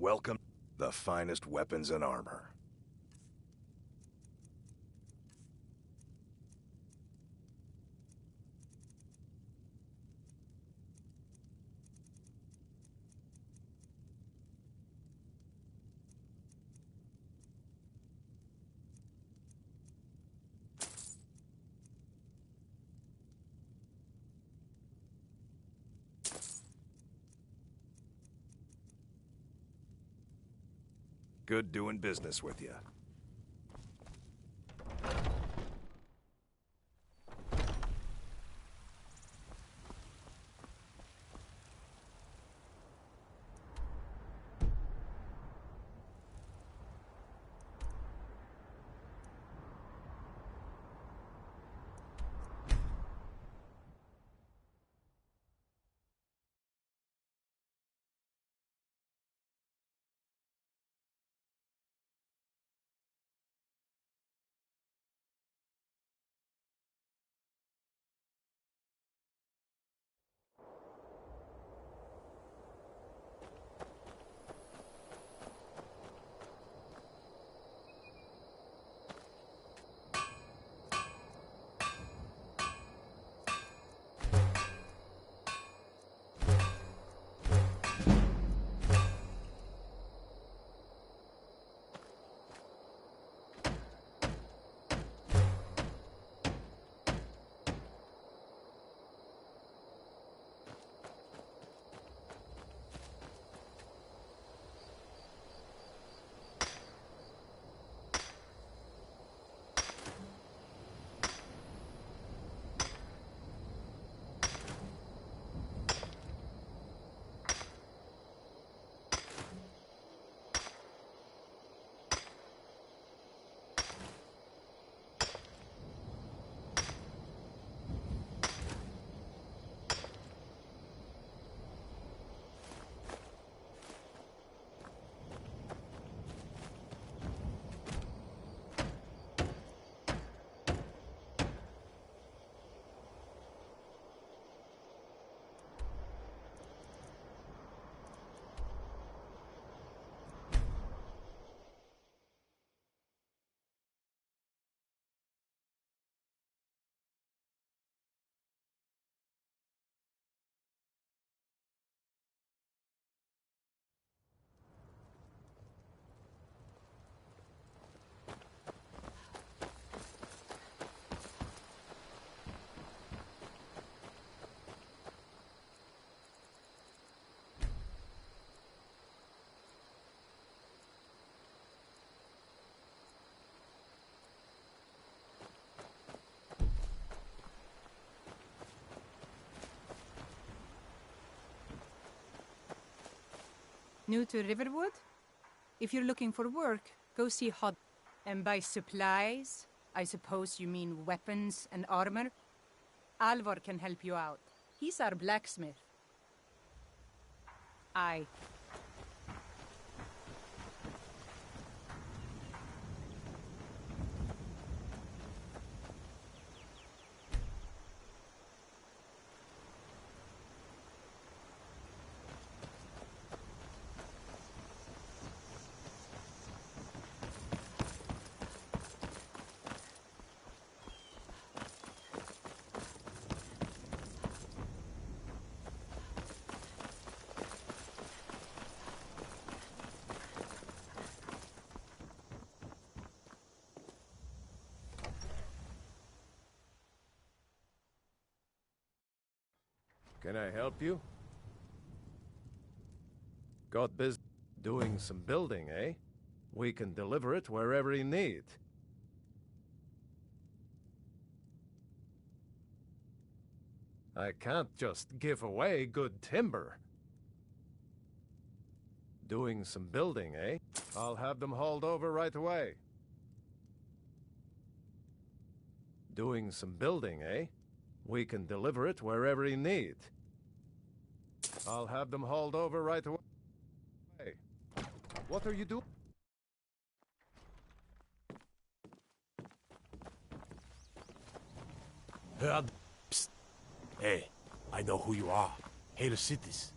Welcome. The finest weapons and armor. Good doing business with you. New to Riverwood? If you're looking for work, go see Hod. And by supplies, I suppose you mean weapons and armor? Alvor can help you out. He's our blacksmith. Aye. Can I help you? Got business doing some building, eh? We can deliver it wherever you need. I can't just give away good timber. Doing some building, eh? I'll have them hauled over right away. Doing some building, eh? We can deliver it wherever you need. I'll have them hauled over right away. Hey, what are you doing? Psst. Hey, I know who you are. Hail cities.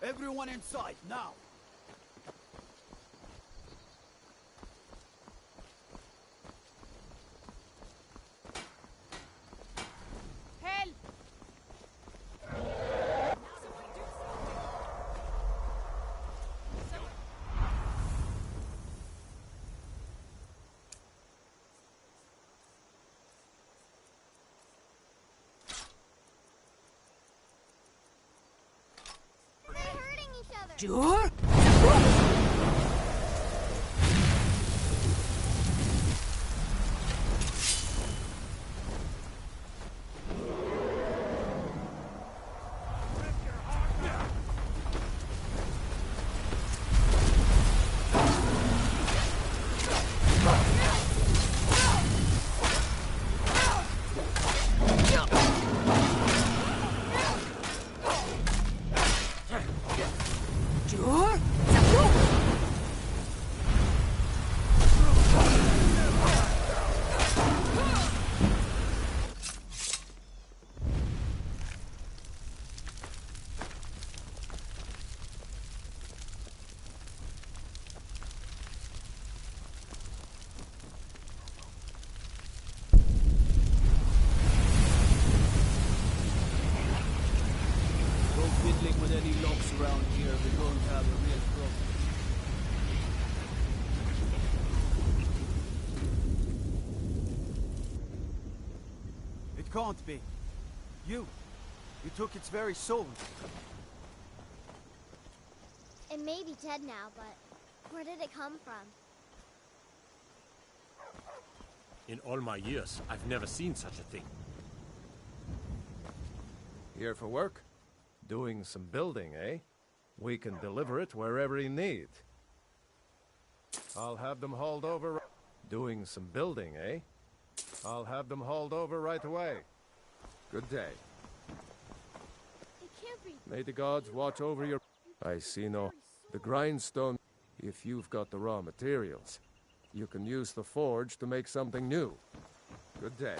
Everyone inside, now! Help! They're hurting each other. Sure? Go fiddling with any locks around here, we're going to have a real problem. It can't be. You took its very soul. It may be dead now, but where did it come from? In all my years, I've never seen such a thing. Here for work? Doing some building, eh? We can deliver it wherever you need. I'll have them hauled over. Doing some building, eh? I'll have them hauled over right away. Good day. It can't be. May the gods watch over your... I see no... The grindstone... If you've got the raw materials, you can use the forge to make something new. Good day.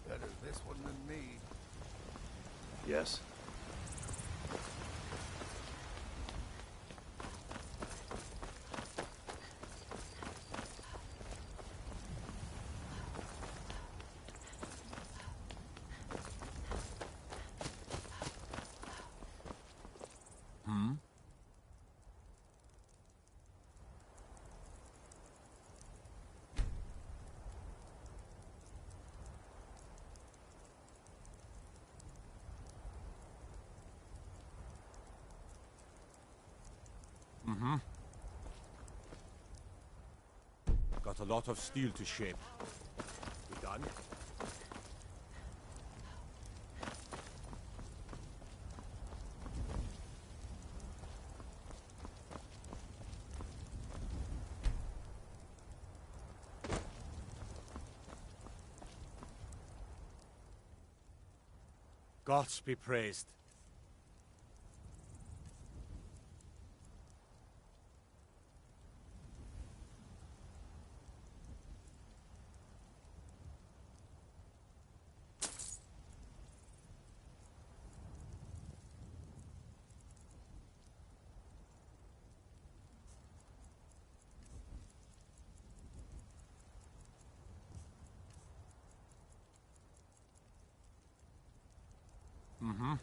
Better this one than me. Yes? Hmm? Mm-hmm. Got a lot of steel to shape. We done? Gods be praised. Mm-hmm.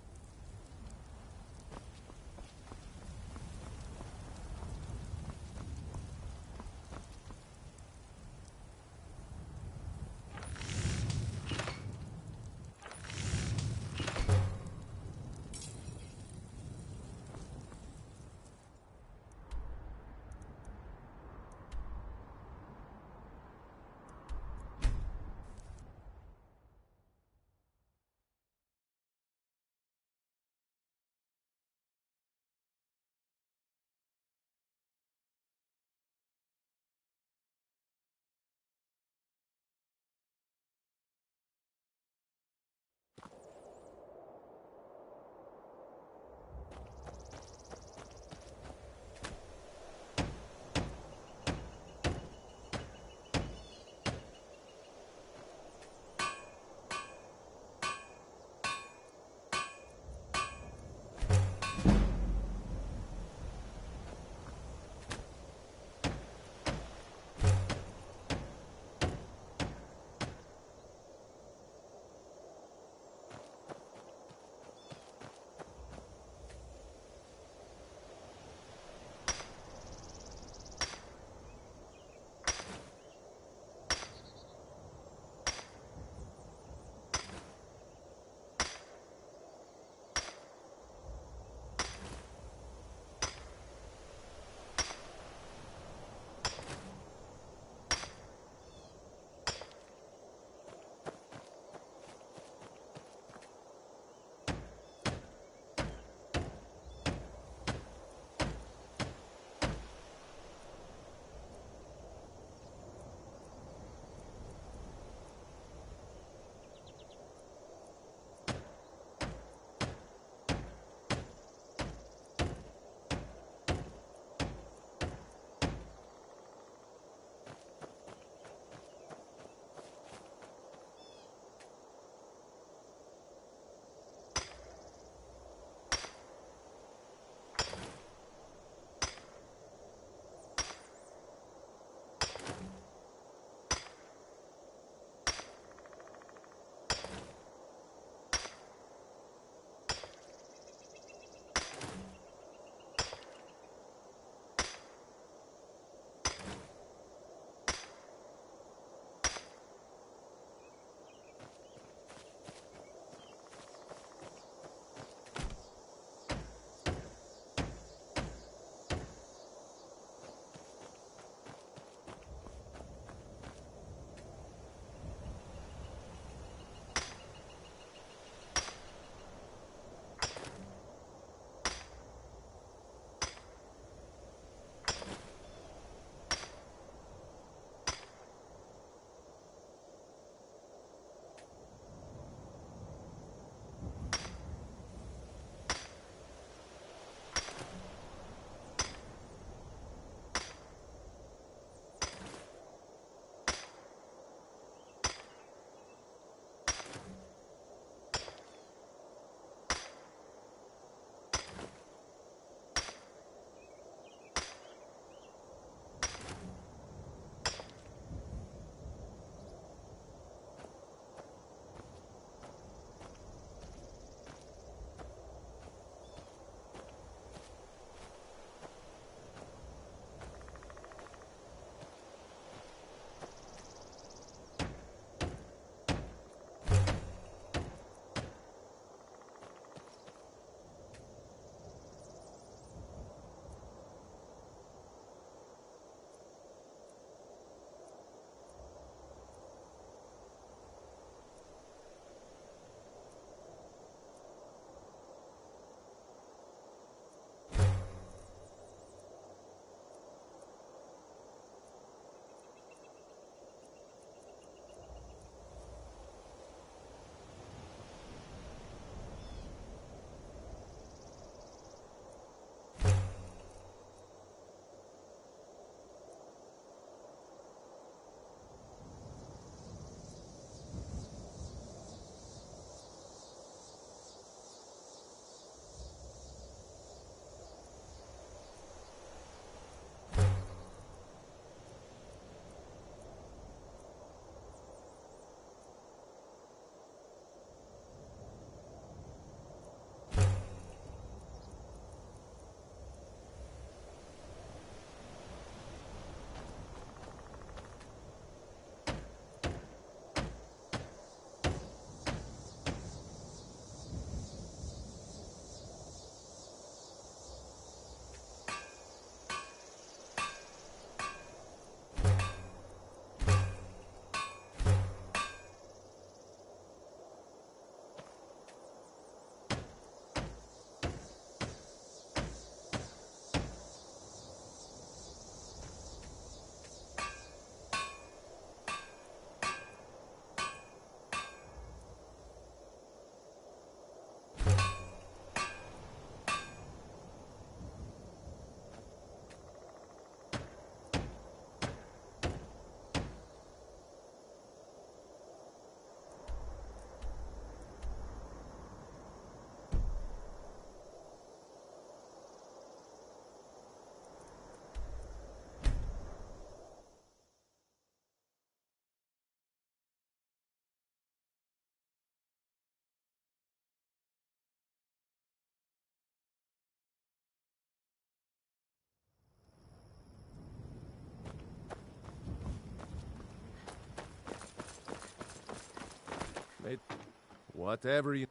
Whatever you...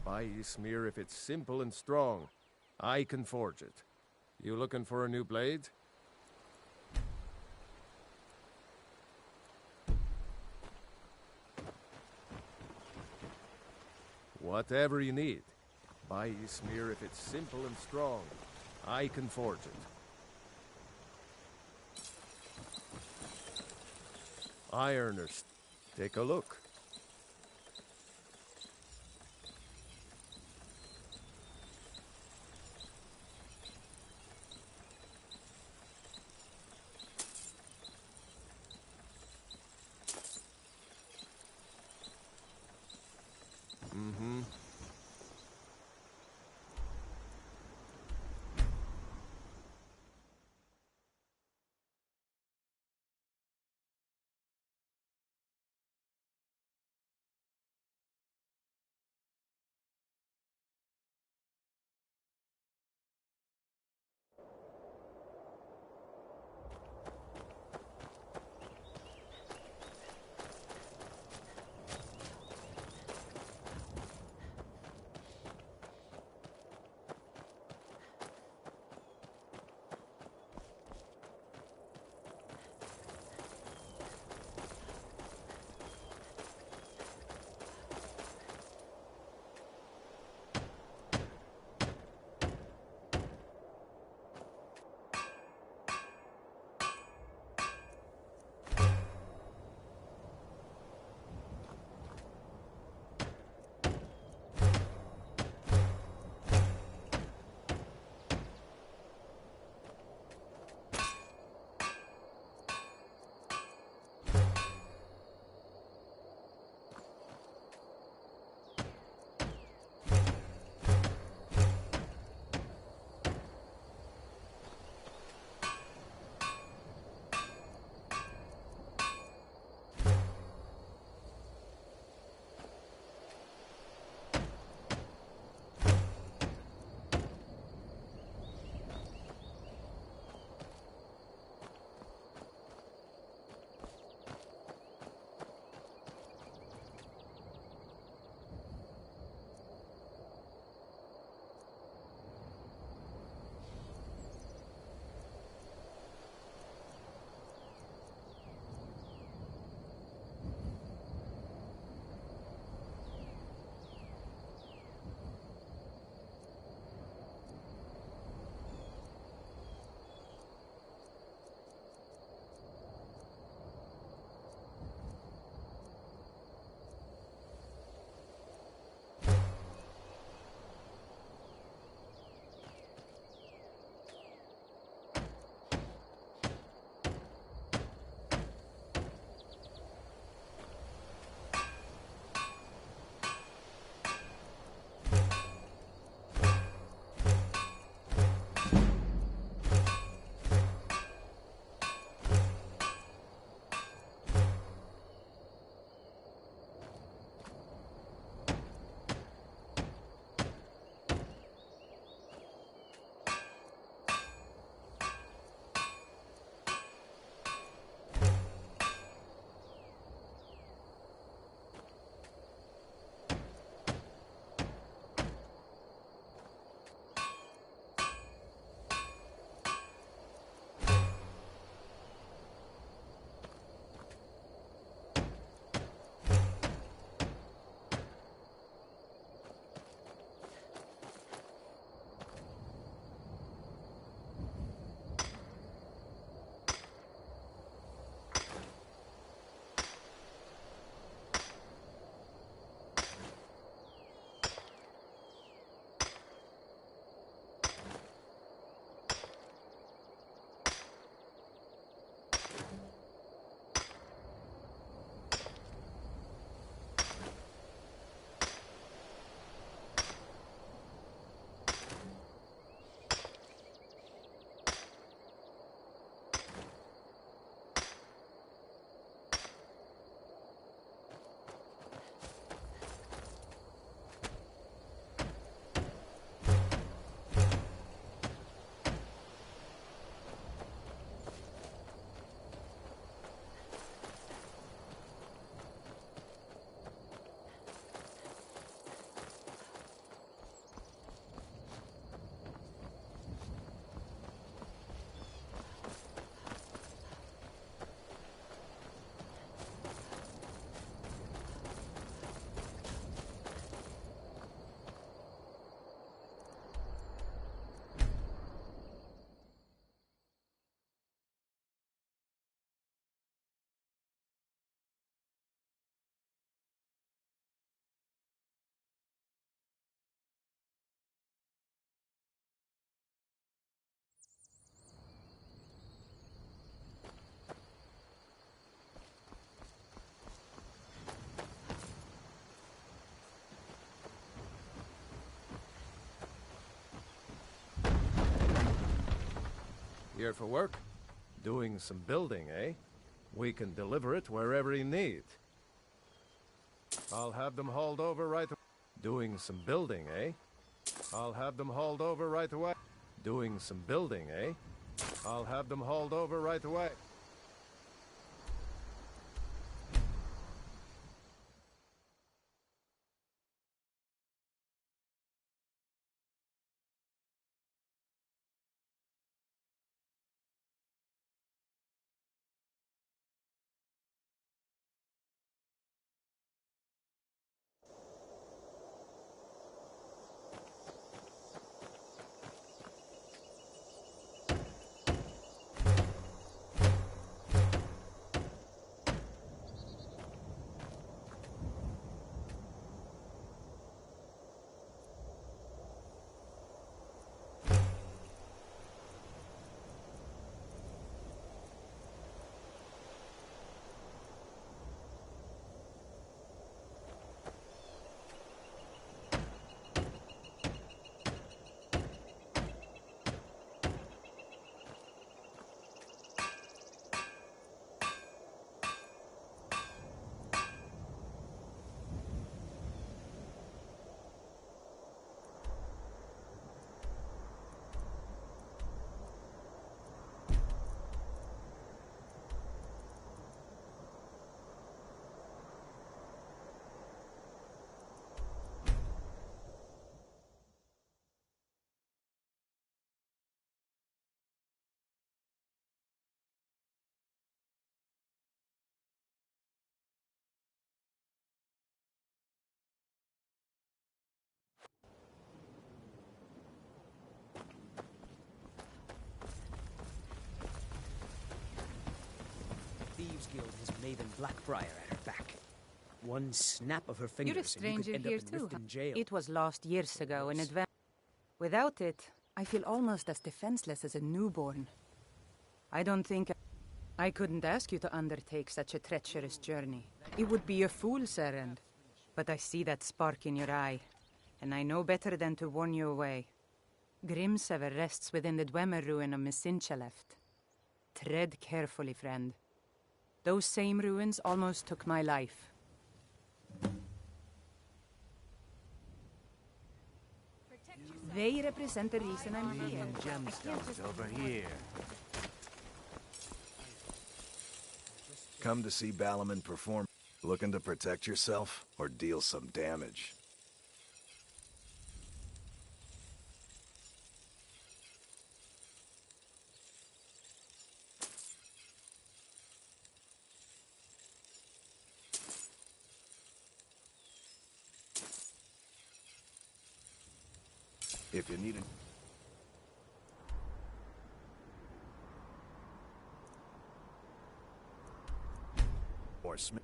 Buy Ysmir if it's simple and strong. I can forge it. You looking for a new blade? Whatever you need. Buy Ysmir if it's simple and strong. I can forge it. Ironers, take a look. Here for work? Doing some building, eh? We can deliver it wherever you need. I'll have them hauled over right away. Doing some building, eh? I'll have them hauled over right away. Doing some building, eh? I'll have them hauled over right away. Thieves Guild has Maven Blackbriar at her back. One snap of her fingers You're a and stranger you could here end up in too, Riften jail. It was lost years ago in advance. Without it, I feel almost as defenseless as a newborn. I don't think I couldn't ask you to undertake such a treacherous journey. It would be a fool's errand. But I see that spark in your eye, and I know better than to warn you away. Grimsever rests within the Dwemer ruin of Misinchaleft. Tread carefully, friend. Those same ruins almost took my life. They represent the reason I'm here. Gemstones over here. Come to see Balaman perform. Looking to protect yourself or deal some damage? If you need it. Or Smith.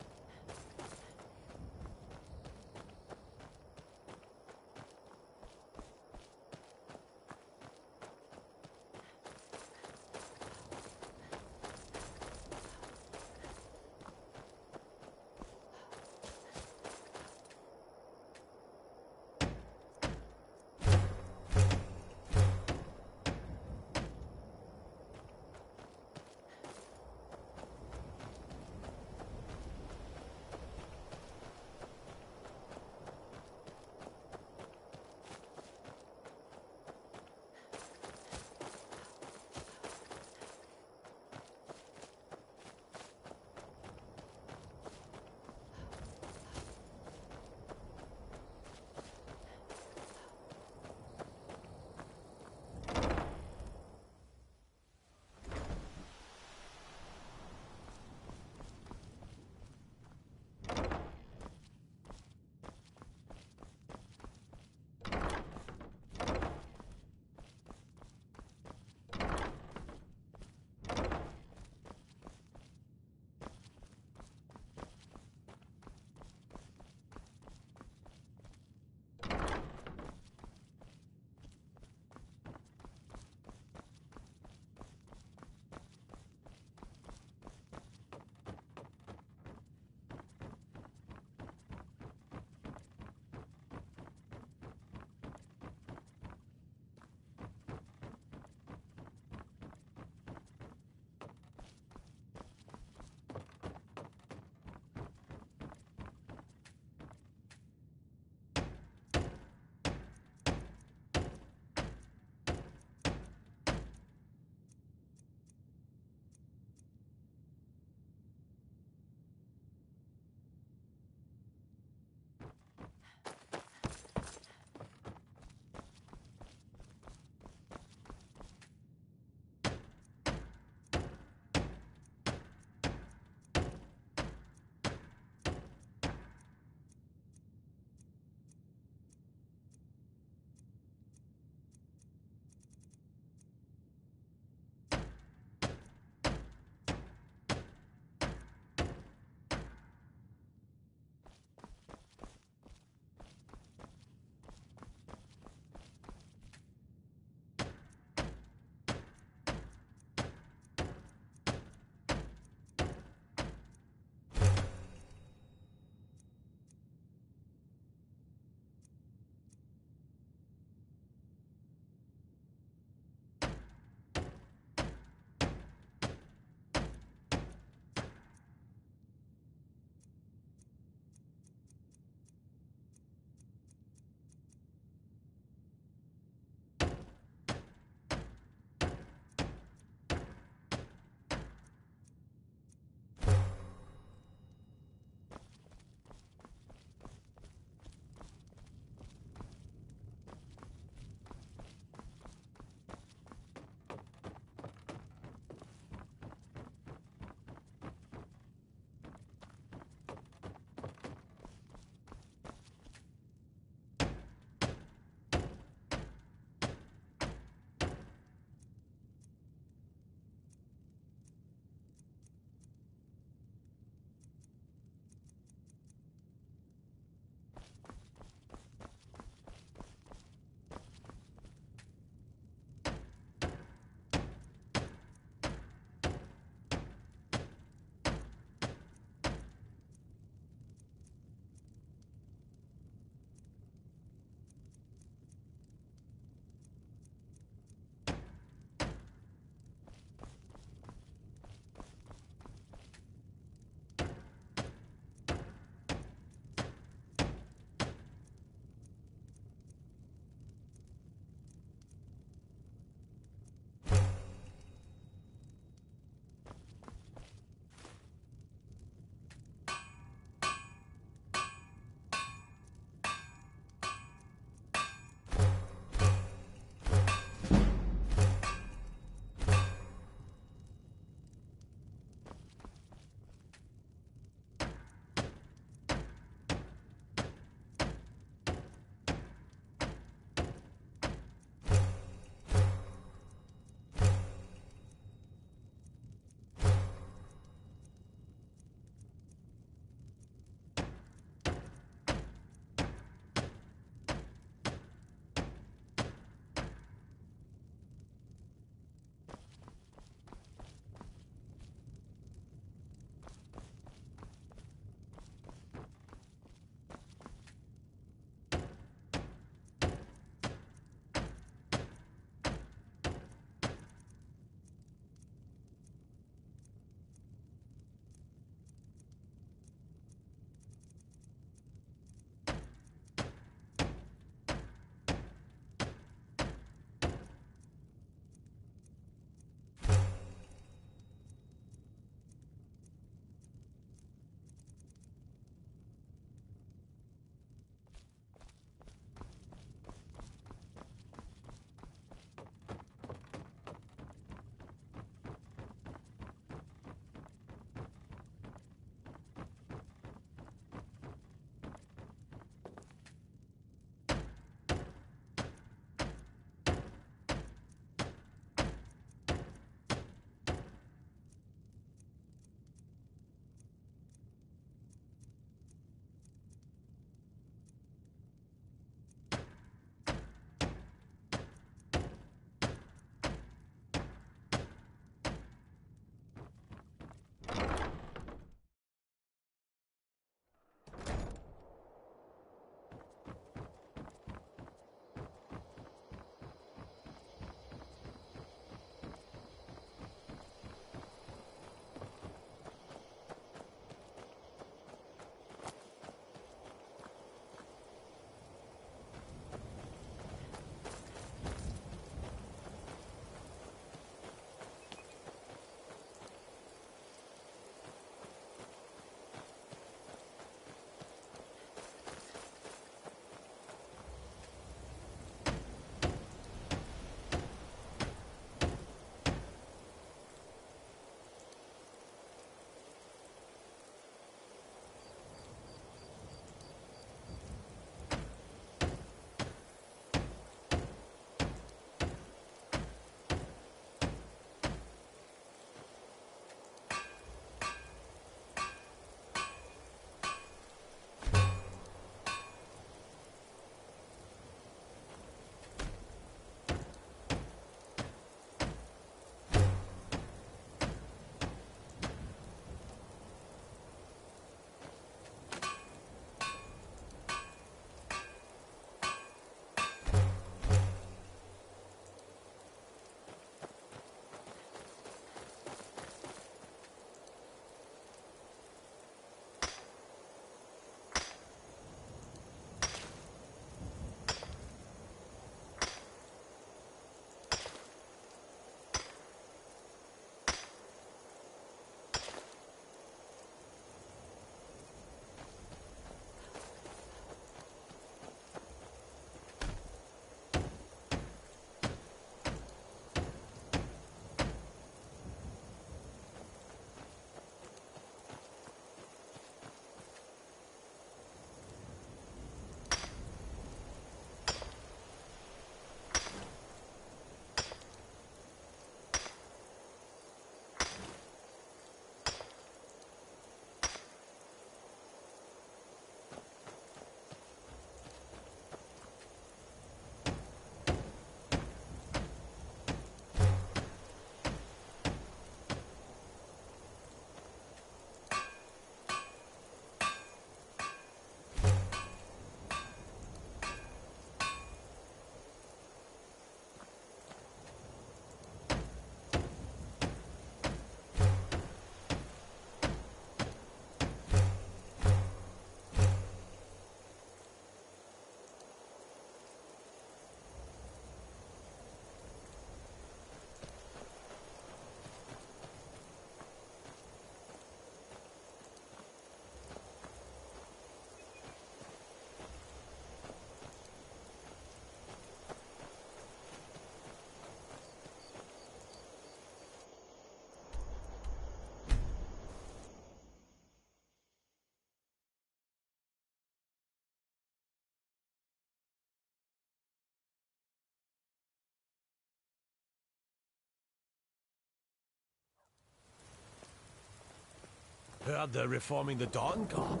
Heard they're reforming the Dawn Guard.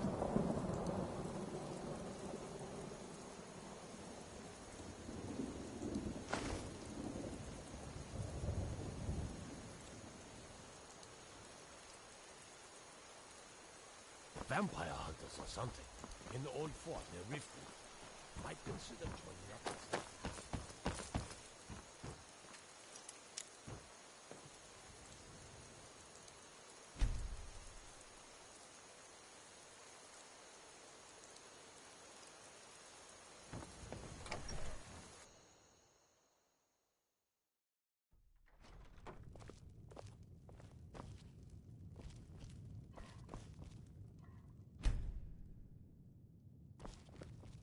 Vampire hunters or something. In the old fort near Riftwood. Might consider joining up with them.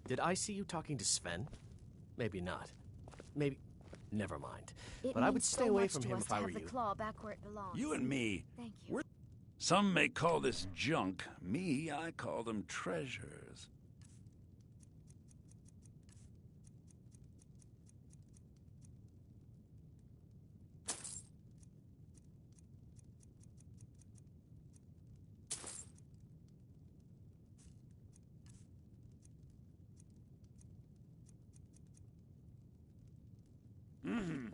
Did I see you talking to Sven? Maybe not. Maybe... Never mind. But I would stay away from him if I were you. Claw back where it belongs. You and me. Thank you. Some may call this junk. Me, I call them treasures. Mm-hmm.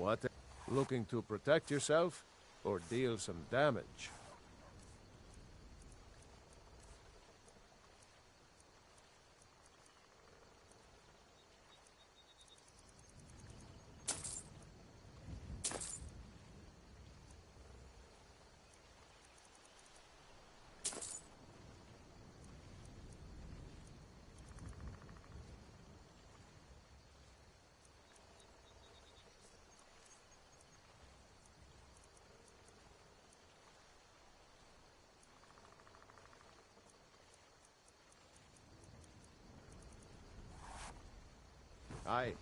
What? Looking to protect yourself or deal some damage? Aye.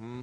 Mm-hmm.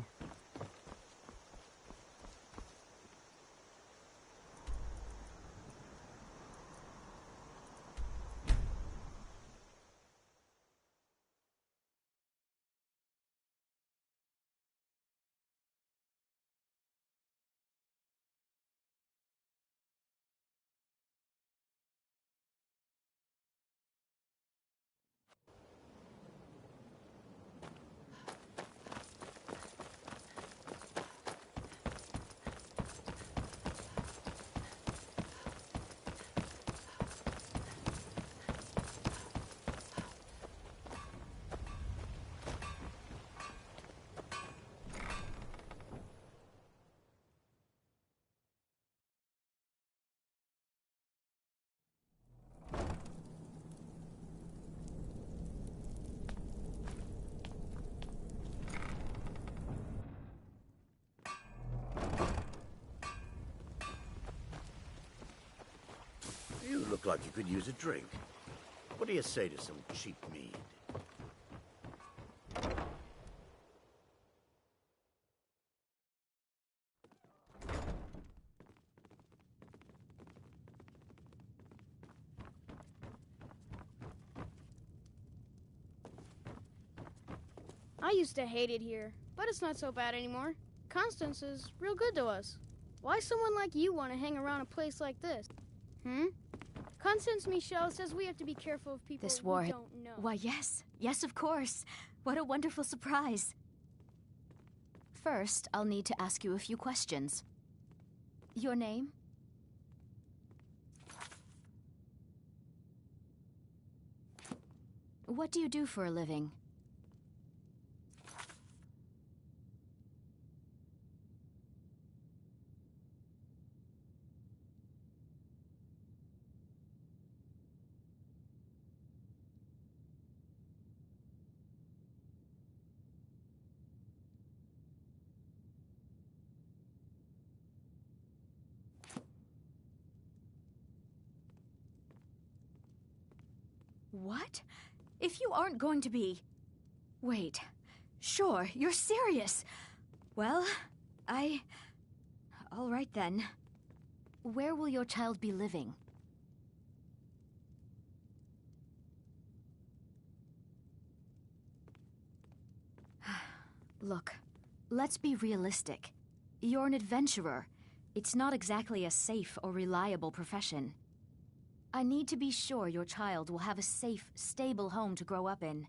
You look like you could use a drink. What do you say to some cheap mead? I used to hate it here, but it's not so bad anymore. Constance is real good to us. Why someone like you want to hang around a place like this? Constance Michel says we have to be careful of people This war... we don't know. Why, yes. Yes, of course. What a wonderful surprise. First, I'll need to ask you a few questions. Your name? What do you do for a living? What? If you aren't going to be... Wait. Sure, you're serious. Well, all right then. Where will your child be living? Look, let's be realistic. You're an adventurer. It's not exactly a safe or reliable profession. I need to be sure your child will have a safe, stable home to grow up in.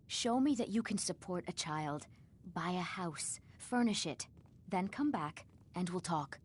Show me that you can support a child. Buy a house. Furnish it. Then come back, and we'll talk.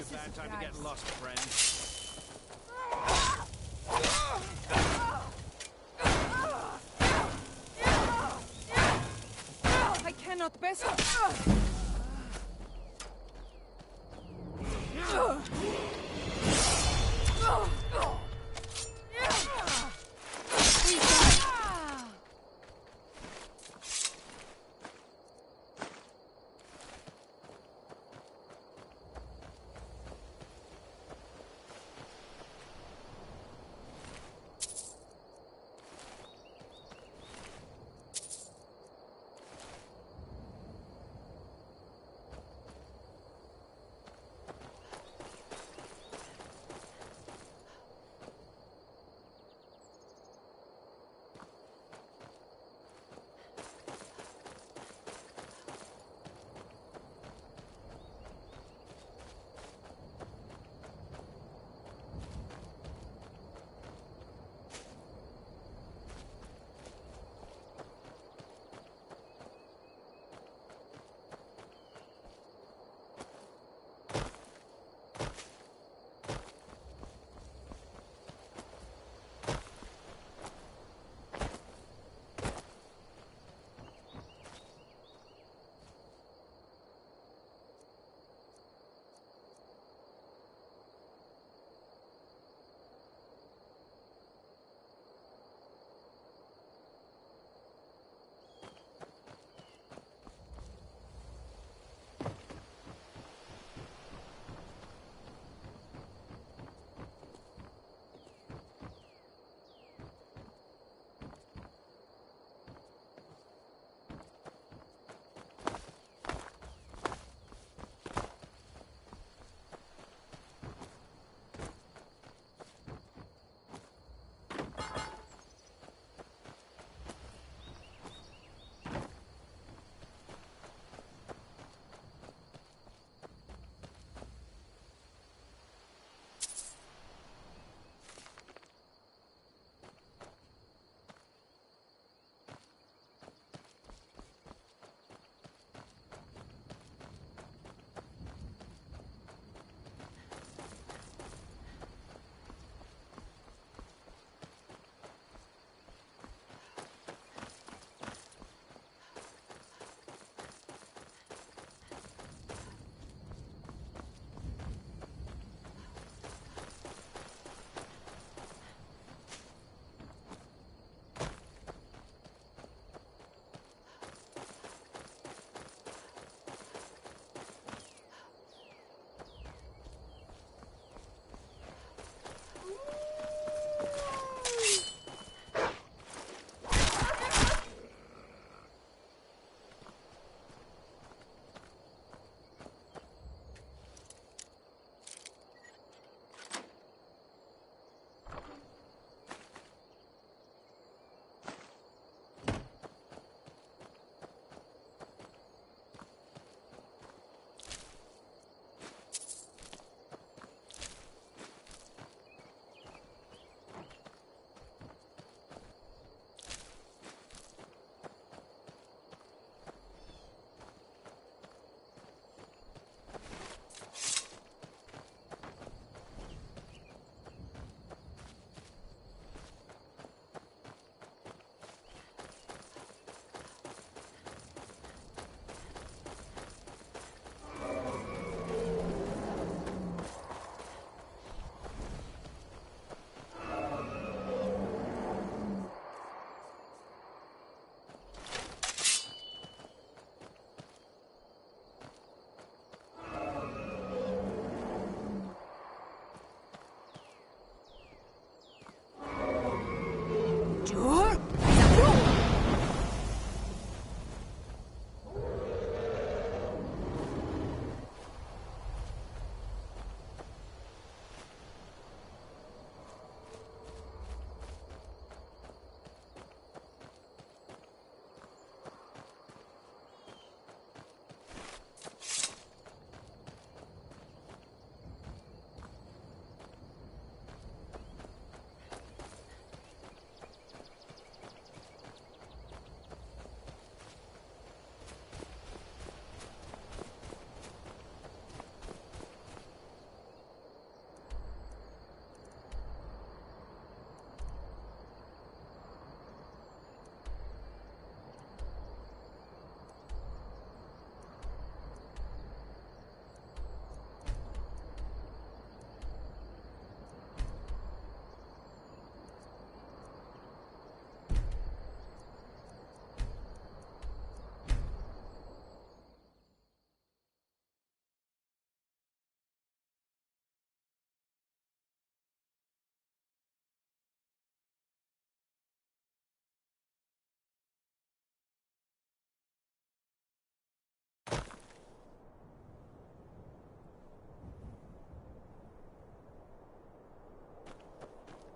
This a bad is time to get nice. lost, friend. I cannot best.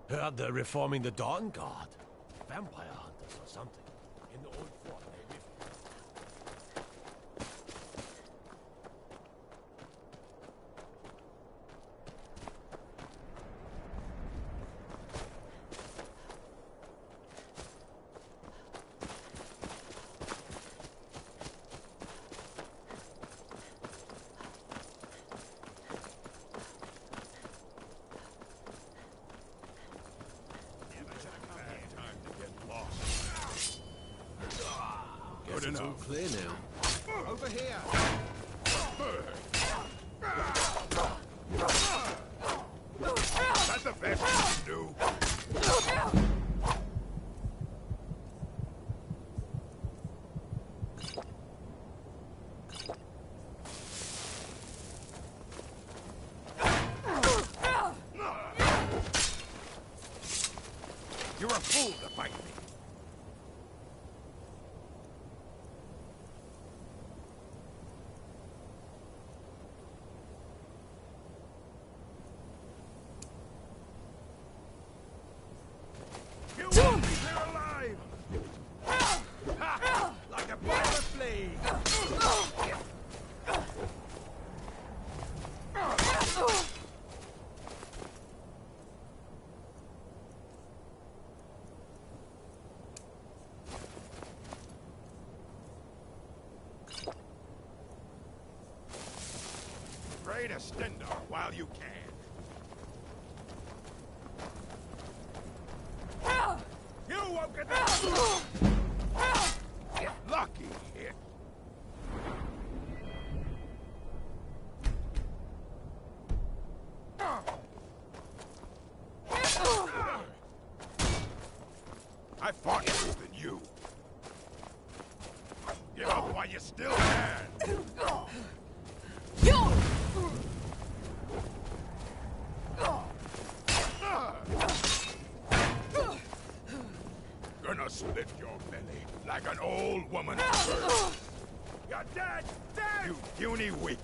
Heard they're reforming the Dawn Guard. Vampire hunters or something. In the old fort, maybe. Guess it's all clear now. Over here! That's the best you can do. You're a fool to fight me. You won't be here alive! Ha! Like a ball of flame! Pray to Stendar while you can. You won't get that! Lucky hit. I fought worse than you. Give up while you still can. Gonna split your belly like an old woman. You're dead! Dead! You puny weak.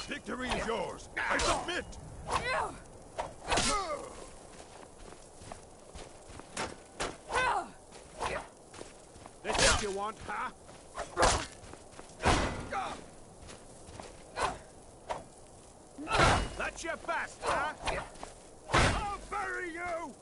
Victory is yours. I submit. This what you want, huh? That's your best, huh? I'll bury you!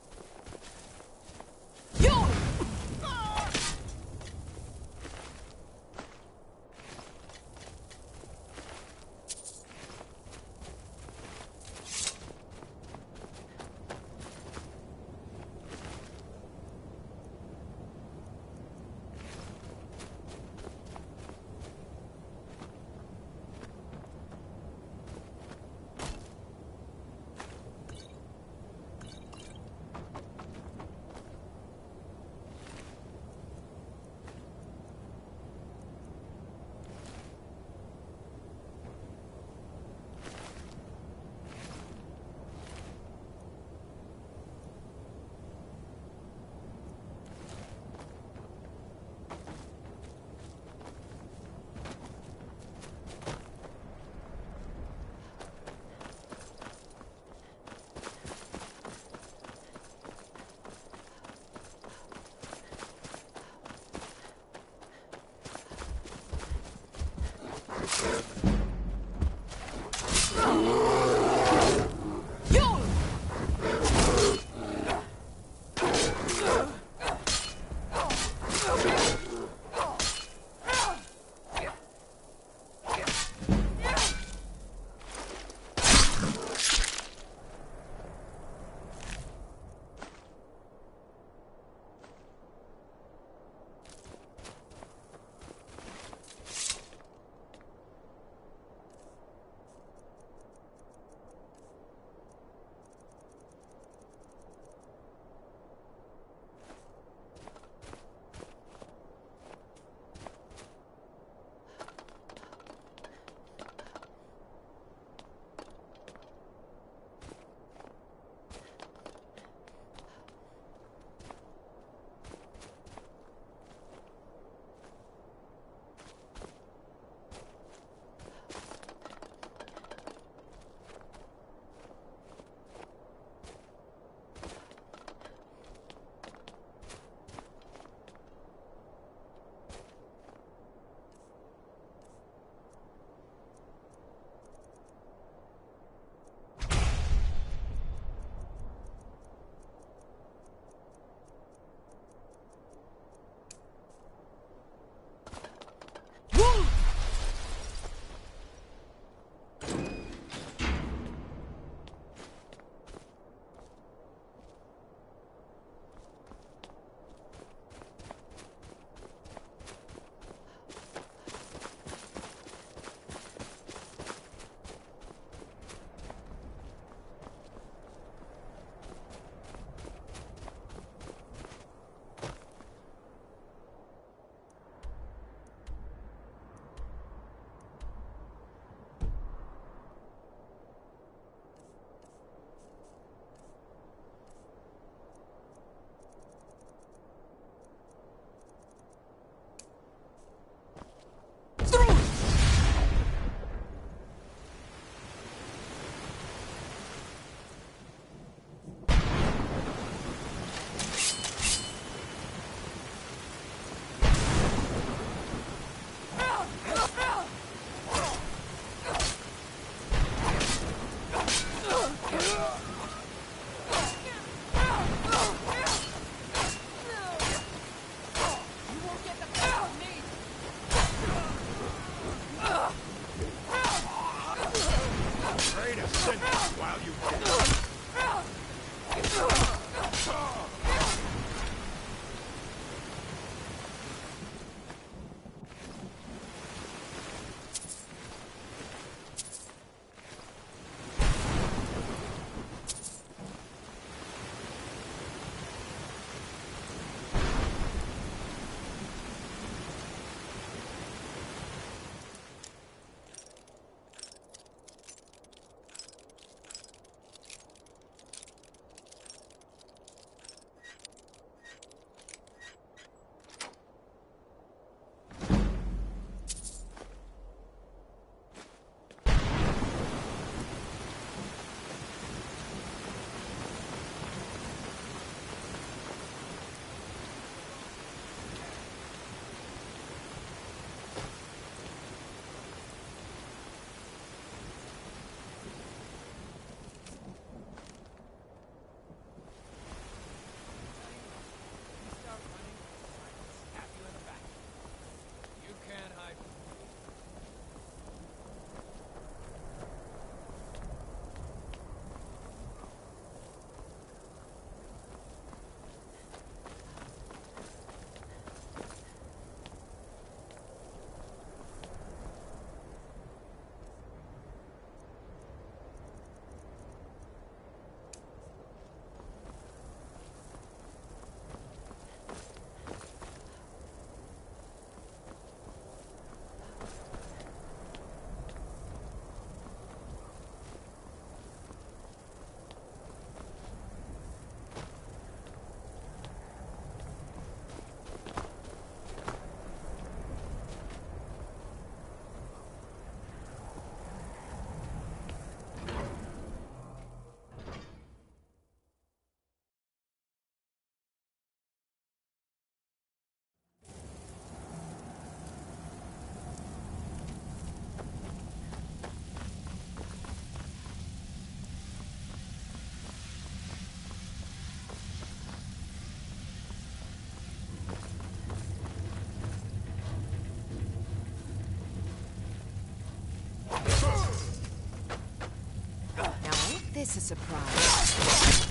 this a surprise?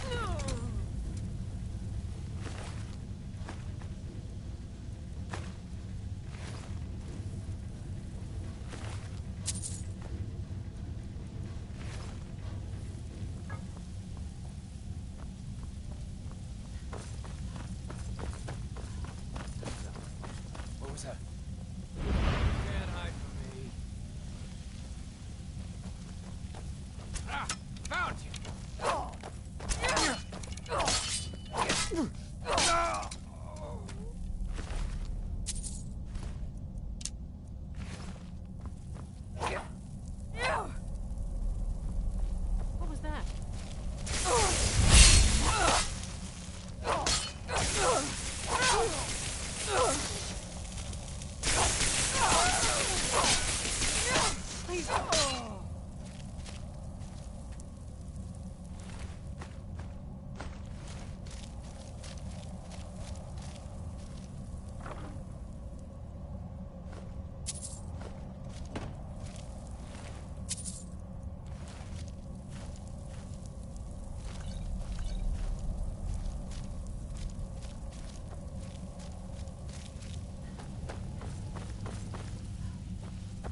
What was that? Can't hide from me. Ah! Found you! What was that? Please.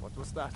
What was that?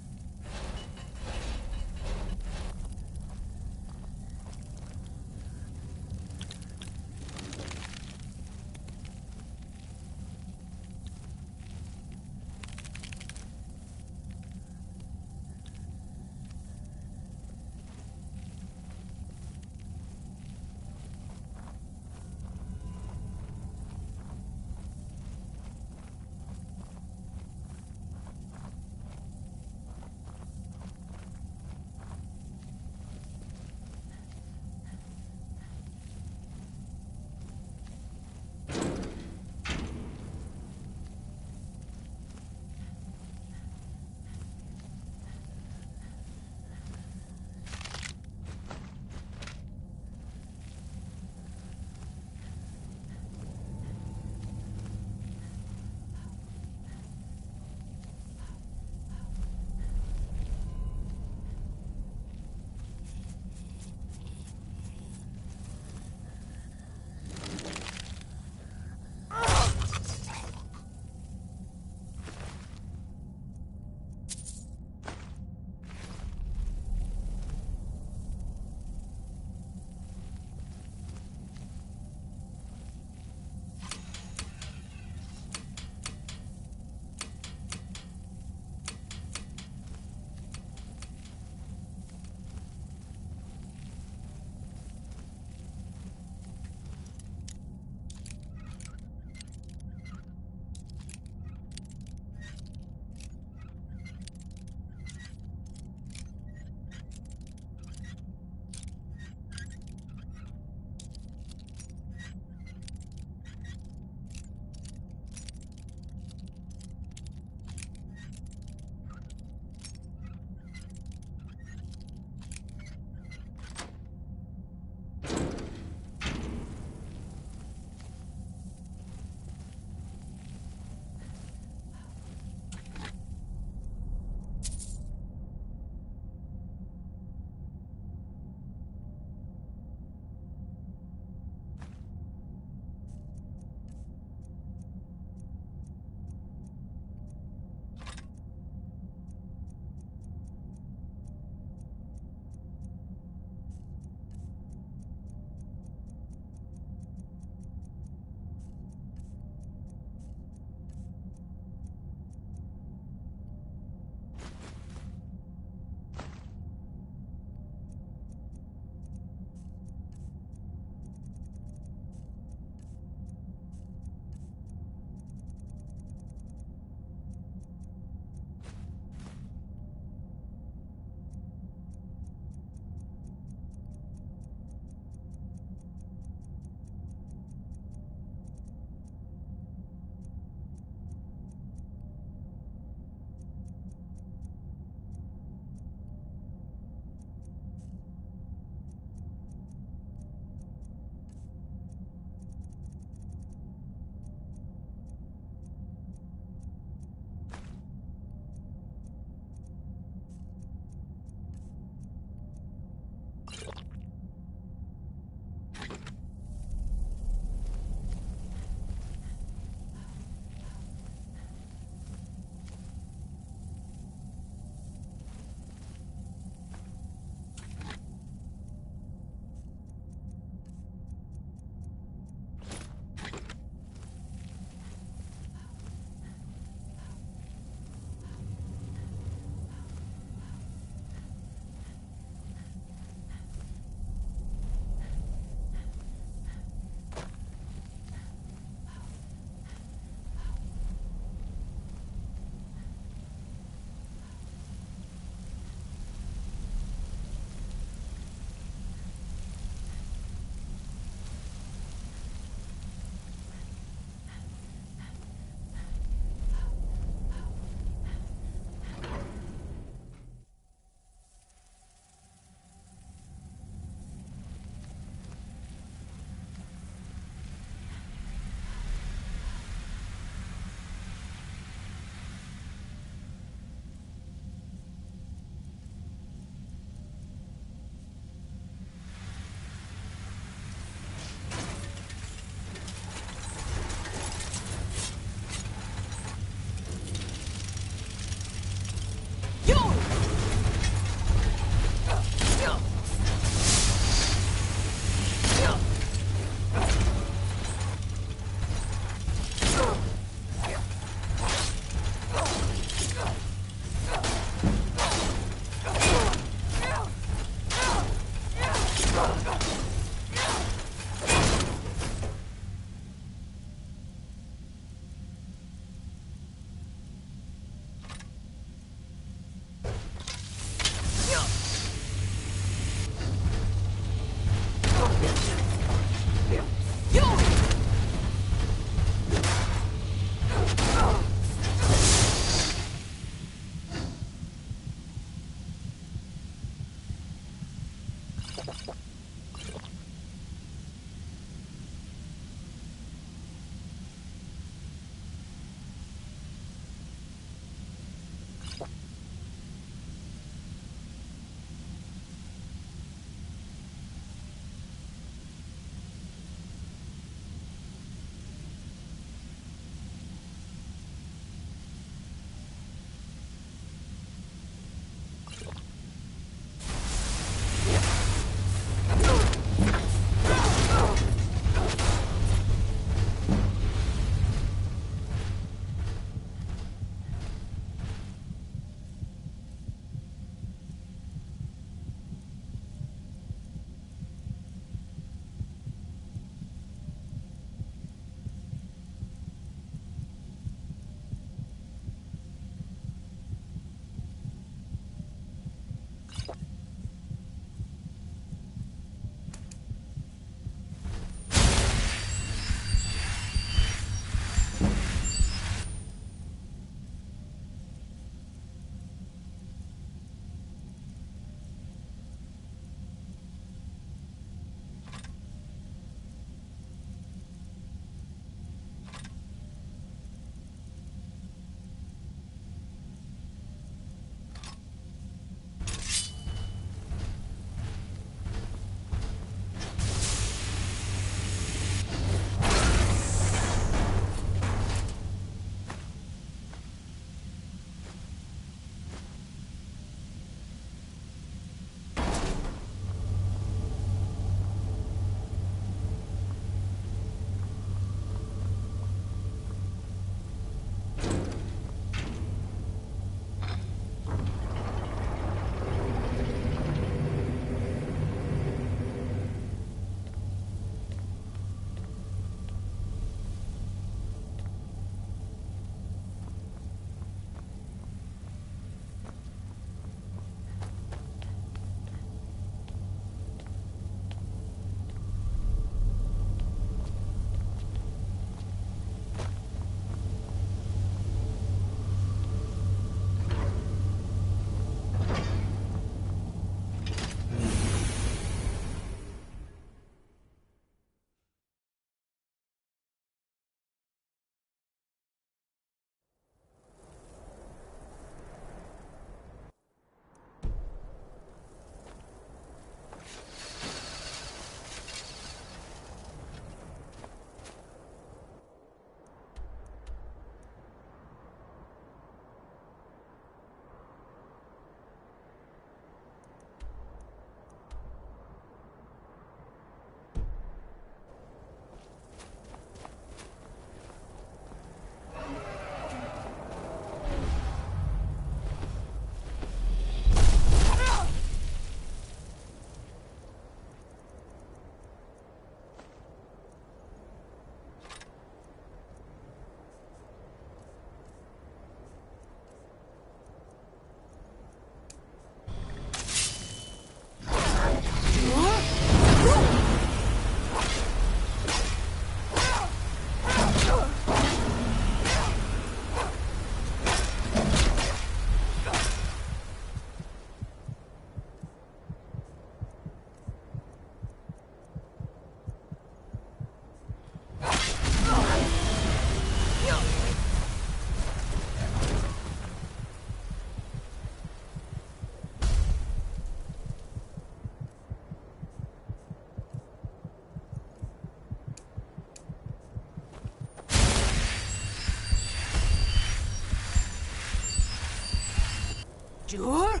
Sure?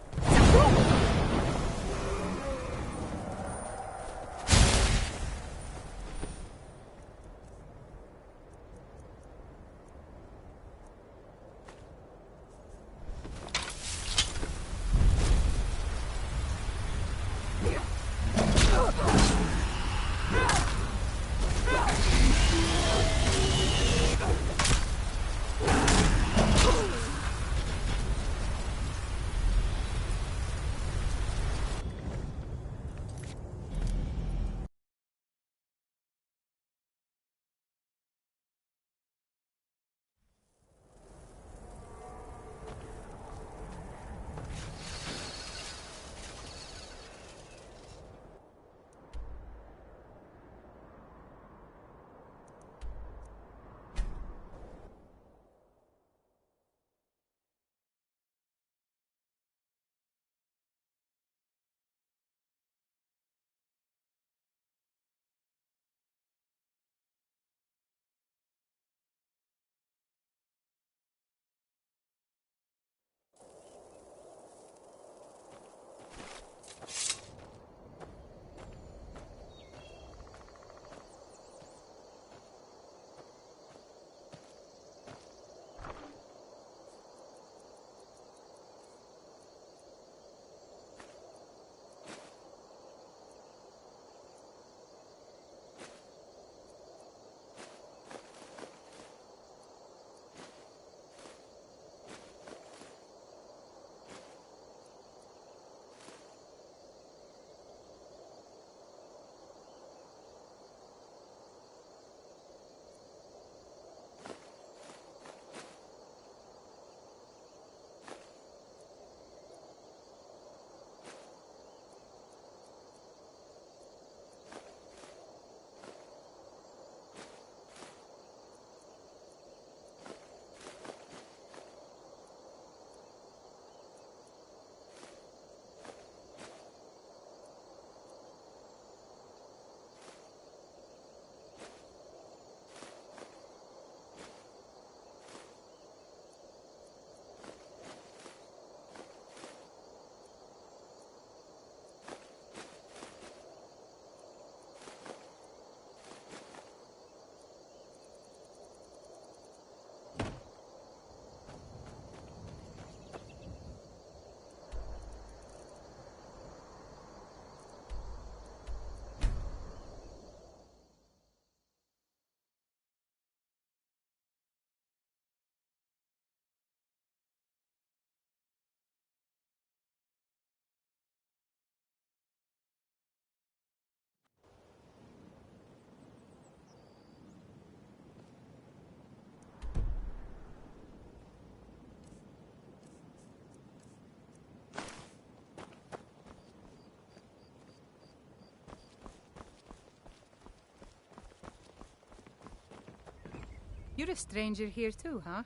You're a stranger here too, huh?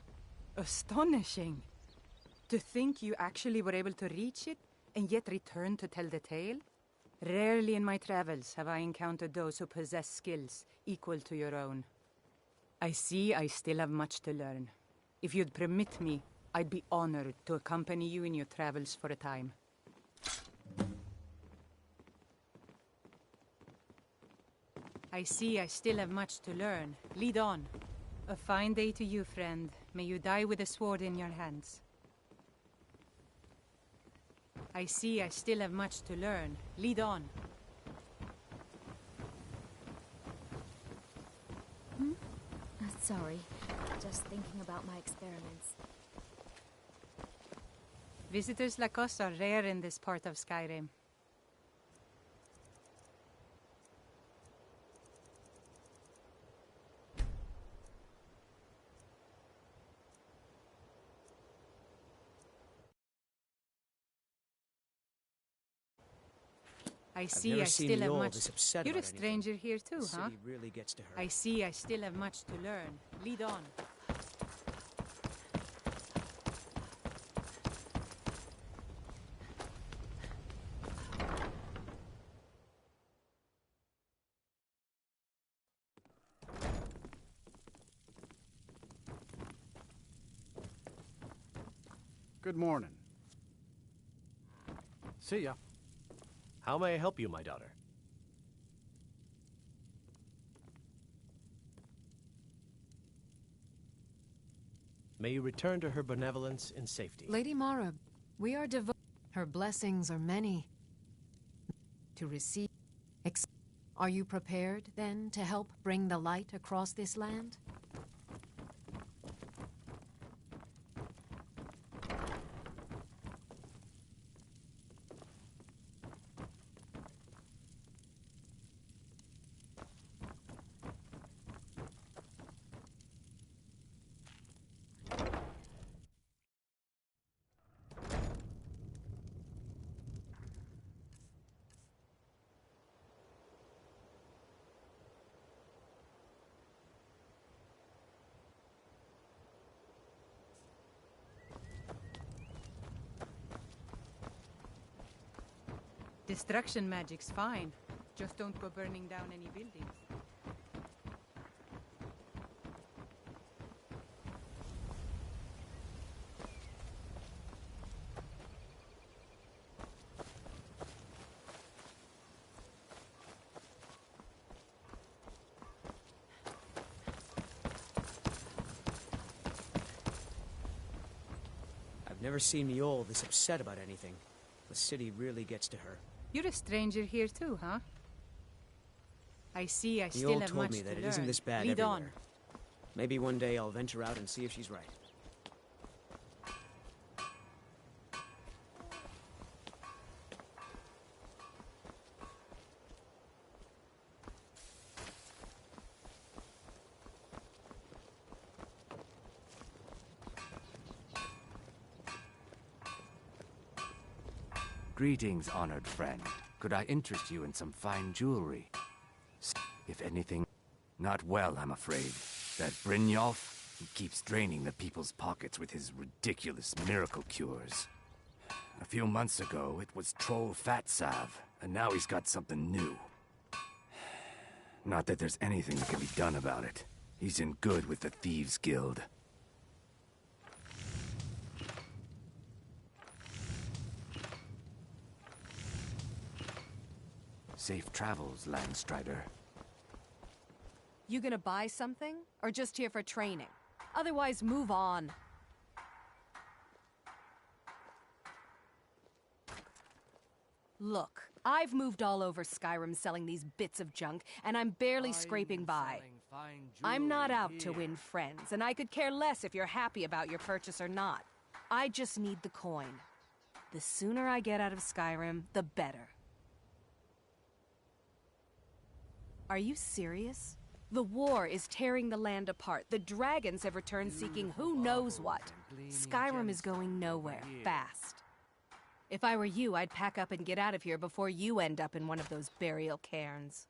Astonishing. To think you actually were able to reach it, and yet return to tell the tale? Rarely in my travels have I encountered those who possess skills equal to your own. I see I still have much to learn. If you'd permit me, I'd be honored to accompany you in your travels for a time. I see I still have much to learn. Lead on. A fine day to you, friend. May you die with a sword in your hands. I see I still have much to learn. Lead on. Sorry. Just thinking about my experiments. Visitors like us are rare in this part of Skyrim. I see I still have much. You're a stranger here too, huh? Really gets to her. I see I still have much to learn. Lead on. Good morning. See ya. How may I help you, my daughter? May you return to her benevolence in safety. Lady Mara, we are devoted. Her blessings are many. To receive. Are you prepared, then, to help bring the light across this land? Destruction magic's fine. Just don't go burning down any buildings. I've never seen Miol this upset about anything. The city really gets to her. You're a stranger here too, huh? I see. I still Miol have told much me that to it learn. isn't this bad Lead everywhere. on. Maybe one day I'll venture out and see if she's right. Greetings, honored friend. Could I interest you in some fine jewelry? If anything, not well, I'm afraid. That Brynjolf, he keeps draining the people's pockets with his ridiculous miracle cures. A few months ago, it was Troll Fat Salve, and now he's got something new. Not that there's anything that can be done about it. He's in good with the Thieves' Guild. Safe travels, Landstrider. You gonna buy something? Or just here for training? Otherwise, move on. Look, I've moved all over Skyrim selling these bits of junk, and I'm barely scraping by. I'm not out to win friends, and I could care less if you're happy about your purchase or not. I just need the coin. The sooner I get out of Skyrim, the better. Are you serious? The war is tearing the land apart. The dragons have returned seeking who knows what. Skyrim is going nowhere, fast. If I were you, I'd pack up and get out of here before you end up in one of those burial cairns.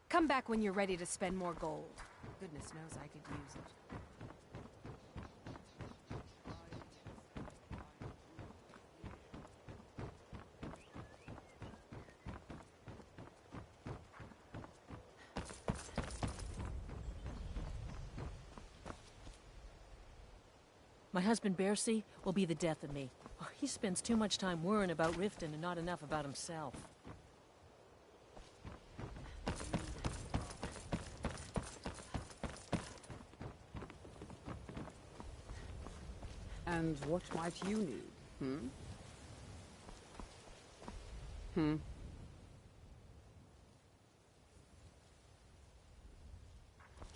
Come back when you're ready to spend more gold. Goodness knows I could use it. My husband, Bercy, will be the death of me. Oh, he spends too much time worrying about Riften and not enough about himself. And what might you need,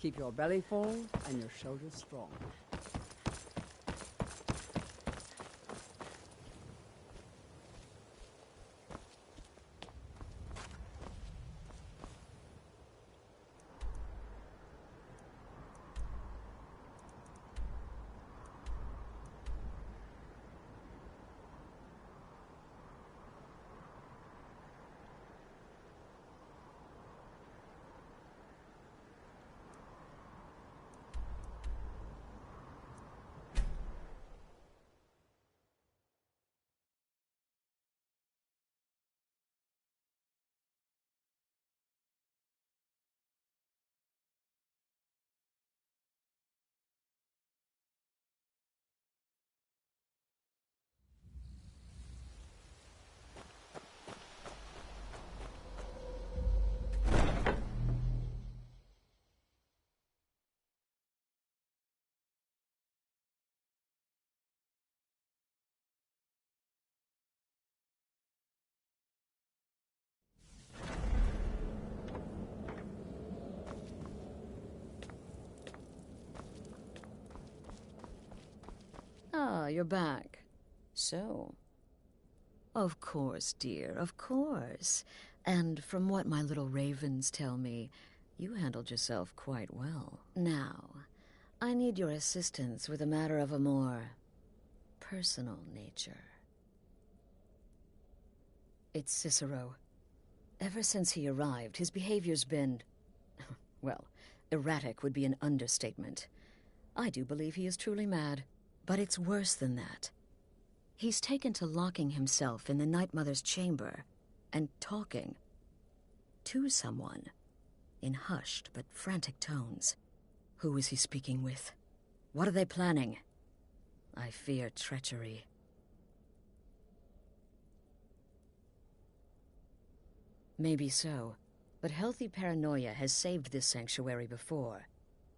Keep your belly full and your shoulders strong. Ah, you're back. So. Of course, dear, of course. And from what my little ravens tell me, you handled yourself quite well. Now, I need your assistance with a matter of a more personal nature. It's Cicero. Ever since he arrived, his behavior's been, well, erratic would be an understatement. I do believe he is truly mad, but it's worse than that. He's taken to locking himself in the Night Mother's chamber and talking to someone in hushed but frantic tones. Who is he speaking with? What are they planning? I fear treachery. Maybe so, but healthy paranoia has saved this sanctuary before,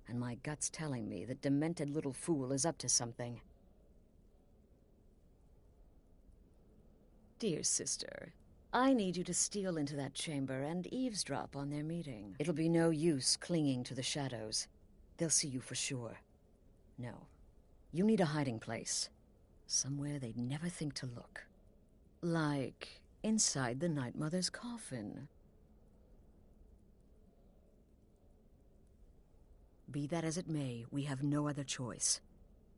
and my gut's telling me that demented little fool is up to something. Dear sister, I need you to steal into that chamber and eavesdrop on their meeting. It'll be no use clinging to the shadows. They'll see you for sure. No, you need a hiding place. Somewhere they'd never think to look. Like inside the Night Mother's coffin. Be that as it may, we have no other choice.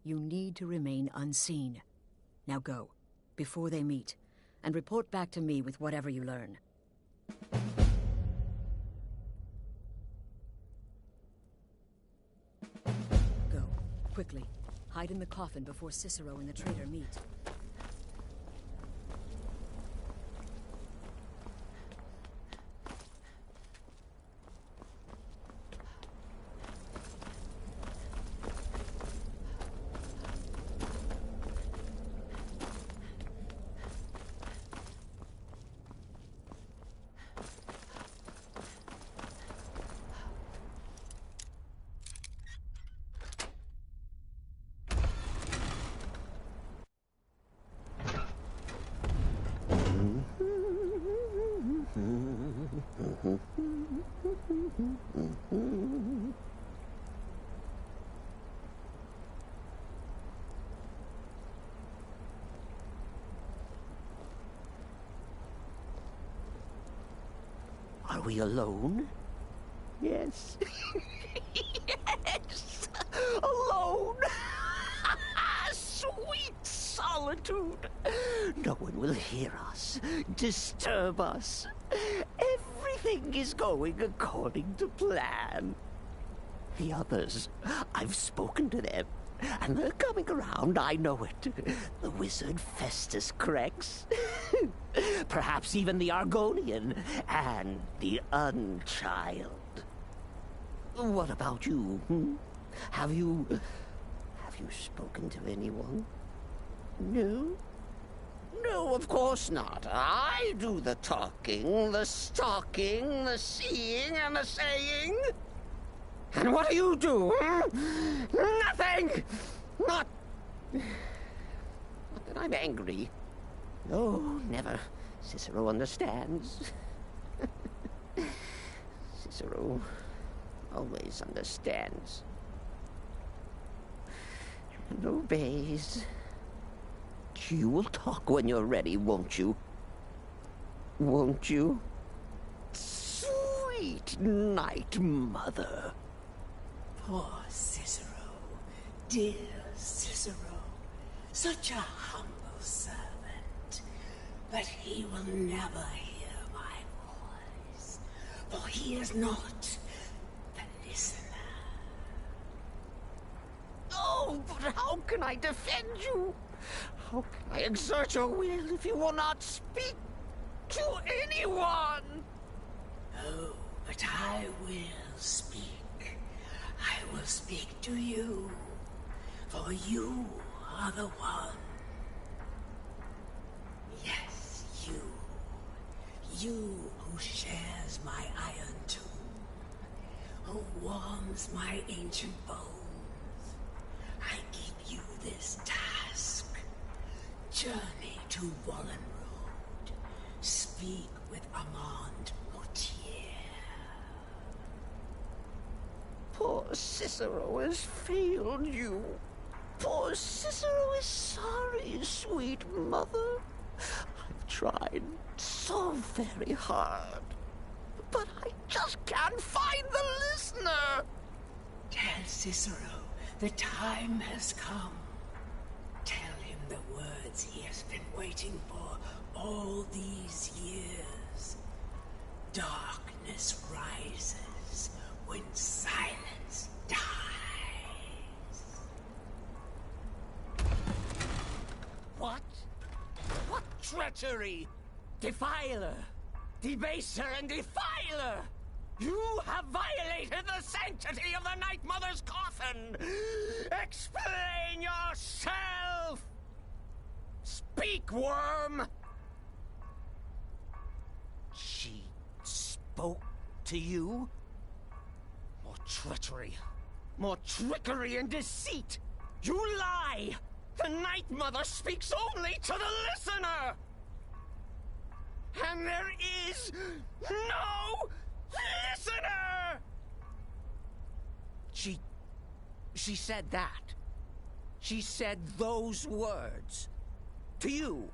You need to remain unseen. Now go, before they meet, and report back to me with whatever you learn. Go, quickly. Hide in the coffin before Cicero and the traitor meet. Are we alone? Yes. Yes! Alone! Sweet solitude! No one will hear us, disturb us. Everything is going according to plan. The others, I've spoken to them, and they're coming around, I know it. The wizard Festus Crex. Perhaps even the Argonian, and the Unchild. What about you? Have you spoken to anyone? No? No, of course not. I do the talking, the stalking, the seeing, and the saying. And what do you do? Nothing! Not that I'm angry. No, never. Cicero understands. Cicero always understands. And obeys. You will talk when you're ready, won't you? Won't you? Sweet Night Mother. Poor Cicero. Dear Cicero. Such a humble servant. But he will never hear my voice. For he is not the listener. Oh, but how can I defend you? How can I exert your will if you will not speak to anyone? Oh, but I will speak. I will speak to you, for you are the one. Yes, you. You who shares my iron tomb, who warms my ancient bones. I give you this task. Journey to Wallen Road. Speak with Armand Mortier. Poor Cicero has failed you. Poor Cicero is sorry, sweet mother. I've tried so very hard, but I just can't find the listener. Tell Cicero the time has come. Tell him the words he has been waiting for all these years. Darkness rises when silence dies. What? What treachery! Defiler! Debaser and defiler! You have violated the sanctity of the Night Mother's coffin! Explain yourself! Speak, worm! She spoke to you? More treachery. More trickery and deceit! You lie! The Night Mother speaks only to the listener! And there is no listener! She said that. She said those words. To you.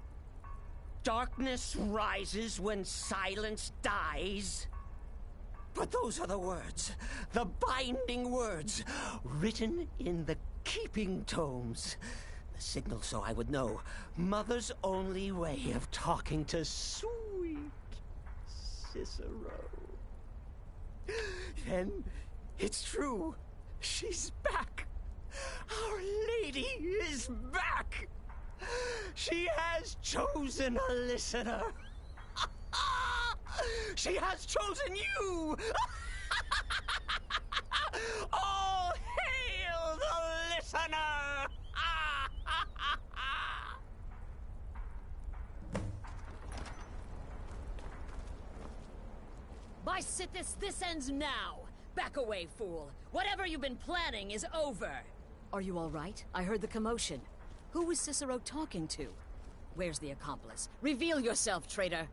Darkness rises when silence dies. But those are the words, the binding words, written in the keeping tomes. The signal so I would know. Mother's only way of talking to sweet Cicero. Then it's true. She's back. Our Lady is back. She has chosen a listener. She has chosen you. All hail the listener. By Sithis, this ends now! Back away, fool! Whatever you've been planning is over! Are you all right? I heard the commotion. Who was Cicero talking to? Where's the accomplice? Reveal yourself, traitor!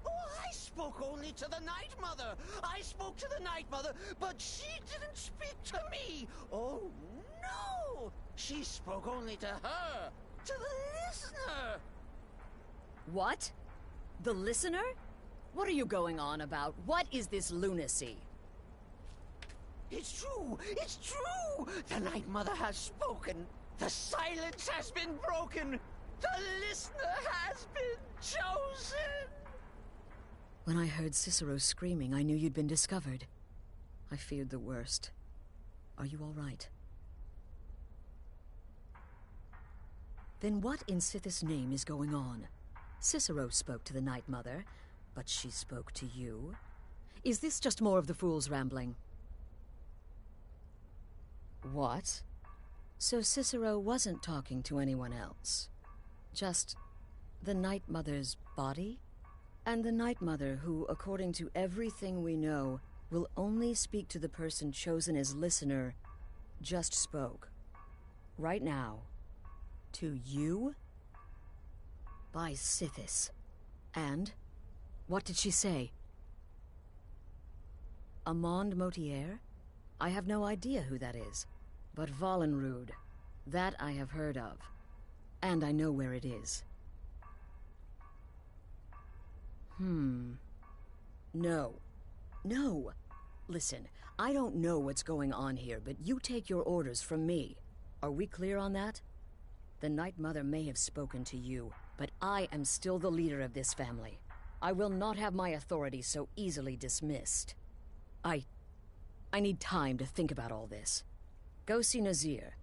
Oh, I spoke only to the Night Mother! I spoke to the Night Mother, but she didn't speak to me! Oh, no! She spoke only to her! To the listener! What? The listener? What are you going on about? What is this lunacy? It's true! It's true! The Night Mother has spoken! The silence has been broken! The listener has been chosen! When I heard Cicero screaming, I knew you'd been discovered. I feared the worst. Are you all right? Then what in Sithis' name is going on? Cicero spoke to the Night Mother, but she spoke to you? Is this just more of the fool's rambling? What? So Cicero wasn't talking to anyone else? Just the Night Mother's body? And the Night Mother who, according to everything we know, will only speak to the person chosen as listener, just spoke. Right now. To you? By Sithis. And? What did she say? Amand Motier? I have no idea who that is. But Valenrud, that I have heard of. And I know where it is. No. No! Listen, I don't know what's going on here, but you take your orders from me. Are we clear on that? The Night Mother may have spoken to you, but I am still the leader of this family. I will not have my authority so easily dismissed. I need time to think about all this. Go see Nazir.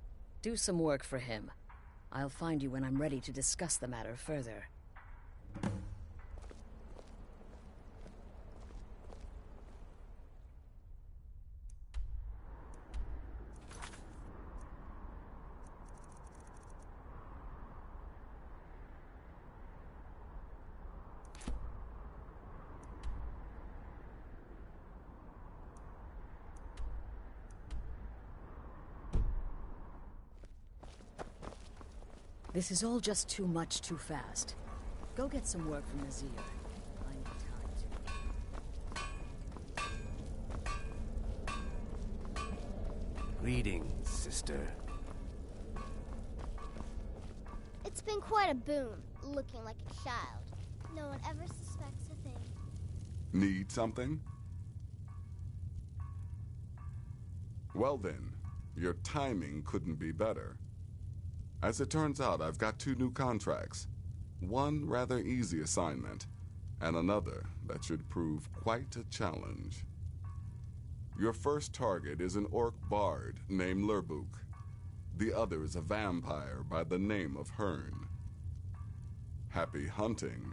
Do some work for him. I'll find you when I'm ready to discuss the matter further. This is all just too much too fast. Go get some work from Nazir. I need time to... Greetings, sister. been quite a boon, looking like a child. No one ever suspects a thing. Need something? Well then, your timing couldn't be better. As it turns out, I've got 2 new contracts. One rather easy assignment, and another that should prove quite a challenge. Your first target is an orc bard named Lurbuk. The other is a vampire by the name of Hearn. Happy hunting.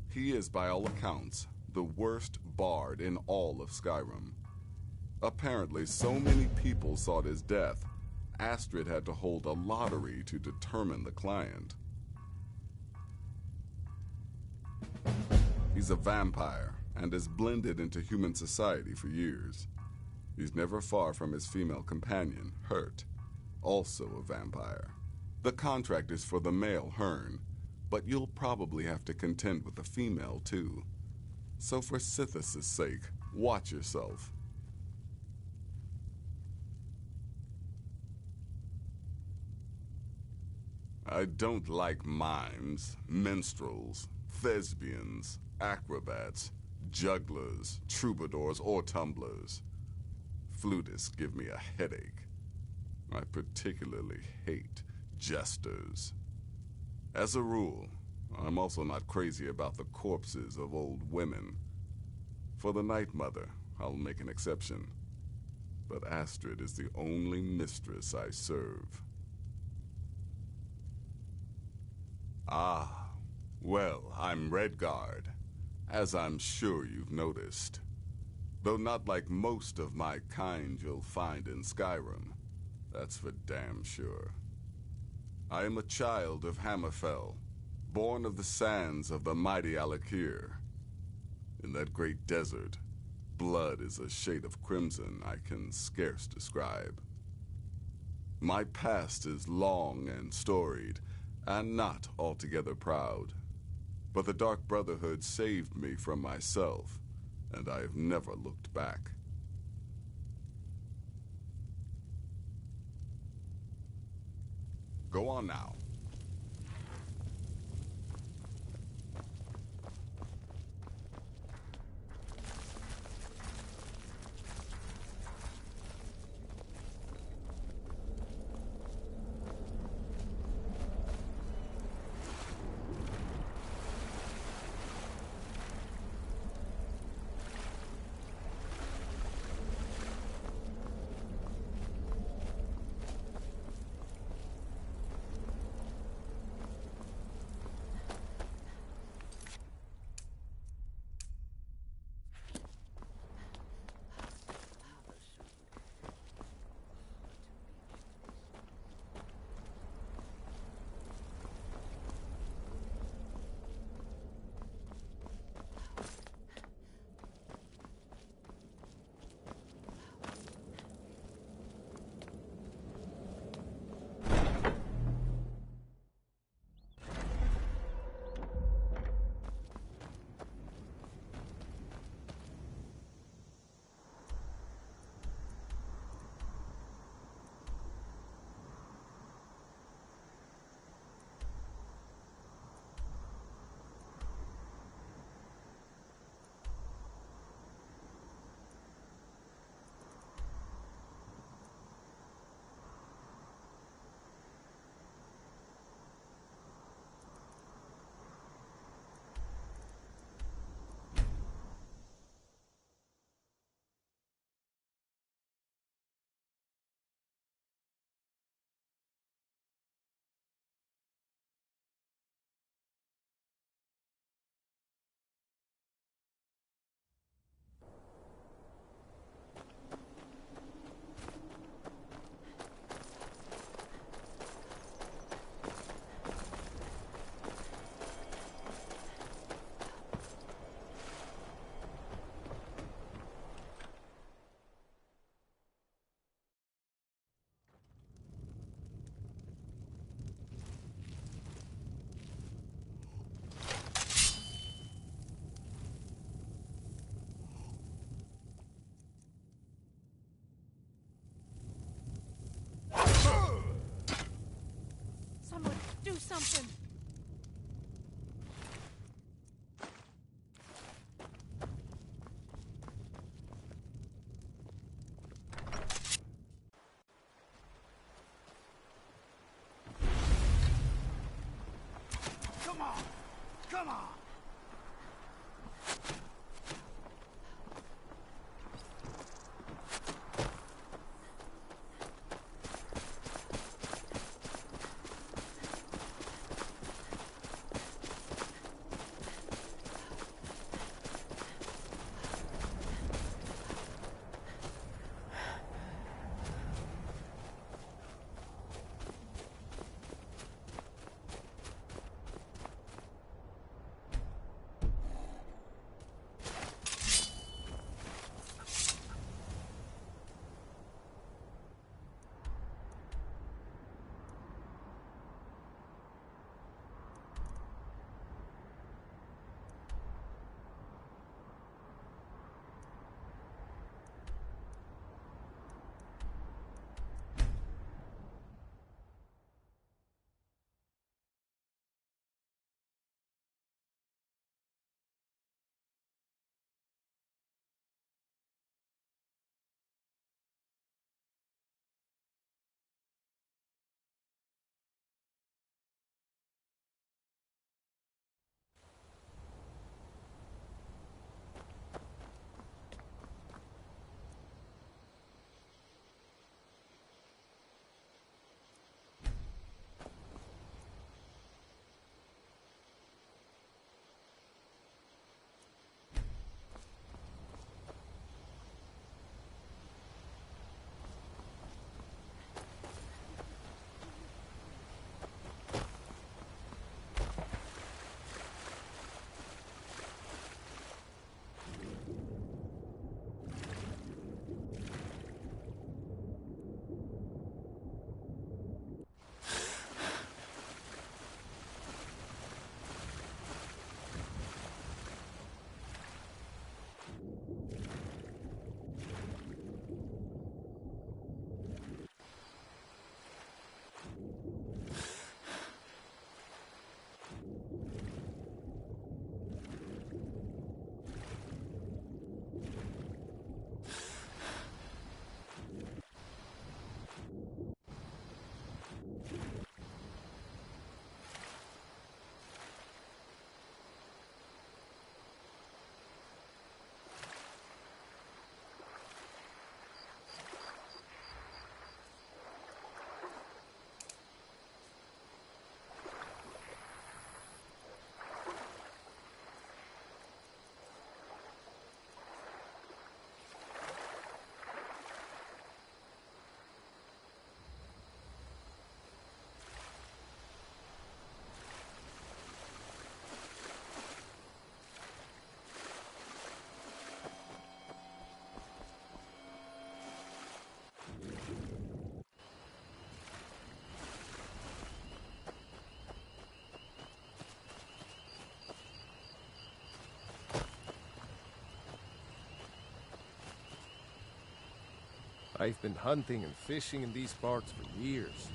He is, by all accounts, the worst bard in all of Skyrim. Apparently, so many people sought his death, Astrid had to hold a lottery to determine the client. He's a vampire and has blended into human society for years. He's never far from his female companion, Hurt, also a vampire. The contract is for the male Hearn, but you'll probably have to contend with the female too. So for Sithis' sake, watch yourself. I don't like mimes, minstrels, thespians, acrobats, jugglers, troubadours, or tumblers. Flutists give me a headache. I particularly hate jesters. As a rule, I'm also not crazy about the corpses of old women. For the Night Mother, I'll make an exception. But Astrid is the only mistress I serve. Ah, well, I'm Redguard, as I'm sure you've noticed. Though not like most of my kind you'll find in Skyrim, that's for damn sure. I am a child of Hammerfell, born of the sands of the mighty Alakir. In that great desert, blood is a shade of crimson I can scarce describe. My past is long and storied, and not altogether proud. But the Dark Brotherhood saved me from myself, and I have never looked back. Go on now. Do something! Come on! Come on! I've been hunting and fishing in these parts for years.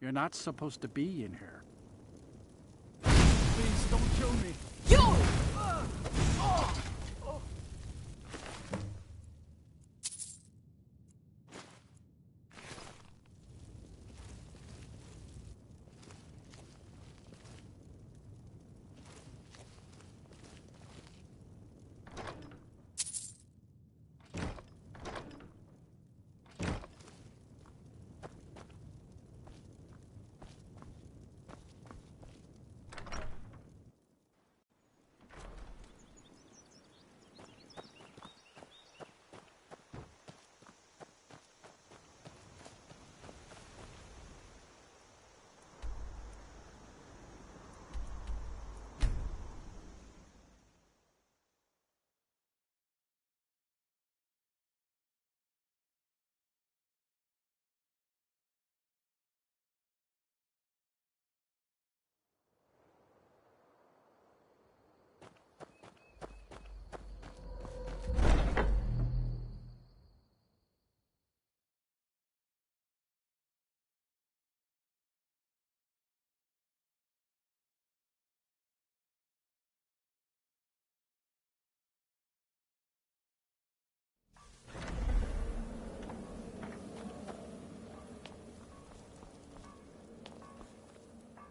You're not supposed to be in here. Please don't kill me. You!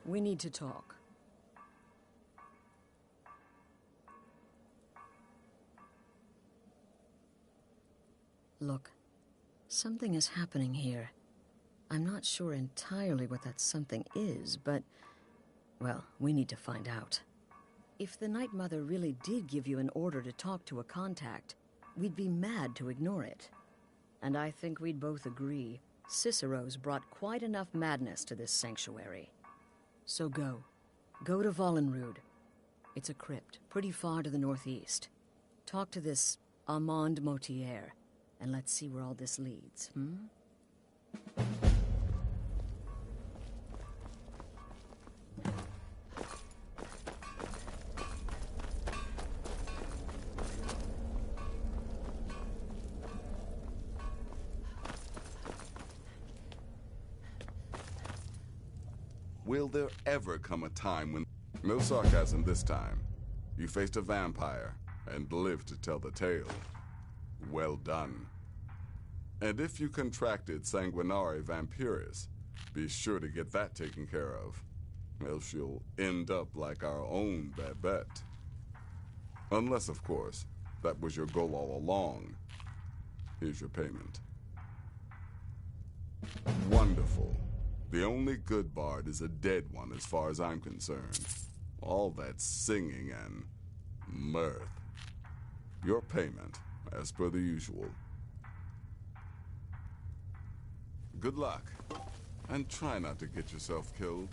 We need to talk. Look, something is happening here. I'm not sure entirely what that something is, but, well, we need to find out. If the Night Mother really did give you an order to talk to a contact, we'd be mad to ignore it. And I think we'd both agree Cicero's brought quite enough madness to this sanctuary. So go. Go to Vollenrude. It's a crypt, pretty far to the northeast. Talk to this Armand Motier, and let's see where all this leads, Will there ever come a time when... No sarcasm this time. You faced a vampire and lived to tell the tale. Well done. And if you contracted Sanguinare Vampiris, be sure to get that taken care of. Else you'll end up like our own Babette. Unless, of course, that was your goal all along. Here's your payment. Wonderful. The only good bard is a dead one as far as I'm concerned. All that singing and mirth. Your payment, as per the usual. Good luck, and try not to get yourself killed.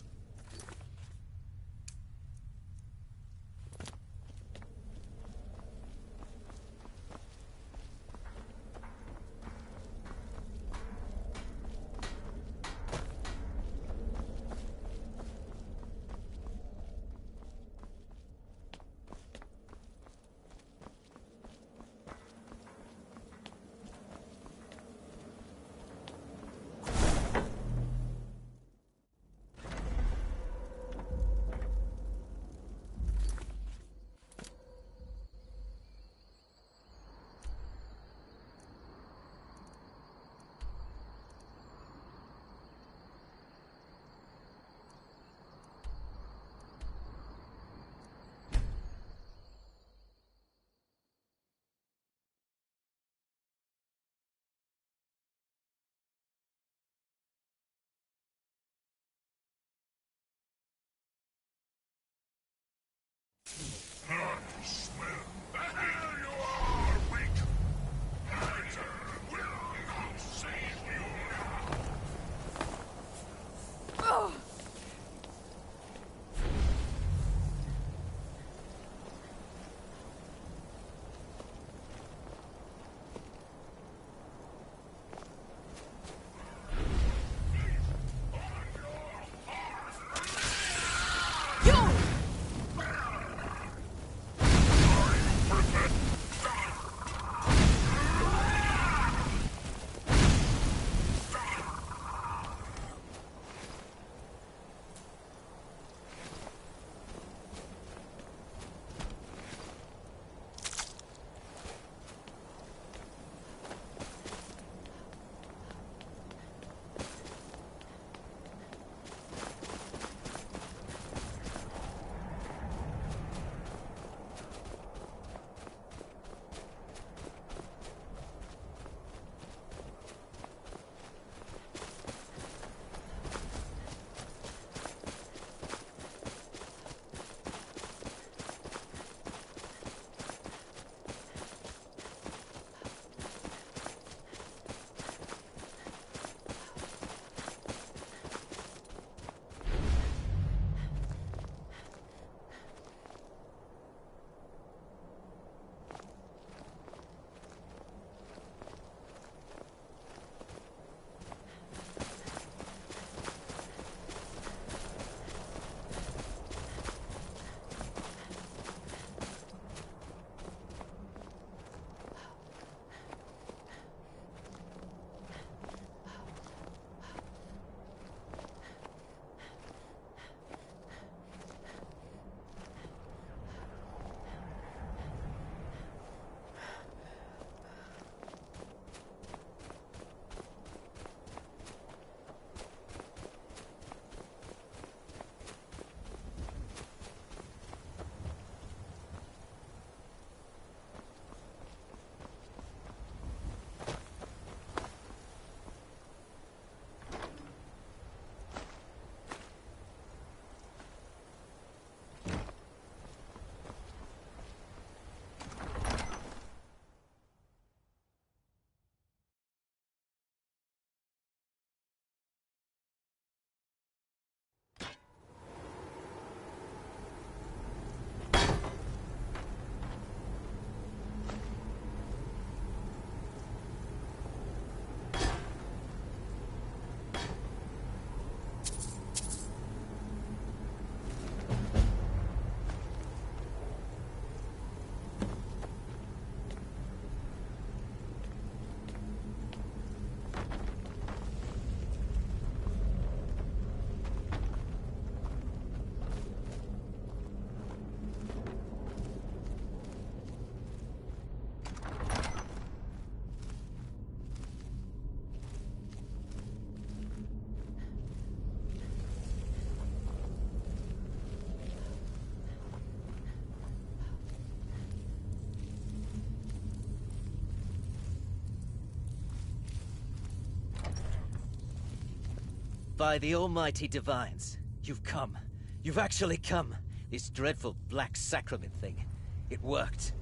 By the almighty divines, you've come. You've actually come. This dreadful black sacrament thing. It worked.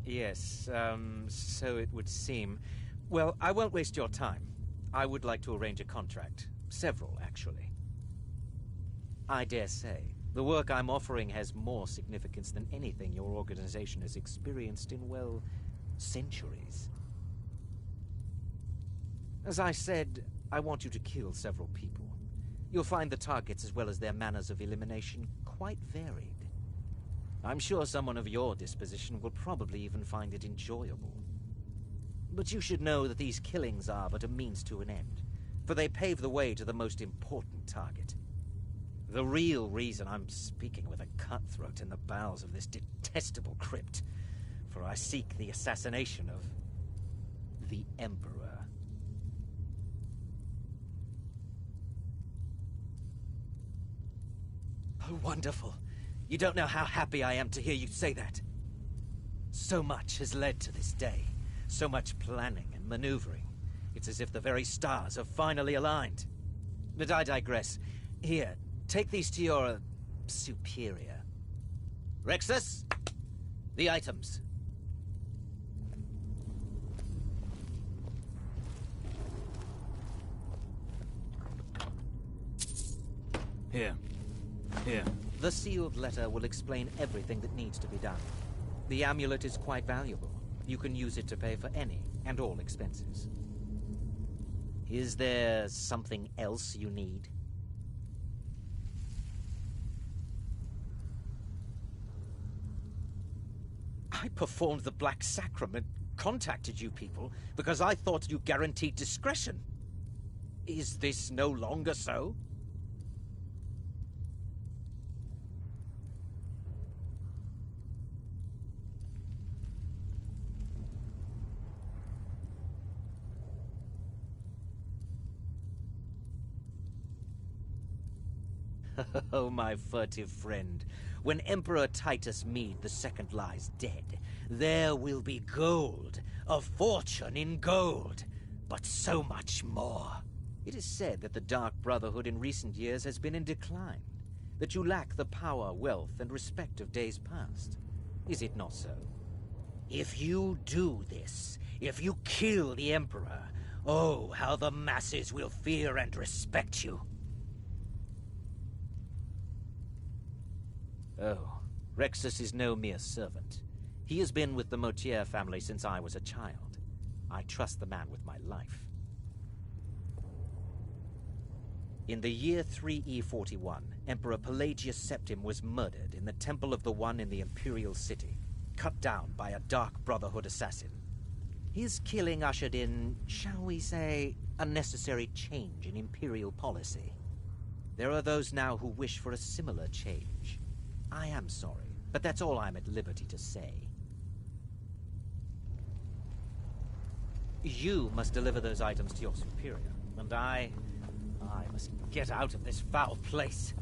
Yes, so it would seem. Well, I won't waste your time. I would like to arrange a contract. Several, actually. I dare say, the work I'm offering has more significance than anything your organization has experienced in, well, centuries. As I said, I want you to kill several people. You'll find the targets as well as their manners of elimination quite varied. I'm sure someone of your disposition will probably even find it enjoyable. But you should know that these killings are but a means to an end, for they pave the way to the most important target. The real reason I'm speaking with a cutthroat in the bowels of this detestable crypt, for I seek the assassination of the Emperor. Oh, wonderful. You don't know how happy I am to hear you say that. So much has led to this day. So much planning and maneuvering. It's as if the very stars have finally aligned. But I digress. Here, take these to your superior. Rexus, the items. Here. Here. The sealed letter will explain everything that needs to be done. The amulet is quite valuable. You can use it to pay for any and all expenses. Is there something else you need? I performed the Black Sacrament, contacted you people, because I thought you guaranteed discretion. Is this no longer so? Oh, my furtive friend. When Emperor Titus Mede II lies dead, there will be gold, a fortune in gold, but so much more. It is said that the Dark Brotherhood in recent years has been in decline, that you lack the power, wealth, and respect of days past. Is it not so? If you do this, if you kill the Emperor, oh, how the masses will fear and respect you. Oh, Rexus is no mere servant. He has been with the Motier family since I was a child. I trust the man with my life. In the year 3E41, Emperor Pelagius Septim was murdered in the Temple of the One in the Imperial City, cut down by a Dark Brotherhood assassin. His killing ushered in, shall we say, a necessary change in Imperial policy. There are those now who wish for a similar change. I am sorry, but that's all I'm at liberty to say. You must deliver those items to your superior, and I must get out of this foul place.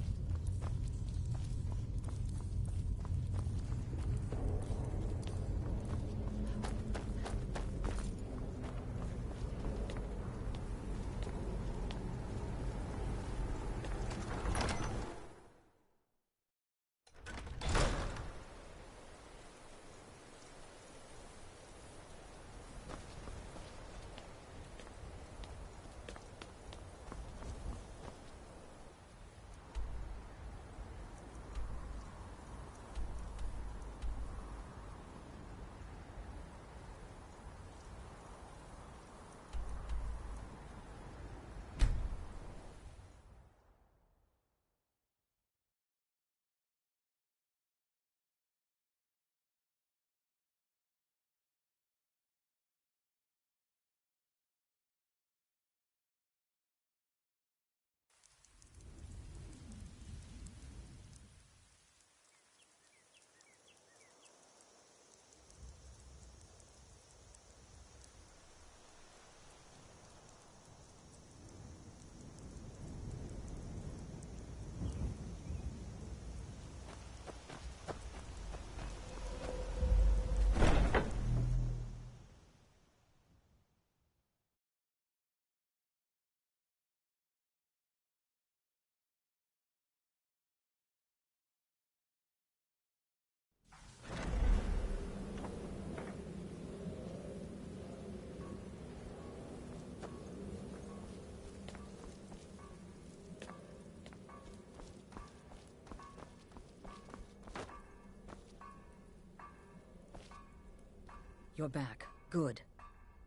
You're back. Good.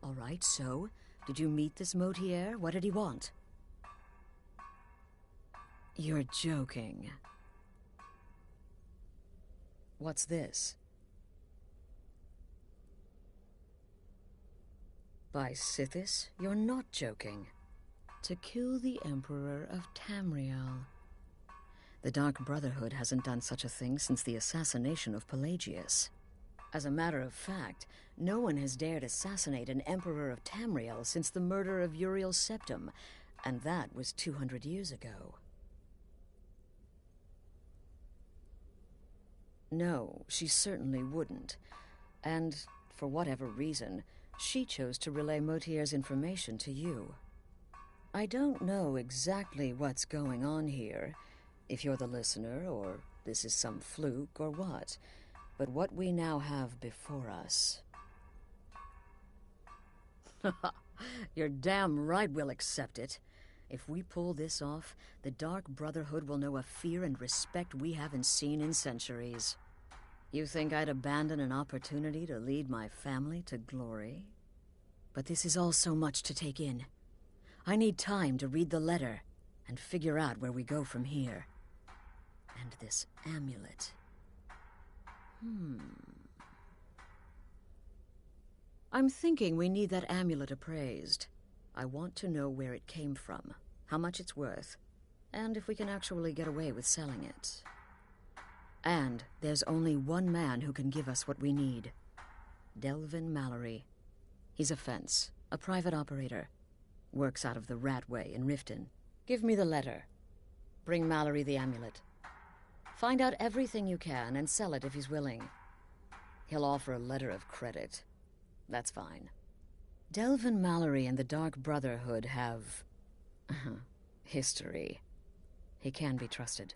All right, so, did you meet this Motier? What did he want? You're joking. What's this? By Sithis, you're not joking. To kill the Emperor of Tamriel. The Dark Brotherhood hasn't done such a thing since the assassination of Pelagius. As a matter of fact, no one has dared assassinate an Emperor of Tamriel since the murder of Uriel Septim, and that was 200 years ago. No, she certainly wouldn't. And, for whatever reason, she chose to relay Motier's information to you. I don't know exactly what's going on here, if you're the listener, or this is some fluke, or what. But what we now have before us... You're damn right we'll accept it. If we pull this off, the Dark Brotherhood will know a fear and respect we haven't seen in centuries. You think I'd abandon an opportunity to lead my family to glory? But this is all so much to take in. I need time to read the letter and figure out where we go from here. And this amulet... I'm thinking we need that amulet appraised. I want to know where it came from, how much it's worth, and if we can actually get away with selling it. And there's only one man who can give us what we need. Delvin Mallory. He's a fence, a private operator. Works out of the Ratway in Riften. Give me the letter. Bring Mallory the amulet. Find out everything you can and sell it if he's willing. He'll offer a letter of credit. That's fine. Delvin Mallory and the Dark Brotherhood have... history. He can be trusted.